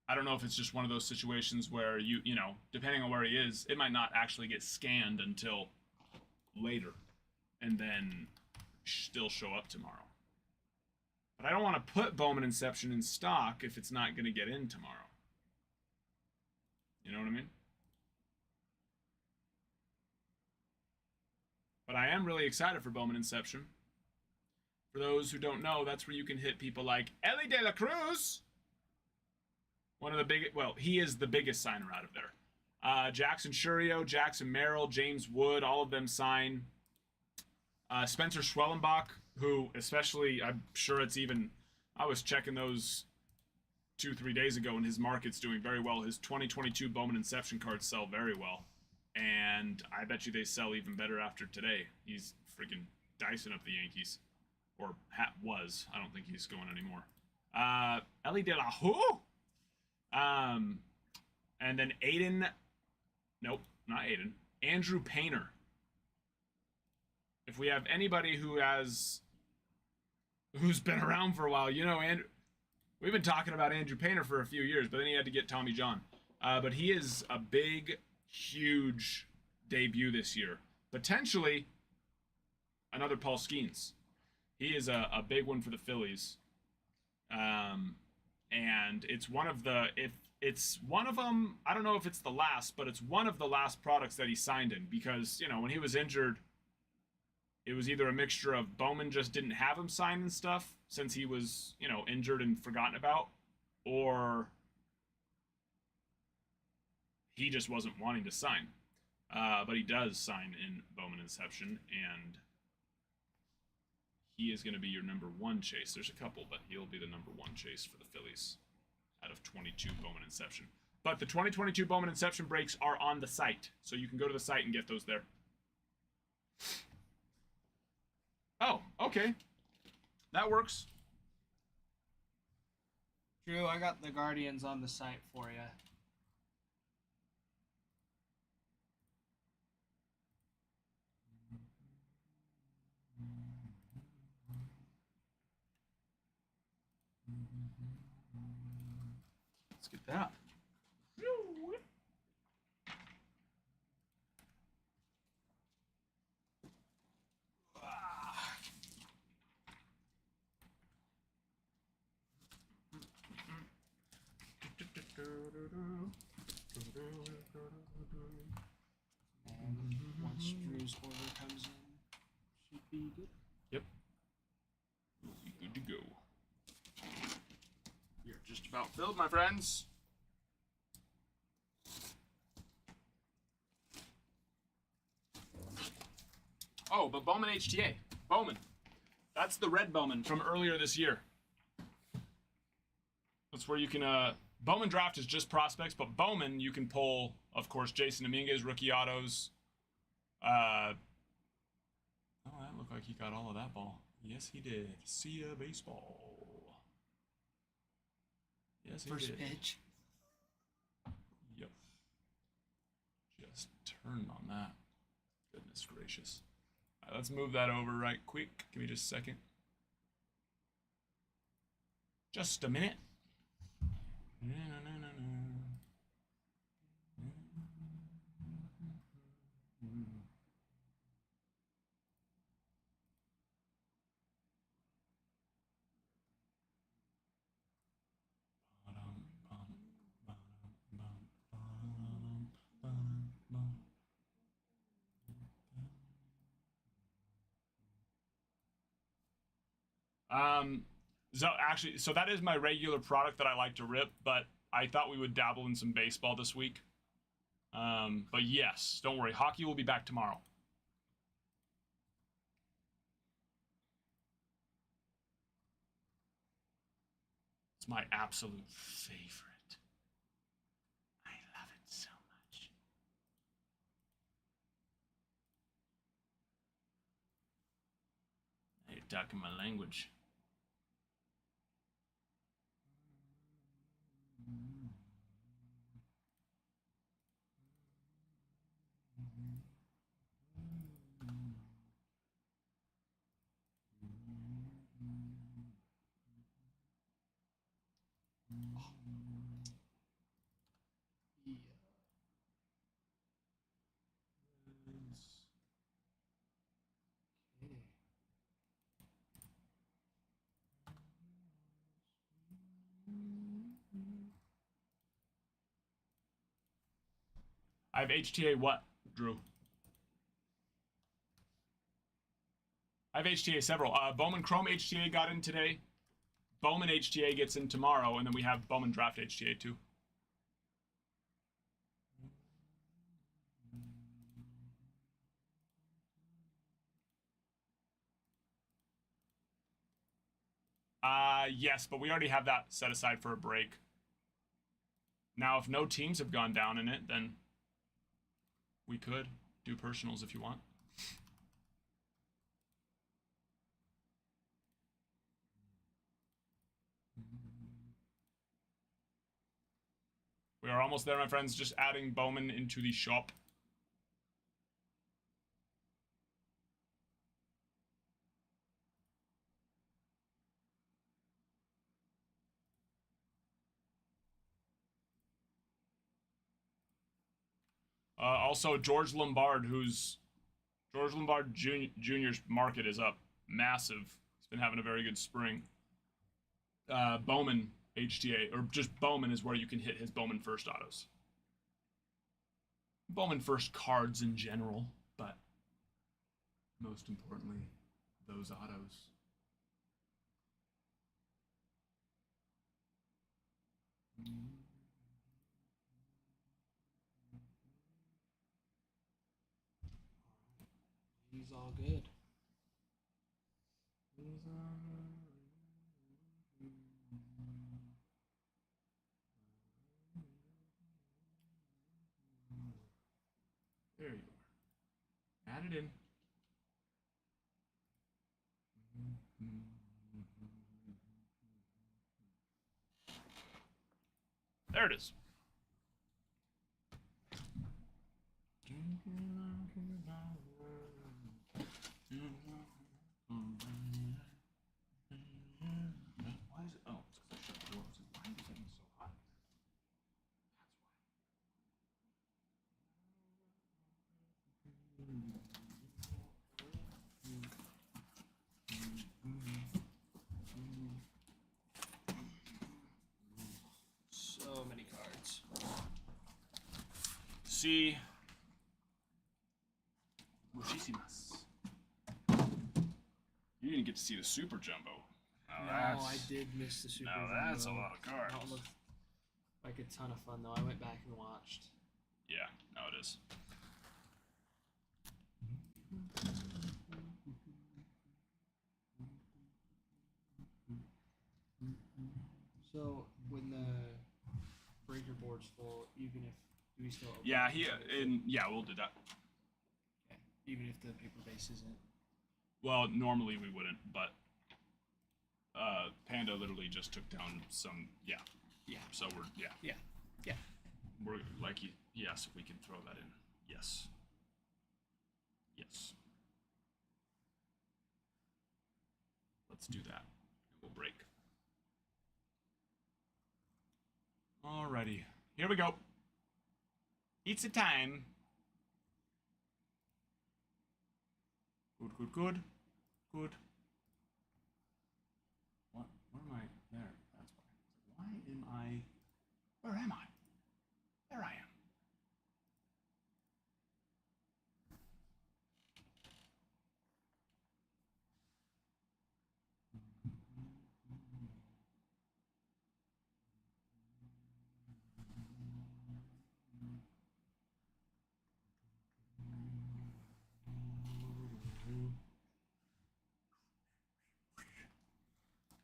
S6: I don't know if it's just one of those situations where you know, depending on where he is, it might not actually get scanned until later and then still show up tomorrow. But I don't want to put Bowman Inception in stock if it's not going to get in tomorrow. You know what I mean? But I am really excited for Bowman Inception. For those who don't know, that's where you can hit people like Ellie De La Cruz. One of the biggest, well, he is the biggest signer out of there. Jackson Shurio, Jackson Merrill, James Wood, all of them sign. Spencer Schwellenbach, who especially, I'm sure it's even, I was checking those 2-3 days ago and his market's doing very well. His 2022 Bowman Inception cards sell very well. And I bet you they sell even better after today. He's freaking dicing up the Yankees. Or was. I don't think he's going anymore. Ellie De La Who? And then Aiden. Nope, not Aiden. Andrew Painter. If we have anybody who's been around for a while, you know, Andrew. We've been talking about Andrew Painter for a few years, but then he had to get Tommy John. But he is a big, huge debut this year. Potentially another Paul Skeens. He is a big one for the Phillies. And it's one of the, if it's one of them, I don't know if it's the last, but it's one of the last products that he signed in because, you know, when he was injured, it was either a mixture of Bowman just didn't have him sign and stuff since he was, you know, injured and forgotten about, or he just wasn't wanting to sign. But he does sign in Bowman Inception, and he is going to be your number one chase. There's a couple, but he'll be the number one chase for the Phillies out of 22 Bowman Inception. But the 2022 Bowman Inception breaks are on the site, so you can go to the site and get those there. Oh, okay. That works.
S3: Drew, I got the Guardians on the site for you.
S6: Let's get that.
S3: And once Drew's order comes in, should be good.
S6: Yep. We'll be good to go. You're just about filled, my friends. Oh, but Bowman HTA. Bowman. That's the red Bowman from earlier this year. That's where you can, Bowman draft is just prospects, but Bowman, you can pull, of course, Jason Dominguez, rookie autos. Oh, that looked like he got all of that ball. Yes, he did. See ya, baseball. Yes, he
S3: First
S6: did.
S3: pitch.
S6: Yep. Just turned on that. Goodness gracious. All right, let's move that over right quick. Give me just a second. Just a minute. So that is my regular product that I like to rip, but I thought we would dabble in some baseball this week. But yes, don't worry, hockey will be back tomorrow. It's my absolute favorite. I love it TikTok in my language.
S3: Yeah. Okay.
S6: I have HTA what, Drew? I have HTA several. Bowman Chrome HTA got in today. Bowman HTA gets in tomorrow, and then we have Bowman Draft HTA too. Yes, but we already have that set aside for a break. Now, if no teams have gone down in it, then we could do personals if you want. We are almost there, my friends. Just adding Bowman into the shop. Also, George Lombard Jr.'s market is up massive. He's been having a very good spring. Bowman HTA, or just Bowman, is where you can hit his Bowman first autos. Bowman first cards in general, but most importantly, those autos.
S3: He's all good.
S6: There you are. Add it in. There it is. Why is it? Oh, it's because I shut the door. Why is it getting so hot?
S3: So many cards.
S6: See. Muchísimas. You didn't get to see the super jumbo. Now
S3: No, I did miss the super.
S6: Now
S3: Jumbo.
S6: that's a lot of cards.
S3: That looked like a ton of fun though. I went back and watched.
S6: Yeah, no, it is.
S3: So when the breaker board's full, even if do we still open
S6: Yeah,
S3: it?
S6: we'll do that.
S3: Okay. Even if the paper base isn't.
S6: Well, normally we wouldn't, but Panda literally just took down some. Yeah.
S3: Yeah.
S6: So we're
S3: Yeah. Yeah.
S6: we're like yes, we can throw that in. Yes. Yes. Let's do that. We'll break. Alrighty. Here we go. It's a time. Good. Good. What? Where am I? There. That's why. Why am I? Where am I? There I am.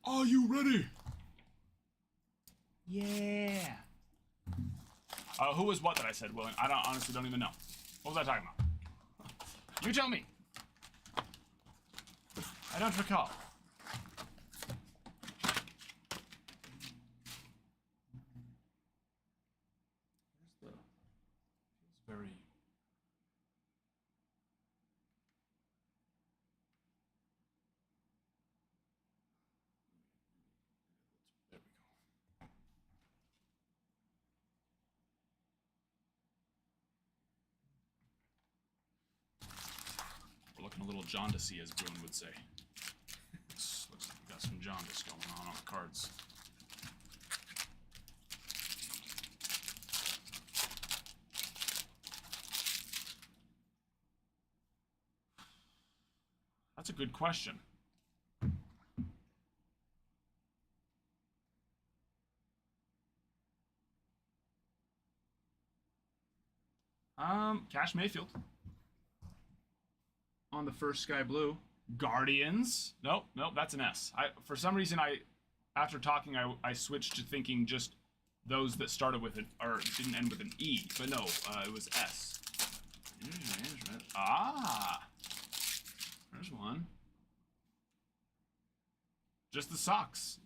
S6: Are you ready?
S1: Yeah.
S6: Who was what that I said, William? I honestly don't even know. What was I talking about? You tell me.
S1: I don't recall. Where's the... It's very... There we go.
S6: We're looking a little jaundicey, as Bruin would say. Looks like we got some jaundice going on the cards. That's a good question. Cash Mayfield. On the first Sky Blue. Guardians. Nope, that's an S. For some reason, after talking, I switched to thinking just those that started with it, or didn't end with an E. But no, it was S. Ah! There's one. Just the socks.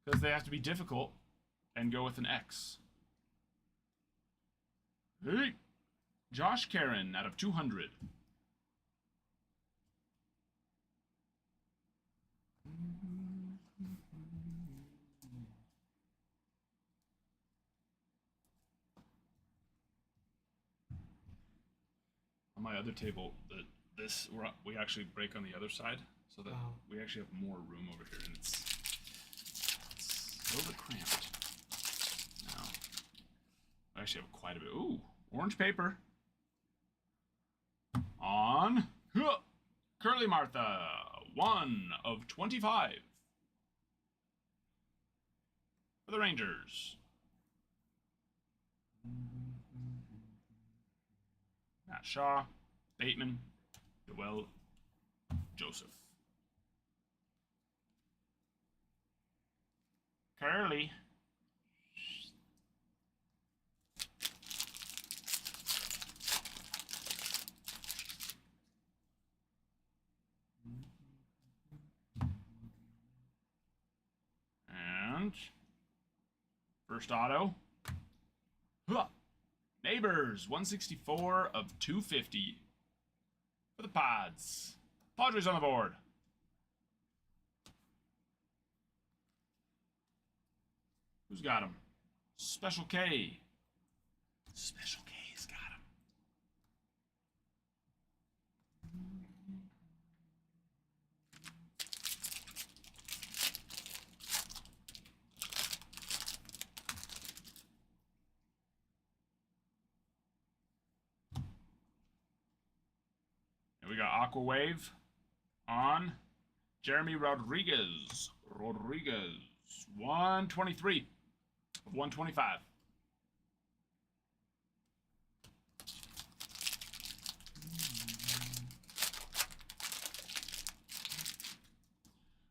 S6: Because they have to be difficult and go with an X. Hey! Josh Karen out of 200. On my other table, we actually break on the other side, so that we actually have more room over here, and it's a little bit cramped. Now, I actually have quite a bit. Ooh, orange paper. On Curly Martha, 1 of 25 for the Rangers. Matt Shaw, Bateman, Joel, Joseph. Curly. And first auto. Huh. Neighbors, 164 of 250 for the Pods. Padres on the board. Who's got him? Special K. Special K's got him. And we got Aqua Wave on Jeremy Rodriguez. 123 of 125.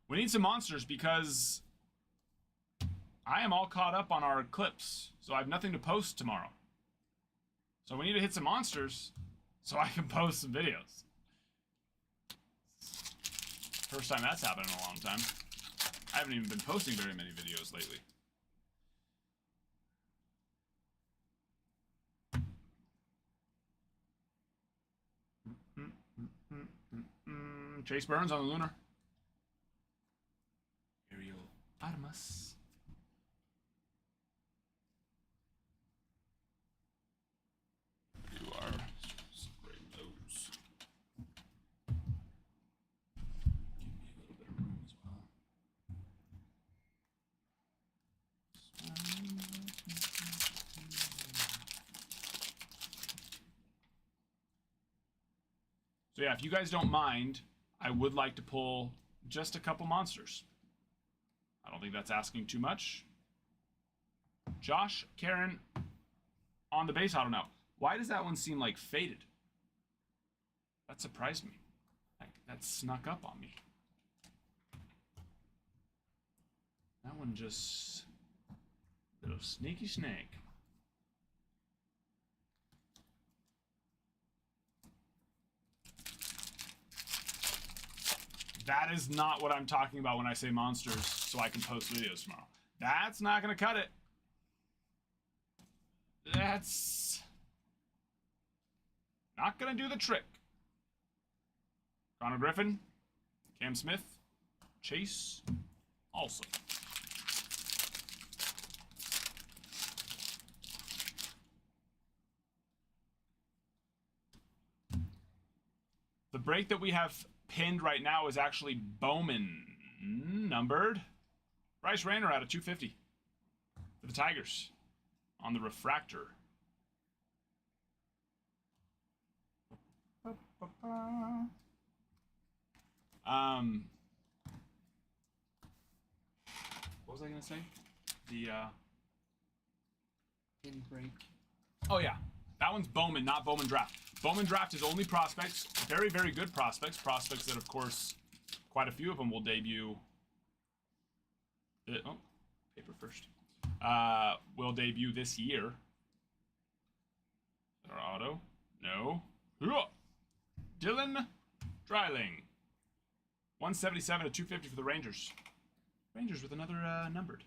S6: We need some monsters because I am all caught up on our clips, so I have nothing to post tomorrow. So we need to hit some monsters so I can post some videos. First time that's happened in a long time. I haven't even been posting very many videos lately. Chase Burns on the Lunar. Ariel Armas. You are separating those. Give me a little bit of room as well. So yeah, if you guys don't mind, I would like to pull just a couple monsters. I don't think that's asking too much. Josh, Karen, on the base auto now. Why does that one seem like faded? That surprised me. That snuck up on me. That one just... little sneaky snake. That is not what I'm talking about when I say monsters, so I can post videos tomorrow. That's not gonna cut it. That's not gonna do the trick. Connor Griffin, Cam Smith, Chase, also. The break that we have pinned right now is actually Bowman numbered. Bryce Rayner out of 250 for the Tigers on the refractor. What was I gonna say? The
S3: In break.
S6: oh yeah, that one's Bowman, not Bowman draft. Bowman draft is only prospects, very, very good prospects. Prospects that, of course, quite a few of them will debut. Oh, paper first. Will debut this year. Our auto? No. Dylan Dreiling. 177 to 250 for the Rangers. Rangers with another numbered.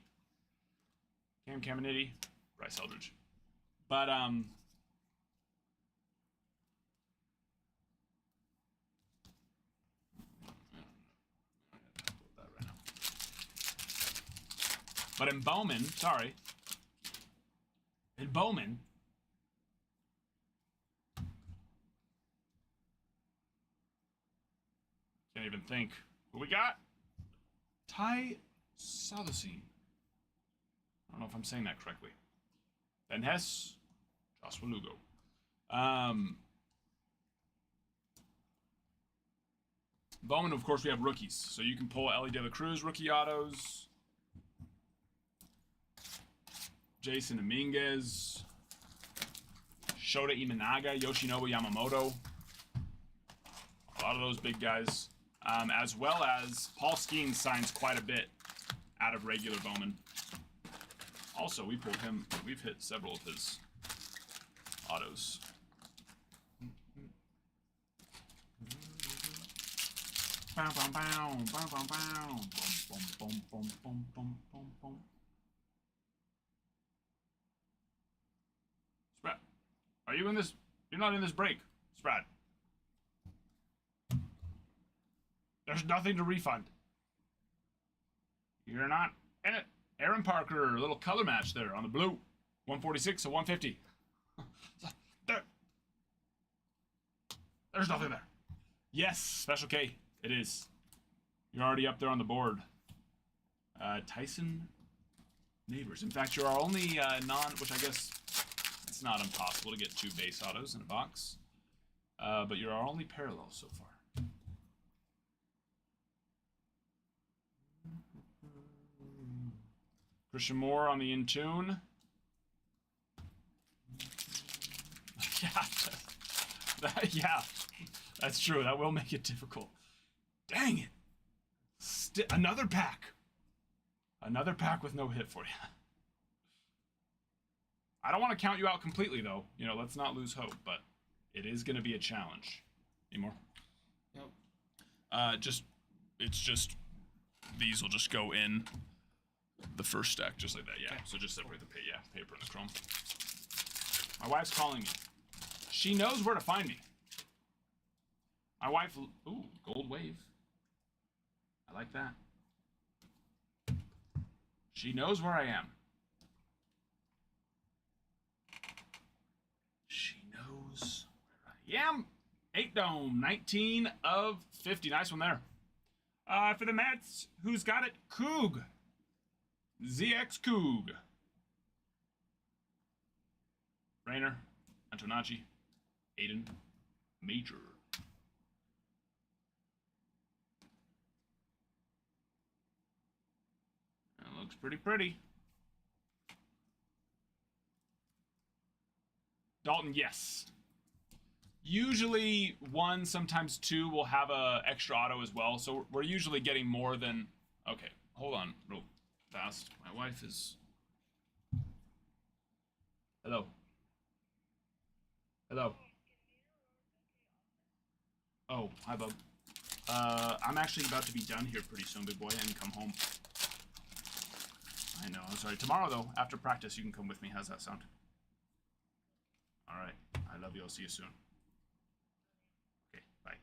S6: Cam Caminiti, Bryce Eldridge. But But in Bowman, sorry. In Bowman, can't even think. Who we got? Ty Salacine. I don't know if I'm saying that correctly. Ben Hess, Joshua Lugo. Bowman, of course, we have rookies. So you can pull Ellie De La Cruz rookie autos. Jason Dominguez, Shota Imanaga, Yoshinobu Yamamoto. A lot of those big guys. As well as Paul Skeen signs quite a bit out of regular Bowman. Also, we pulled him. We've hit several of his autos. Bow, bow, bow, bow, bow, bow. Boom, boom, boom, boom, boom, boom, boom. Sprat, are you in this? You're not in this break, Sprat. There's nothing to refund. You're not in it. Aaron Parker, a little color match there on the blue. 146 to 150. There's nothing there. Yes, Special K. It is. You're already up there on the board. Tyson Neighbors. In fact, you're our only which I guess it's not impossible to get 2 base autos in a box. But you're our only parallel so far. Christian Moore on the in-tune. Yeah, that's true. That will make it difficult. Dang it. Another pack. Another pack with no hit for you. I don't want to count you out completely, though. You know, let's not lose hope, but it is going to be a challenge. Any more?
S3: Yep.
S6: It's just, these will just go in the first stack, just like that, yeah.
S3: Okay.
S6: So just separate the paper and the chrome. My wife's calling me. She knows where to find me. My wife, ooh, gold wave. I like that. She knows where I am. She knows where I am. 8 dome, 19 of 50. Nice one there. For the Mets, who's got it? Coog. ZX Coog. Rayner, Antonacci, Aiden, Major. That looks pretty pretty. Dalton, yes. Usually 1, sometimes 2 will have a extra auto as well. So we're usually getting more than... Okay, hold on real fast. My wife is... Hello. Hello. Oh, hi, bub. I'm actually about to be done here pretty soon, big boy, and come home. I know. I'm sorry. Tomorrow, though, after practice, you can come with me. How's that sound? All right. I love you. I'll see you soon. Okay. Bye.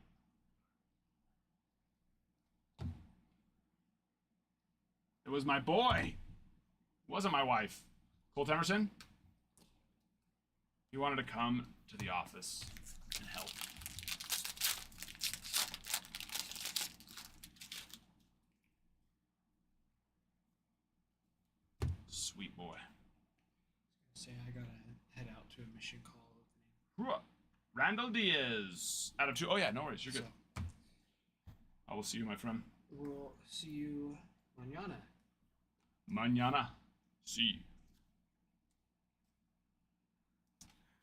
S6: It was my boy. It wasn't my wife. Colt Emerson? He wanted to come to the office and help. Sweet boy.
S3: Say I gotta head out to a mission call opening.
S6: Hooah. Randall Diaz. Out of 2. Oh, yeah, no worries. You're good.
S3: So,
S6: I will see you, my friend.
S3: we'll see you mañana.
S6: Mañana. See.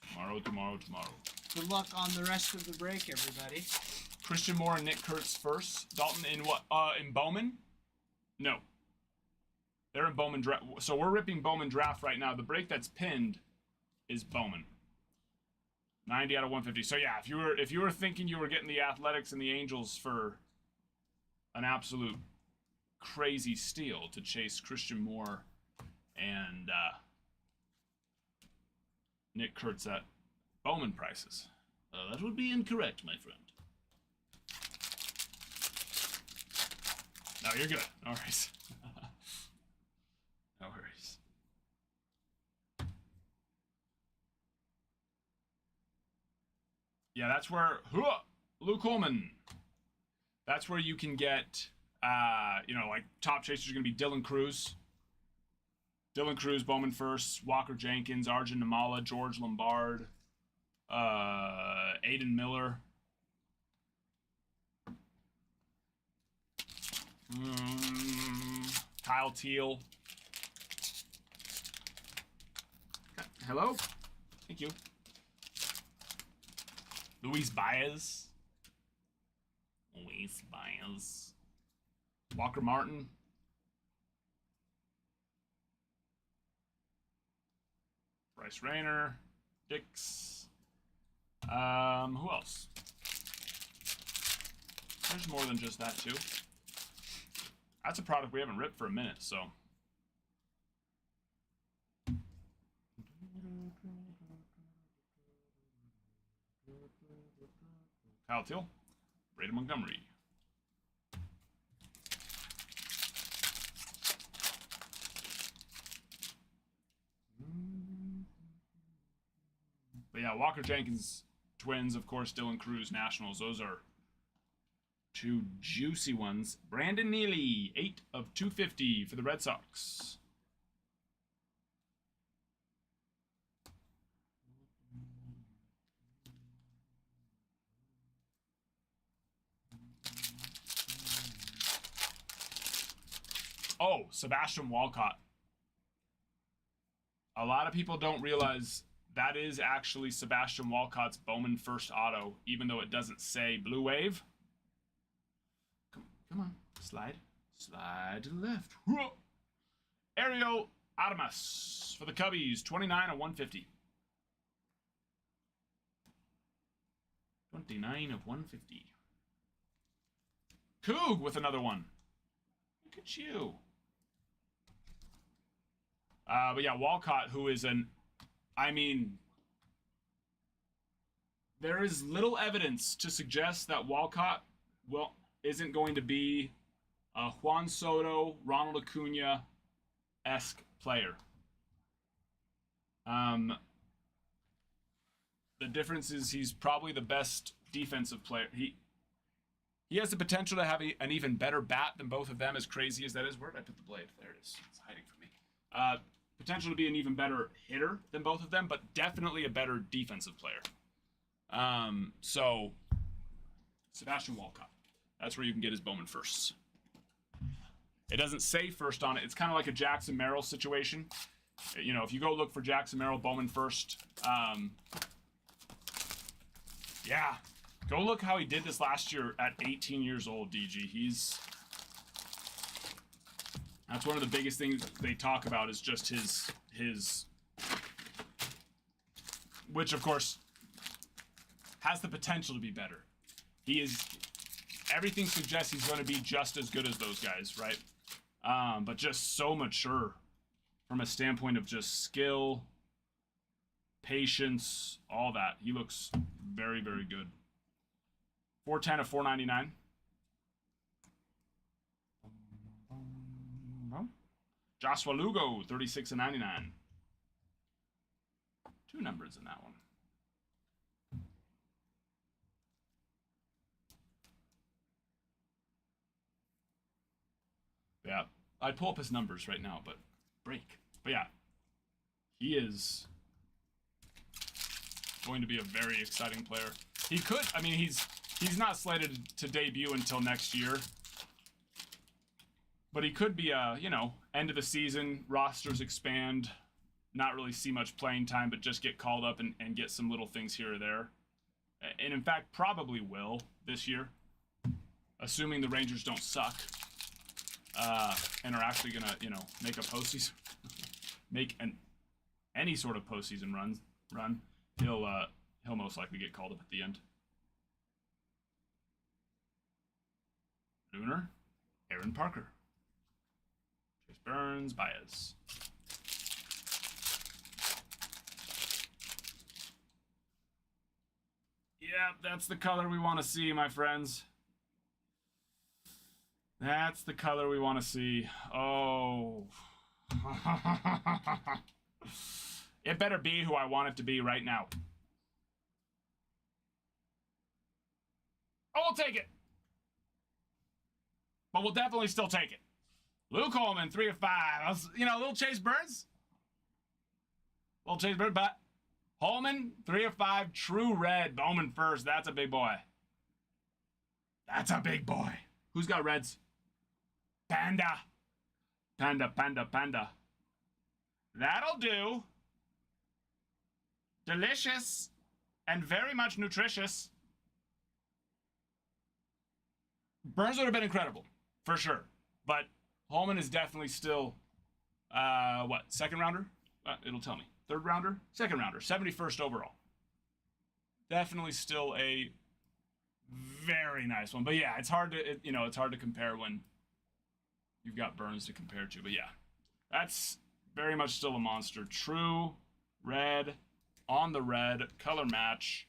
S6: Tomorrow.
S3: Good luck on the rest of the break, everybody.
S6: Christian Moore and Nick Kurtz first. Dalton in what? In Bowman? No. They're in Bowman draft. So we're ripping Bowman draft right now. The break that's pinned is Bowman. 90 out of 150. So yeah, if you were thinking you were getting the Athletics and the Angels for an absolute crazy steal to chase Christian Moore and Nick Kurtz at Bowman prices, that would be incorrect, my friend. No, you're good. No worries. No worries. Yeah, that's where Luke Holman. That's where you can get, like top chasers are going to be Dylan Cruz. Dylan Cruz, Bowman first, Walker Jenkins, Arjun Namala, George Lombard, Aiden Miller. Kyle Teal. Hello? Thank you. Luis Baez. Walker Martin. Bryce Rayner. Dix. Who else? There's more than just that, too. That's a product we haven't ripped for a minute, so. Kyle Teal. Braden Montgomery. But yeah, Walker Jenkins, Twins, of course, Dylan Cruz, Nationals. Those are two juicy ones. Brandon Neely, 8 of 250 for the Red Sox. Oh, Sebastian Walcott. A lot of people don't realize that is actually Sebastian Walcott's Bowman first auto, even though it doesn't say Blue Wave. Come on. Slide to the left. Ariel Adamas for the Cubbies, 29 of 150. 29 of 150. Coog with another one. Look at you. But yeah, Walcott, who is there is little evidence to suggest that Walcott isn't going to be a Juan Soto, Ronald Acuna-esque player. The difference is he's probably the best defensive player. He has the potential to have an even better bat than both of them, as crazy as that is. Where did I put the blade? There it is. It's hiding from me. Potential to be an even better hitter than both of them, but definitely a better defensive player. So, Sebastian Walcott. That's where you can get his Bowman firsts. It doesn't say first on it. It's kind of like a Jackson Merrill situation. You know, if you go look for Jackson Merrill, Bowman first. Yeah. Go look how he did this last year at 18 years old, DG. That's one of the biggest things they talk about is just his which of course has the potential to be better. He is everything suggests he's going to be just as good as those guys, right? But just so mature from a standpoint of just skill, patience, all that. He looks very, very good. 410 of 499. Joshua Lugo, 36 of 99. 2 numbers in that one. Yeah, I'd pull up his numbers right now, but break. But yeah, he is going to be a very exciting player. He could, I mean, he's not slated to debut until next year, but he could be a, you know, end of the season, rosters expand, not really see much playing time, but just get called up and get some little things here or there. And in fact, probably will this year, assuming the Rangers don't suck. And are actually gonna, you know, make a postseason, any sort of postseason run. He'll most likely get called up at the end. Lunar, Aaron Parker, Chase Burns, Baez. Yeah, that's the color we want to see, my friends. That's the color we want to see. Oh. It better be who I want it to be right now. Oh, we'll take it. But we'll definitely still take it. Luke Holman, 3 of 5. You know, little Chase Burns. Little Chase Burns, but Holman, 3 of 5. True red. Bowman first. That's a big boy. That's a big boy. Who's got reds? Panda. Panda. That'll do. Delicious and very much nutritious. Burns would have been incredible, for sure. But Holman is definitely still, second rounder? It'll tell me. Third rounder? Second rounder. 71st overall. Definitely still a very nice one. But yeah, it's hard to, it's hard to compare when you've got Burns to compare to. But yeah, that's very much still a monster. True red on the red color match.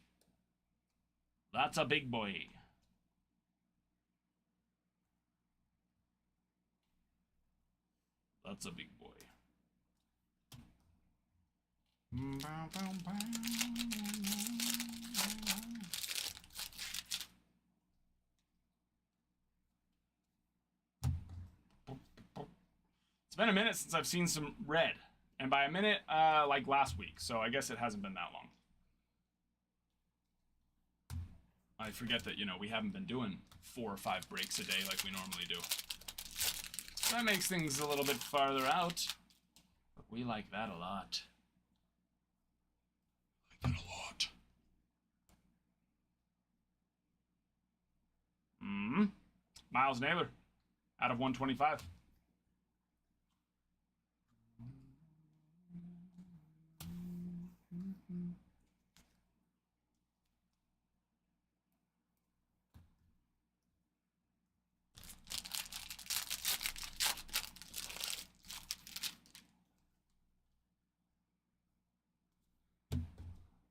S6: That's a big boy. That's a big boy. It's been a minute since I've seen some red. And by a minute, like last week. So I guess it hasn't been that long. I forget that, we haven't been doing 4 or 5 breaks a day like we normally do. That makes things a little bit farther out. But we like that a lot. Miles Naylor out of 125.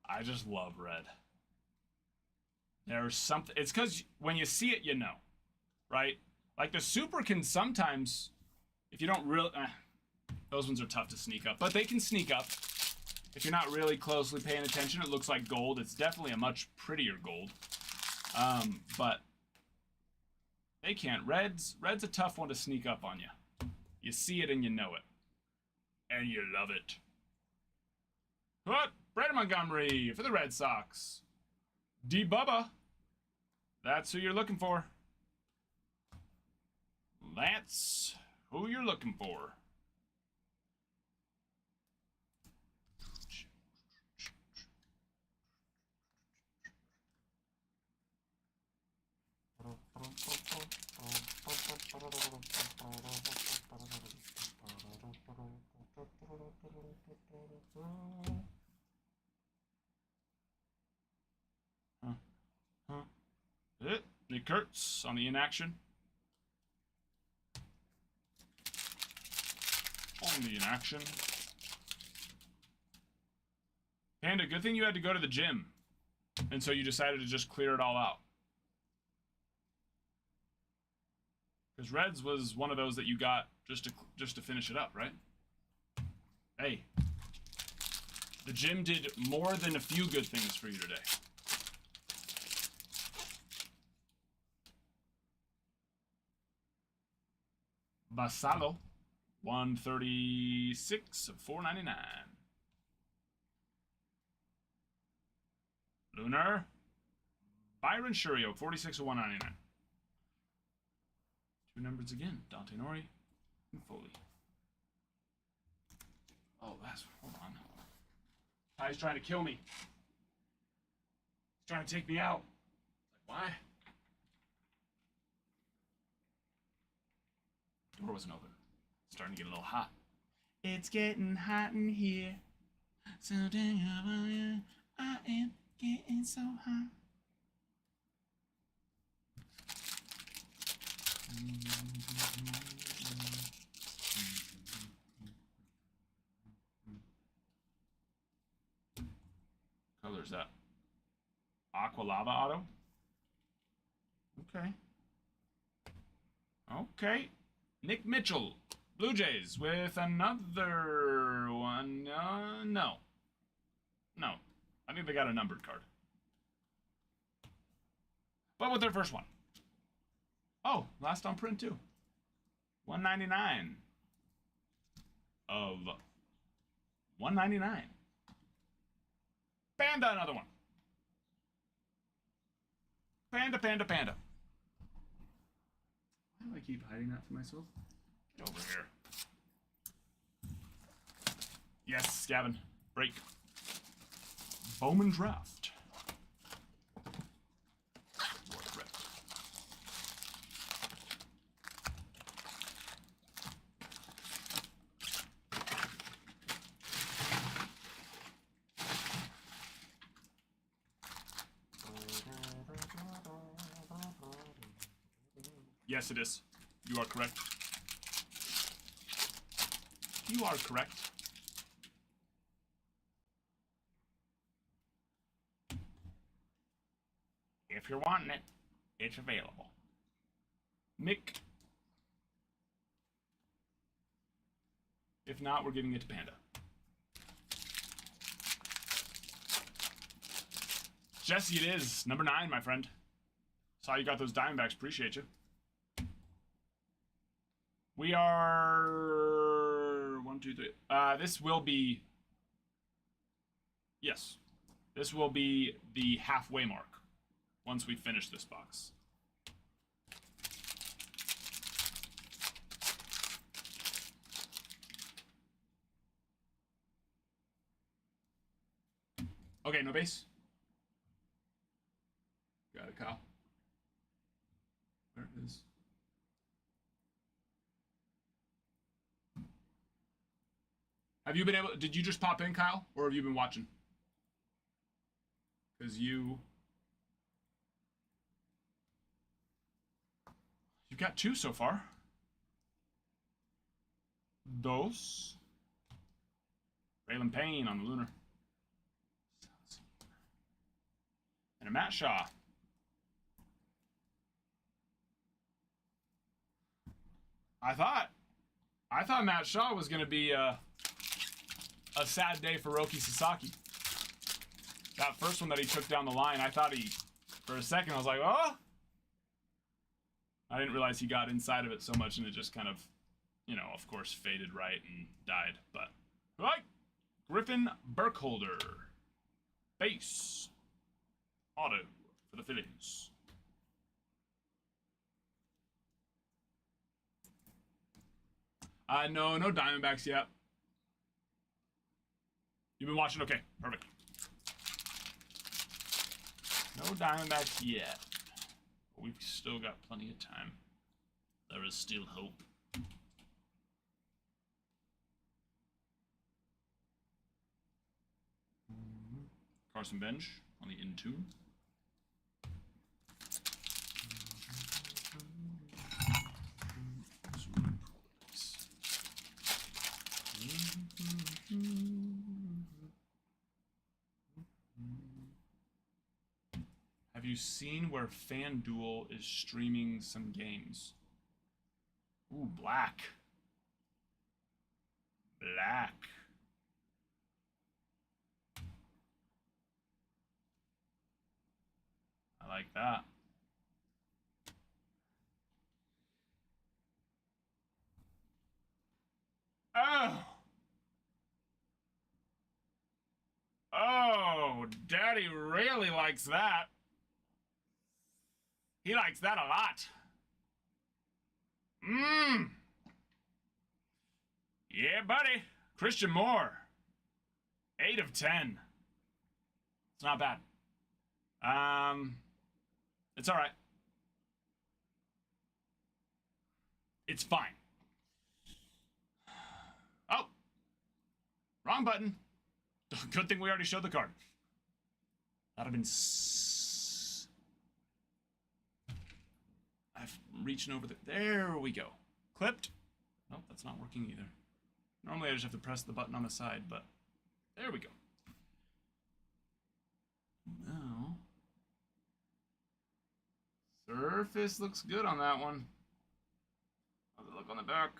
S6: I just love red. There's something, it's because when you see it, right? Like the super can sometimes, if you don't really, those ones are tough to sneak up, but they can sneak up. If you're not really closely paying attention, it looks like gold. It's definitely a much prettier gold. But they can't. Red's a tough one to sneak up on you. You see it and you know it. And you love it. What? Brandon Montgomery for the Red Sox. D. Bubba. That's who you're looking for. That's who you're looking for.
S2: Nick Kurtz on the inaction. On the inaction. Panda, good thing you had to go to the gym. And so you decided to just clear it all out. Because Reds was one of those that you got just to finish it up, right? Hey. The gym did more than a few good things for you today. Basalo, 136, 499. Lunar, Byron Shurio, 46 of 199. Two numbers again, Dante Nori and Foley. Oh, hold on. Ty's trying to kill me. He's trying to take me out. Like, why? Door wasn't open. It's starting to get a little hot. It's getting hot in here. So damn, I am getting so hot. Color is that? Aqua Lava Auto? Okay. Okay. Nick Mitchell, Blue Jays, with another one. No. No. I think they got a numbered card. But with their first one. Oh, last on print too. 199 of 199. Panda, another one. Panda, panda, panda. Why do I keep hiding that from myself? Get over here. Yes, Gavin. Break. Bowman draft. You are correct. Yes, it is. You are correct. You are correct. If you're wanting it, it's available. Mick. If not, we're giving it to Panda. Jesse, it is. Number 9, my friend. Saw you got those Diamondbacks. Appreciate you. We are 1, 2, 3. This will be. Yes. This will be the halfway mark once we finish this box. Okay, no base. Got it, Kyle. Where is. Have you been able? Did you just pop in, Kyle, or have you been watching? Because you've got 2 so far. Dos. Braylon Payne on the Lunar. And a Matt Shaw. I thought Matt Shaw was going to be a sad day for Roki Sasaki. That first one that he took down the line, I thought for a second, I was like, oh! I didn't realize he got inside of it so much, and it just kind of, of course, faded right and died. But, right! Griffin Burkholder. Base. Auto for the Phillies. No Diamondbacks yet. You've been watching? Okay, perfect. No Diamondbacks yet. But we've still got plenty of time. There is still hope. Carson Bench on the Intune.
S6: Have you seen where FanDuel is streaming some games? Ooh, black. Black. I like that. Oh! Oh, Daddy really likes that. He likes that a lot. Mmm. Yeah, buddy. Christian Moore. 8 of 10. It's not bad. It's all right. It's fine. Oh. Wrong button. Good thing we already showed the card. That'd have been I'm reaching over there we go. Clipped. Nope, that's not working either. Normally I just have to press the button on the side, but there we go. Now, surface looks good on that one. How's it look on the back?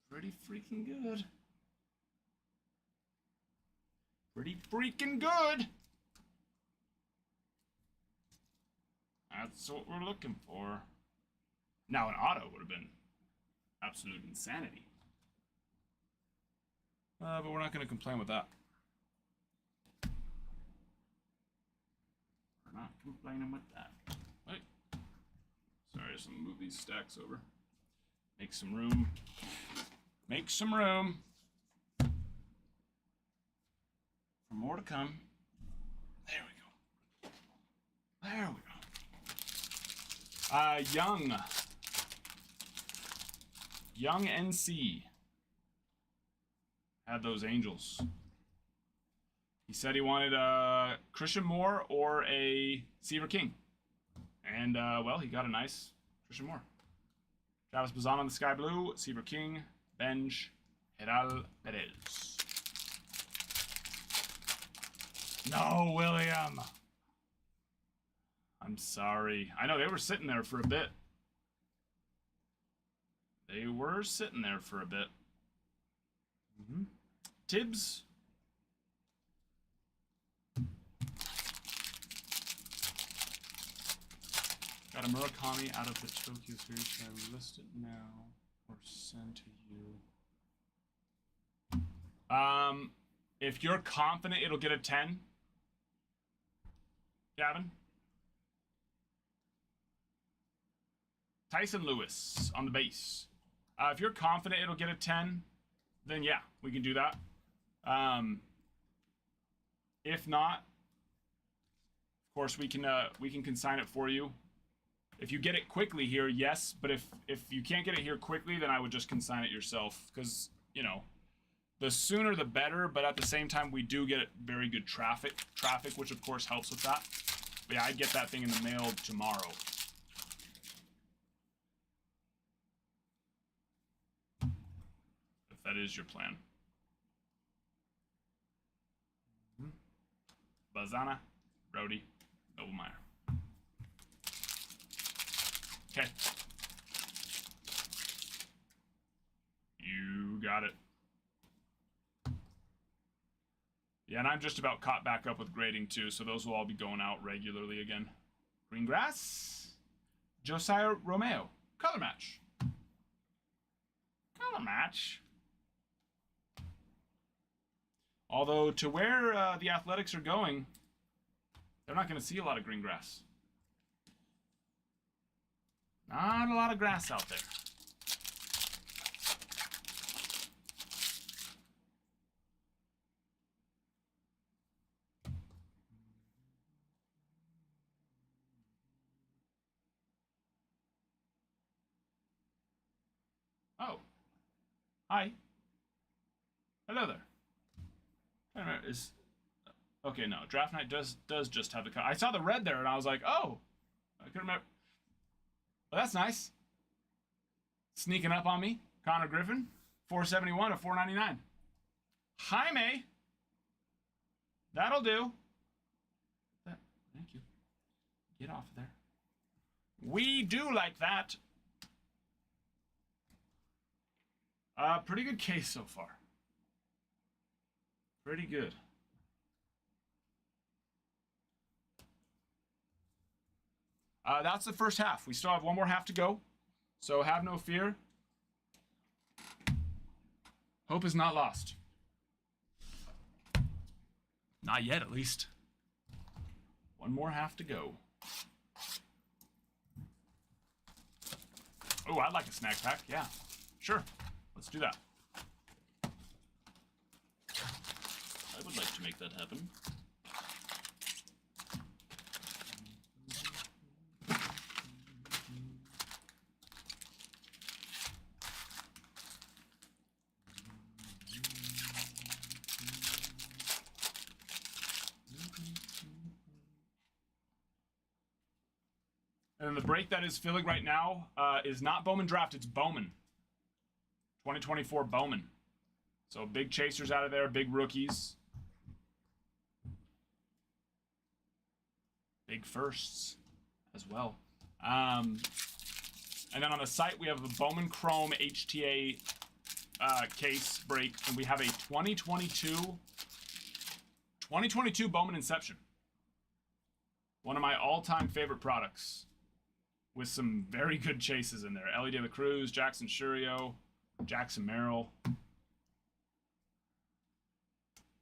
S6: Pretty freaking good. Pretty freaking good. That's what we're looking for. Now an auto would have been absolute insanity. But we're not going to complain with that. We're not complaining with that. Wait. Sorry, I just want to move these stacks over. Make some room. Make some room. For more to come. There we go. There we go. Young NC had those Angels. He said he wanted Christian Moore or a Seaver King. And, well, he got a nice Christian Moore. Travis Bazan on the Sky Blue, Seaver King, Benj, Heral Perez. No, William! I'm sorry. I know they were sitting there for a bit. They were sitting there for a bit. Tibbs. Got a Murakami out of the Tokyo series. Should I list it now or send to you? If you're confident it'll get a 10, Gavin. Tyson Lewis on the base. If you're confident it'll get a 10, then yeah, we can do that. If not, of course we can consign it for you. If you get it quickly here, yes. But if you can't get it here quickly, then I would just consign it yourself. Because, you know, the sooner the better. But at the same time, we do get very good traffic, which of course helps with that. But yeah, I'd get that thing in the mail tomorrow. If that is your plan. Bazana, Brody, Noblemeyer. Okay. You got it. Yeah, and I'm just about caught back up with grading too, so those will all be going out regularly again. Green grass. Josiah Romeo. Color match. Color match. Although, to where the Athletics are going, they're not going to see a lot of green grass. Not a lot of grass out there. Oh. Hi. Hello there. I don't know, okay, no. Draft night does just have the cut. I saw the red there and I was like, oh. I couldn't remember. Well, that's nice. Sneaking up on me. Connor Griffin. 471 to 499. Jaime. That'll do. Thank you. Get off of there. We do like that. Pretty good case so far. Pretty good. That's the first half. We still have one more half to go. So have no fear. Hope is not lost. Not yet, at least. One more half to go. Oh, I'd like a snack pack. Yeah, sure. Let's do that.
S2: I would like to make that happen.
S6: And then the break that is filling right now is not Bowman Draft, it's Bowman. 2024 Bowman. So big chasers out of there, big rookies. Big firsts as well. And then on the site, we have a Bowman Chrome HTA case break, and we have a 2022 Bowman Inception. One of my all-time favorite products, with some very good chases in there. Ellie De La Cruz, Jackson Churio, Jackson Merrill,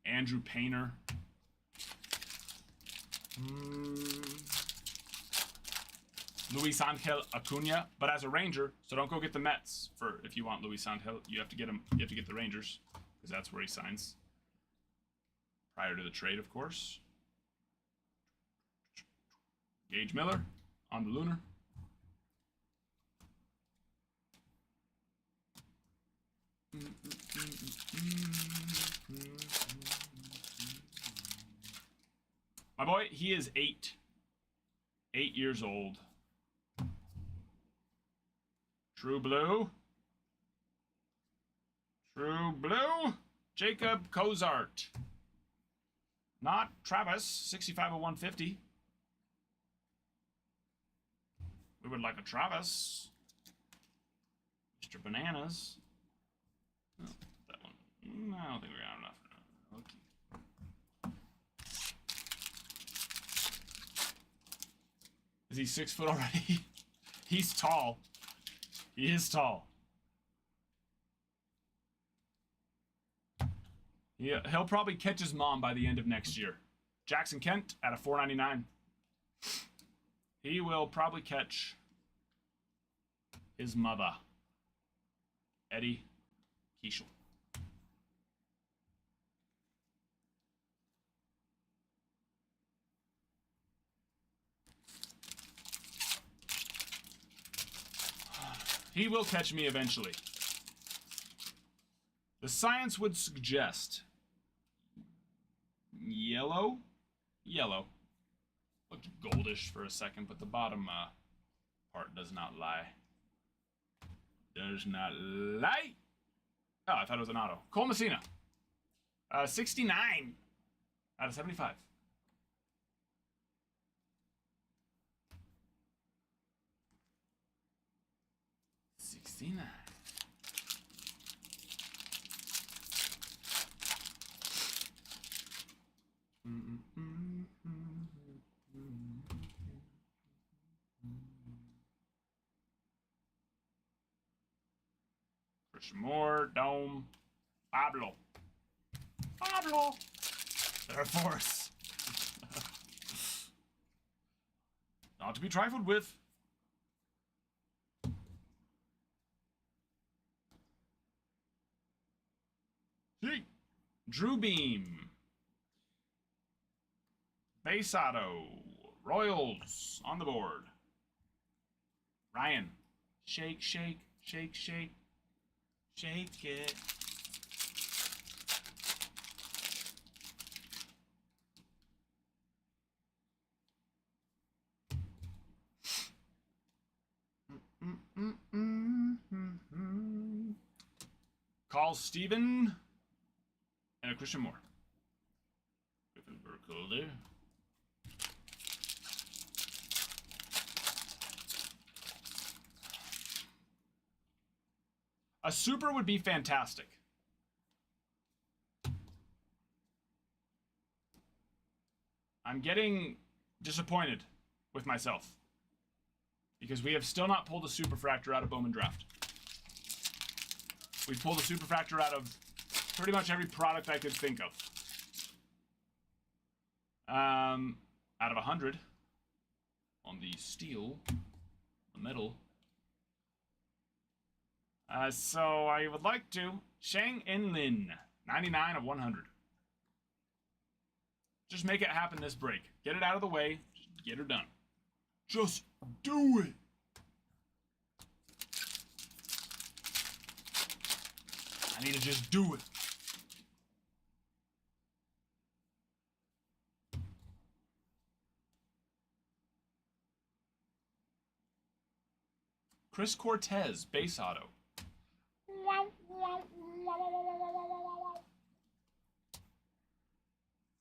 S6: Andrew Painter. Luis Angel Acuna, but as a Ranger, so don't go get the Mets for if you want Luis Angel. You have to get him. You have to get the Rangers because that's where he signs. Prior to the trade, of course. Gage Miller on the Lunar. My boy, he is 8 years old. True Blue. True Blue. Jacob Cozart. Not Travis, 65 of 150. We would like a Travis. Mr. Bananas. Oh, that one. No, I don't think we got enough. Okay. Is he 6 foot already? He's tall. He is tall. Yeah, he'll probably catch his mom by the end of next year. Jackson Kent at a $4.99. He will probably catch his mother, Eddie Keishel. He will catch me eventually. The science would suggest yellow. Looked goldish for a second, but the bottom part does not lie. Does not lie. Oh, I thought it was an auto. Cole Messina. 69 out of 75. Christian Moore, Dome, Pablo. They're a force. Not to be trifled with. Drew Beam. Base auto. Royals on the board. Ryan. Shake, shake, shake, shake. Shake it. Call Steven and a Christian Moore. Cool there. A super would be fantastic. I'm getting disappointed with myself because we have still not pulled a superfractor out of Bowman Draft. We've pulled a superfractor out of pretty much every product I could think of. Out of 100 on the steel, the metal. So I would like to Shang En Lin, 99 of 100. Just make it happen this break. Get it out of the way. Just get her done. Just do it. I need to just do it. Chris Cortez, base auto.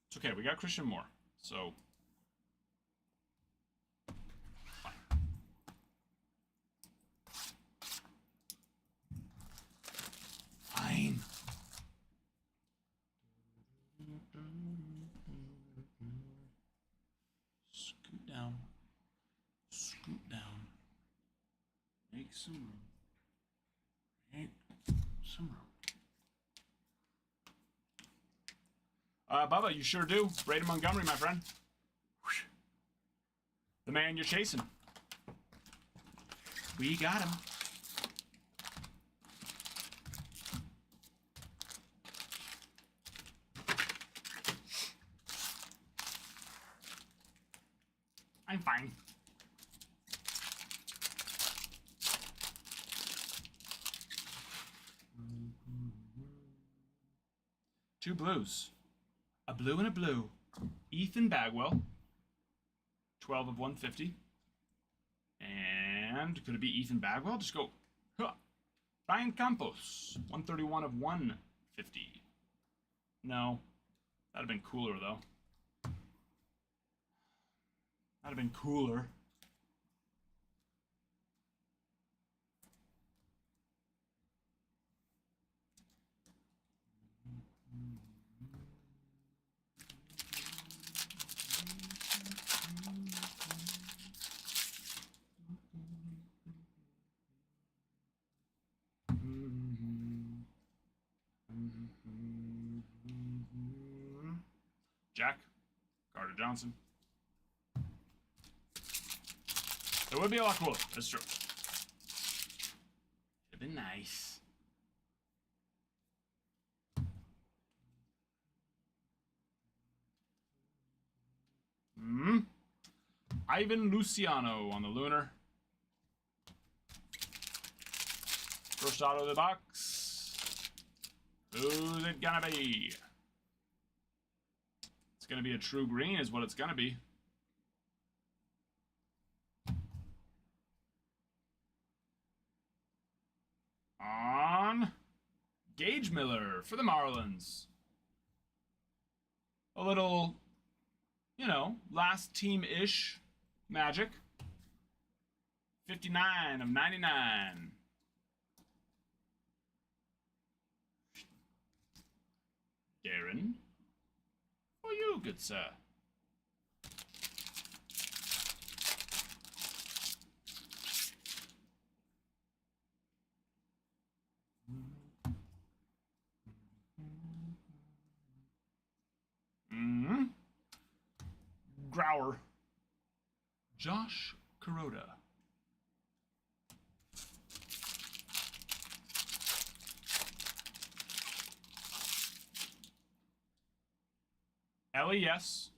S6: It's okay, we got Christian Moore, so fine. Fine. Scoot down. Scoot down. Make some room. Make some room. Bubba, you sure do. Braden Montgomery, my friend. Whoosh. The man you're chasing. We got him. I'm fine. Two blues. A blue and a blue. Ethan Bagwell. 12 of 150. And could it be Ethan Bagwell? Just go. Huh. Ryan Campos. 131 of 150. No. That'd have been cooler, though. That'd have been cooler. Jack, Carter Johnson. It would be a lot cooler. That's true. It'd been nice. Ivan Luciano on the Lunar. First auto of the box. Who's it gonna be? It's gonna be a true green is what it's gonna be. On Gage Miller for the Marlins. A little, you know, last team-ish magic. 59 of 99. Darren, for you, good sir. Grauer. Josh Kuroda. Ellie, yes.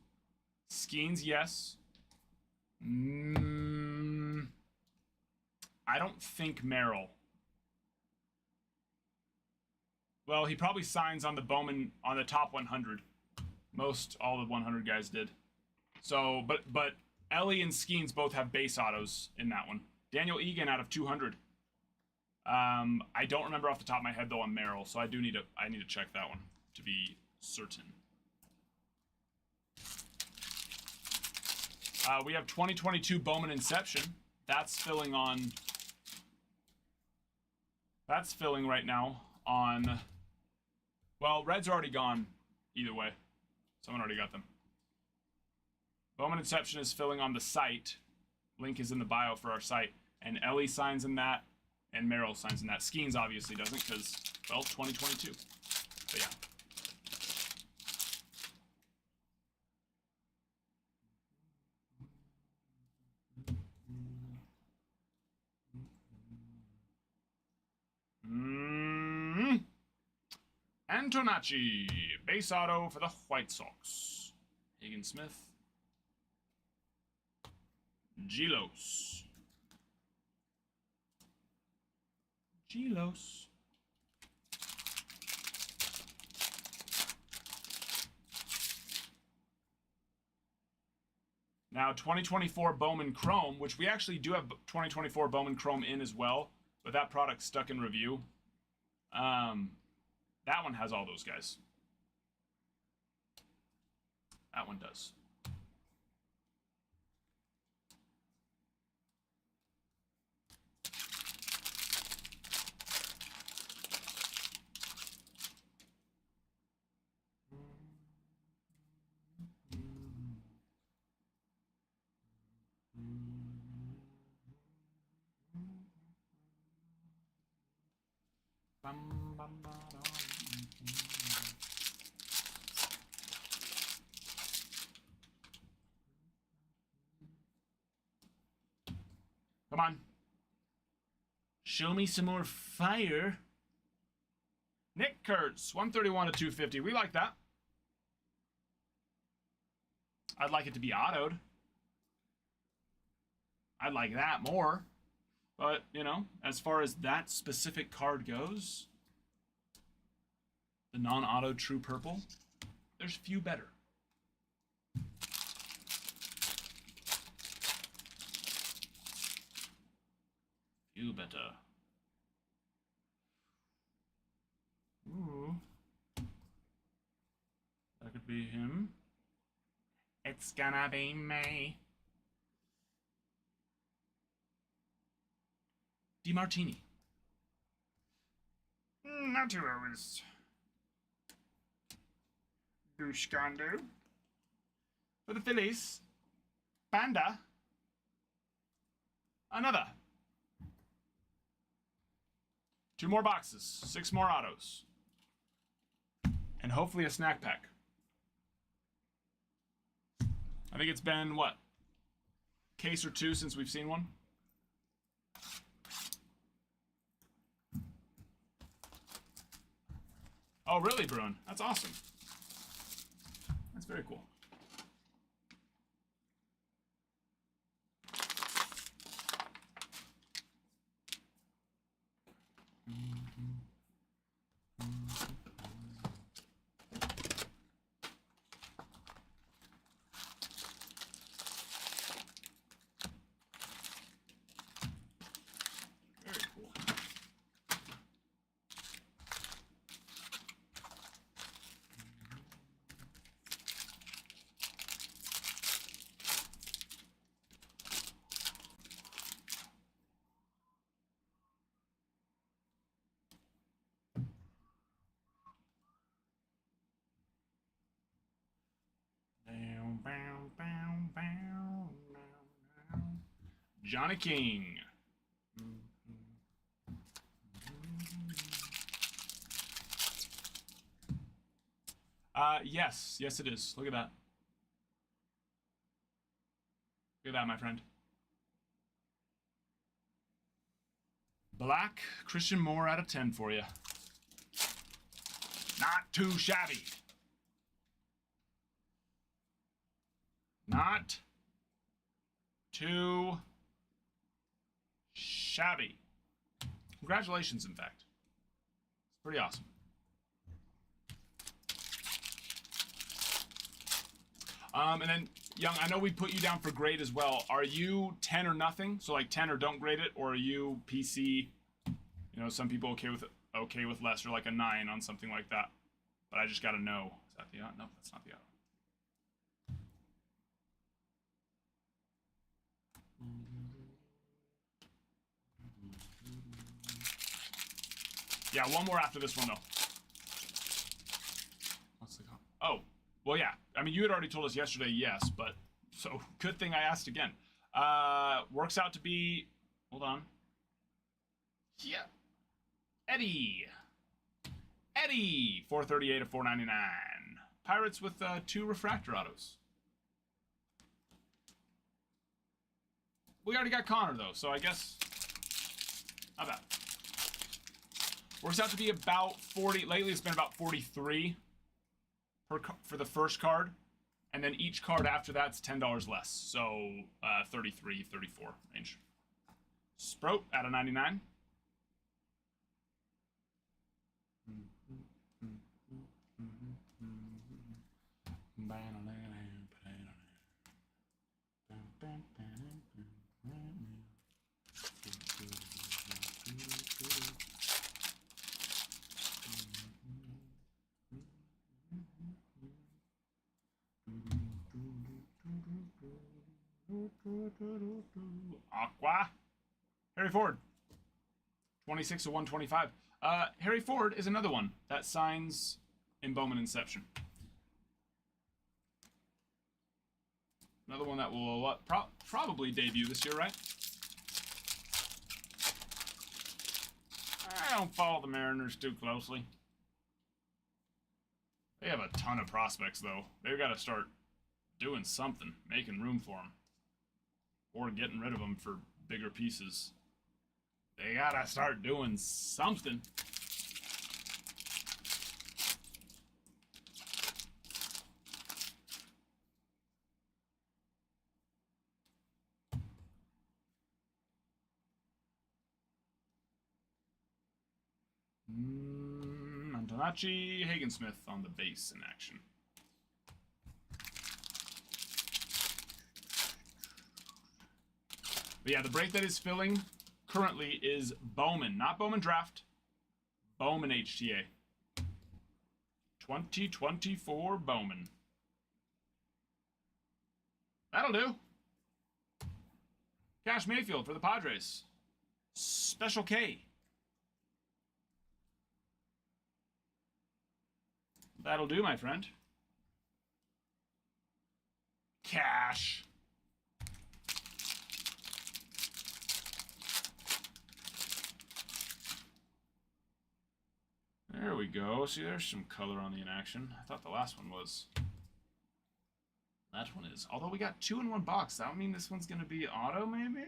S6: Skeens, yes. I don't think Merrill. Well, he probably signs on the Bowman on the top 100. Most all the 100 guys did. So, but Ellie and Skeens both have base autos in that one. Daniel Egan out of 200. I don't remember off the top of my head though on Merrill, so I need to check that one to be certain. We have 2022 Bowman Inception. That's filling on. That's filling right now on. Well, red's already gone. Either way, someone already got them. Bowman Inception is filling on the site. Link is in the bio for our site, and Ellie signs in that, and Meryl signs in that. Skeens obviously doesn't because, well, 2022. But yeah. Antonacci, base auto for the White Sox. Hagen Smith. Gilos. Now, 2024 Bowman Chrome, which we actually do have 2024 Bowman Chrome in as well, but that product's stuck in review. That one has all those guys. That one does. Come on. Show me some more fire. Nick Kurtz, 131 to 250. We like that. I'd like it to be autoed. I'd like that more. But, you know, as far as that specific card goes, the non-auto true purple, there's few better. Few better. Ooh. That could be him. It's gonna be me. DiMartini. Not 2 hours. Bushkando. For the Phillies. Panda. Another. 2 more boxes. 6 more autos. And hopefully a snack pack. I think it's been, what? Case or 2 since we've seen one? Oh, really, Bruin? That's awesome. That's very cool. Very cool. Johnny King. Yes it is. Look at that. Look at that, my friend. Black Christian Moore out of 10 for you. Not too shabby. Not too shabby. Congratulations, in fact. It's pretty awesome. And then, Young, I know we put you down for grade as well. Are you 10 or nothing? So like 10 or don't grade it, or are you PC? You know, some people okay with less, or like a 9 on something like that. But I just gotta know. Is that the no? That's not the Yeah, one more after this one, though.
S1: What's the call?
S6: Oh, well, yeah. I mean, you had already told us yesterday, yes, but so good thing I asked again. Works out to be. Hold on. Yeah. Eddie. 438 of 499. Pirates with 2 refractor autos. We already got Connor, though, so I guess not bad. Works out to be about 40. Lately, it's been about 43 for the first card. And then each card after that's $10 less. So 33, 34 range. Sprout out of 99. Aqua. Harry Ford. 26 of 125. Harry Ford is another one that signs in Bowman Inception. Another one that will probably debut this year, right? I don't follow the Mariners too closely. They have a ton of prospects, though. They've got to start doing something, making room for them. Or getting rid of them for bigger pieces. They gotta start doing something. Antonacci, Hagensmith on the base in action. But yeah, the break that is filling currently is Bowman. Not Bowman Draft. Bowman HTA. 2024 Bowman. That'll do. Cash Mayfield for the Padres. Special K. That'll do, my friend. Cash. There we go. See, there's some color on the inaction. I thought the last one was. That one is. Although we got 2 in 1 box. That would mean this one's going to be auto, maybe?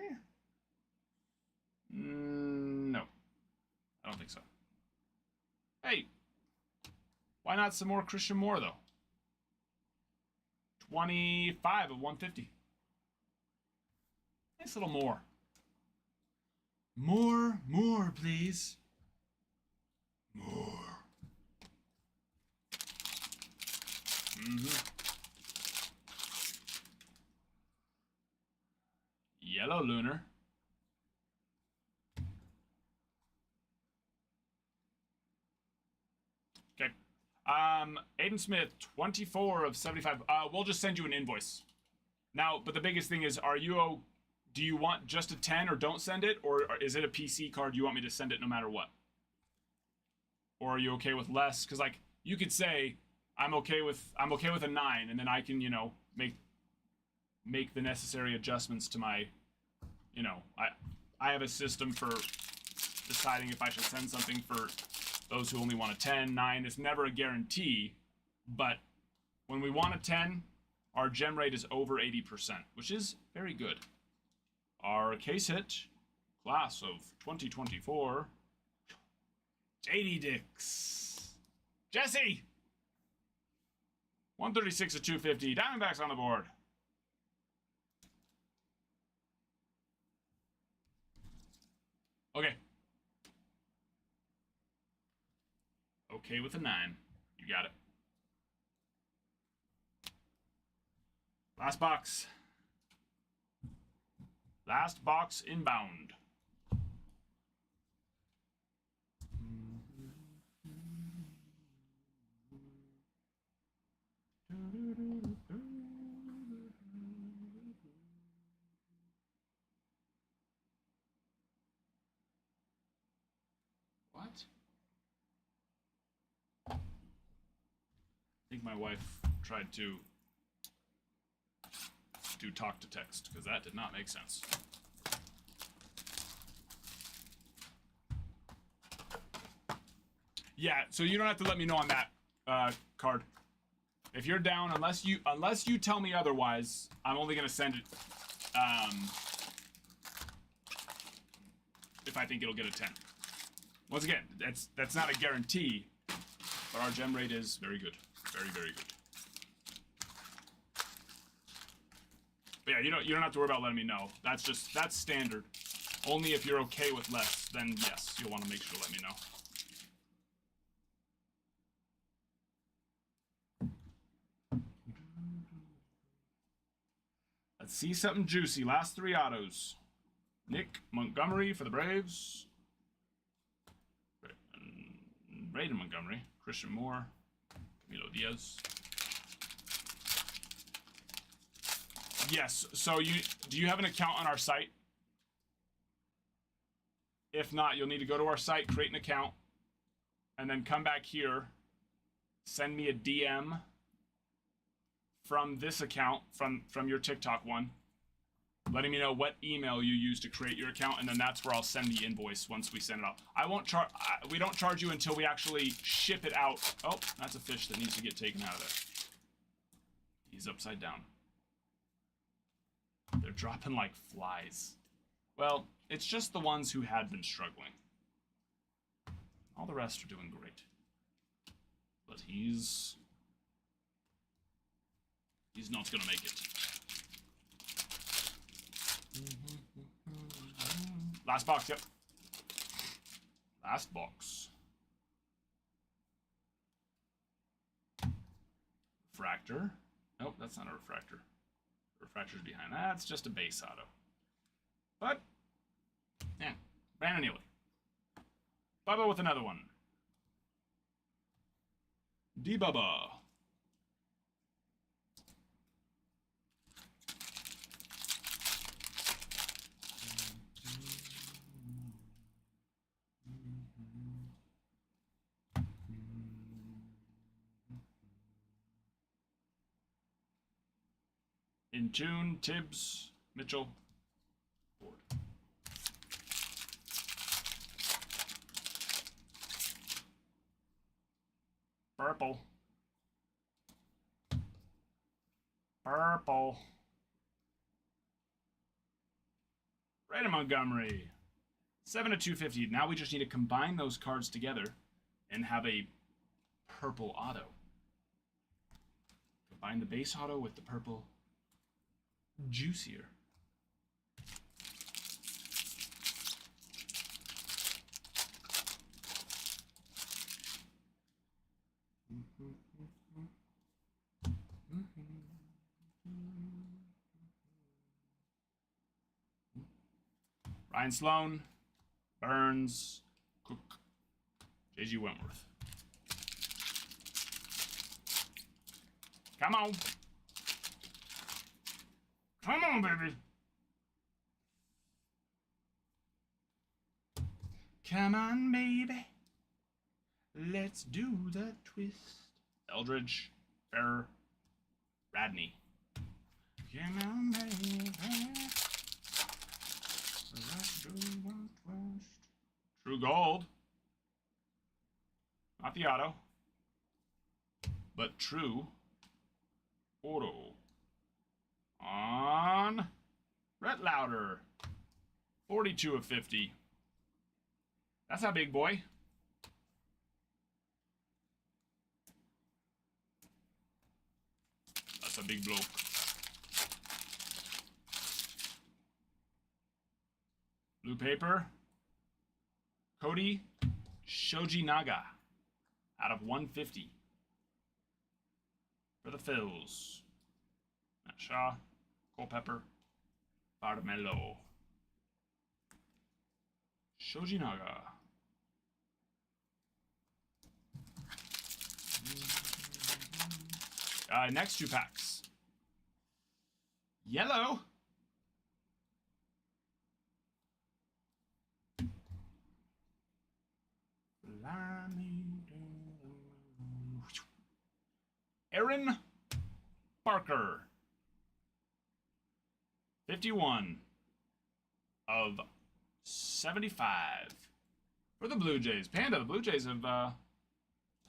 S6: No. I don't think so. Hey. Why not some more Christian Moore, though? 25 of 150. Nice little more. More, please. More. Yellow Lunar. Okay. Aiden Smith, 24 of 75. We'll just send you an invoice. Now, but the biggest thing is, do you want just a 10 or don't send it? Or is it a PC card you want me to send it no matter what? Or are you okay with less? Because like you could say, I'm okay with a 9, and then I can, make the necessary adjustments to my, I have a system for deciding if I should send something for those who only want a 10, 9. It's never a guarantee, but when we want a 10, our gem rate is over 80%, which is very good. Our case hit, class of 2024, JD Dix. Jesse! 136 of 250. Diamondbacks on the board. Okay. Okay with a 9. You got it. Last box. Last box inbound. think my wife tried to do talk to text, because that did not make sense. Yeah, so you don't have to let me know on that card. If you're down, unless you tell me otherwise, I'm only gonna send it if I think it'll get a 10. Once again, that's not a guarantee, but our gem rate is very good. Very, very good. But yeah, you don't have to worry about letting me know. That's standard. Only if you're okay with less, then yes, you'll want to make sure to let me know. Let's see something juicy. Last 3 autos. Nick Montgomery for the Braves. Braden Montgomery. Christian Moore. Camilo Diaz. Yes, so do you have an account on our site? If not, you'll need to go to our site, create an account, and then come back here, send me a DM from this account, from your TikTok one, letting me know what email you use to create your account, and then that's where I'll send the invoice once we send it out. I won't charge. We don't charge you until we actually ship it out. Oh, that's a fish that needs to get taken out of there. He's upside down. They're dropping like flies. Well, it's just the ones who had been struggling. All the rest are doing great. But he's not gonna make it. Last box, yep. Last box. Refractor. Nope, that's not a refractor. Refractor's behind that. It's just a base auto. But, yeah, Brandon Neely. Bubba with another one. D-Bubba. In June, Tibbs, Mitchell, Ford. Purple. Purple. Brandon Montgomery. 7 to 250. Now we just need to combine those cards together and have a purple auto. Combine the base auto with the purple. Juicier. Ryan Sloan, Burns, Cook, J.G. Wentworth. Come on. Come on, baby. Come on, baby. Let's do the twist. Eldridge, Ferrer, Radney. Come on, baby. Let's do the twist. True gold. Not the auto, but true auto. On Brett Lauder, 42 of 50. That's a big boy. That's a big bloke. Blue paper. Cody Shoji Naga out of 150 for the Phils. Matt Shaw. Culpepper, Barmello, Shoji Naga. Next 2 packs. Yellow. Aaron Parker. 51 of 75 for the Blue Jays. Panda, the Blue Jays have, well,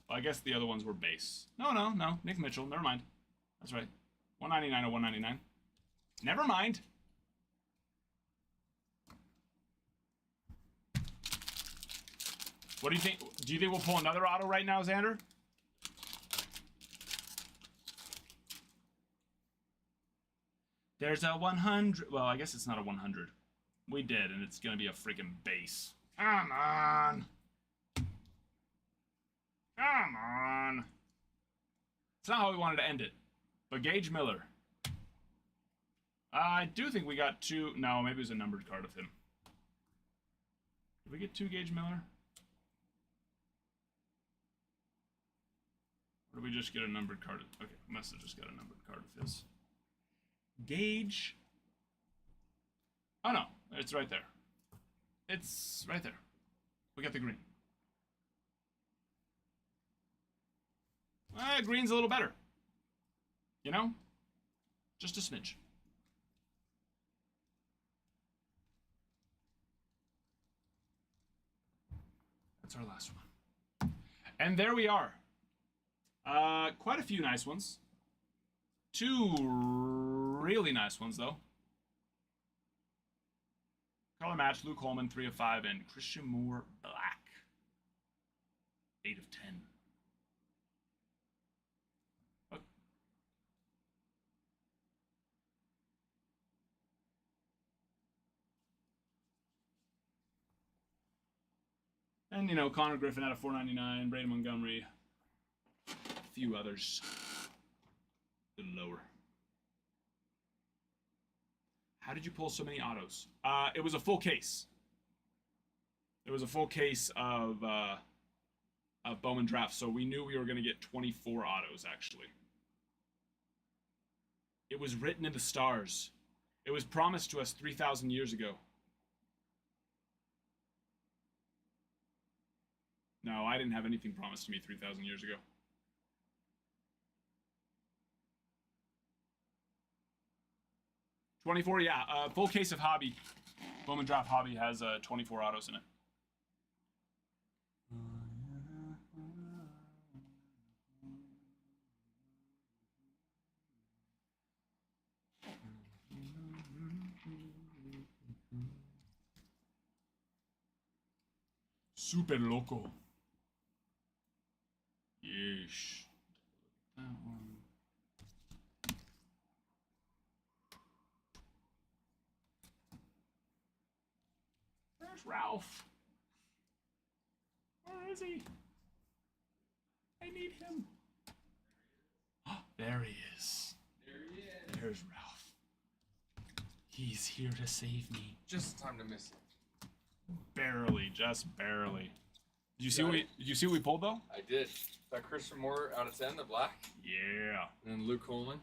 S6: I guess the other ones were base. No. Nick Mitchell. Never mind. That's right. 199 of 199. Never mind. What do you think? Do you think we'll pull another auto right now, Xander? There's a 100. Well, I guess it's not a 100. We did, and it's going to be a freaking base. Come on. Come on. It's not how we wanted to end it. But Gage Miller. I do think we got two. No, maybe it was a numbered card of him. Did we get two Gage Miller? Or did we just get a numbered card? Okay, must have just got a numbered card of his. Gage. Oh no, it's right there. It's right there. We got the green. Green's a little better. You know? Just a smidge. That's our last one. And there we are. Quite a few nice ones. Two really nice ones, though. Color match, Luke Holman, 3 of 5, and Christian Moore, black, 8 of 10. Oh. And, you know, Connor Griffin out of 499, Brandon Montgomery, a few others. A little lower. How did you pull so many autos? It was a full case. It was a full case of Bowman draft, so we knew we were going to get 24 autos, actually. It was written in the stars. It was promised to us 3,000 years ago. No, I didn't have anything promised to me 3,000 years ago. $24, yeah. Full case of Hobby. Bowman Draft Hobby has 24 autos in it. Super loco. Yeesh. That one. Where's Ralph? Where is he? I need him. There he is.
S4: There he is.
S6: There's Ralph. He's here to save me.
S4: Just time to miss it.
S6: Barely, just barely. Did you see what we pulled though?
S4: I did. That Christian Moore out of 10, the black.
S6: Yeah.
S4: And then Luke Holman.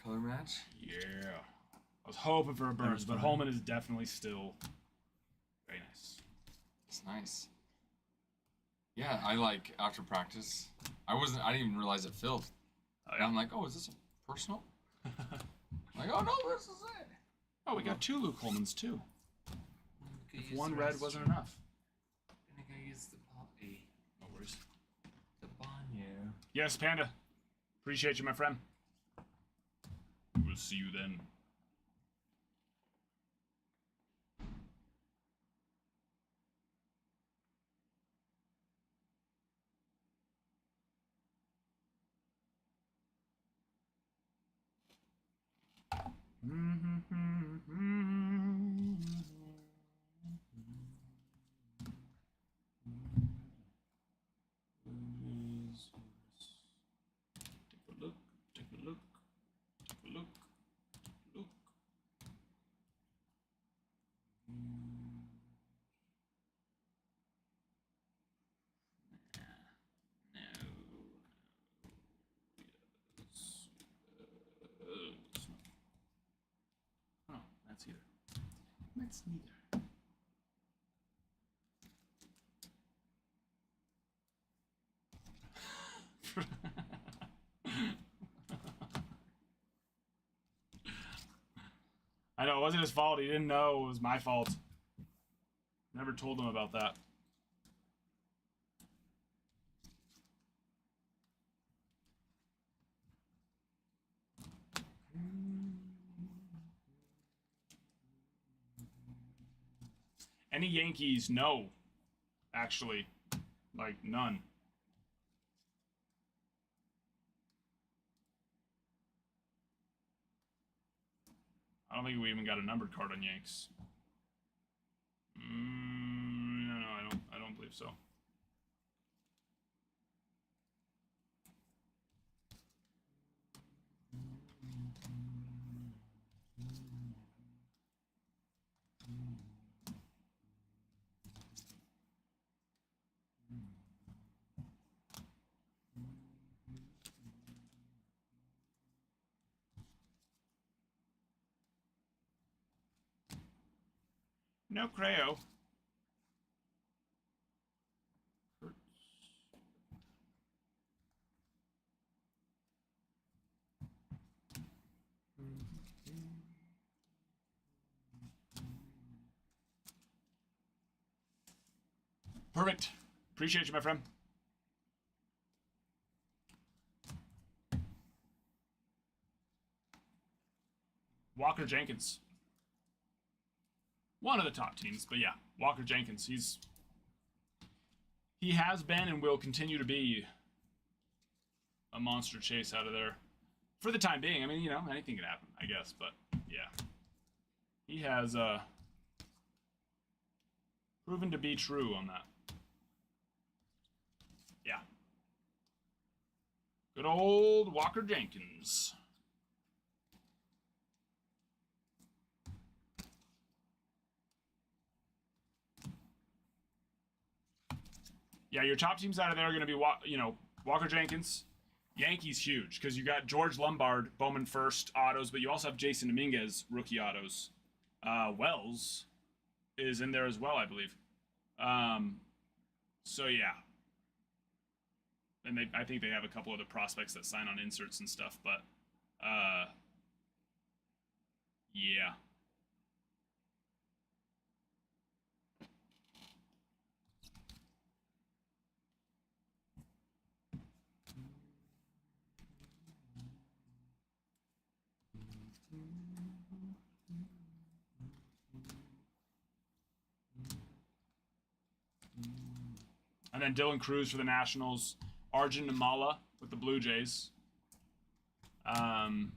S4: Color match.
S6: Yeah. I was hoping for a burst, but Holman is definitely still very nice.
S4: It's nice. Yeah, I like after practice. I didn't even realize it filled.
S6: Oh,
S4: And I'm like, oh, is this a personal? I'm like, oh no, this is it.
S6: Oh, we got two Luke Holmans too. If one red wasn't enough.
S4: I'm gonna use the poppy.
S6: No worries.
S4: The Banyo.
S6: Yes, Panda. Appreciate you, my friend. We'll see you then. Take a look, take a look, take a look, look. Oh, that's either. That's neither. I know, it wasn't his fault. He didn't know. It was my fault. Never told him about that. Any Yankees? No. Actually. Like, none. I don't think we even got a numbered card on Yanks. No, I don't believe so. No Creo. Perfect. Appreciate you, my friend. Walker Jenkins. One of the top teams, but yeah, Walker Jenkins. He has been and will continue to be a monster chase out of there for the time being. I mean, you know, anything can happen, I guess, but yeah. He has proven to be true on that. Yeah. Good old Walker Jenkins. Yeah, your top teams out of there are going to be, Walker Jenkins. Yankees huge because you got George Lombard, Bowman first autos, but you also have Jason Dominguez, rookie autos. Wells is in there as well, I believe. So yeah. And I think they have a couple other prospects that sign on inserts and stuff, but yeah. And then Dylan Cruz for the Nationals. Arjun Namala with the Blue Jays. Kyle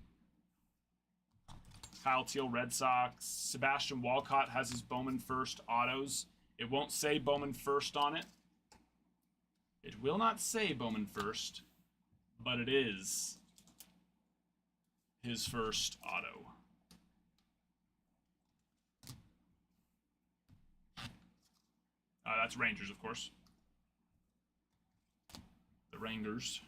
S6: Teal, Red Sox. Sebastian Walcott has his Bowman first autos. It won't say Bowman first on it. It will not say Bowman first, but it is his first auto. That's Rangers, of course. The Rangers.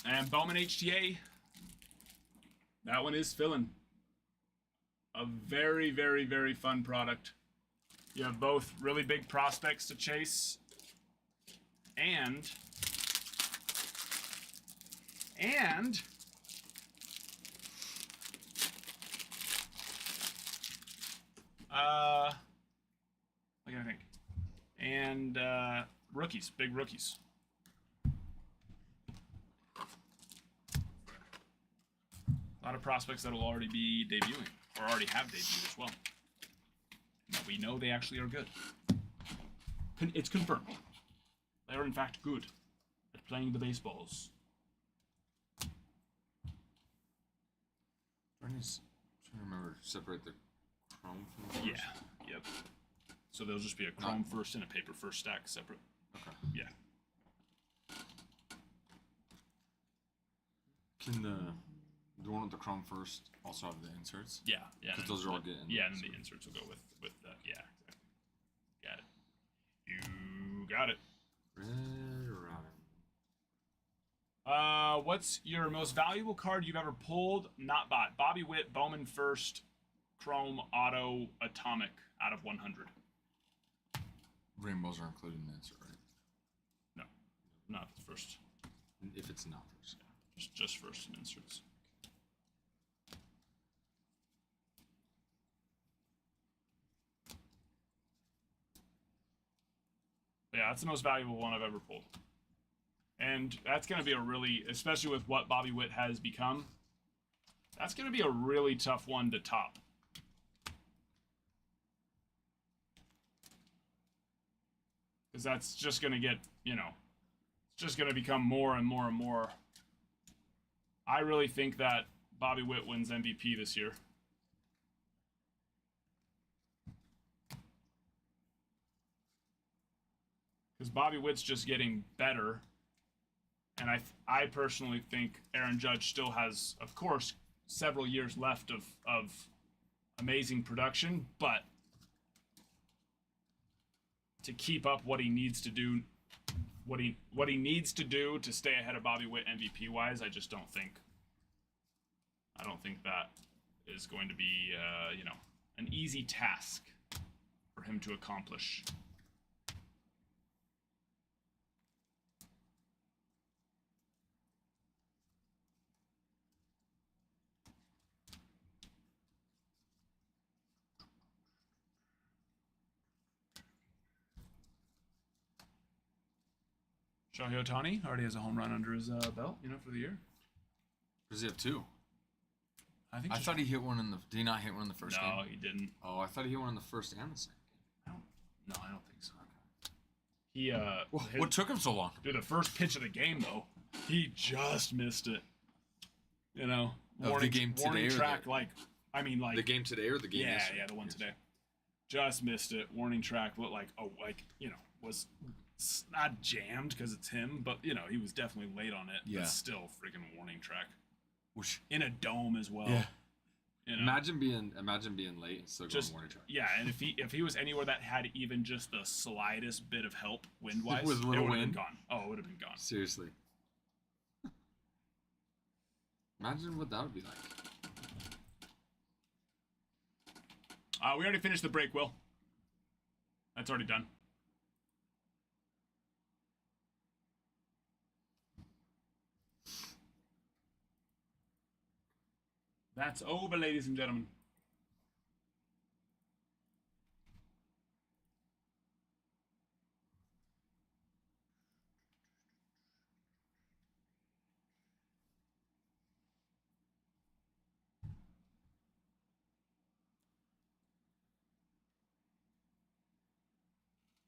S6: And Bowman HTA, that one is filling. A very, very, very fun product. You have both really big prospects to chase and what can I think? And rookies, big rookies. A lot of prospects that will already be debuting, or already have debuted as well. But we know they actually are good. It's confirmed. They are in fact good at playing the baseballs.
S4: I'm trying to remember to separate the chrome from the first.
S6: Yeah, yep. So they'll just be a chrome first and a paper first stack separate.
S4: Okay.
S6: Yeah.
S4: Can the The one with the chrome first also have the inserts.
S2: Yeah.
S4: Because
S2: and
S4: those are all
S2: the-
S4: getting.
S2: Yeah, and then the inserts will go with that. Yeah, exactly. Got it. You got it.
S4: Red Robin.
S6: What's your most valuable card you've ever pulled? Not bought. Bobby Witt, Bowman first, Chrome, Auto, Atomic out of 100.
S4: Rainbows are included in the insert, right?
S6: No, not the first.
S4: If it's not first.
S6: Just first and inserts. Yeah, that's the most valuable one I've ever pulled. And that's going to be a really, especially with what Bobby Witt has become, that's going to be a really tough one to top. Because that's just going to get, it's just going to become more and more and more. I really think that Bobby Witt wins MVP this year. Because Bobby Witt's just getting better. And I personally think Aaron Judge still has, of course, several years left of amazing production, but to keep up what he needs to do, what he needs to do to stay ahead of Bobby Witt MVP wise, I just don't think. I don't think that is going to be, an easy task for him to accomplish. Shohei Ohtani already has a home run under his belt, for the year.
S4: Does he have two?
S6: I think.
S4: I thought he hit one in the. Did he not hit one in the first game?
S6: No, he didn't.
S4: Oh, I thought he hit one in the first and the second game.
S6: I don't think so. He
S4: What took him so long?
S6: dude, the first pitch of the game though, he just missed it.
S4: The game today
S6: warning
S4: or
S6: track
S4: the-
S6: like
S4: The game today or the game
S6: yeah,
S4: yesterday?
S6: the one today. Just missed it. Warning track looked like was not jammed because it's him, but he was definitely late on it.
S4: Yeah.
S6: But still, freaking warning track
S4: Which,
S6: in a dome as well.
S4: yeah.
S6: You know?
S4: Imagine being late and still going
S6: Just
S4: warning track.
S6: yeah, and if he was anywhere that had even just the slightest bit of help wind wise,
S4: With
S6: it
S4: little
S6: would have been
S4: wind?
S6: gone. Oh, it would have been gone.
S4: Seriously. Imagine what that would be like.
S6: We already finished the break, Will. That's already done. That's over, ladies and gentlemen.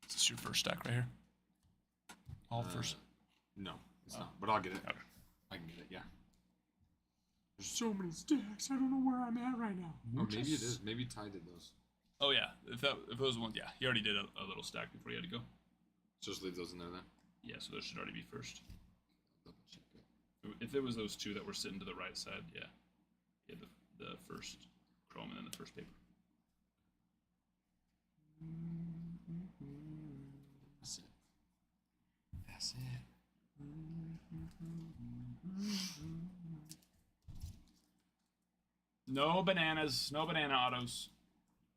S6: Is this your first stack right here? All first.
S4: No, it's not. But I'll get it.
S6: Okay.
S4: I can get it, yeah. There's so many stacks. I don't know where I'm at right now. Oh, maybe it is. Maybe Ty did those.
S6: Oh yeah, if those ones, yeah, he already did a little stack before he had to go.
S4: So just leave those in there then.
S6: Yeah, so those should already be first.
S4: Double check it.
S6: If it was those two that were sitting to the right side, yeah, the first chrome and then the first paper.
S4: That's it. That's it.
S6: No bananas, no banana autos.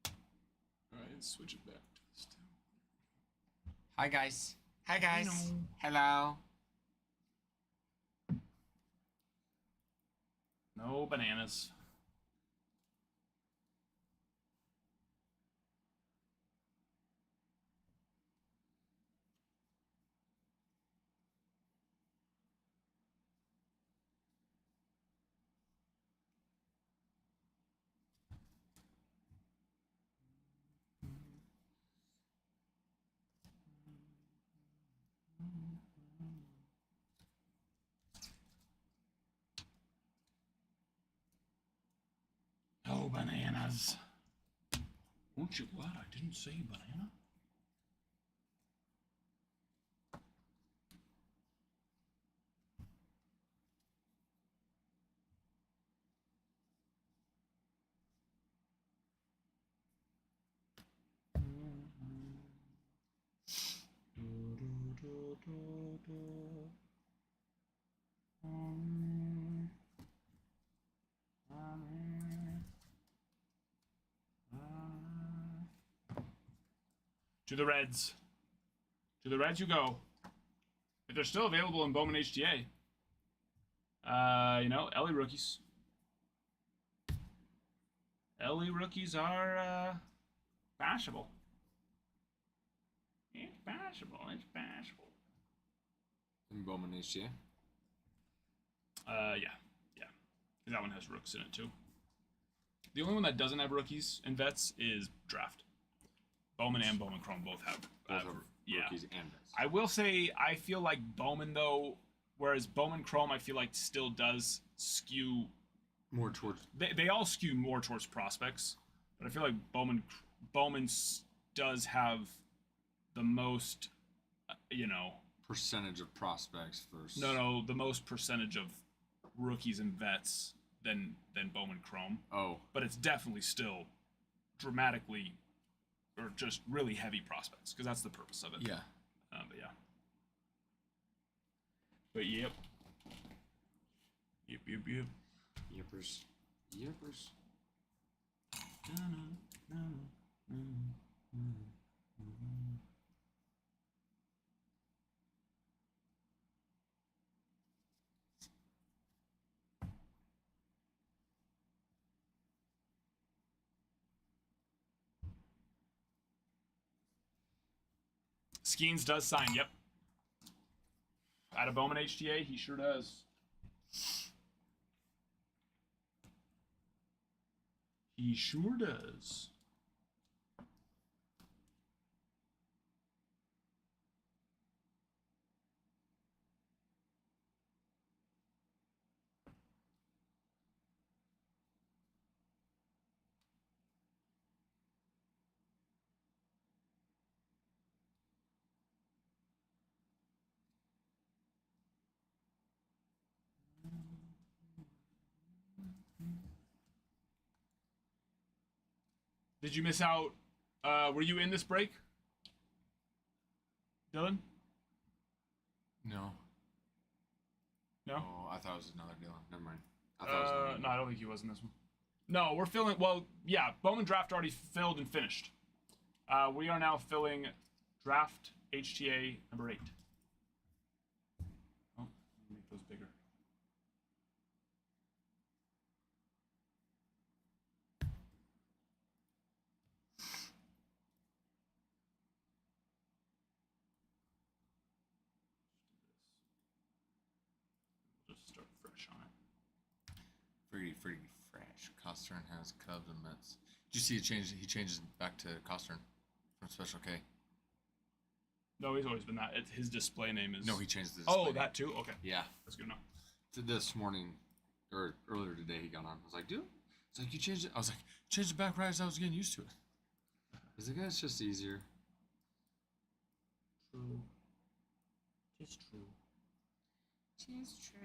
S6: All right, let's switch it back to this too.
S4: Hi, guys. Hi, guys. Hello.
S6: No bananas. No bananas. Aren't you glad I didn't say banana? To the Reds. To the Reds you go. If they're still available in Bowman HTA. You know, Ellie rookies. Ellie rookies are bashable. It's bashable. It's bashable.
S4: In Bowman HGA.
S6: Yeah. That one has rooks in it too. The only one that doesn't have rookies and vets is draft. Bowman and Bowman Chrome both have.
S4: Both have
S6: yeah.
S4: rookies and vets.
S6: I will say I feel like Bowman though, whereas Bowman Chrome I feel like still does skew
S4: More towards.
S6: They all skew more towards prospects, but I feel like Bowman does have the most, you know.
S4: Percentage of prospects versus.
S6: No, the most percentage of rookies and vets than Bowman Chrome.
S4: Oh.
S6: But it's definitely still dramatically, or just really heavy prospects, because that's the purpose of it.
S4: Yeah.
S6: But yeah. But yep. Yep.
S4: Yippers.
S6: Skeens does sign, yep. Out of Bowman HTA, he sure does. He sure does. Did you miss out? Were you in this break, Dylan?
S4: No.
S6: No?
S4: Oh, I thought it was another deal. Never mind. I thought it was another
S6: No, I don't think he was in this one. No, we're filling. Well, yeah, Bowman draft already filled and finished. We are now filling draft HTA number 8. Oh, make those bigger. Just start fresh on it.
S4: Pretty fresh. Costern has Cubs and Mets. Did you see it change? He changes back to Costern from Special K.
S6: No, he's always been that. His display name is.
S4: No, he changed the display
S6: Oh,
S4: name.
S6: that too. Okay,
S4: Yeah.
S6: that's good enough.
S4: This morning, or earlier today, he got on. I was like, dude, it's like you changed it. I was like, changed it back right as I was getting used to it. He's like, it's just easier.
S3: True. Just true.
S4: Just true.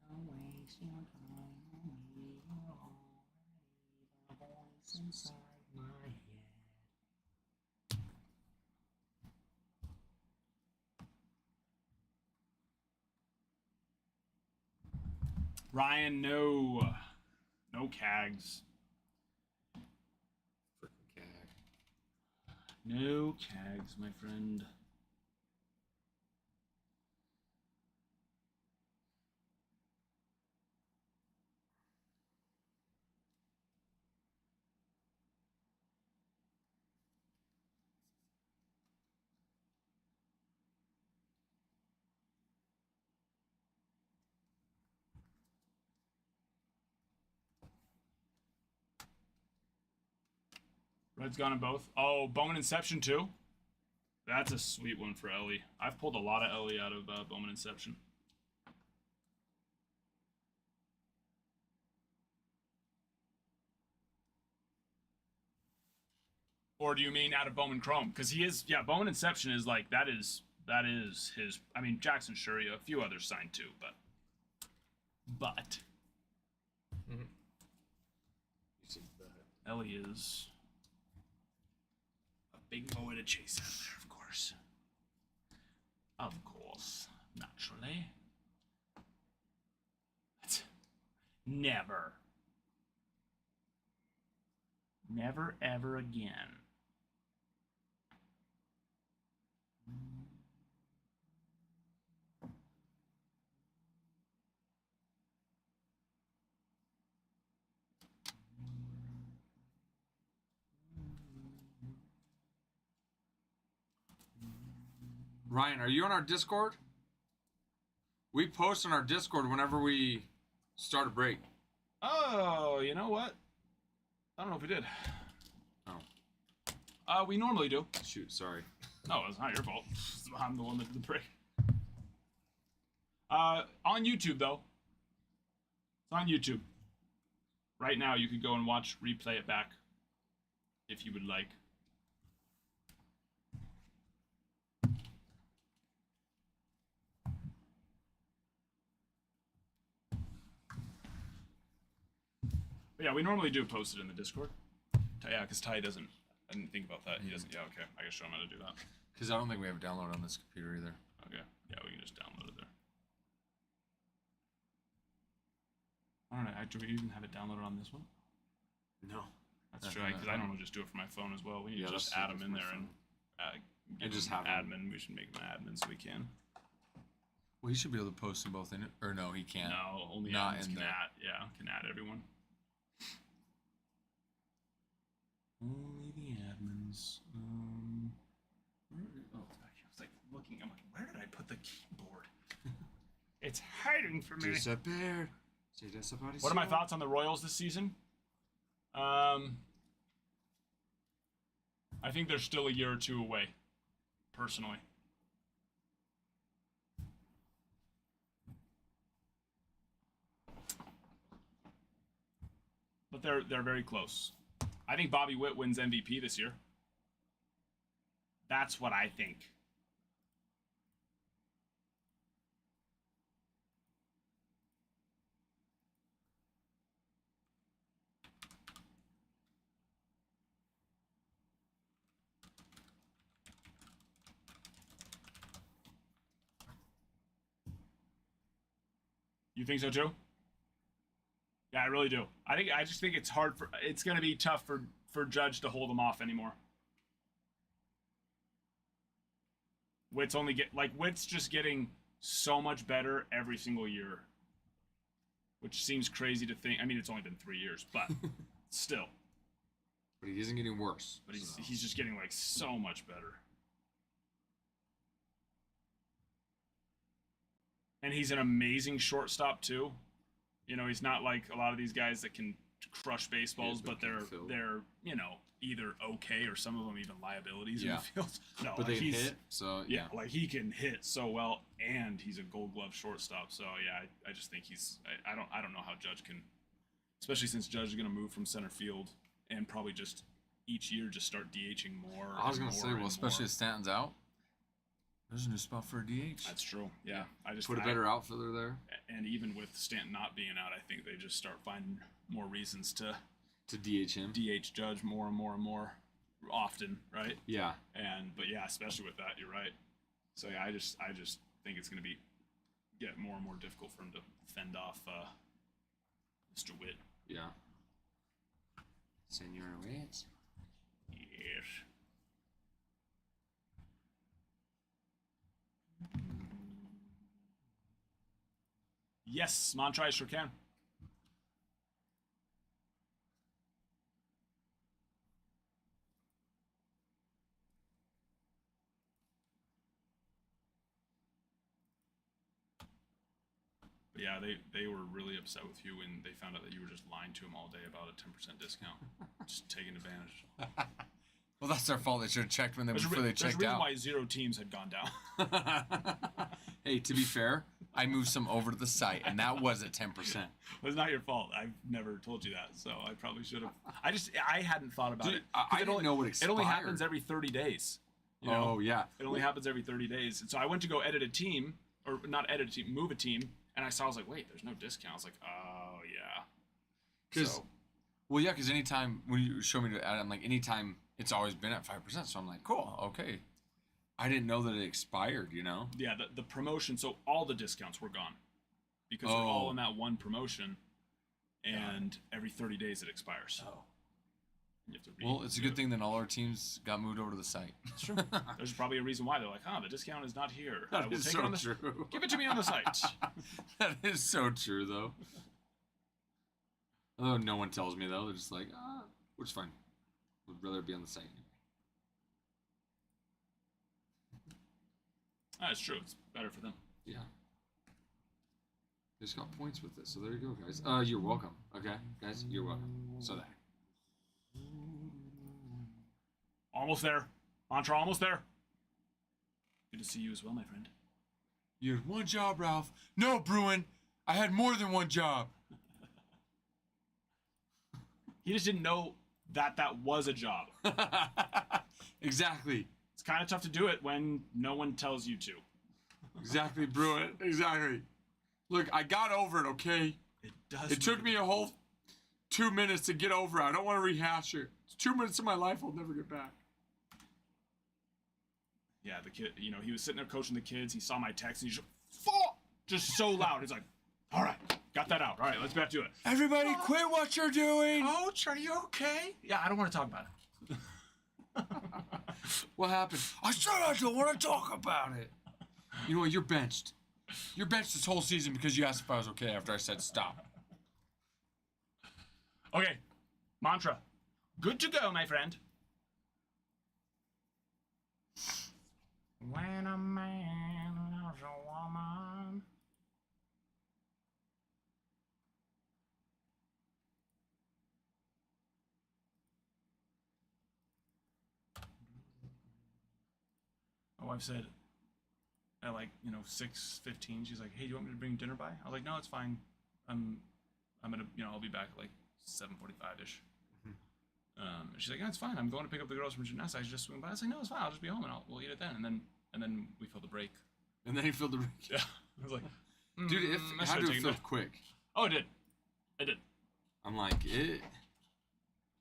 S3: Don't waste your time on me. You're already the voice inside my head.
S6: Ryan, no cags.
S4: Freaking cag.
S6: No cags, my friend. Red's gone in both. Oh, Bowman Inception too? That's a sweet one for Ellie. I've pulled a lot of Ellie out of Bowman Inception. Or do you mean out of Bowman Chrome? Because he is, yeah, Bowman Inception is like, that is his, I mean, Jackson Shuria, a few others signed too, but Ellie is a big boy to chase out there, of course. Of course, naturally. Never. Never ever again.
S4: Ryan, are you on our Discord? We post on our Discord whenever we start a break.
S6: Oh, you know what? I don't know if we did.
S4: Oh.
S6: We normally do.
S4: Shoot, sorry.
S6: No, it's not your fault. I'm the one that did the break. On YouTube, though. It's on YouTube. Right now, you could go and replay it back if you would like. But yeah, we normally do post it in the Discord. Yeah, because Ty doesn't. I didn't think about that. He doesn't. Yeah, okay. I guess show him how to do that.
S4: Because I don't think we have it downloaded on this computer either.
S6: Okay. Yeah, we can just download it there. I don't know. Do we even have it downloaded on this one?
S3: No.
S6: That's true. Because I normally just do it for my phone as well. We need to just add them in there and
S4: just
S6: him
S4: have him.
S6: admin. We should make him an admin so we can.
S4: Well, he should be able to post them both in it. Or no, he can't.
S6: No, only
S4: Not
S6: admins
S4: in
S6: can
S4: there.
S6: add. Yeah, can add everyone. Only the admins. I was like looking. I'm like, where did I put the keyboard? It's hiding from me. What are my thoughts on the Royals this season? I think they're still a year or two away, personally. But they're very close. I think Bobby Witt wins MVP this year. That's what I think. You think so too? Yeah, I really do. I just think it's going to be tough for Judge to hold him off anymore. Witt's just getting so much better every single year, which seems crazy to think. I mean, it's only been 3 years, but still.
S4: But he isn't getting worse.
S6: But he's just getting like so much better. And he's an amazing shortstop too. You know, he's not like a lot of these guys that can crush baseballs, but they're either okay or some of them even liabilities in the field. No,
S4: but they hit. So
S6: yeah, like he can hit so well, and he's a Gold Glove shortstop. So yeah, I just think I don't know how Judge can, especially since Judge is going to move from center field and probably just each year just start DHing more.
S4: I was going to say, well, especially if Stanton's out. There's a new spot for a DH.
S6: That's true. Yeah, I just
S4: put a better outfielder there.
S6: And even with Stanton not being out, I think they just start finding more reasons to
S4: DH him.
S6: DH Judge more and more and more often, right?
S4: Yeah.
S6: But yeah, especially with that, you're right. So yeah, I just think it's going to get more and more difficult for him to fend off Mr. Witt.
S4: Yeah. Senor Witt.
S6: Yes. Yes, Montreal sure can. But yeah, they were really upset with you when they found out that you were just lying to them all day about a 10% discount. Just taking advantage.
S4: Well, that's their fault. They should have checked before they checked
S6: There's a reason
S4: out.
S6: why 0 teams had gone down.
S4: Hey, to be fair, I moved some over to the site, and that was at 10%.
S6: It's not your fault. I've never told you that, so I probably should have. I hadn't thought about
S4: Dude,
S6: it.
S4: I
S6: 'Cause
S4: didn't know what
S6: It only
S4: expired.
S6: happens every 30 days. You know?
S4: Oh, yeah.
S6: It only happens every 30 days. And so I went to go edit a team, or not edit a team, move a team, and I was like, wait, there's no discount. I was like, oh, yeah.
S4: Because, well, yeah, because anytime when you show me to add, I'm like, anytime it's always been at 5%. So I'm like, cool, okay. I didn't know that it expired, you know?
S6: Yeah, the promotion, so all the discounts were gone. Because they're all in that one promotion, and every 30 days it expires.
S1: Oh.
S6: You have to
S4: Well, it's a good thing that all our teams got moved over to the site.
S6: It's true. There's probably a reason why they're like, the discount is not here. I
S4: That
S6: will
S4: is
S6: take
S4: so
S6: it on the
S4: true.
S6: Give it to me on the site.
S4: That is so true, though. Although no one tells me, though. They're just like, which is fine. Would rather be on the site anyway.
S6: That's true. It's better for them.
S4: Yeah. They just got points with it, so there you go, guys. You're welcome. Okay, guys, you're welcome. So there.
S6: Almost there. Mantra, almost there. Good to see you as well, my friend.
S4: You had one job, Ralph. No, Bruin. I had more than one job.
S6: He just didn't know that was a job.
S4: Exactly.
S6: It's kind of tough to do it when no one tells you to.
S4: Exactly, Bruin. Exactly. Look, I got over it, okay?
S6: It does.
S4: It took me a whole 2 minutes to get over it. I don't want to rehash it. It's 2 minutes of my life I'll never get back.
S6: Yeah, the kid, he was sitting there coaching the kids. He saw my text and he just so loud. He's like, all right, got that out. All right, let's back to it.
S4: Everybody quit what you're doing.
S1: Coach, are you okay? Yeah, I don't want to talk about it.
S4: What happened? I said I don't want to talk about it. You know what? You're benched. You're benched this whole season because you asked if I was okay after I said stop.
S6: Okay, Mantra. Good to go, my friend. When a man loves a woman. My wife said at 6:15, she's like, hey, do you want me to bring dinner by? I was like, no, it's fine. I'm gonna, I'll be back at 7:45ish. She's like, yeah, it's fine. I'm going to pick up the girls from gymnastics. I just swing by. I was like, no, it's fine. I'll just be home and we'll eat it then. And then we filled the break.
S4: And then he filled the.
S6: Yeah. I was like,
S4: Dude, it
S6: I
S4: had
S6: should've
S4: to have
S6: taken
S4: filled
S6: that.
S4: quick.
S6: Oh, it did. It did.
S4: I'm like, it.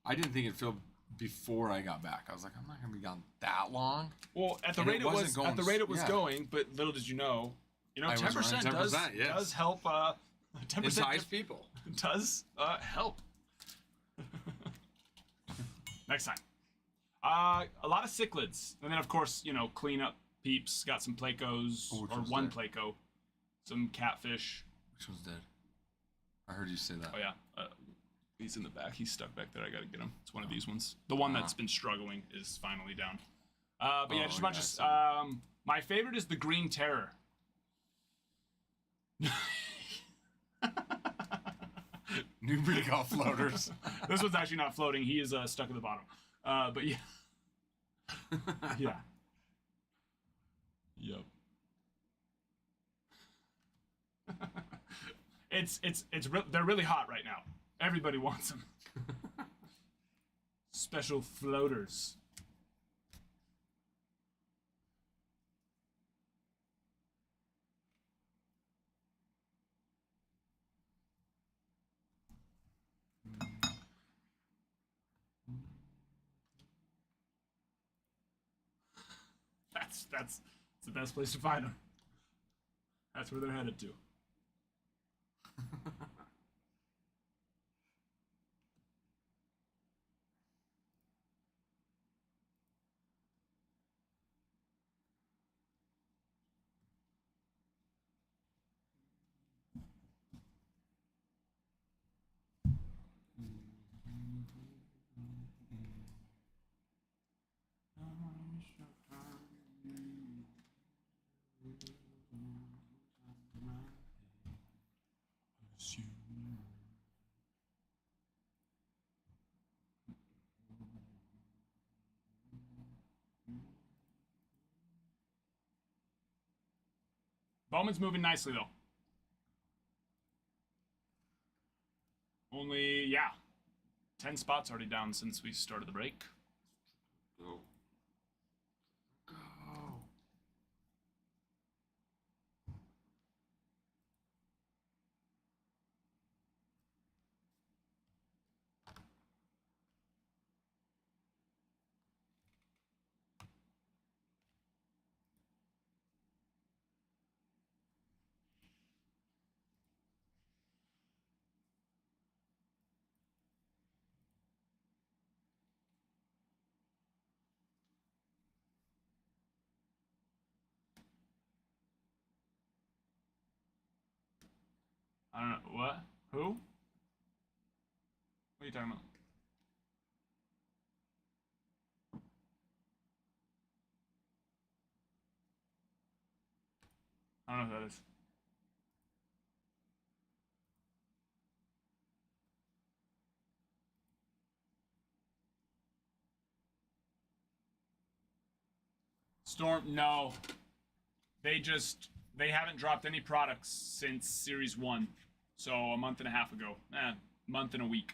S4: I didn't think it filled before I got back. I was like, I'm not gonna be gone that long.
S6: Well, at the
S4: And it
S6: rate it
S4: wasn't
S6: was,
S4: going
S6: at the rate it was
S4: yeah.
S6: going, but little did you know,
S4: I was
S6: 10%
S4: around 10%, yes.
S6: does help. 10%
S4: Entice people.
S6: does help. Next time. A lot of cichlids, and then of course clean up peeps. Got some plecos
S4: Oh, which
S6: or
S4: one's
S6: one
S4: dead?
S6: pleco, some catfish.
S4: Which one's dead? I heard you say that.
S6: Oh yeah, he's in the back. He's stuck back there. I gotta get him. It's one of these ones. The one that's been struggling is finally down. But yeah,
S4: Oh,
S6: just a bunch
S4: yeah,
S6: of. My favorite is the Green Terror.
S4: New breed off floaters.
S6: This one's actually not floating. He is stuck at the bottom. But yeah. Yeah. Yep. They're really hot right now. Everybody wants them. Special floaters. That's the best place to find them. That's where they're headed to. Bowman's moving nicely though. Only, yeah. 10 spots already down since we started the break.
S4: Go. Go.
S6: I don't know. What? Who? What are you talking about? I don't know who that is. Storm, no. They haven't dropped any products since Series 1. So a month and a half ago. Month and a week.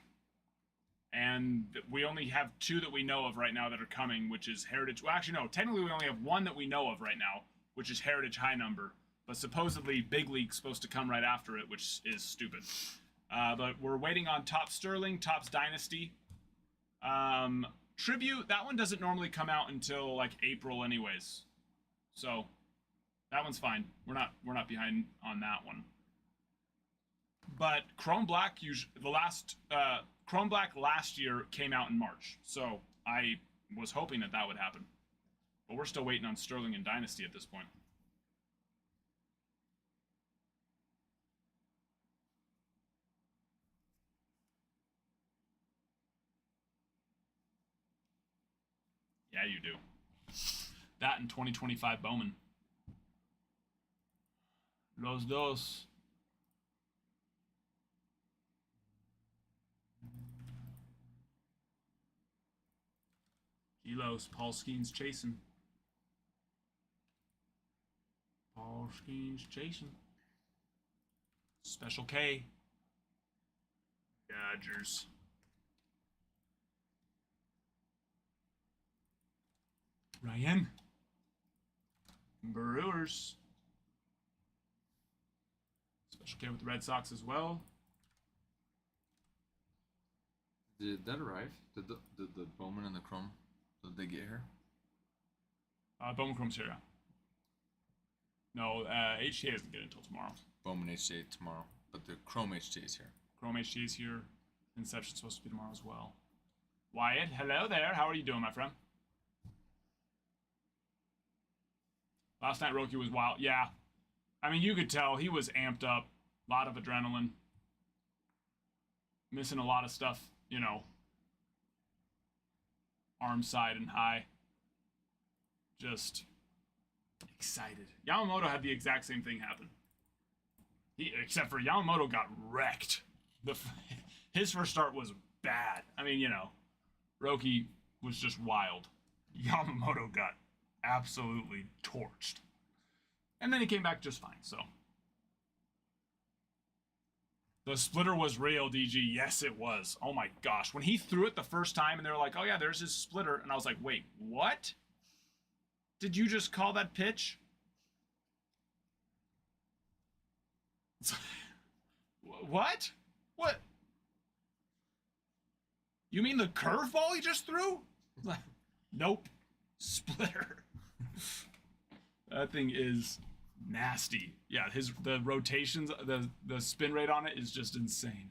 S6: And we only have 2 that we know of right now that are coming, which is Heritage. Well, actually, no. Technically, we only have 1 that we know of right now, which is Heritage High Number. But supposedly, Big League's supposed to come right after it, which is stupid. But we're waiting on Top Sterling, Topps Dynasty. Tribute, that one doesn't normally come out until like April anyways. So that one's fine. We're not behind on that one. But Chrome Black Chrome Black last year came out in March. So I was hoping that would happen. But we're still waiting on Sterling and Dynasty at this point. Yeah, you do. That and 2025 Bowman. Los dos. Kilos. Paul Skeen's chasing. Paul Skeen's chasing. Special K. Dodgers. Ryan. Brewers. Special K with the Red Sox as well.
S4: Did that arrive? Did the Bowman and the Chrome? Did they get here?
S6: Bowman Chrome's here. No, HTA doesn't get it until tomorrow.
S4: Bowman HJ tomorrow, but the Chrome HJ is here.
S6: Chrome HTA is here. Inception's supposed to be tomorrow as well. Wyatt, hello there. How are you doing, my friend? Last night, Roki was wild. Yeah. I mean, you could tell he was amped up. A lot of adrenaline. Missing a lot of stuff, you know. Arm side and high. Just excited. Yamamoto had the exact same thing happen. Except for Yamamoto got wrecked. His first start was bad. I mean, you know, Roki was just wild. Yamamoto got absolutely torched. And then he came back just fine, so. The splitter was real, DG. Yes, it was. Oh my gosh. When he threw it the first time and they were like, oh yeah, there's his splitter. And I was like, wait, what? Did you just call that pitch? What? What? You mean the curveball he just threw? Nope. Splitter. That thing is nasty. Yeah, the rotations, the spin rate on it is just insane.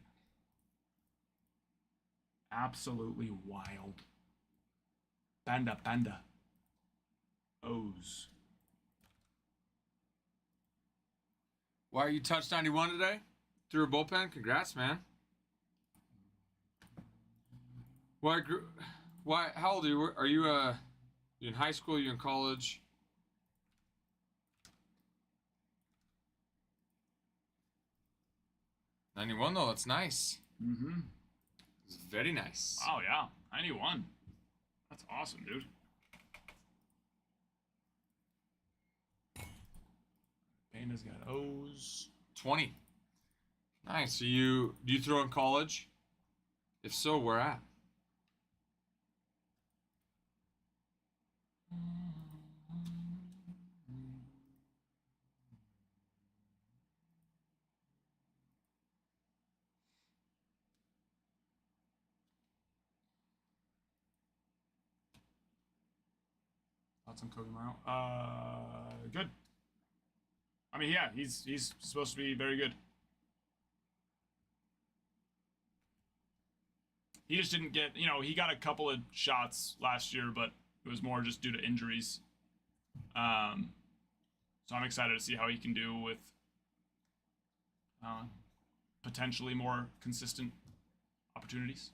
S6: Absolutely wild. Panda. O's.
S4: Why you touched 91 today? Through a bullpen? Congrats, man. Why? How old are you? Are you you in high school? You in college? '91 though, that's nice.
S6: Mm-hmm.
S4: It's very nice.
S6: Oh yeah, 91. That's awesome, dude. Panda's got O's.
S4: 20. Nice. So do you throw in college? If so, where at?
S6: Thoughts on Kogamaru? Good. I mean, yeah, he's supposed to be very good. He just didn't get, he got a couple of shots last year, but it was more just due to injuries. So I'm excited to see how he can do with potentially more consistent opportunities.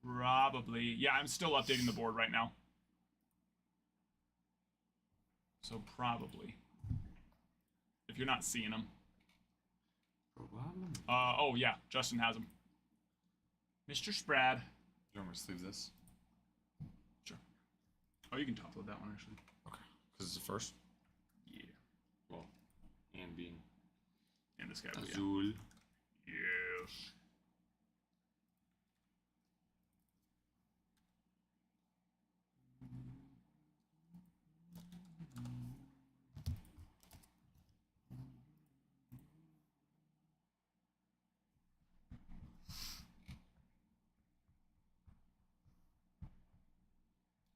S6: Probably. Yeah, I'm still updating the board right now. So probably. If you're not seeing them. Oh yeah, Justin has them. Mr. Sprad.
S4: Do you want me to sleeve this?
S6: Sure. Oh, you can top load that one actually.
S4: Okay. Because it's the first?
S6: Yeah.
S4: Well, and being
S6: And this guy. Yeah.
S4: Azul.
S6: Yes.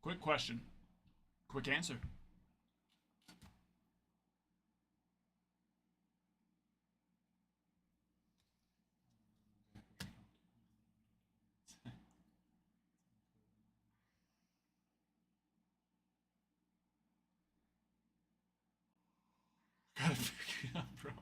S6: Quick question. Quick answer. Gotta figure it out, bro.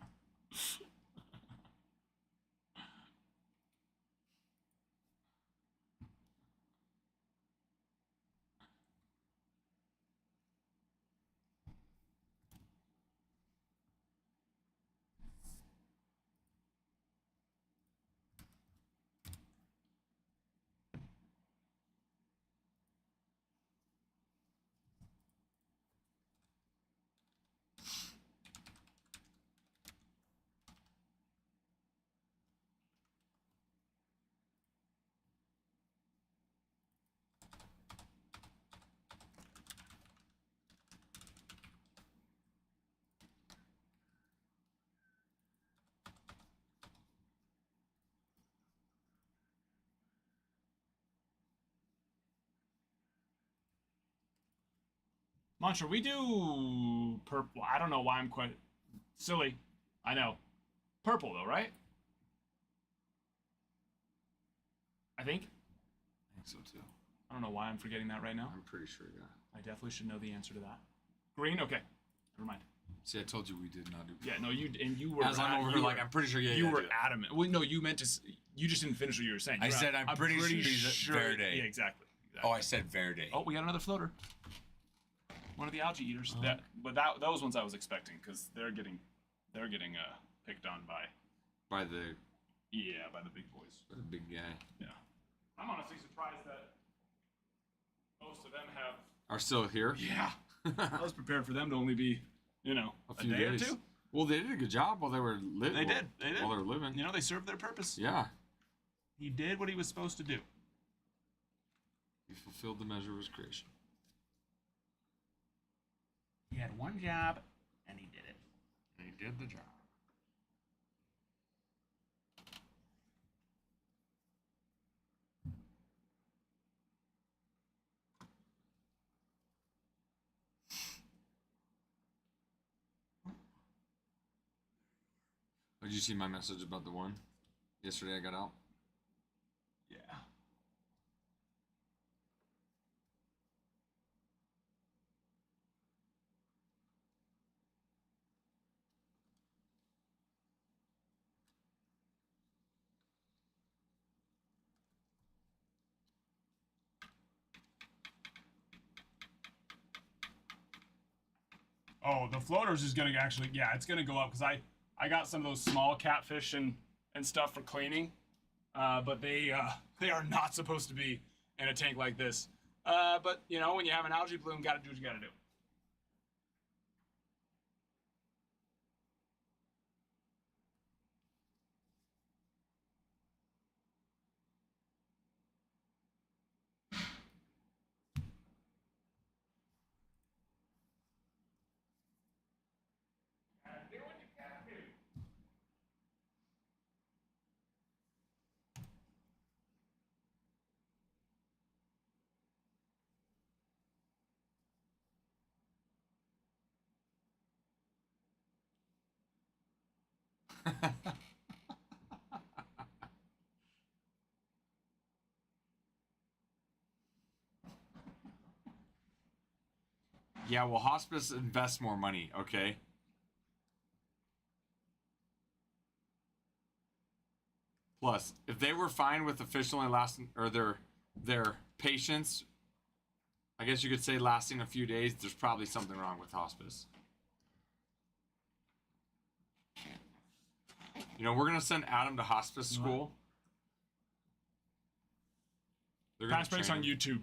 S6: Mantra, we do purple. I don't know why I'm quite silly. I know. Purple though, right? I think.
S4: I think so too.
S6: I don't know why I'm forgetting that right now.
S4: I'm pretty sure, yeah.
S6: I definitely should know the answer to that. Green? Okay. Never mind.
S4: See, I told you we did not do.
S6: Yeah, no, you were.
S4: As I'm over here, like, I'm pretty sure, yeah,
S6: You
S4: yeah,
S6: were
S4: yeah.
S6: adamant. Well, no, you meant to. You just didn't finish what you were saying.
S4: I
S6: You were
S4: said I'm pretty sure he's
S6: sure.
S4: Verde.
S6: Yeah, exactly.
S4: Oh, I said Verde.
S6: Oh, we got another floater. One of the algae eaters. Those ones I was expecting because they're getting picked on by
S4: By the
S6: by the big boys.
S4: big guy.
S6: Yeah. I'm honestly surprised that most of them have.
S4: Are still here?
S6: Yeah. I was prepared for them to only be,
S4: A few
S6: day
S4: days.
S6: or two.
S4: Well, they did a good job while they were living.
S6: They did. They did.
S4: While they were living.
S6: They served their purpose.
S4: Yeah.
S6: He did what he was supposed to do.
S4: He fulfilled the measure of his creation.
S6: He had one job, and he did it.
S4: And he did the job. Did you see my message about the one? Yesterday I got out.
S6: Yeah. Oh, the floaters is gonna actually, yeah, it's gonna go up because I got some of those small catfish and stuff for cleaning, but they are not supposed to be in a tank like this. But when you have an algae bloom, gotta do what you gotta do.
S4: Yeah, well, hospice invests more money, okay? Plus, if they were fine with the fish only lasting, or their patients, I guess you could say lasting a few days, there's probably something wrong with hospice. You know, we're gonna send Adam to hospice school. They're gonna
S6: Fast breaks
S4: train
S6: on
S4: him.
S6: YouTube.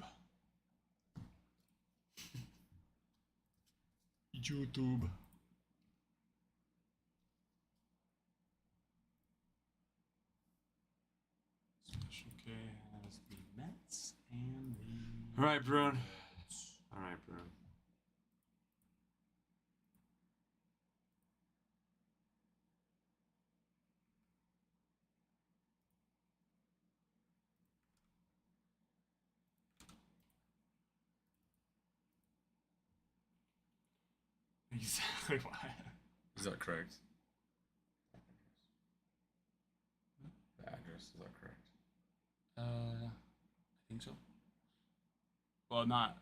S6: YouTube. Special K has the Mets and the.
S4: All right, Bruin. All right, Bruin.
S6: Exactly why.
S4: Is that correct? The address, is that correct?
S6: I think so. Well, not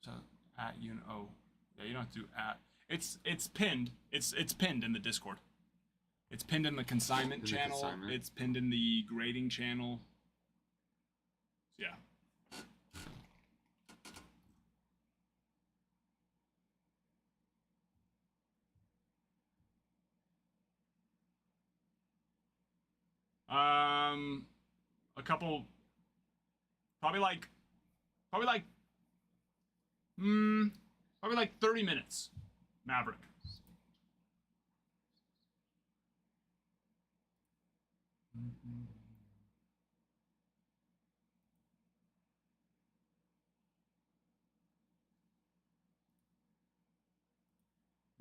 S6: so at Oh, yeah, you don't have to do at. It's pinned. It's pinned in the Discord. It's pinned in the consignment
S4: In the
S6: channel.
S4: consignment.
S6: It's pinned in the grading channel. Yeah. A couple, probably like, probably like, probably like 30 minutes. Maverick.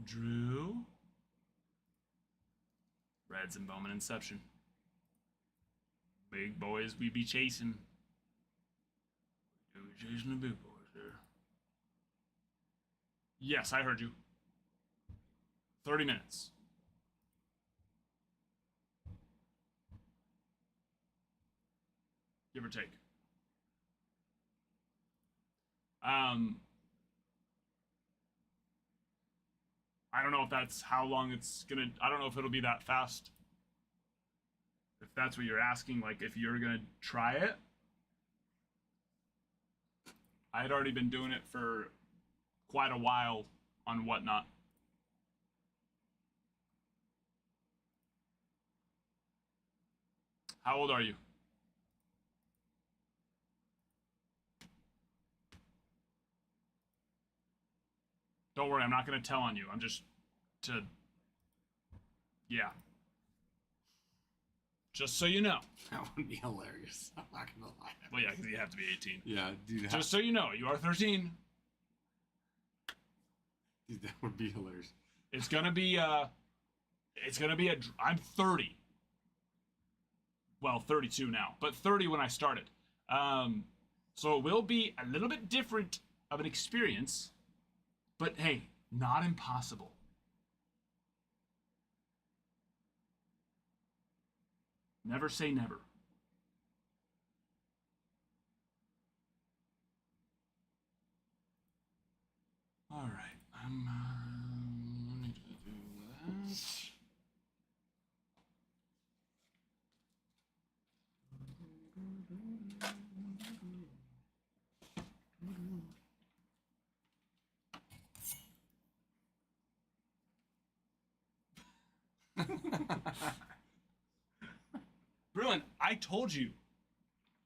S6: Drew. Reds and Bowman Inception. Big boys we be chasing. We be chasing the big boys there. Yes, I heard you. 30 minutes. Give or take. I don't know if that's how long it's gonna. I don't know if it'll be that fast. If that's what you're asking, like if you're gonna try it, I had already been doing it for quite a while on Whatnot. How old are you? Don't worry, I'm not gonna tell on you. I'm just yeah. Just so you know.
S4: That would be hilarious. I'm not gonna lie.
S6: Well, yeah, because you have to be 18.
S4: Yeah, dude.
S6: Just so you know, you are 13.
S4: Dude, that would be hilarious.
S6: It's gonna be I'm 30. Well, 32 now, but 30 when I started. So it will be a little bit different of an experience, but hey, not impossible. Never say never. All right, I'm need to do that. Bruin, I told you.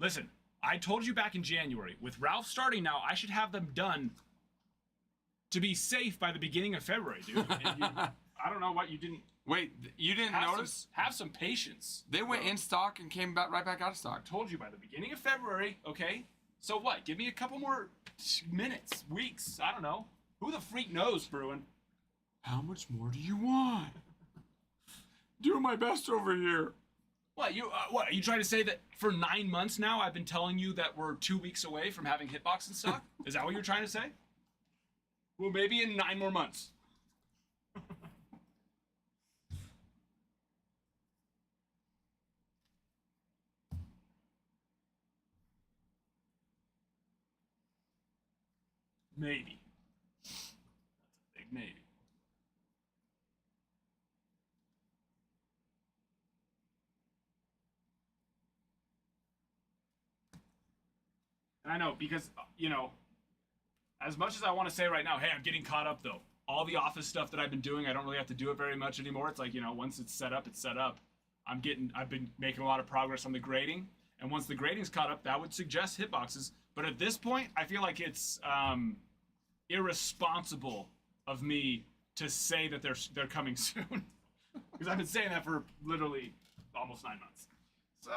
S6: Listen, I told you back in January. With Ralph starting now, I should have them done to be safe by the beginning of February, dude. And you, I don't know what you didn't
S4: Wait, you didn't notice?
S6: Have some patience.
S4: They went in stock and came back right back out of stock.
S6: Told you by the beginning of February, okay? So what? Give me a couple more minutes, weeks. I don't know. Who the freak knows, Bruin?
S4: How much more do you want? Doing my best over here.
S6: What are you trying to say that for 9 months now I've been telling you that we're 2 weeks away from having Hitbox in stock? Is that what you're trying to say? Well, maybe in 9 more months. Maybe. That's a big maybe. And I know because, as much as I want to say right now, hey, I'm getting caught up though. All the office stuff that I've been doing, I don't really have to do it very much anymore. It's like, once it's set up, it's set up. I've been making a lot of progress on the grading. And once the grading's caught up, that would suggest hitboxes. But at this point, I feel like it's irresponsible of me to say that they're coming soon. Because I've been saying that for literally almost 9 months. So,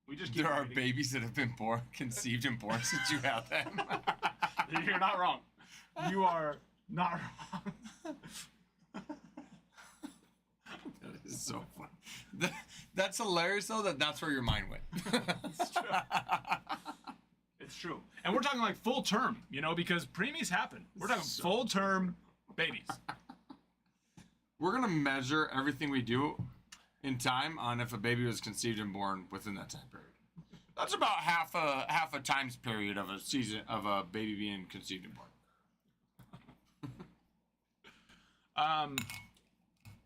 S6: we just keep
S4: There are
S6: grading.
S4: babies that have been conceived and born since you had them.
S6: You're not wrong. You are not wrong.
S4: That is so funny. That's hilarious, though. That's where your mind went.
S6: It's true. It's true. And we're talking like full term, because preemies happen. We're talking full term babies.
S4: We're gonna measure everything we do in time on if a baby was conceived and born within that time period. That's about half a times period of a season of a baby being conceived and born.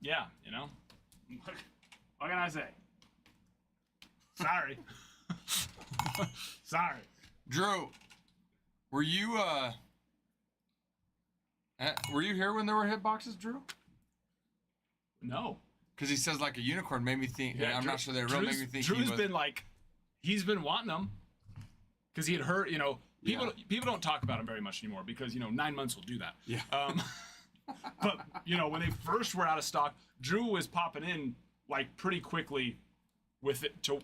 S6: Yeah, what can I say? Sorry. Sorry.
S4: Drew, were you here when there were hitboxes, Drew?
S6: No.
S4: Because he says like a unicorn made me think.
S6: Yeah,
S4: I'm not sure they're real. Made me think
S6: Drew's been like, he's been wanting them, because he had heard. People don't talk about him very much anymore because 9 months will do that.
S4: Yeah.
S6: But when they first were out of stock, Drew was popping in like pretty quickly with it to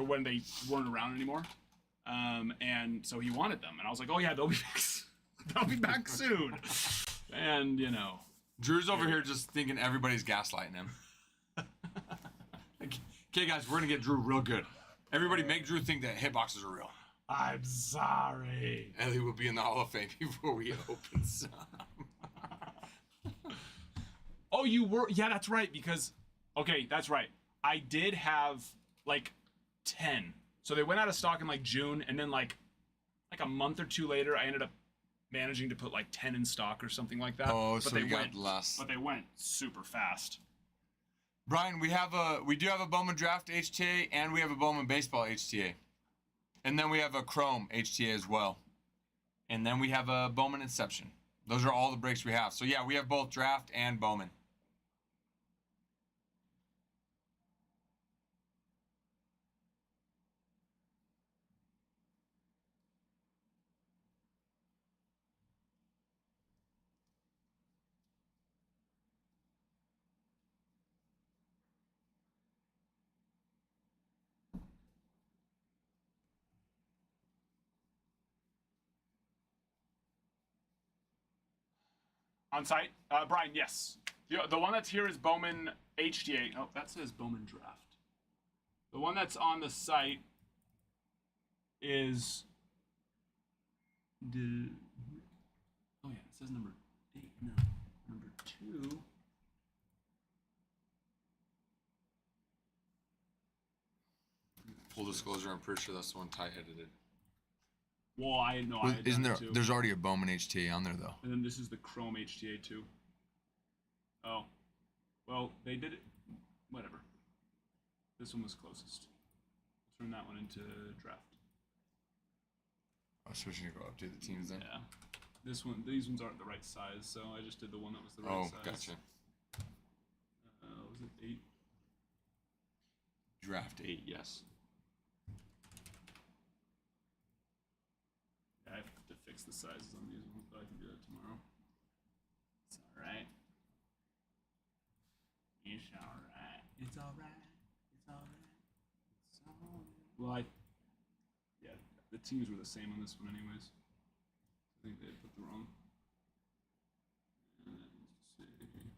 S6: when they weren't around anymore. And so he wanted them, and I was like, oh yeah, they'll be back. They'll be back soon. And
S4: Drew's over here just thinking everybody's gaslighting him. Okay, guys, we're gonna get Drew real good. Everybody, make Drew think that hitboxes are real.
S6: I'm sorry.
S4: Ellie will be in the Hall of Fame before we open some.
S6: Oh, you were? Yeah, that's right. Because, okay, that's right. I did have like 10. So they went out of stock in like June, and then like a month or two later, I ended up managing to put like 10 in stock or something like that.
S4: Oh,
S6: but
S4: so
S6: they
S4: we got
S6: went
S4: less.
S6: But they went super fast.
S4: Brian, we do have a Bowman Draft HTA, and we have a Bowman Baseball HTA. And then we have a Chrome HTA as well. And then we have a Bowman Inception. Those are all the breaks we have. So yeah, we have both Draft and Bowman.
S6: On site? Brian, yes. The one that's here is Bowman HTA. Oh, that says Bowman Draft. The one that's on the site is the. Oh yeah, it says number 8. No, number 2.
S4: Full disclosure, I'm pretty sure that's the one Ty edited.
S6: Well, I know I had
S4: Isn't
S6: done
S4: there?
S6: it too.
S4: There's already a Bowman HTA on there though.
S6: And then this is the Chrome HTA too. Oh, well, they did it. Whatever. This one was closest. Turn that one into draft.
S4: I was switching to go update the teams then.
S6: Yeah. These ones aren't the right size, so I just did the one that was the right
S4: Oh,
S6: size.
S4: gotcha.
S6: Was it 8?
S4: Draft 8, yes.
S6: I have to fix the sizes on these ones, but I can do that tomorrow. It's alright. It's alright. It's alright. It's alright. It's alright. Well, yeah, the teams were the same on this one anyways. I think they had put the wrong. And let's see.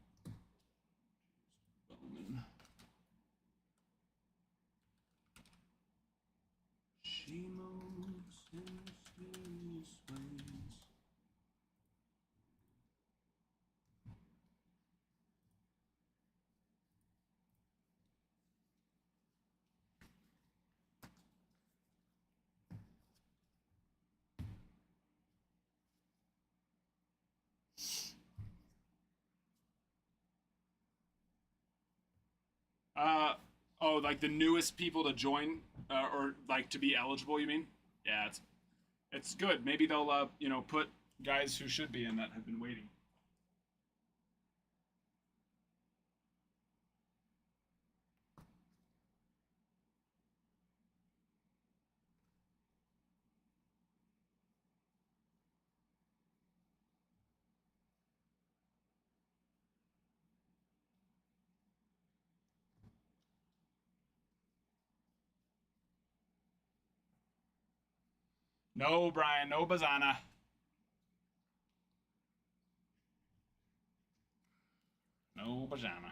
S6: Bowman. She moves in mysterious ways.
S2: Oh, like the newest people to join, or like to be eligible, you mean? Yeah, it's good. Maybe they'll, put guys who should be in that have been waiting. No, Brian, no Bazana. No Bazana.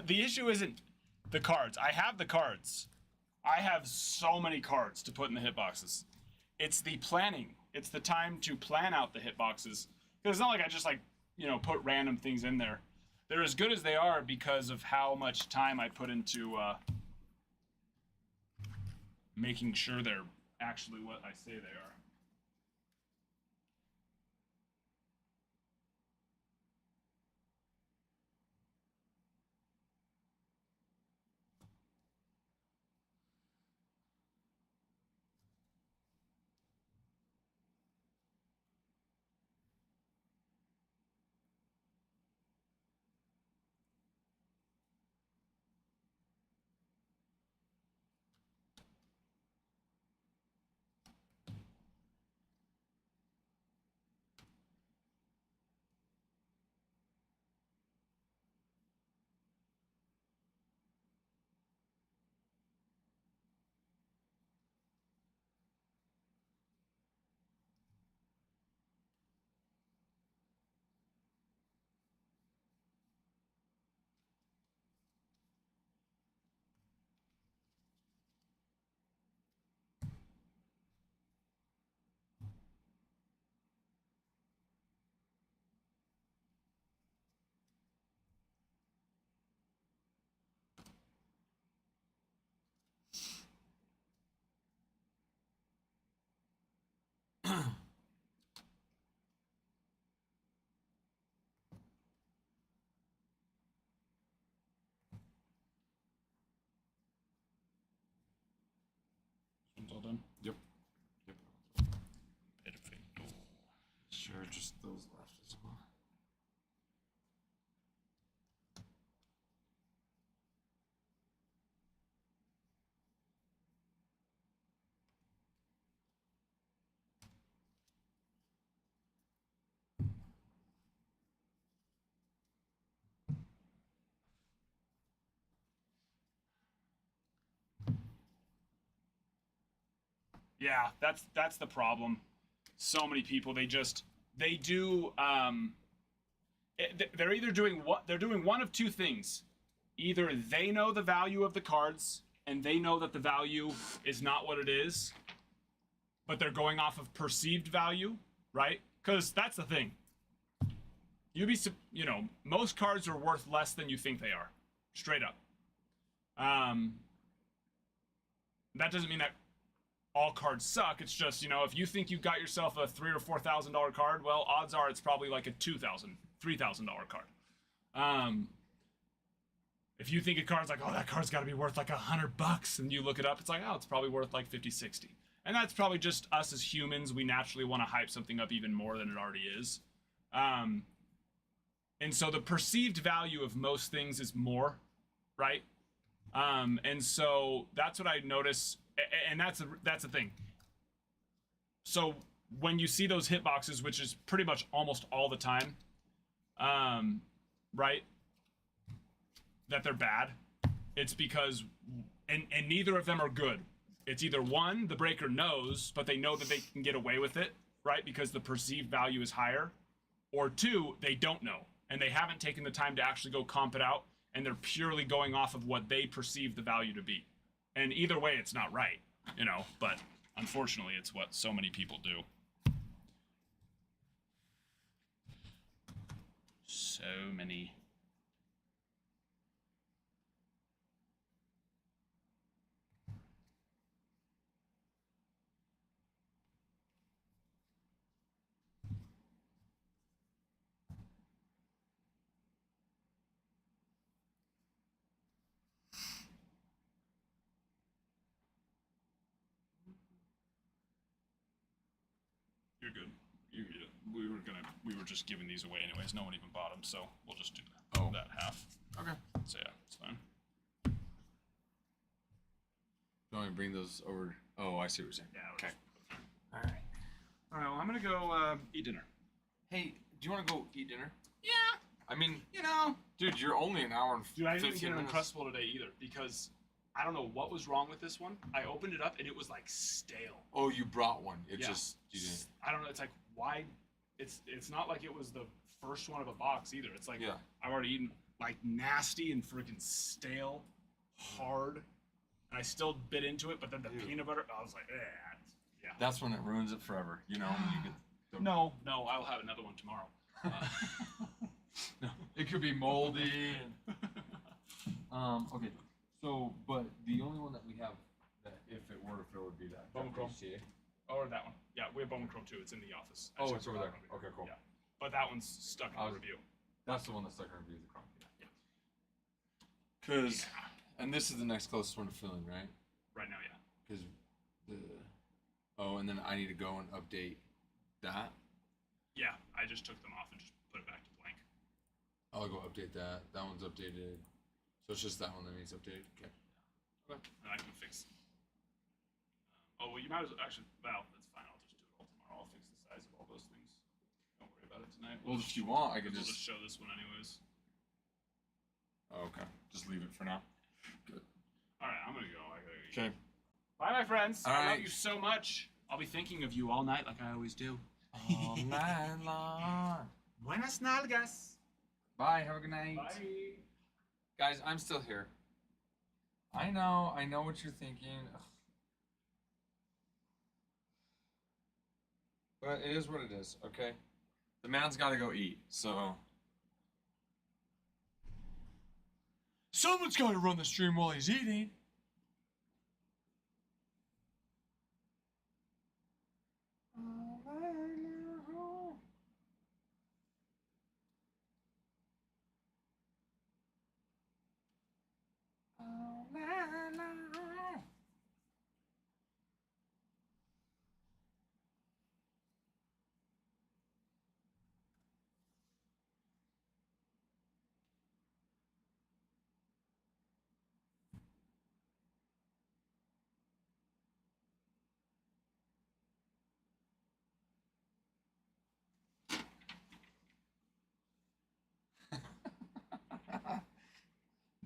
S2: The issue isn't the cards. I have the cards. I have so many cards to put in the hitboxes. It's the planning. It's the time to plan out the hitboxes. Because it's not like I just put random things in there. They're as good as they are because of how much time I put into making sure they're actually what I say they are. One's all done.
S4: Yep. Yep.
S2: Perfecto.
S4: Sure, just those left as well.
S2: Yeah, that's the problem. So many people they do they're either doing one of two things. Either they know the value of the cards and they know that the value is not what it is, but they're going off of perceived value, right? Cuz that's the thing. Most cards are worth less than you think they are. Straight up. That doesn't mean that all cards suck. It's just, if you think you got yourself a $3,000 or $4,000 card, well, odds are it's probably like a $2,000, $3,000 card. If you think a card's like, oh, that card's got to be worth like $100, and you look it up, it's like, oh, it's probably worth like 50, 60. And that's probably just us as humans. We naturally want to hype something up even more than it already is. And so the perceived value of most things is more, right? And so that's what I notice, and that's the thing. So when you see those hitboxes, which is pretty much almost all the time,
S6: right? That they're bad. It's because, and neither of them are good. It's either one, the breaker knows, but they know that they can get away with it, right? Because the perceived value is higher. Or two, they don't know, and they haven't taken the time to actually go comp it out, and they're purely going off of what they perceive the value to be. And either way, it's not right, you know, but unfortunately, it's what so many people do. So many. You're good. We were just giving these away anyways. No one even bought them, so we'll just do that half.
S4: Okay.
S6: So yeah, it's fine.
S4: Do you want me to bring those over? Oh, I see what you're saying.
S6: Yeah.
S4: Okay.
S6: All right. All right. Well, I'm gonna go eat dinner.
S4: Hey, do you want to go eat dinner?
S6: Yeah.
S4: I mean,
S6: You know.
S4: dude, you're only an hour and
S6: Dude, I didn't
S4: 15
S6: even get an
S4: minutes.
S6: Uncrustable today either because I don't know what was wrong with this one. I opened it up and it was like stale.
S4: Oh, you brought one. It
S6: Yeah.
S4: just you didn't.
S6: I don't know. It's like why? It's not like it was the first one of a box either. It's like
S4: Yeah.
S6: I've already eaten like nasty and freaking stale, hard, and I still bit into it. But then the
S4: Ew.
S6: peanut butter, I was like, yeah.
S4: That's when it ruins it forever. You know, when you get the,
S6: No, I'll have another one tomorrow.
S4: no, it could be moldy. Okay. So, but the only one that we have that if it were to fill would be that.
S6: Bowman Chrome.
S4: HTA.
S6: Or that one. Yeah, we have Bowman Chrome too. It's in the office. I
S4: Oh,
S6: just
S4: it's over there.
S6: forgot about it.
S4: Okay, cool.
S6: Yeah. But that one's stuck in
S4: I
S6: the
S4: was-
S6: review.
S4: That's the one that's stuck in review, the Chrome.
S6: Yeah.
S4: Cause, and this is the next closest one to filling, right?
S6: Right now, yeah.
S4: Because the and then I need to go and update that.
S6: Yeah, I just took them off and just put it back to blank.
S4: I'll go update that. That one's updated. So it's just that one that needs updated. Okay.
S6: And I can fix. Oh well, you might as well actually. Well, that's fine. I'll just do it all tomorrow. I'll fix the size of all those things. Don't worry about it tonight.
S4: Well, if you want, I could
S6: we'll
S4: just.
S6: just show this one anyways.
S4: Oh, okay. Just leave it for now. Good.
S6: All right, I'm gonna go. I gotta eat.
S4: Okay.
S6: Bye, my friends.
S4: All
S6: I love
S4: right.
S6: you so much. I'll be thinking of you all night, like I always do.
S4: All night long.
S6: Buenas nalgas.
S4: Bye. Have a good night.
S6: Bye.
S4: Guys, I'm still here. I know what you're thinking. Ugh. But it is what it is, okay? The man's gotta go eat, so. Someone's gotta run the stream while he's eating.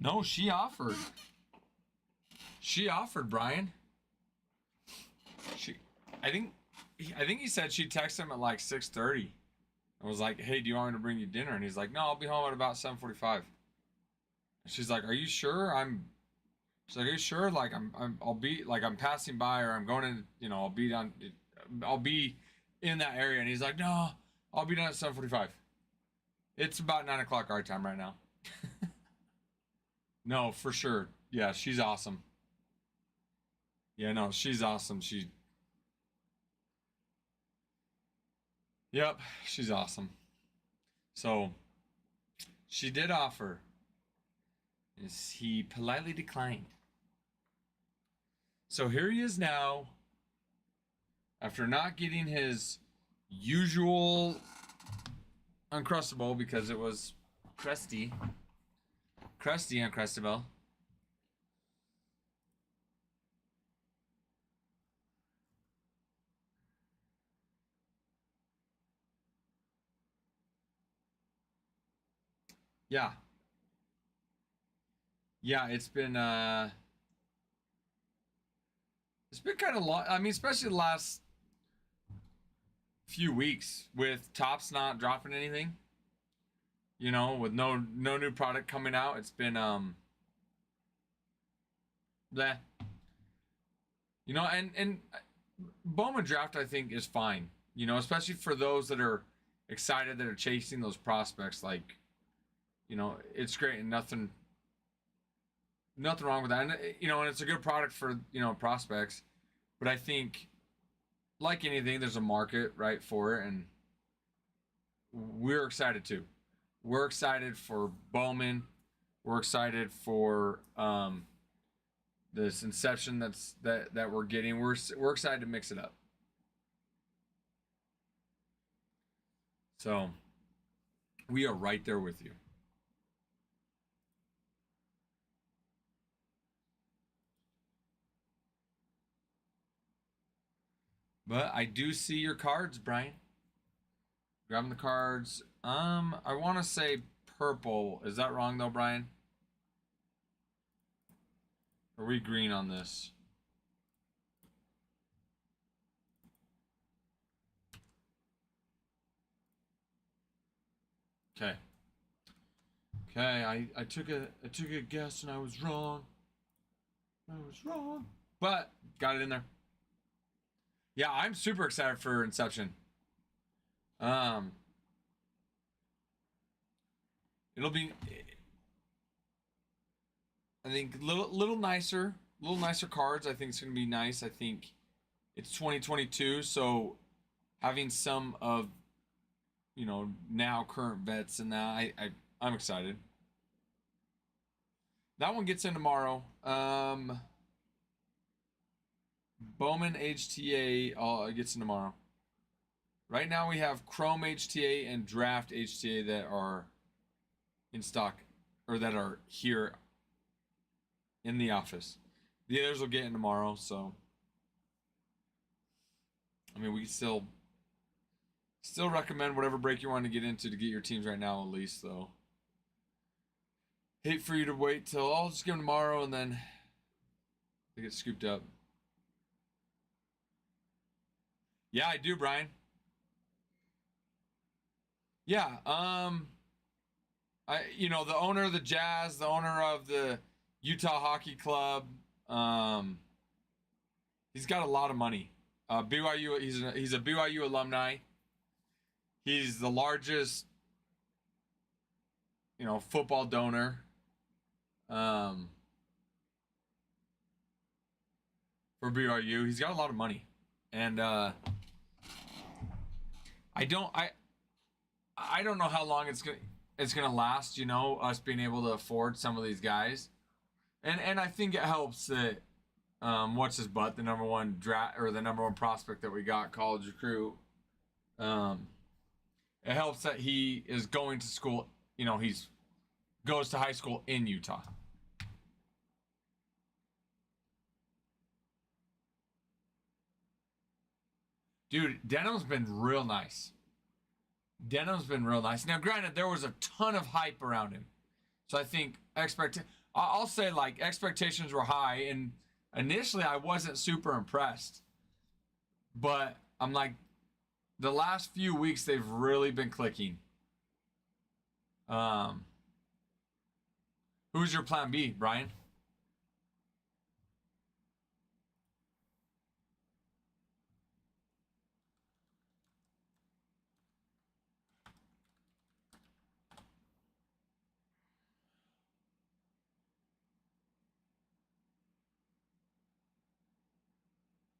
S4: No, she offered. She offered, Brian. I think he said she texted him at like 6:30 and was like, "Hey, do you want me to bring you dinner?" And he's like, "No, I'll be home at about 7:45." And she's like, "Are you sure?" She's like, "Are you sure? Like I'll be like I'm passing by or I'm going in. You know, I'll be in that area." And he's like, "No, I'll be done at 7:45." It's about 9 o'clock our time right now. No, for sure. Yeah, she's awesome. Yeah, no, she's awesome. Yep, she's awesome. So, she did offer. He politely declined. So here he is now. After not getting his usual Uncrustable because it was crusty Uncrustable.
S1: Yeah. Yeah, it's been kind of long. I mean, especially the last few weeks with Topps not dropping anything. You know, with no new product coming out, it's been bleh. You know, and Bowman draft I think is fine. You know, especially for those that are excited that are chasing those prospects. Like, you know, it's great and nothing wrong with that. And you know, and it's a good product for prospects. But I think, like anything, there's a market right for it, and we're excited too. We're excited for Bowman. We're excited for this Inception that we're getting. We're excited to mix it up. So we are right there with you. But I do see your cards, Brian. Grabbing the cards. I want to say purple. Is that wrong though, Brian? Are we green on this? Okay. Okay, I took a guess and I was wrong. But got it in there. Yeah, I'm super excited for Inception. It'll be, I think, little nicer cards. I think it's gonna be nice. I think it's 2022, so having some of now current vets and that I'm excited. That one gets in tomorrow. Bowman HTA gets in tomorrow. Right now we have Chrome HTA and Draft HTA that are in stock, or that are here in the office. The others will get in tomorrow, so I mean we can still recommend whatever break you want to get into to get your teams right now at least, though. Hate for you to wait till I'll just give them tomorrow and then they get scooped up. Yeah, I do, Brian. Yeah, the owner of the Jazz, the owner of the Utah Hockey Club, he's got a lot of money. BYU, he's a BYU alumni. He's the largest, football donor, for BYU. He's got a lot of money, and I don't know how long it's gonna last. Us being able to afford some of these guys, and I think it helps that what's his butt, the number one draft or the number one prospect that we got, college recruit. It helps that he is going to school. He's goes to high school in Utah. Dude, Denham's been real nice. Now, granted, there was a ton of hype around him, so I think I'll say like expectations were high, and initially I wasn't super impressed, but I'm like, the last few weeks they've really been clicking. Who's your plan B, Brian?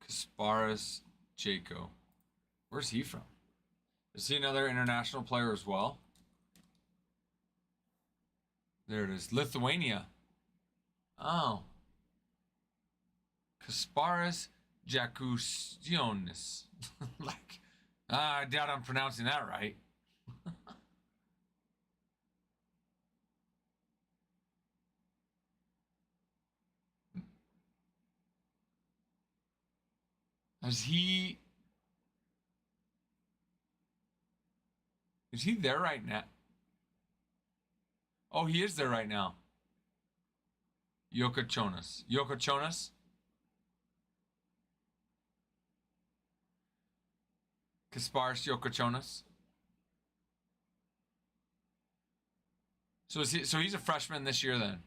S1: Kasparis Jaco. Where's he from? Is he another international player as well? There it is. Lithuania. Oh. Kasparis Jakusionis. I doubt I'm pronouncing that right. Is he there right now? Oh, he is there right now. Yokochonas. Yokochonas? Kasparis Yokochonas. So he's a freshman this year then.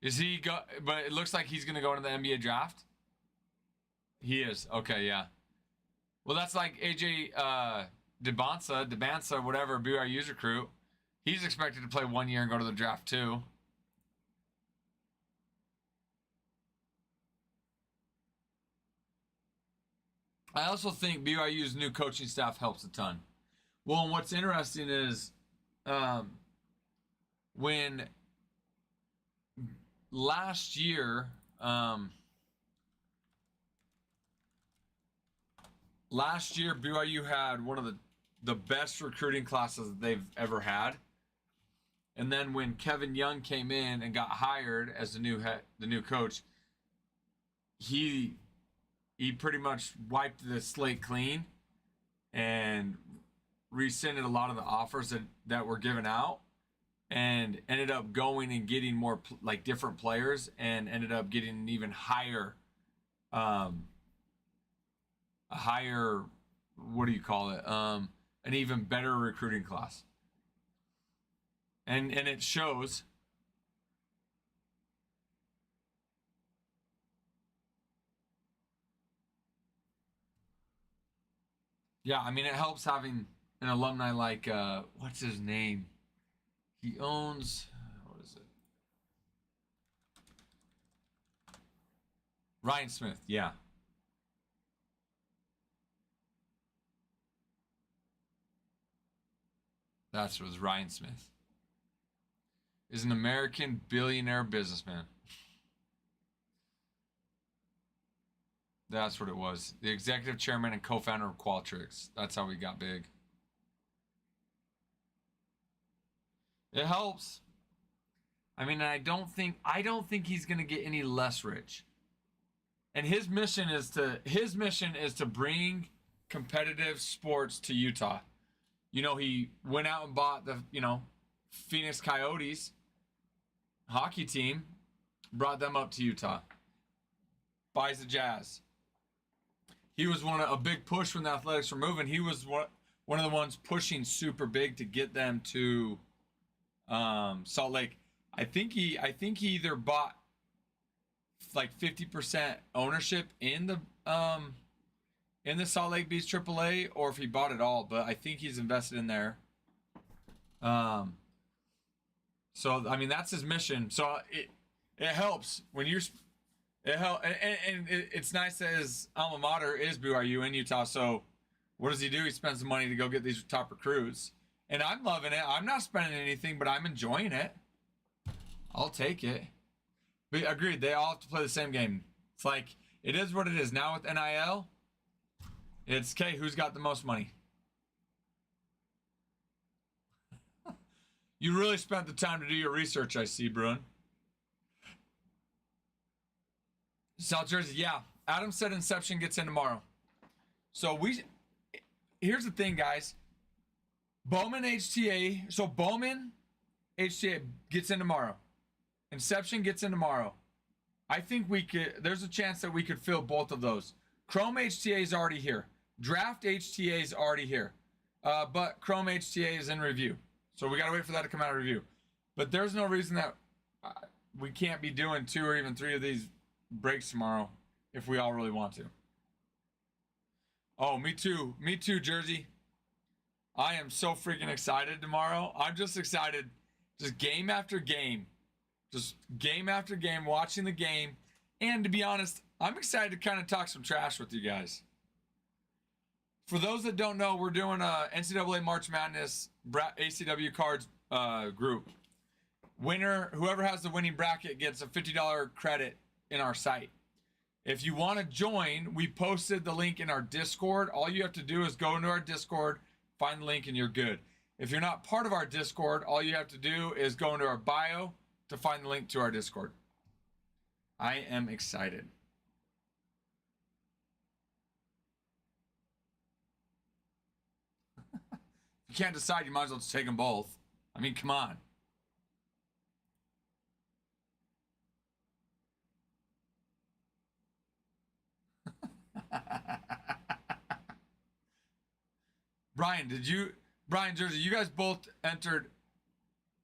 S1: Is he go but it looks like he's gonna go into the NBA draft? He is. Okay, yeah. Well, that's like AJ Debansa, whatever, BYU's recruit. He's expected to play 1 year and go to the draft too. I also think BYU's new coaching staff helps a ton. Well, and what's interesting is when last year, BYU had one of the best recruiting classes that they've ever had. And then when Kevin Young came in and got hired as the new coach, he pretty much wiped the slate clean and rescinded a lot of the offers that were given out, and ended up going and getting more like different players, and ended up getting an even higher what do you call it, an even better recruiting class, and it shows. Yeah, I mean, it helps having an alumni like what's his name? He owns, what is it? Ryan Smith, yeah. That's what it was. Ryan Smith is an American billionaire businessman. That's what it was. The executive chairman and co-founder of Qualtrics. That's how we got big. It helps. I mean, I don't think he's gonna get any less rich. And his mission is to bring competitive sports to Utah. You know, he went out and bought the, Phoenix Coyotes hockey team, brought them up to Utah. Buys the Jazz. He was a big push when the Athletics were moving. He was one of the ones pushing super big to get them to Salt Lake. I think he either bought like 50% ownership in the Salt Lake Beast AAA, or if he bought it all, but I think he's invested in there. So I mean, that's his mission. So it helps when you're. It helps, and it's nice that his alma mater is BYU in Utah. So what does he do? He spends the money to go get these top recruits, and I'm loving it. I'm not spending anything, but I'm enjoying it. I'll take it. But agreed, they all have to play the same game. It's like, it is what it is. Now with NIL, it's, okay, who's got the most money? You really spent the time to do your research, I see, Bruin. South Jersey, yeah. Adam said Inception gets in tomorrow. So here's the thing, guys. Bowman HTA gets in tomorrow. Inception gets in tomorrow. I think there's a chance that we could fill both of those. Chrome HTA is already here. Draft HTA is already here. But Chrome HTA is in review. So we got to wait for that to come out of review. But there's no reason that we can't be doing 2 or even 3 of these breaks tomorrow if we all really want to. Oh, me too. Me too, Jersey. I am so freaking excited tomorrow. I'm just excited. Just game after game. Just game after game, watching the game. And to be honest, I'm excited to kind of talk some trash with you guys. For those that don't know, we're doing a NCAA March Madness ACW cards group. Winner, whoever has the winning bracket gets a $50 credit in our site. If you want to join, we posted the link in our Discord. All you have to do is go into our Discord, find the link, and you're good. If you're not part of our Discord, all you have to do is go into our bio to find the link to our Discord. I am excited. If you can't decide, you might as well just take them both. I mean, come on. Brian, Jersey, you guys both entered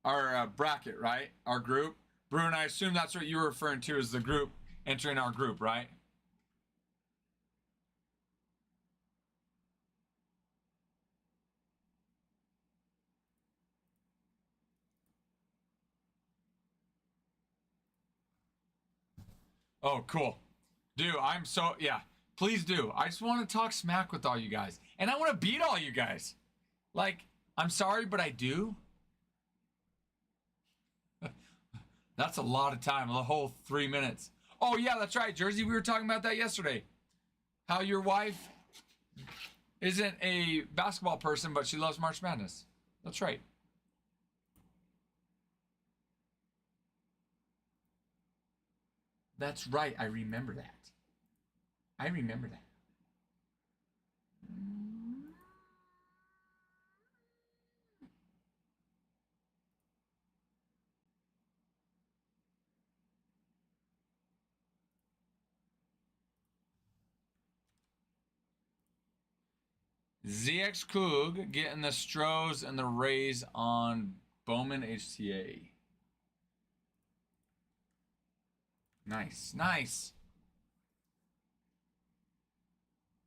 S1: our bracket, right? Our group. Brew, and I assume that's what you were referring to as the group entering our group, right? Oh, cool. Dude, yeah, please do. I just want to talk smack with all you guys. And I want to beat all you guys. Like, I'm sorry, but I do. That's a lot of time, the whole 3 minutes. Oh, yeah, that's right, Jersey. We were talking about that yesterday. How your wife isn't a basketball person, but she loves March Madness. That's right. That's right. I remember that. I remember that. ZX Coog getting the Stros and the Rays on Bowman HTA. Nice, nice.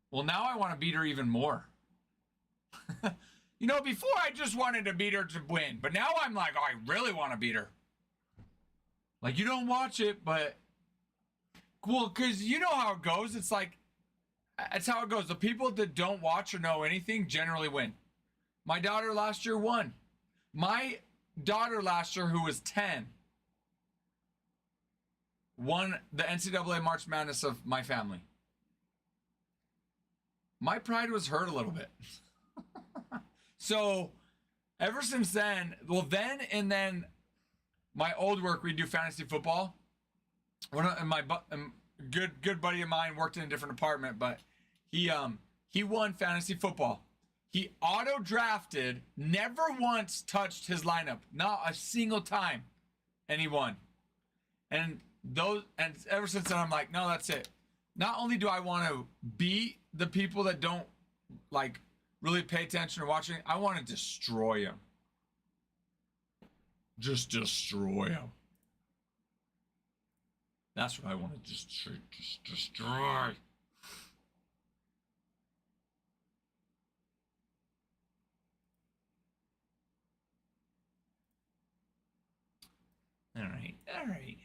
S1: Well, now I want to beat her even more. You know, before I just wanted to beat her to win, but now I'm like, oh, I really want to beat her. Like, you don't watch it, but... Well, because you know how it goes. It's like, that's how it goes. The people that don't watch or know anything generally win. My daughter last year won. My daughter last year, who was 10, won the NCAA March Madness of my family. My pride was hurt a little bit. So, ever since then, and then my old work, we do fantasy football. Good buddy of mine worked in a different department, but he won fantasy football. He auto drafted, never once touched his lineup, not a single time, and he won. And ever since then, I'm like, no, that's it. Not only do I want to beat the people that don't like really pay attention or watching, I want to destroy them. Just destroy them. That's what I want to just destroy. All right.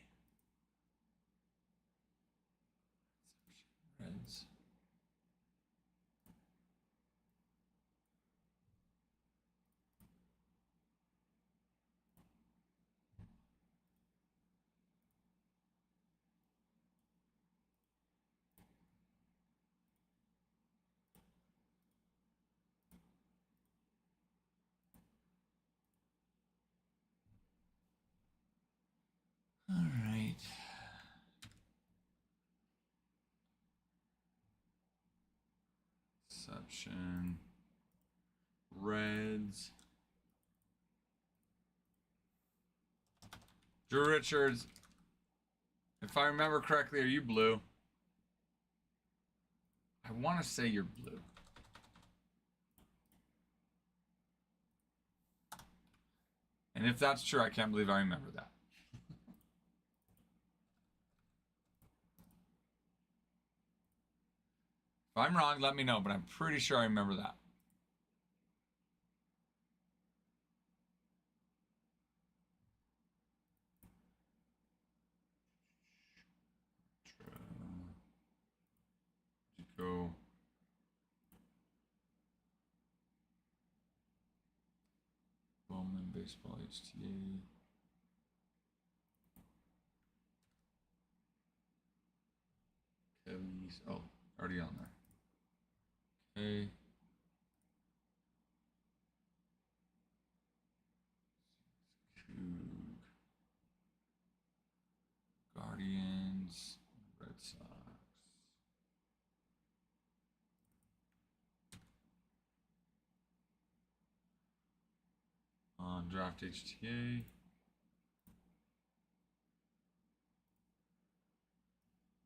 S1: Reds. All right. Exception. Reds. Drew Richards. If I remember correctly, are you blue? I want to say you're blue. And if that's true, I can't believe I remember that. If I'm wrong, let me know, but I'm pretty sure I remember that. Go. Bowman Baseball HTA. Kelly's. Oh, already on there. Okay. Coog. Guardians. Red Sox. Draft HTA.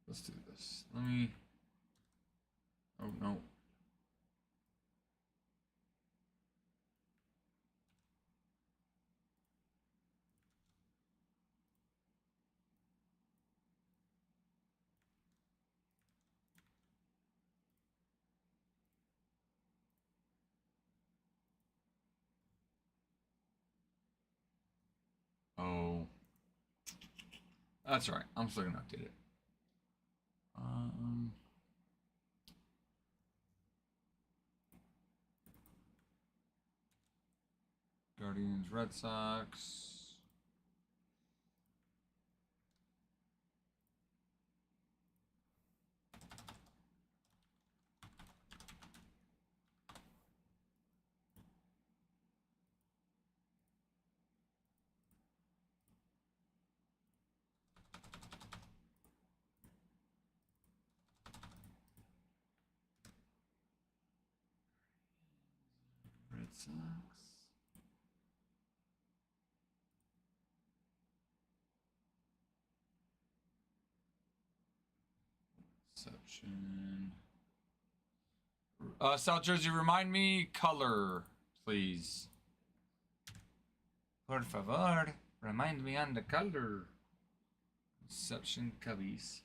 S1: Let's do this. Let me. Oh no. Oh. That's all right. I'm still gonna update it. Guardians, Red Sox. Red Sox. Exception. South Jersey, remind me color, please. Por favor, remind me on the color. Exception Cubbies.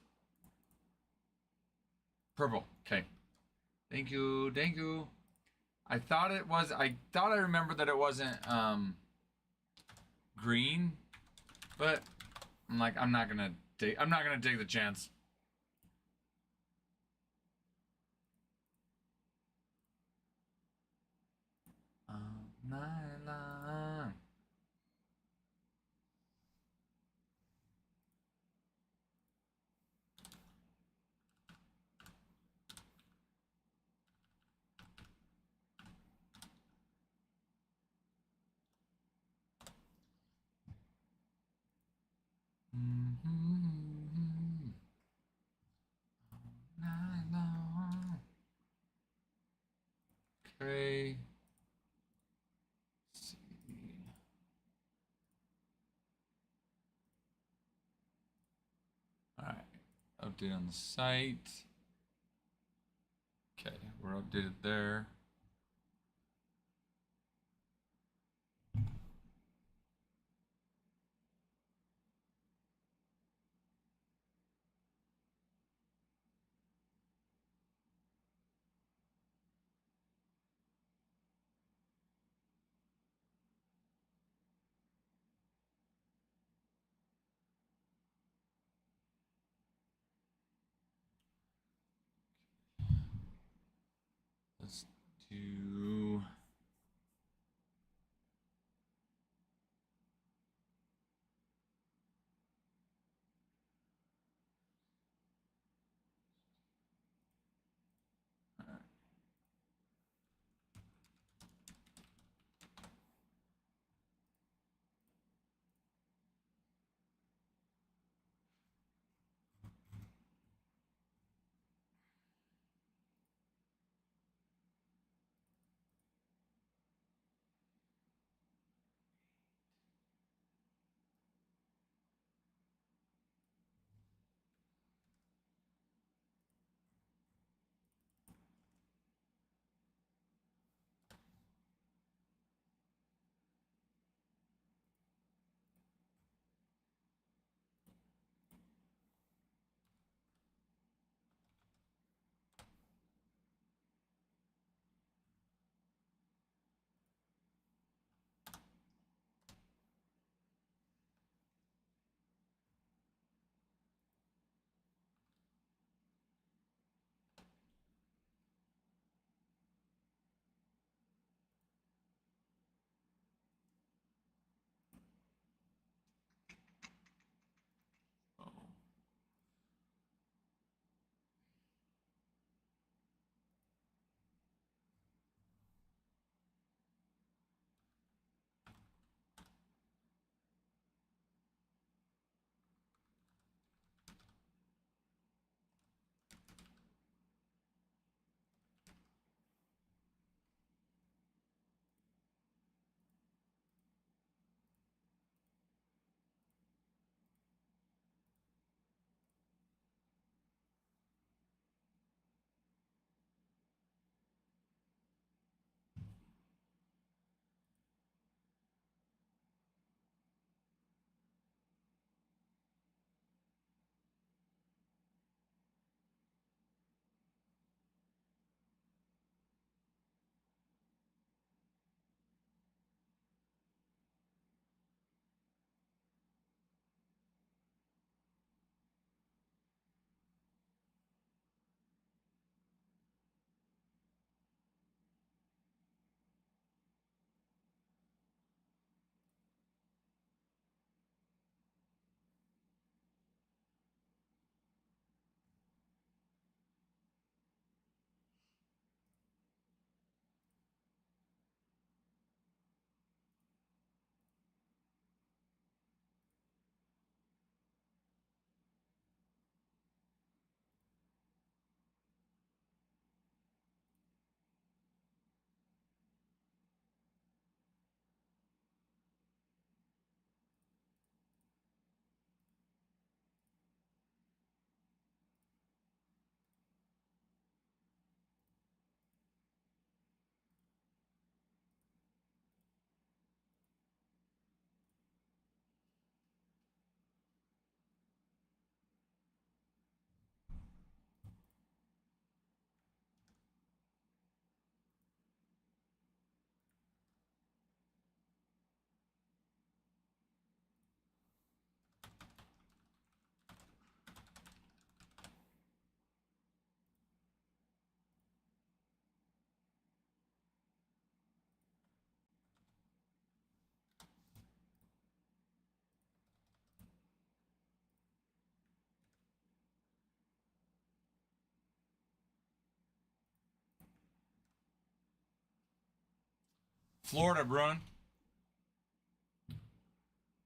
S1: Purple. Okay. Thank you. Thank you. I thought I remembered that it wasn't green, but I'm like, I'm not gonna take the chance. Night long. Night long. Okay. Let's see. All right. Update on the site. Okay, we're updated there. Let's do. Florida, Bruin.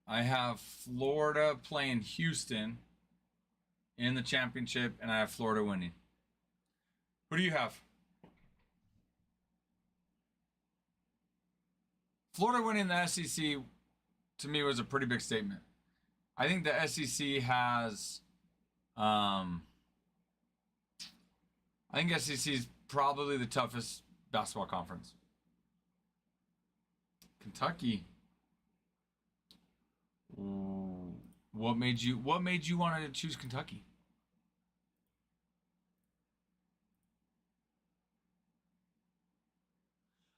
S1: I have Florida playing Houston in the championship, and I have Florida winning. Who do you have? Florida winning the SEC to me was a pretty big statement. I think the SEC has, I think SEC is probably the toughest basketball conference. Kentucky. Ooh, what made you want to choose Kentucky?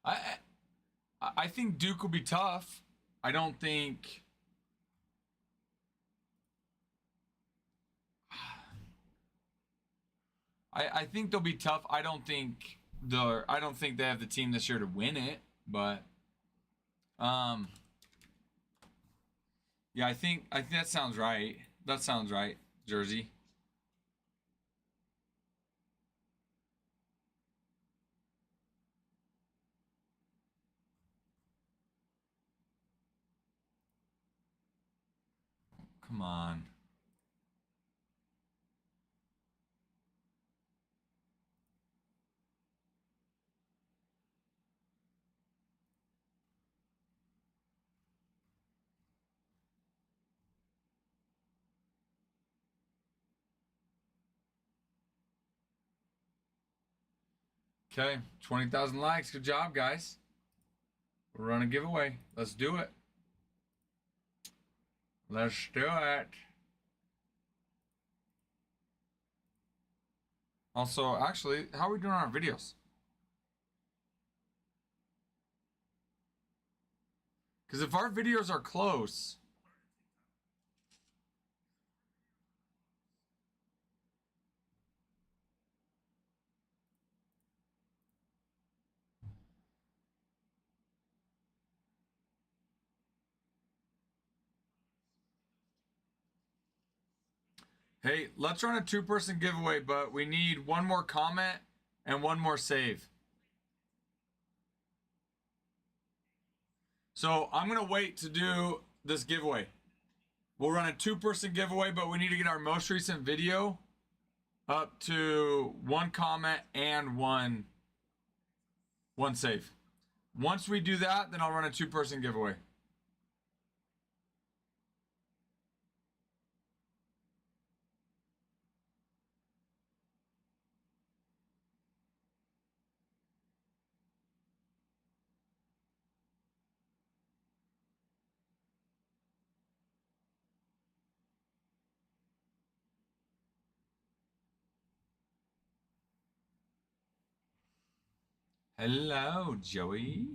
S1: I think Duke will be tough. I don't think. I think they'll be tough. I don't think they have the team this year to win it, but yeah, I think that sounds right. That sounds right, Jersey. Come on. Okay, 20,000 likes. Good job, guys. We're running a giveaway. Let's do it. Let's do it. Also, actually, how are we doing on our videos? Because if our videos are close, hey, let's run a 2-person giveaway, but we need one more comment and one more save. So I'm going to wait to do this giveaway. We'll run a 2-person giveaway, but we need to get our most recent video up to 1 comment and one save. Once we do that, then I'll run a 2-person giveaway. Hello, Joey.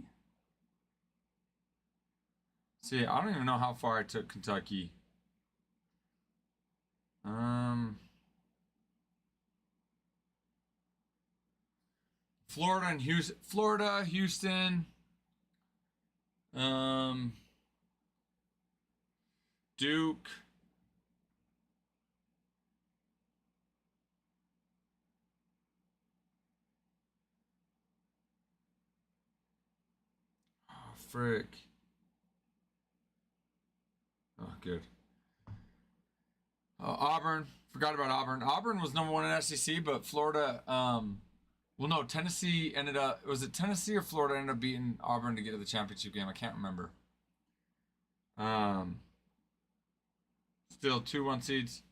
S1: See, I don't even know how far I took Kentucky. Florida and Houston. Florida, Houston. Duke. Oh, frick. Oh, good. Auburn. Forgot about Auburn. Auburn was number 1 in SEC, but Florida. Well, no, Tennessee ended up. Was it Tennessee or Florida ended up beating Auburn to get to the championship game? I can't remember. Still 2-1 seeds.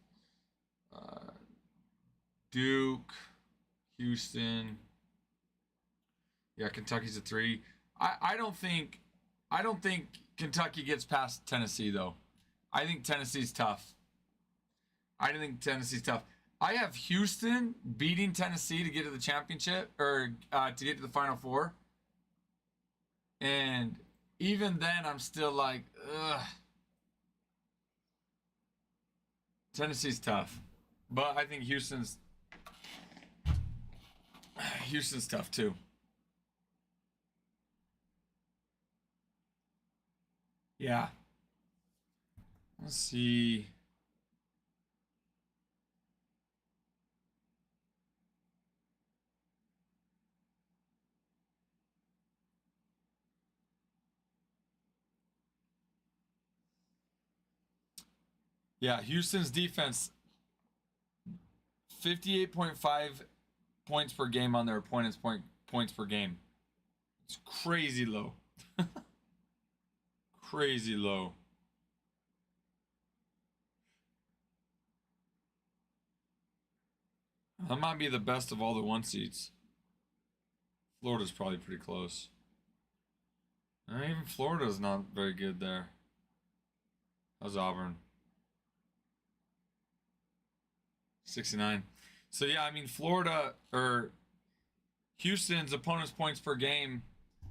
S1: Duke, Houston. Yeah, Kentucky's a 3. I don't think Kentucky gets past Tennessee though. I think Tennessee's tough. I have Houston beating Tennessee to get to the championship or to get to the Final Four. And even then, I'm still like, ugh. Tennessee's tough. But I think Houston's tough too. Yeah. Let's see. Yeah, Houston's defense 58.5 points per game on their opponent's points per game. It's crazy low. Crazy low. That might be the best of all the 1 seeds. Florida's probably pretty close. Even Florida's not very good there. How's Auburn? 69. So yeah, I mean Florida or Houston's opponent's points per game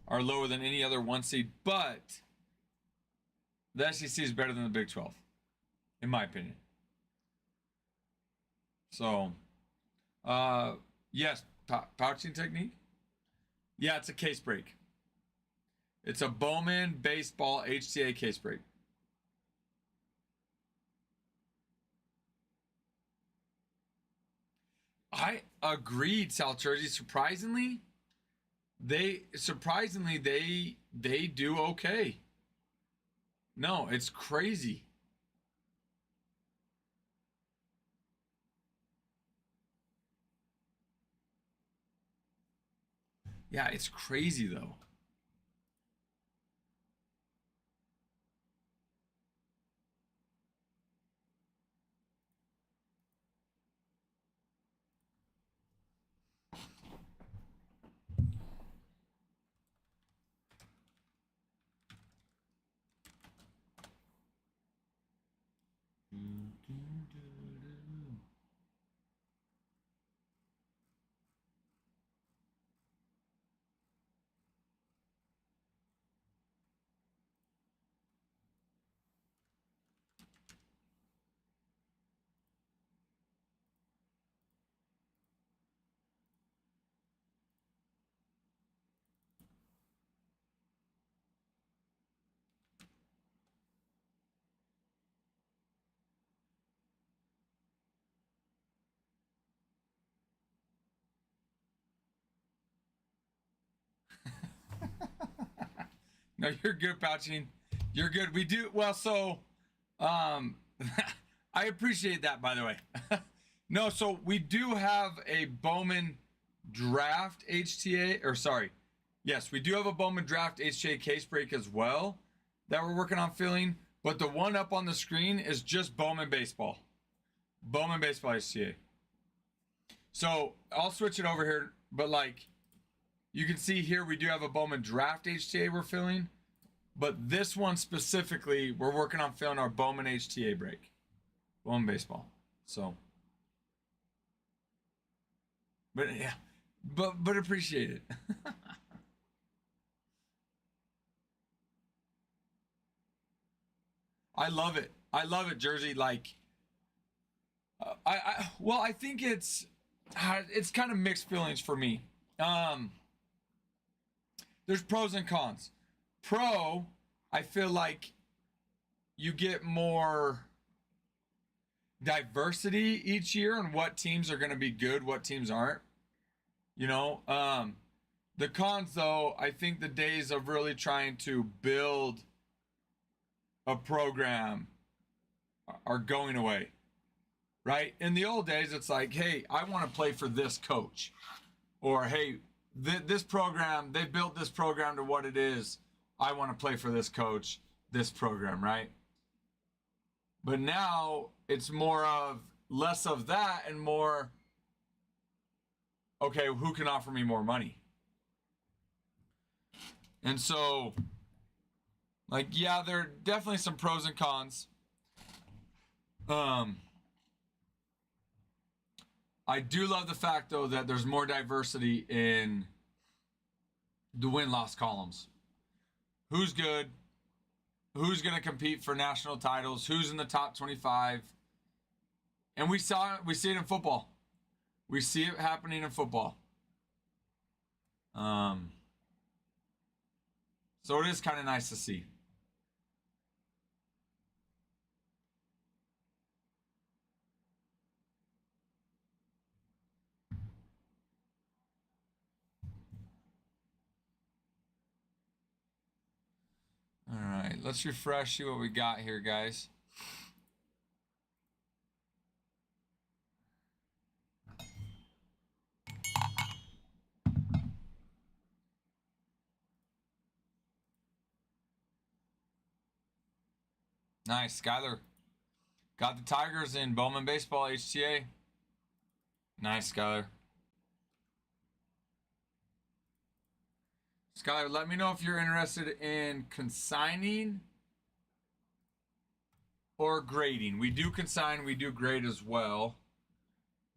S1: are lower than any other 1 seed, but the SEC is better than the Big 12, in my opinion. So, yes, pouching technique. Yeah, it's a case break. It's a Bowman baseball HTA case break. I agreed, South Jersey. Surprisingly, they do okay. No, it's crazy. Yeah, it's crazy though. No, you're good, Pouching. You're good. We do well. So, I appreciate that, by the way. No, so we do have a Bowman draft HTA, or sorry, yes, we do have a Bowman draft HTA case break as well that we're working on filling. But the one up on the screen is just Bowman baseball. Bowman baseball HTA. So I'll switch it over here, but like you can see here, we do have a Bowman draft HTA we're filling, but this one specifically, we're working on filling our Bowman HTA break. Bowman baseball. So, but yeah, but appreciate it. I love it. I love it, Jersey. Like, I think it's kind of mixed feelings for me. There's pros and cons. Pro, I feel like you get more diversity each year on what teams are going to be good, what teams aren't. You know, the cons though, I think the days of really trying to build a program are going away. Right? In the old days, it's like, hey, I want to play for this coach. Or, hey, this program, they built this program to what it is. I want to play for this coach, this program, right? But now it's more of less of that and more, okay, who can offer me more money? And so, like, yeah, there are definitely some pros and cons. I do love the fact, though, that there's more diversity in the win-loss columns. Who's good? Who's going to compete for national titles? Who's in the top 25? And we see it in football. We see it happening in football. So it is kind of nice to see. All right, let's refresh, see what we got here, guys. Nice. Skylar got the Tigers in Bowman Baseball HTA. Nice, Skylar. Skylar, let me know if you're interested in consigning or grading. We do consign, we do grade as well.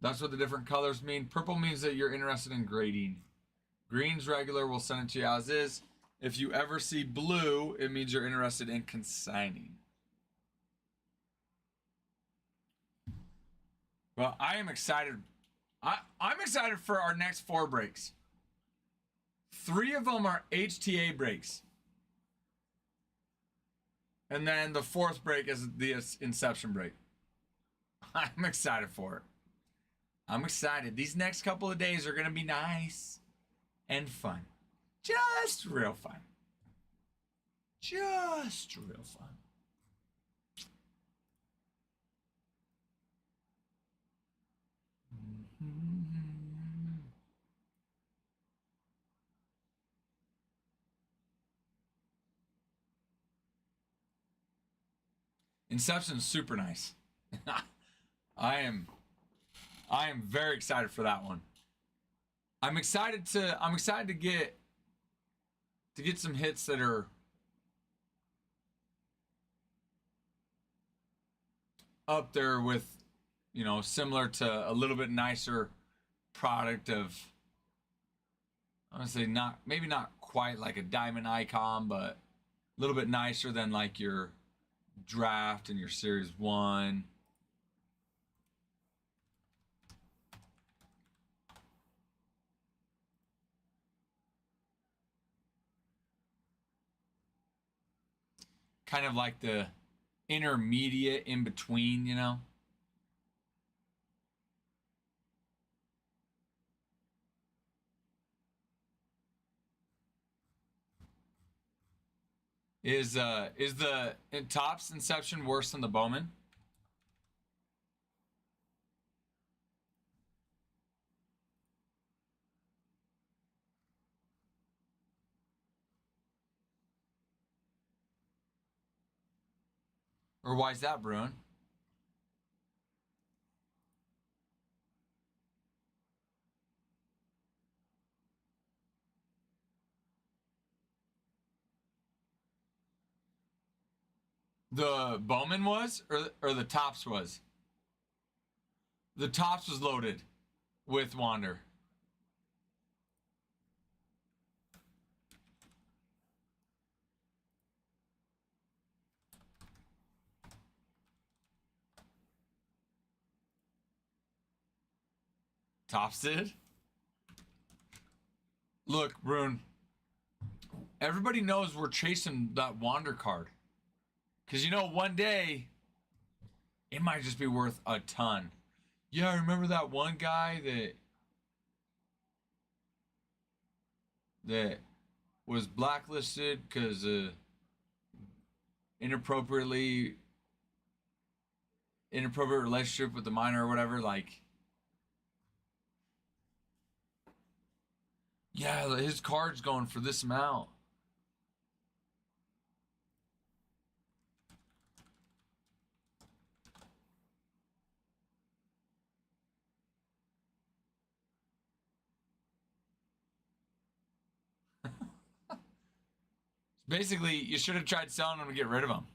S1: That's what the different colors mean. Purple means that you're interested in grading. Green's regular, we'll send it to you as is. If you ever see blue, it means you're interested in consigning. Well, I am excited. I'm excited for our next 4 breaks. 3 of them are HTA breaks. And then the 4th break is the Inception break. I'm excited for it. I'm excited. These next couple of days are going to be nice and fun. Just real fun. Just real fun. Inception's super nice. I am very excited for that one. I'm excited to get some hits that are up there with, you know, similar to a little bit nicer product of, I want to say maybe not quite like a Diamond Icon, but a little bit nicer than like your Draft and your Series 1. Kind of like the intermediate in between, you know? Is the Topps Inception worse than the Bowman? Or why is that, Bruin? The Bowman was, or the Topps was? The Topps was loaded with Wander. Topps did? Look, Bruin. Everybody knows we're chasing that Wander card. Because, you know, one day, it might just be worth a ton. Yeah, remember that one guy that was blacklisted because inappropriate relationship with the minor or whatever? Like, yeah, his card's going for this amount. Basically, you should have tried selling them to get rid of them.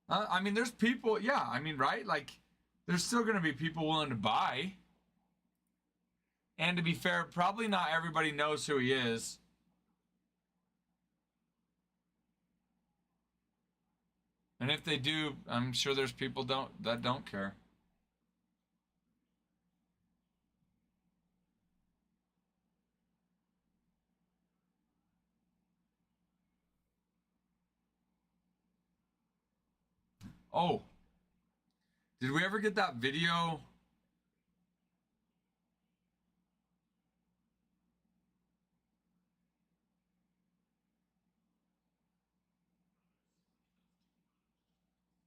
S1: I mean, there's people, yeah, I mean, right? Like, there's still going to be people willing to buy. And to be fair, probably not everybody knows who he is. And if they do, I'm sure there's people that don't care. Oh, did we ever get that video?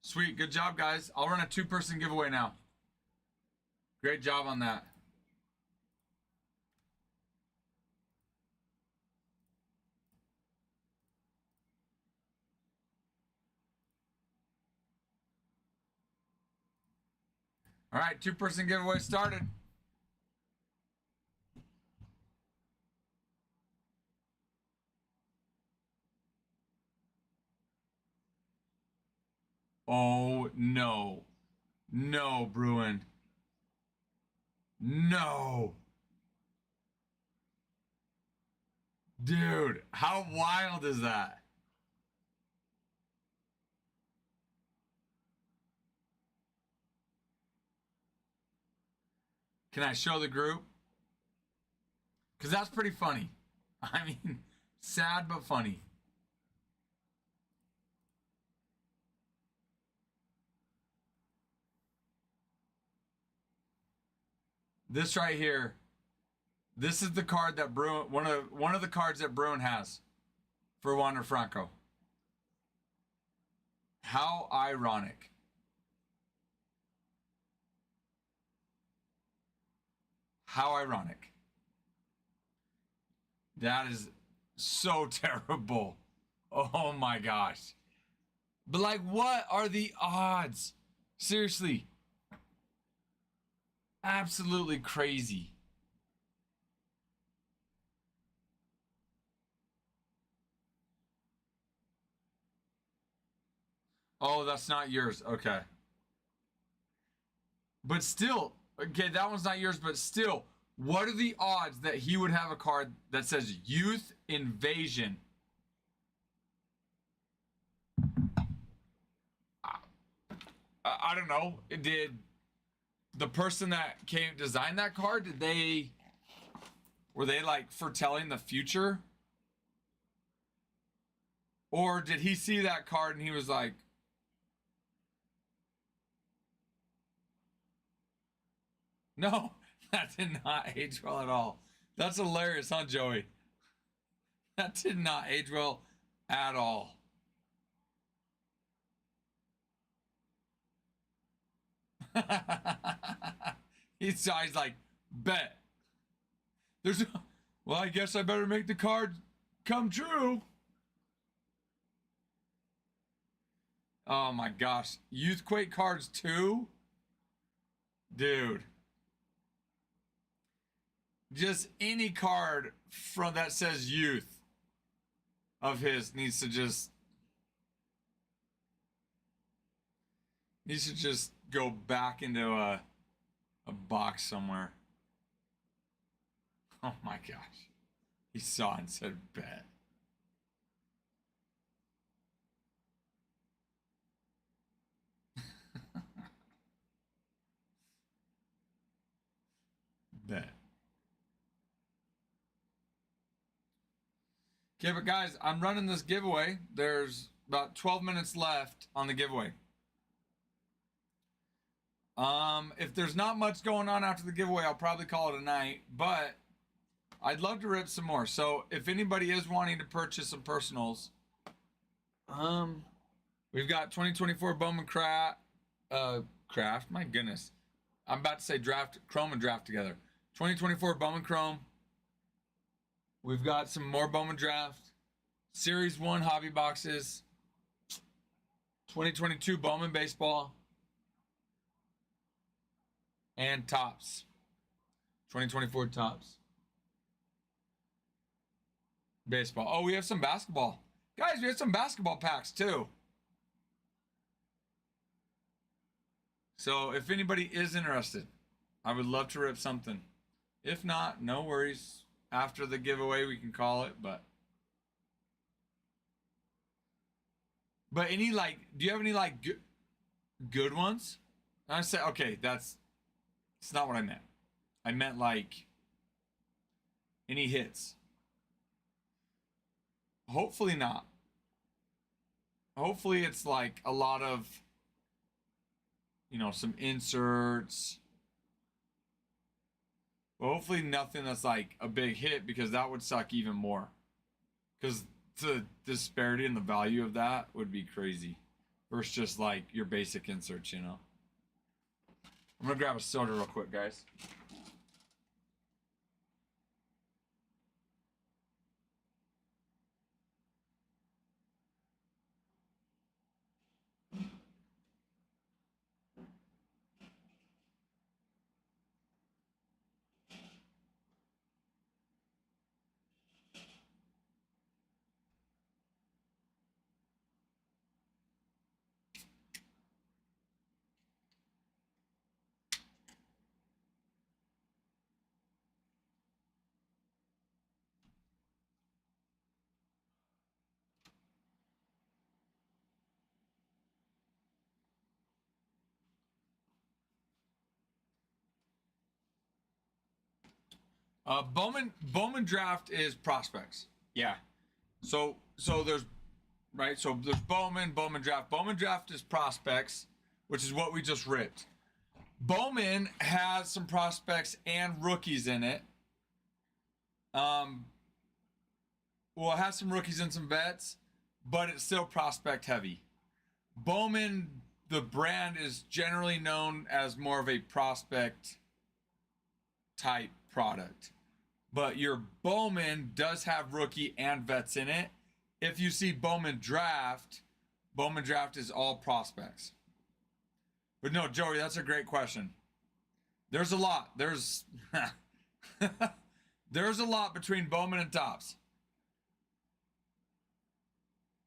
S1: Sweet, good job, guys. I'll run a 2-person giveaway now. Great job on that. All right, 2-person giveaway started. Oh, no. No, Bruin. No. Dude, how wild is that? Can I show the group? Because that's pretty funny. I mean, sad but funny. This right here, this is the card that Bruin, one of the cards that Bruin has for Wander Franco. How ironic. How ironic. That is so terrible. Oh my gosh. But like, what are the odds? Seriously. Absolutely crazy. Oh, that's not yours. Okay. But still, okay, that one's not yours, but still, what are the odds that he would have a card that says Youth Invasion? I don't know. Did the person that designed that card, were they like foretelling the future? Or did he see that card and he was like, no, that did not age well at all. That's hilarious, huh, Joey? That did not age well at all. He's like, bet. Well, I guess I better make the card come true. Oh my gosh. Youthquake cards too? Dude. Just any card from that says youth of his needs to just go back into a box somewhere. Oh my gosh. He saw and said bet. Bet. Okay, but guys, I'm running this giveaway. There's about 12 minutes left on the giveaway. If there's not much going on after the giveaway, I'll probably call it a night, but I'd love to rip some more. So if anybody is wanting to purchase some personals, we've got 2024 Bowman Craft, my goodness. I'm about to say Chrome and draft together. 2024 Bowman Chrome. We've got some more Bowman Draft. Series 1 hobby boxes. 2022 Bowman Baseball. And Tops. 2024 Tops. Baseball. Oh, we have some basketball. Guys, we have some basketball packs too. So if anybody is interested, I would love to rip something. If not, no worries. After the giveaway, we can call it, but any like, do you have any like good ones? And I said, okay, it's not what I meant. I meant like any hits. Hopefully not. Hopefully it's like a lot of, some inserts. Well, hopefully nothing that's like a big hit, because that would suck even more. Because the disparity in the value of that would be crazy. Versus just like your basic inserts, I'm gonna grab a soda real quick, guys. Bowman draft is prospects. Yeah. So there's right. So there's Bowman draft. Bowman draft is prospects, which is what we just ripped. Bowman has some prospects and rookies in it. Well, it has some rookies and some vets, but it's still prospect heavy. Bowman, the brand, is generally known as more of a prospect type product. But your Bowman does have rookie and vets in it. If you see Bowman draft is all prospects. But no, Joey, that's a great question. There's a lot. There's there's a lot between Bowman and Topps.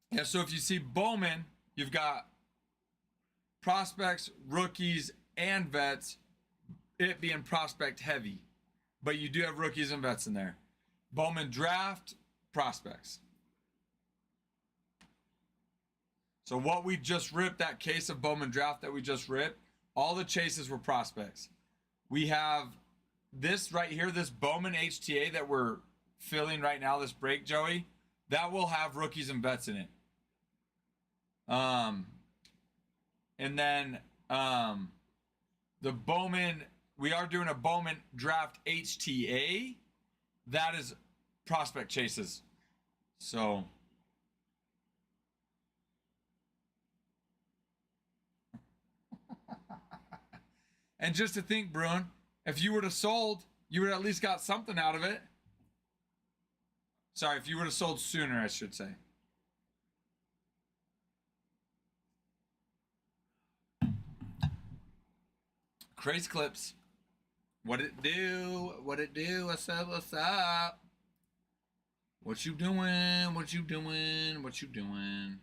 S1: Yeah, so if you see Bowman, you've got prospects, rookies, and vets, it being prospect heavy. But you do have rookies and vets in there. Bowman draft, prospects. So what we just ripped, that case of Bowman draft that we just ripped, all the chases were prospects. We have this right here, this Bowman HTA that we're filling right now, this break, Joey, that will have rookies and vets in it. And then the Bowman, we are doing a Bowman draft HTA. That is prospect chases. So and just to think, Bruin, if you would have sold, you would have at least got something out of it. Sorry, if you would have sold sooner, I should say. Crazy Clips. What it do? What it do? What's up? What's up? What you doing? What you doing? What you doing?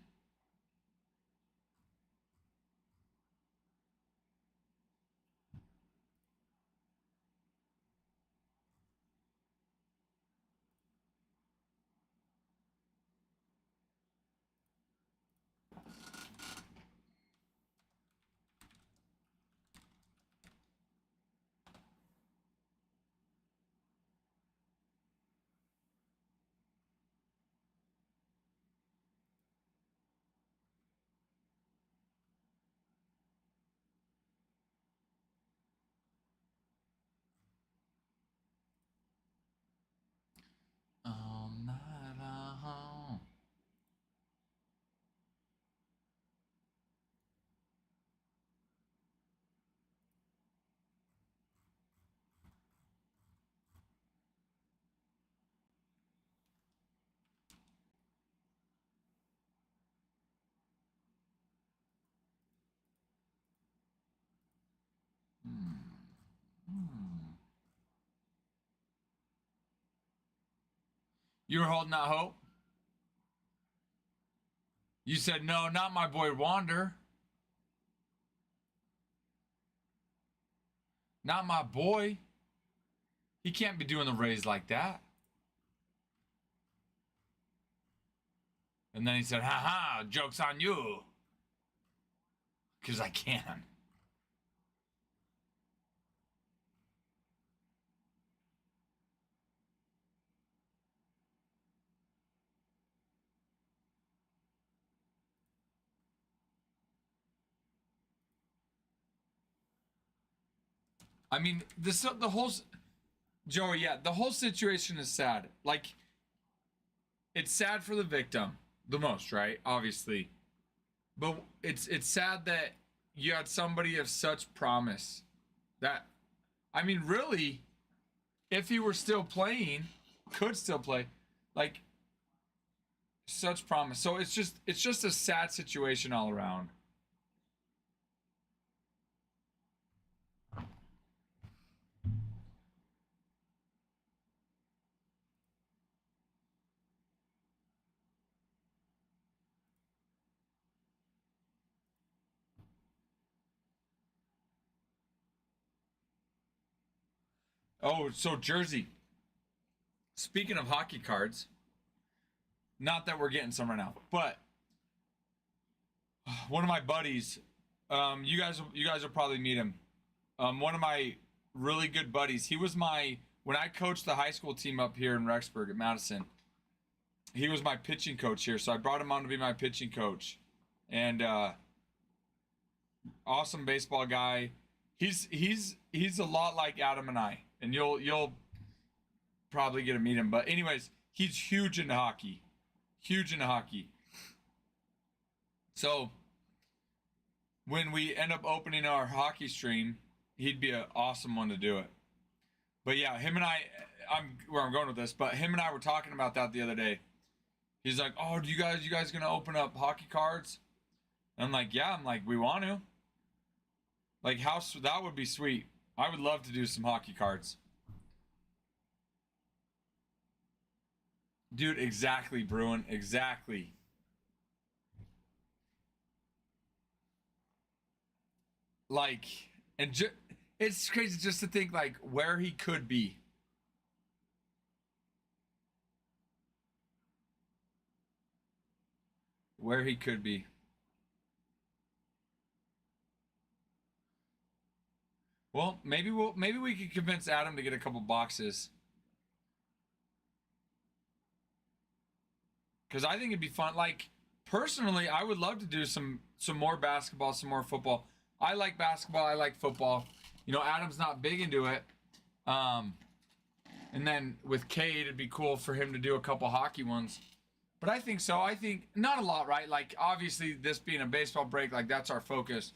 S1: All night long. You were holding out hope? You said, no, not my boy Wander. Not my boy. He can't be doing the Rays like that. And then he said, haha, joke's on you. Because I can. I mean, the whole Joey, yeah, the whole situation is sad. Like, it's sad for the victim, the most, right? Obviously, but it's sad that you had somebody of such promise That, I mean, really, if he were still playing, could still play, like, such promise. So it's just a sad situation all around. Oh, so Jersey. Speaking of hockey cards, not that we're getting some right now, but one of my buddies, you guys will probably meet him. One of my really good buddies. He was my when I coached the high school team up here in Rexburg at Madison. He was my pitching coach here, so I brought him on to be my pitching coach, and awesome baseball guy. He's a lot like Adam and I, and you'll probably get to meet him. But anyways, he's huge into hockey, huge into hockey. So when we end up opening our hockey stream, he'd be an awesome one to do it. But yeah, him and I'm where I'm going with this, but him and I were talking about that the other day. He's like, "Oh, you guys gonna open up hockey cards?" And I'm like, "Yeah." I'm like, "We want to." Like, that would be sweet. I would love to do some hockey cards. Dude, exactly, Bruin, exactly. Like, it's crazy just to think like where he could be. Where he could be. Well, maybe we could convince Adam to get a couple boxes. Cuz I think it'd be fun. Like, personally, I would love to do some more basketball, some more football. I like basketball, I like football. You know, Adam's not big into it. And then with Cade, it'd be cool for him to do a couple hockey ones. But I think so. I think not a lot, right? Like, obviously, this being a baseball break, like, that's our focus.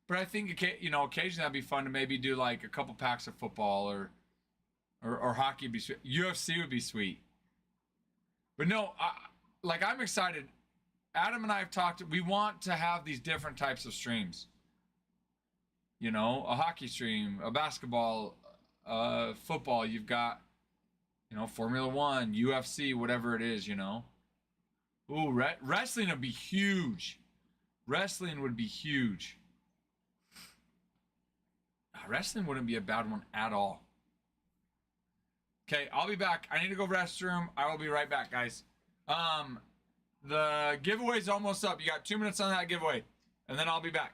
S1: But I think, occasionally that'd be fun to maybe do like a couple packs of football or hockey would be sweet. UFC would be sweet. But no, I'm excited. Adam and I have talked. We want to have these different types of streams. You know, a hockey stream, a basketball, football. You've got, Formula One, UFC, whatever it is. Ooh, wrestling would be huge. Wrestling would be huge. Wrestling wouldn't be a bad one at all. Okay, I'll be back. I need to go restroom. I will be right back, guys. The giveaway's almost up. You got 2 minutes on that giveaway, and then I'll be back.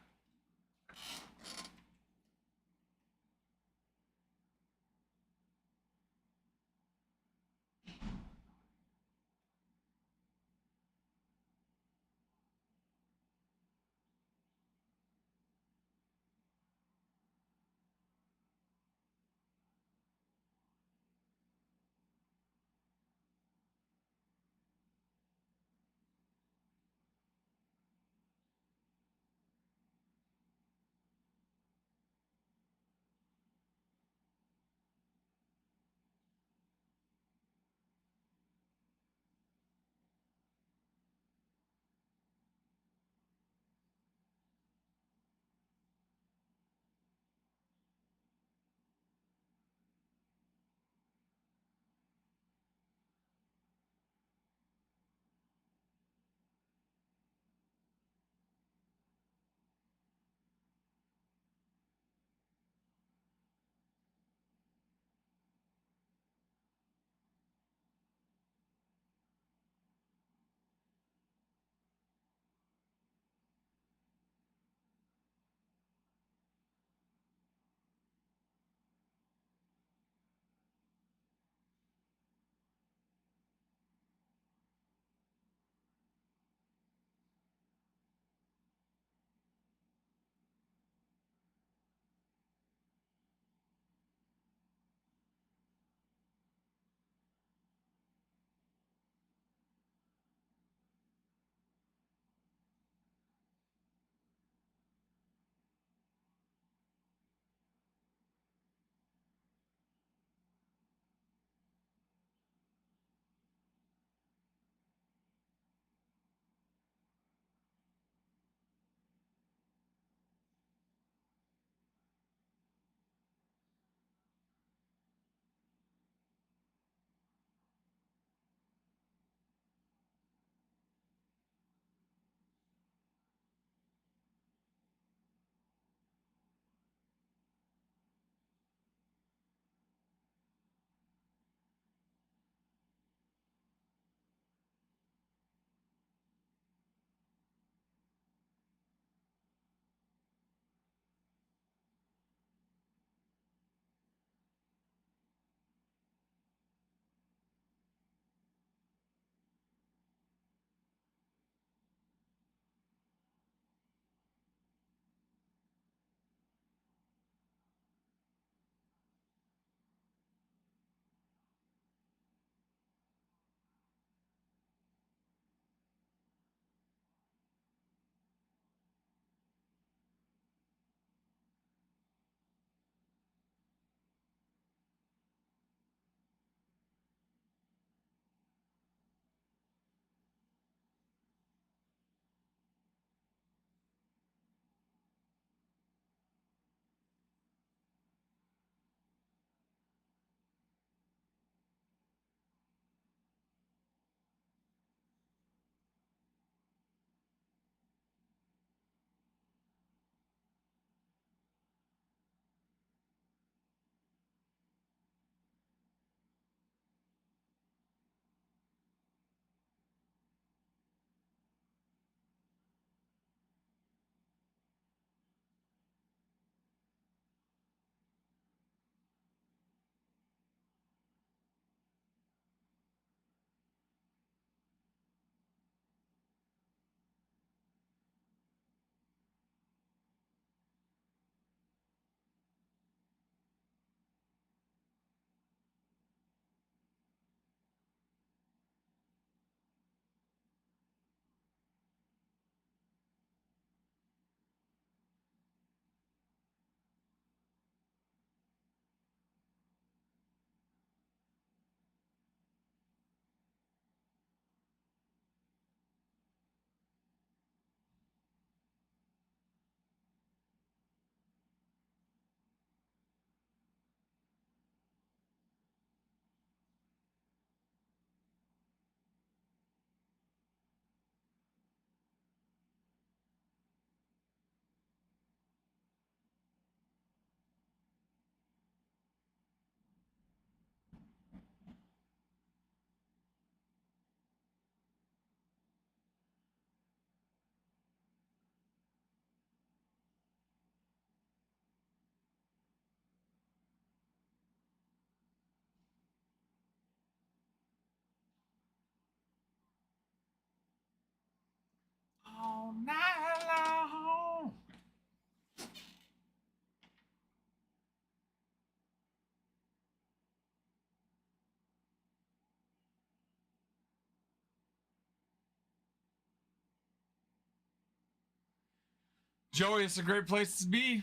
S1: Joey, it's a great place to be.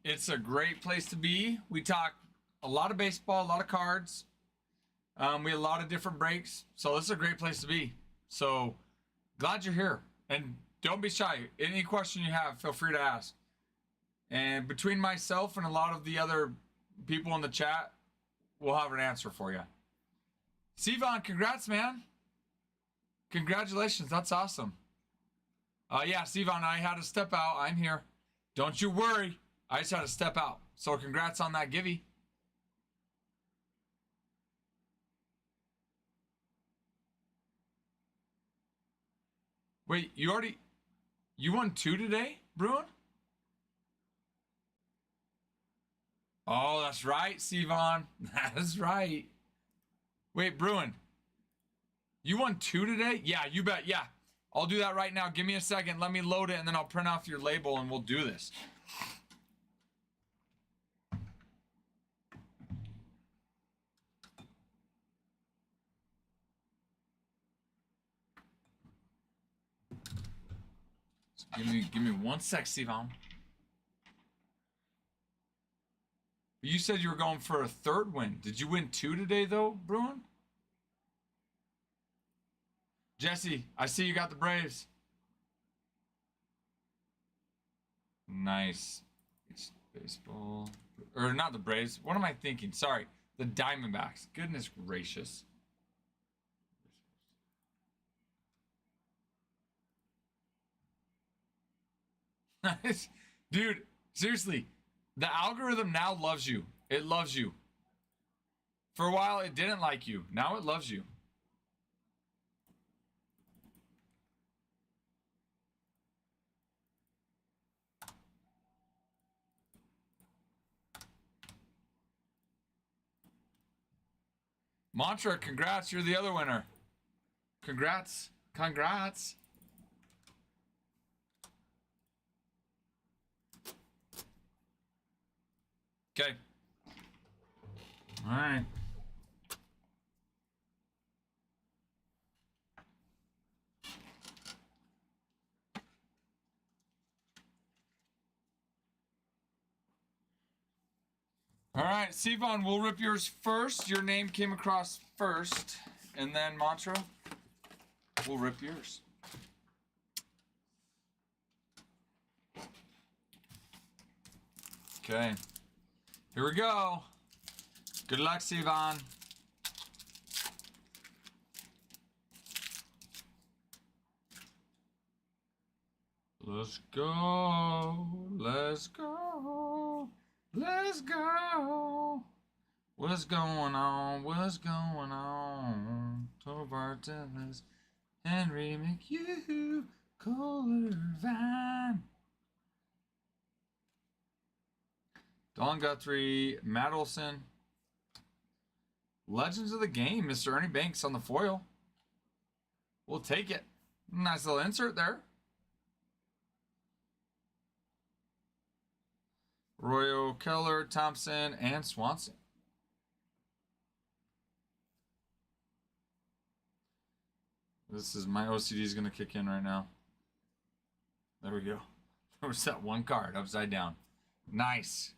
S1: It's a great place to be. We talk a lot of baseball, a lot of cards. We have a lot of different breaks. So this is a great place to be. So glad you're here. And don't be shy. Any question you have, feel free to ask. And between myself and a lot of the other people in the chat, we'll have an answer for you. Sivan, congrats, man. Congratulations. That's awesome. Yeah, Sivan, I had to step out. I'm here. Don't you worry. I just had to step out. So congrats on that givey. Wait, you won 2 today, Bruin? Oh, that's right, Sivan. That's right. Wait, Bruin, you won 2 today? Yeah, you bet. Yeah, I'll do that right now. Give me a second. Let me load it, and then I'll print off your label, and we'll do this. So give me 1 sec, Sivan. You said you were going for a 3rd win. Did you win 2 today, though, Bruin? Jesse, I see you got the Braves. Nice. It's baseball. Or not the Braves. What am I thinking? Sorry. The Diamondbacks. Goodness gracious. Dude, seriously. The algorithm now loves you. It loves you. For a while, it didn't like you. Now it loves you. Mantra, congrats. You're the other winner. Congrats. Congrats. Okay. All right. All right, Sivan, we'll rip yours first. Your name came across first, and then Mantra, we'll rip yours. Okay. Here we go. Good luck, Sivan. Let's go. Let's go. Let's go. What's going on? What's going on? Toward Dallas, Henry McHugh, Kohler Van. Don Guthrie, Matt Olson. Legends of the Game, Mr. Ernie Banks on the foil. We'll take it. Nice little insert there. Royo, Keller, Thompson, and Swanson. This is my OCD is going to kick in right now. There we go. There's that one card upside down. Nice.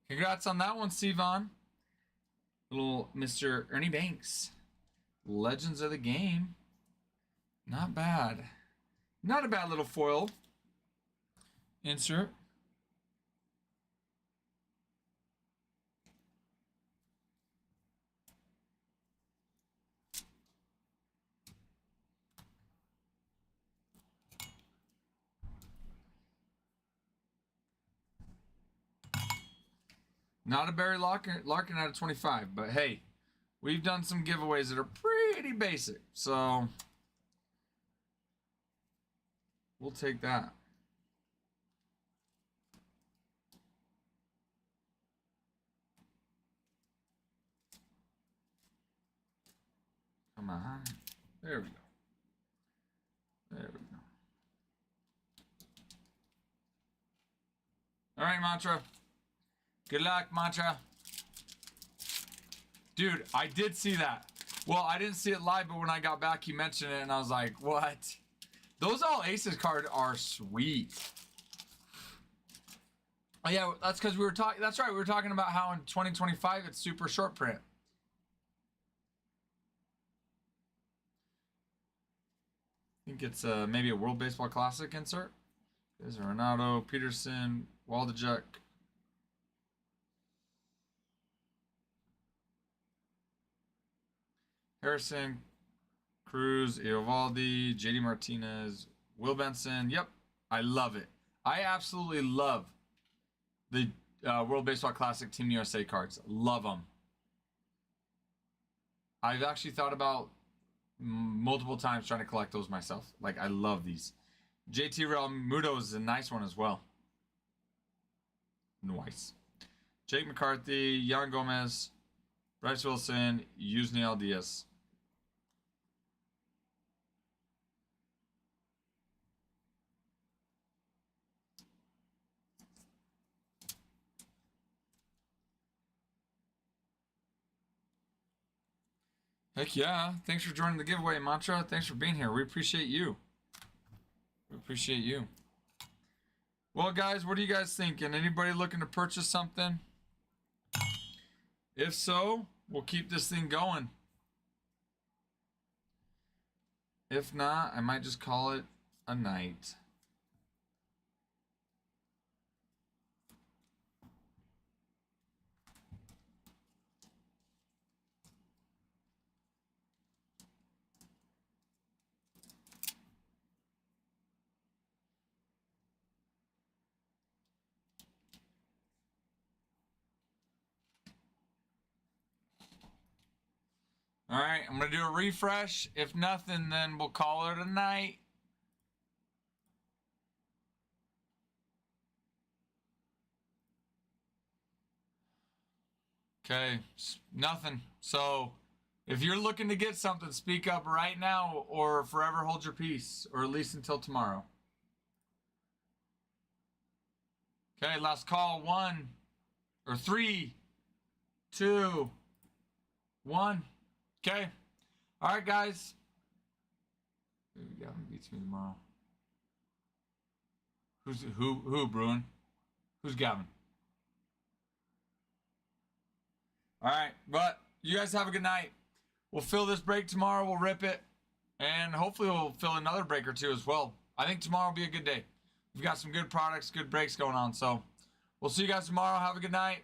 S1: Congrats on that one, Sivan. Little Mr. Ernie Banks. Legends of the Game. Not bad. Not a bad little foil insert. Not a Barry Larkin out of 25, but hey, we've done some giveaways that are pretty basic, so we'll take that. Come on. There we go. There we go. All right, Mantra. Good luck, Mantra. Dude, I did see that. Well, I didn't see it live, but when I got back, he mentioned it, and I was like, what? Those all aces cards are sweet. Oh yeah, that's because we were talking. That's right. We were talking about how in 2025 it's super short print. I think it's maybe a World Baseball Classic insert. There's Ronaldo, Peterson, Waldichuk. Harrison, Cruz, Eovaldi, JD Martinez, Will Benson. Yep, I love it. I absolutely love the World Baseball Classic Team USA cards. Love them. I've actually thought about multiple times trying to collect those myself. Like, I love these. JT Realmuto is a nice one as well. Nice. Jake McCarthy, Yan Gomez, Bryce Wilson, Yusniel Diaz. Heck yeah. Thanks for joining the giveaway, Mantra. Thanks for being here. We appreciate you. We appreciate you. Well, guys, what are you guys thinking? Anybody looking to purchase something? If so, we'll keep this thing going. If not, I might just call it a night. All right, I'm going to do a refresh. If nothing, then we'll call it a night. Okay, nothing. So if you're looking to get something, speak up right now or forever hold your peace, or at least until tomorrow. Okay, last call. 1 or 3, 2, 1. Okay. All right, guys. Gavin beats me tomorrow. Who, Bruin? Who's Gavin? All right, but you guys have a good night. We'll fill this break tomorrow. We'll rip it. And hopefully we'll fill another break or two as well. I think tomorrow will be a good day. We've got some good products, good breaks going on. So we'll see you guys tomorrow. Have a good night.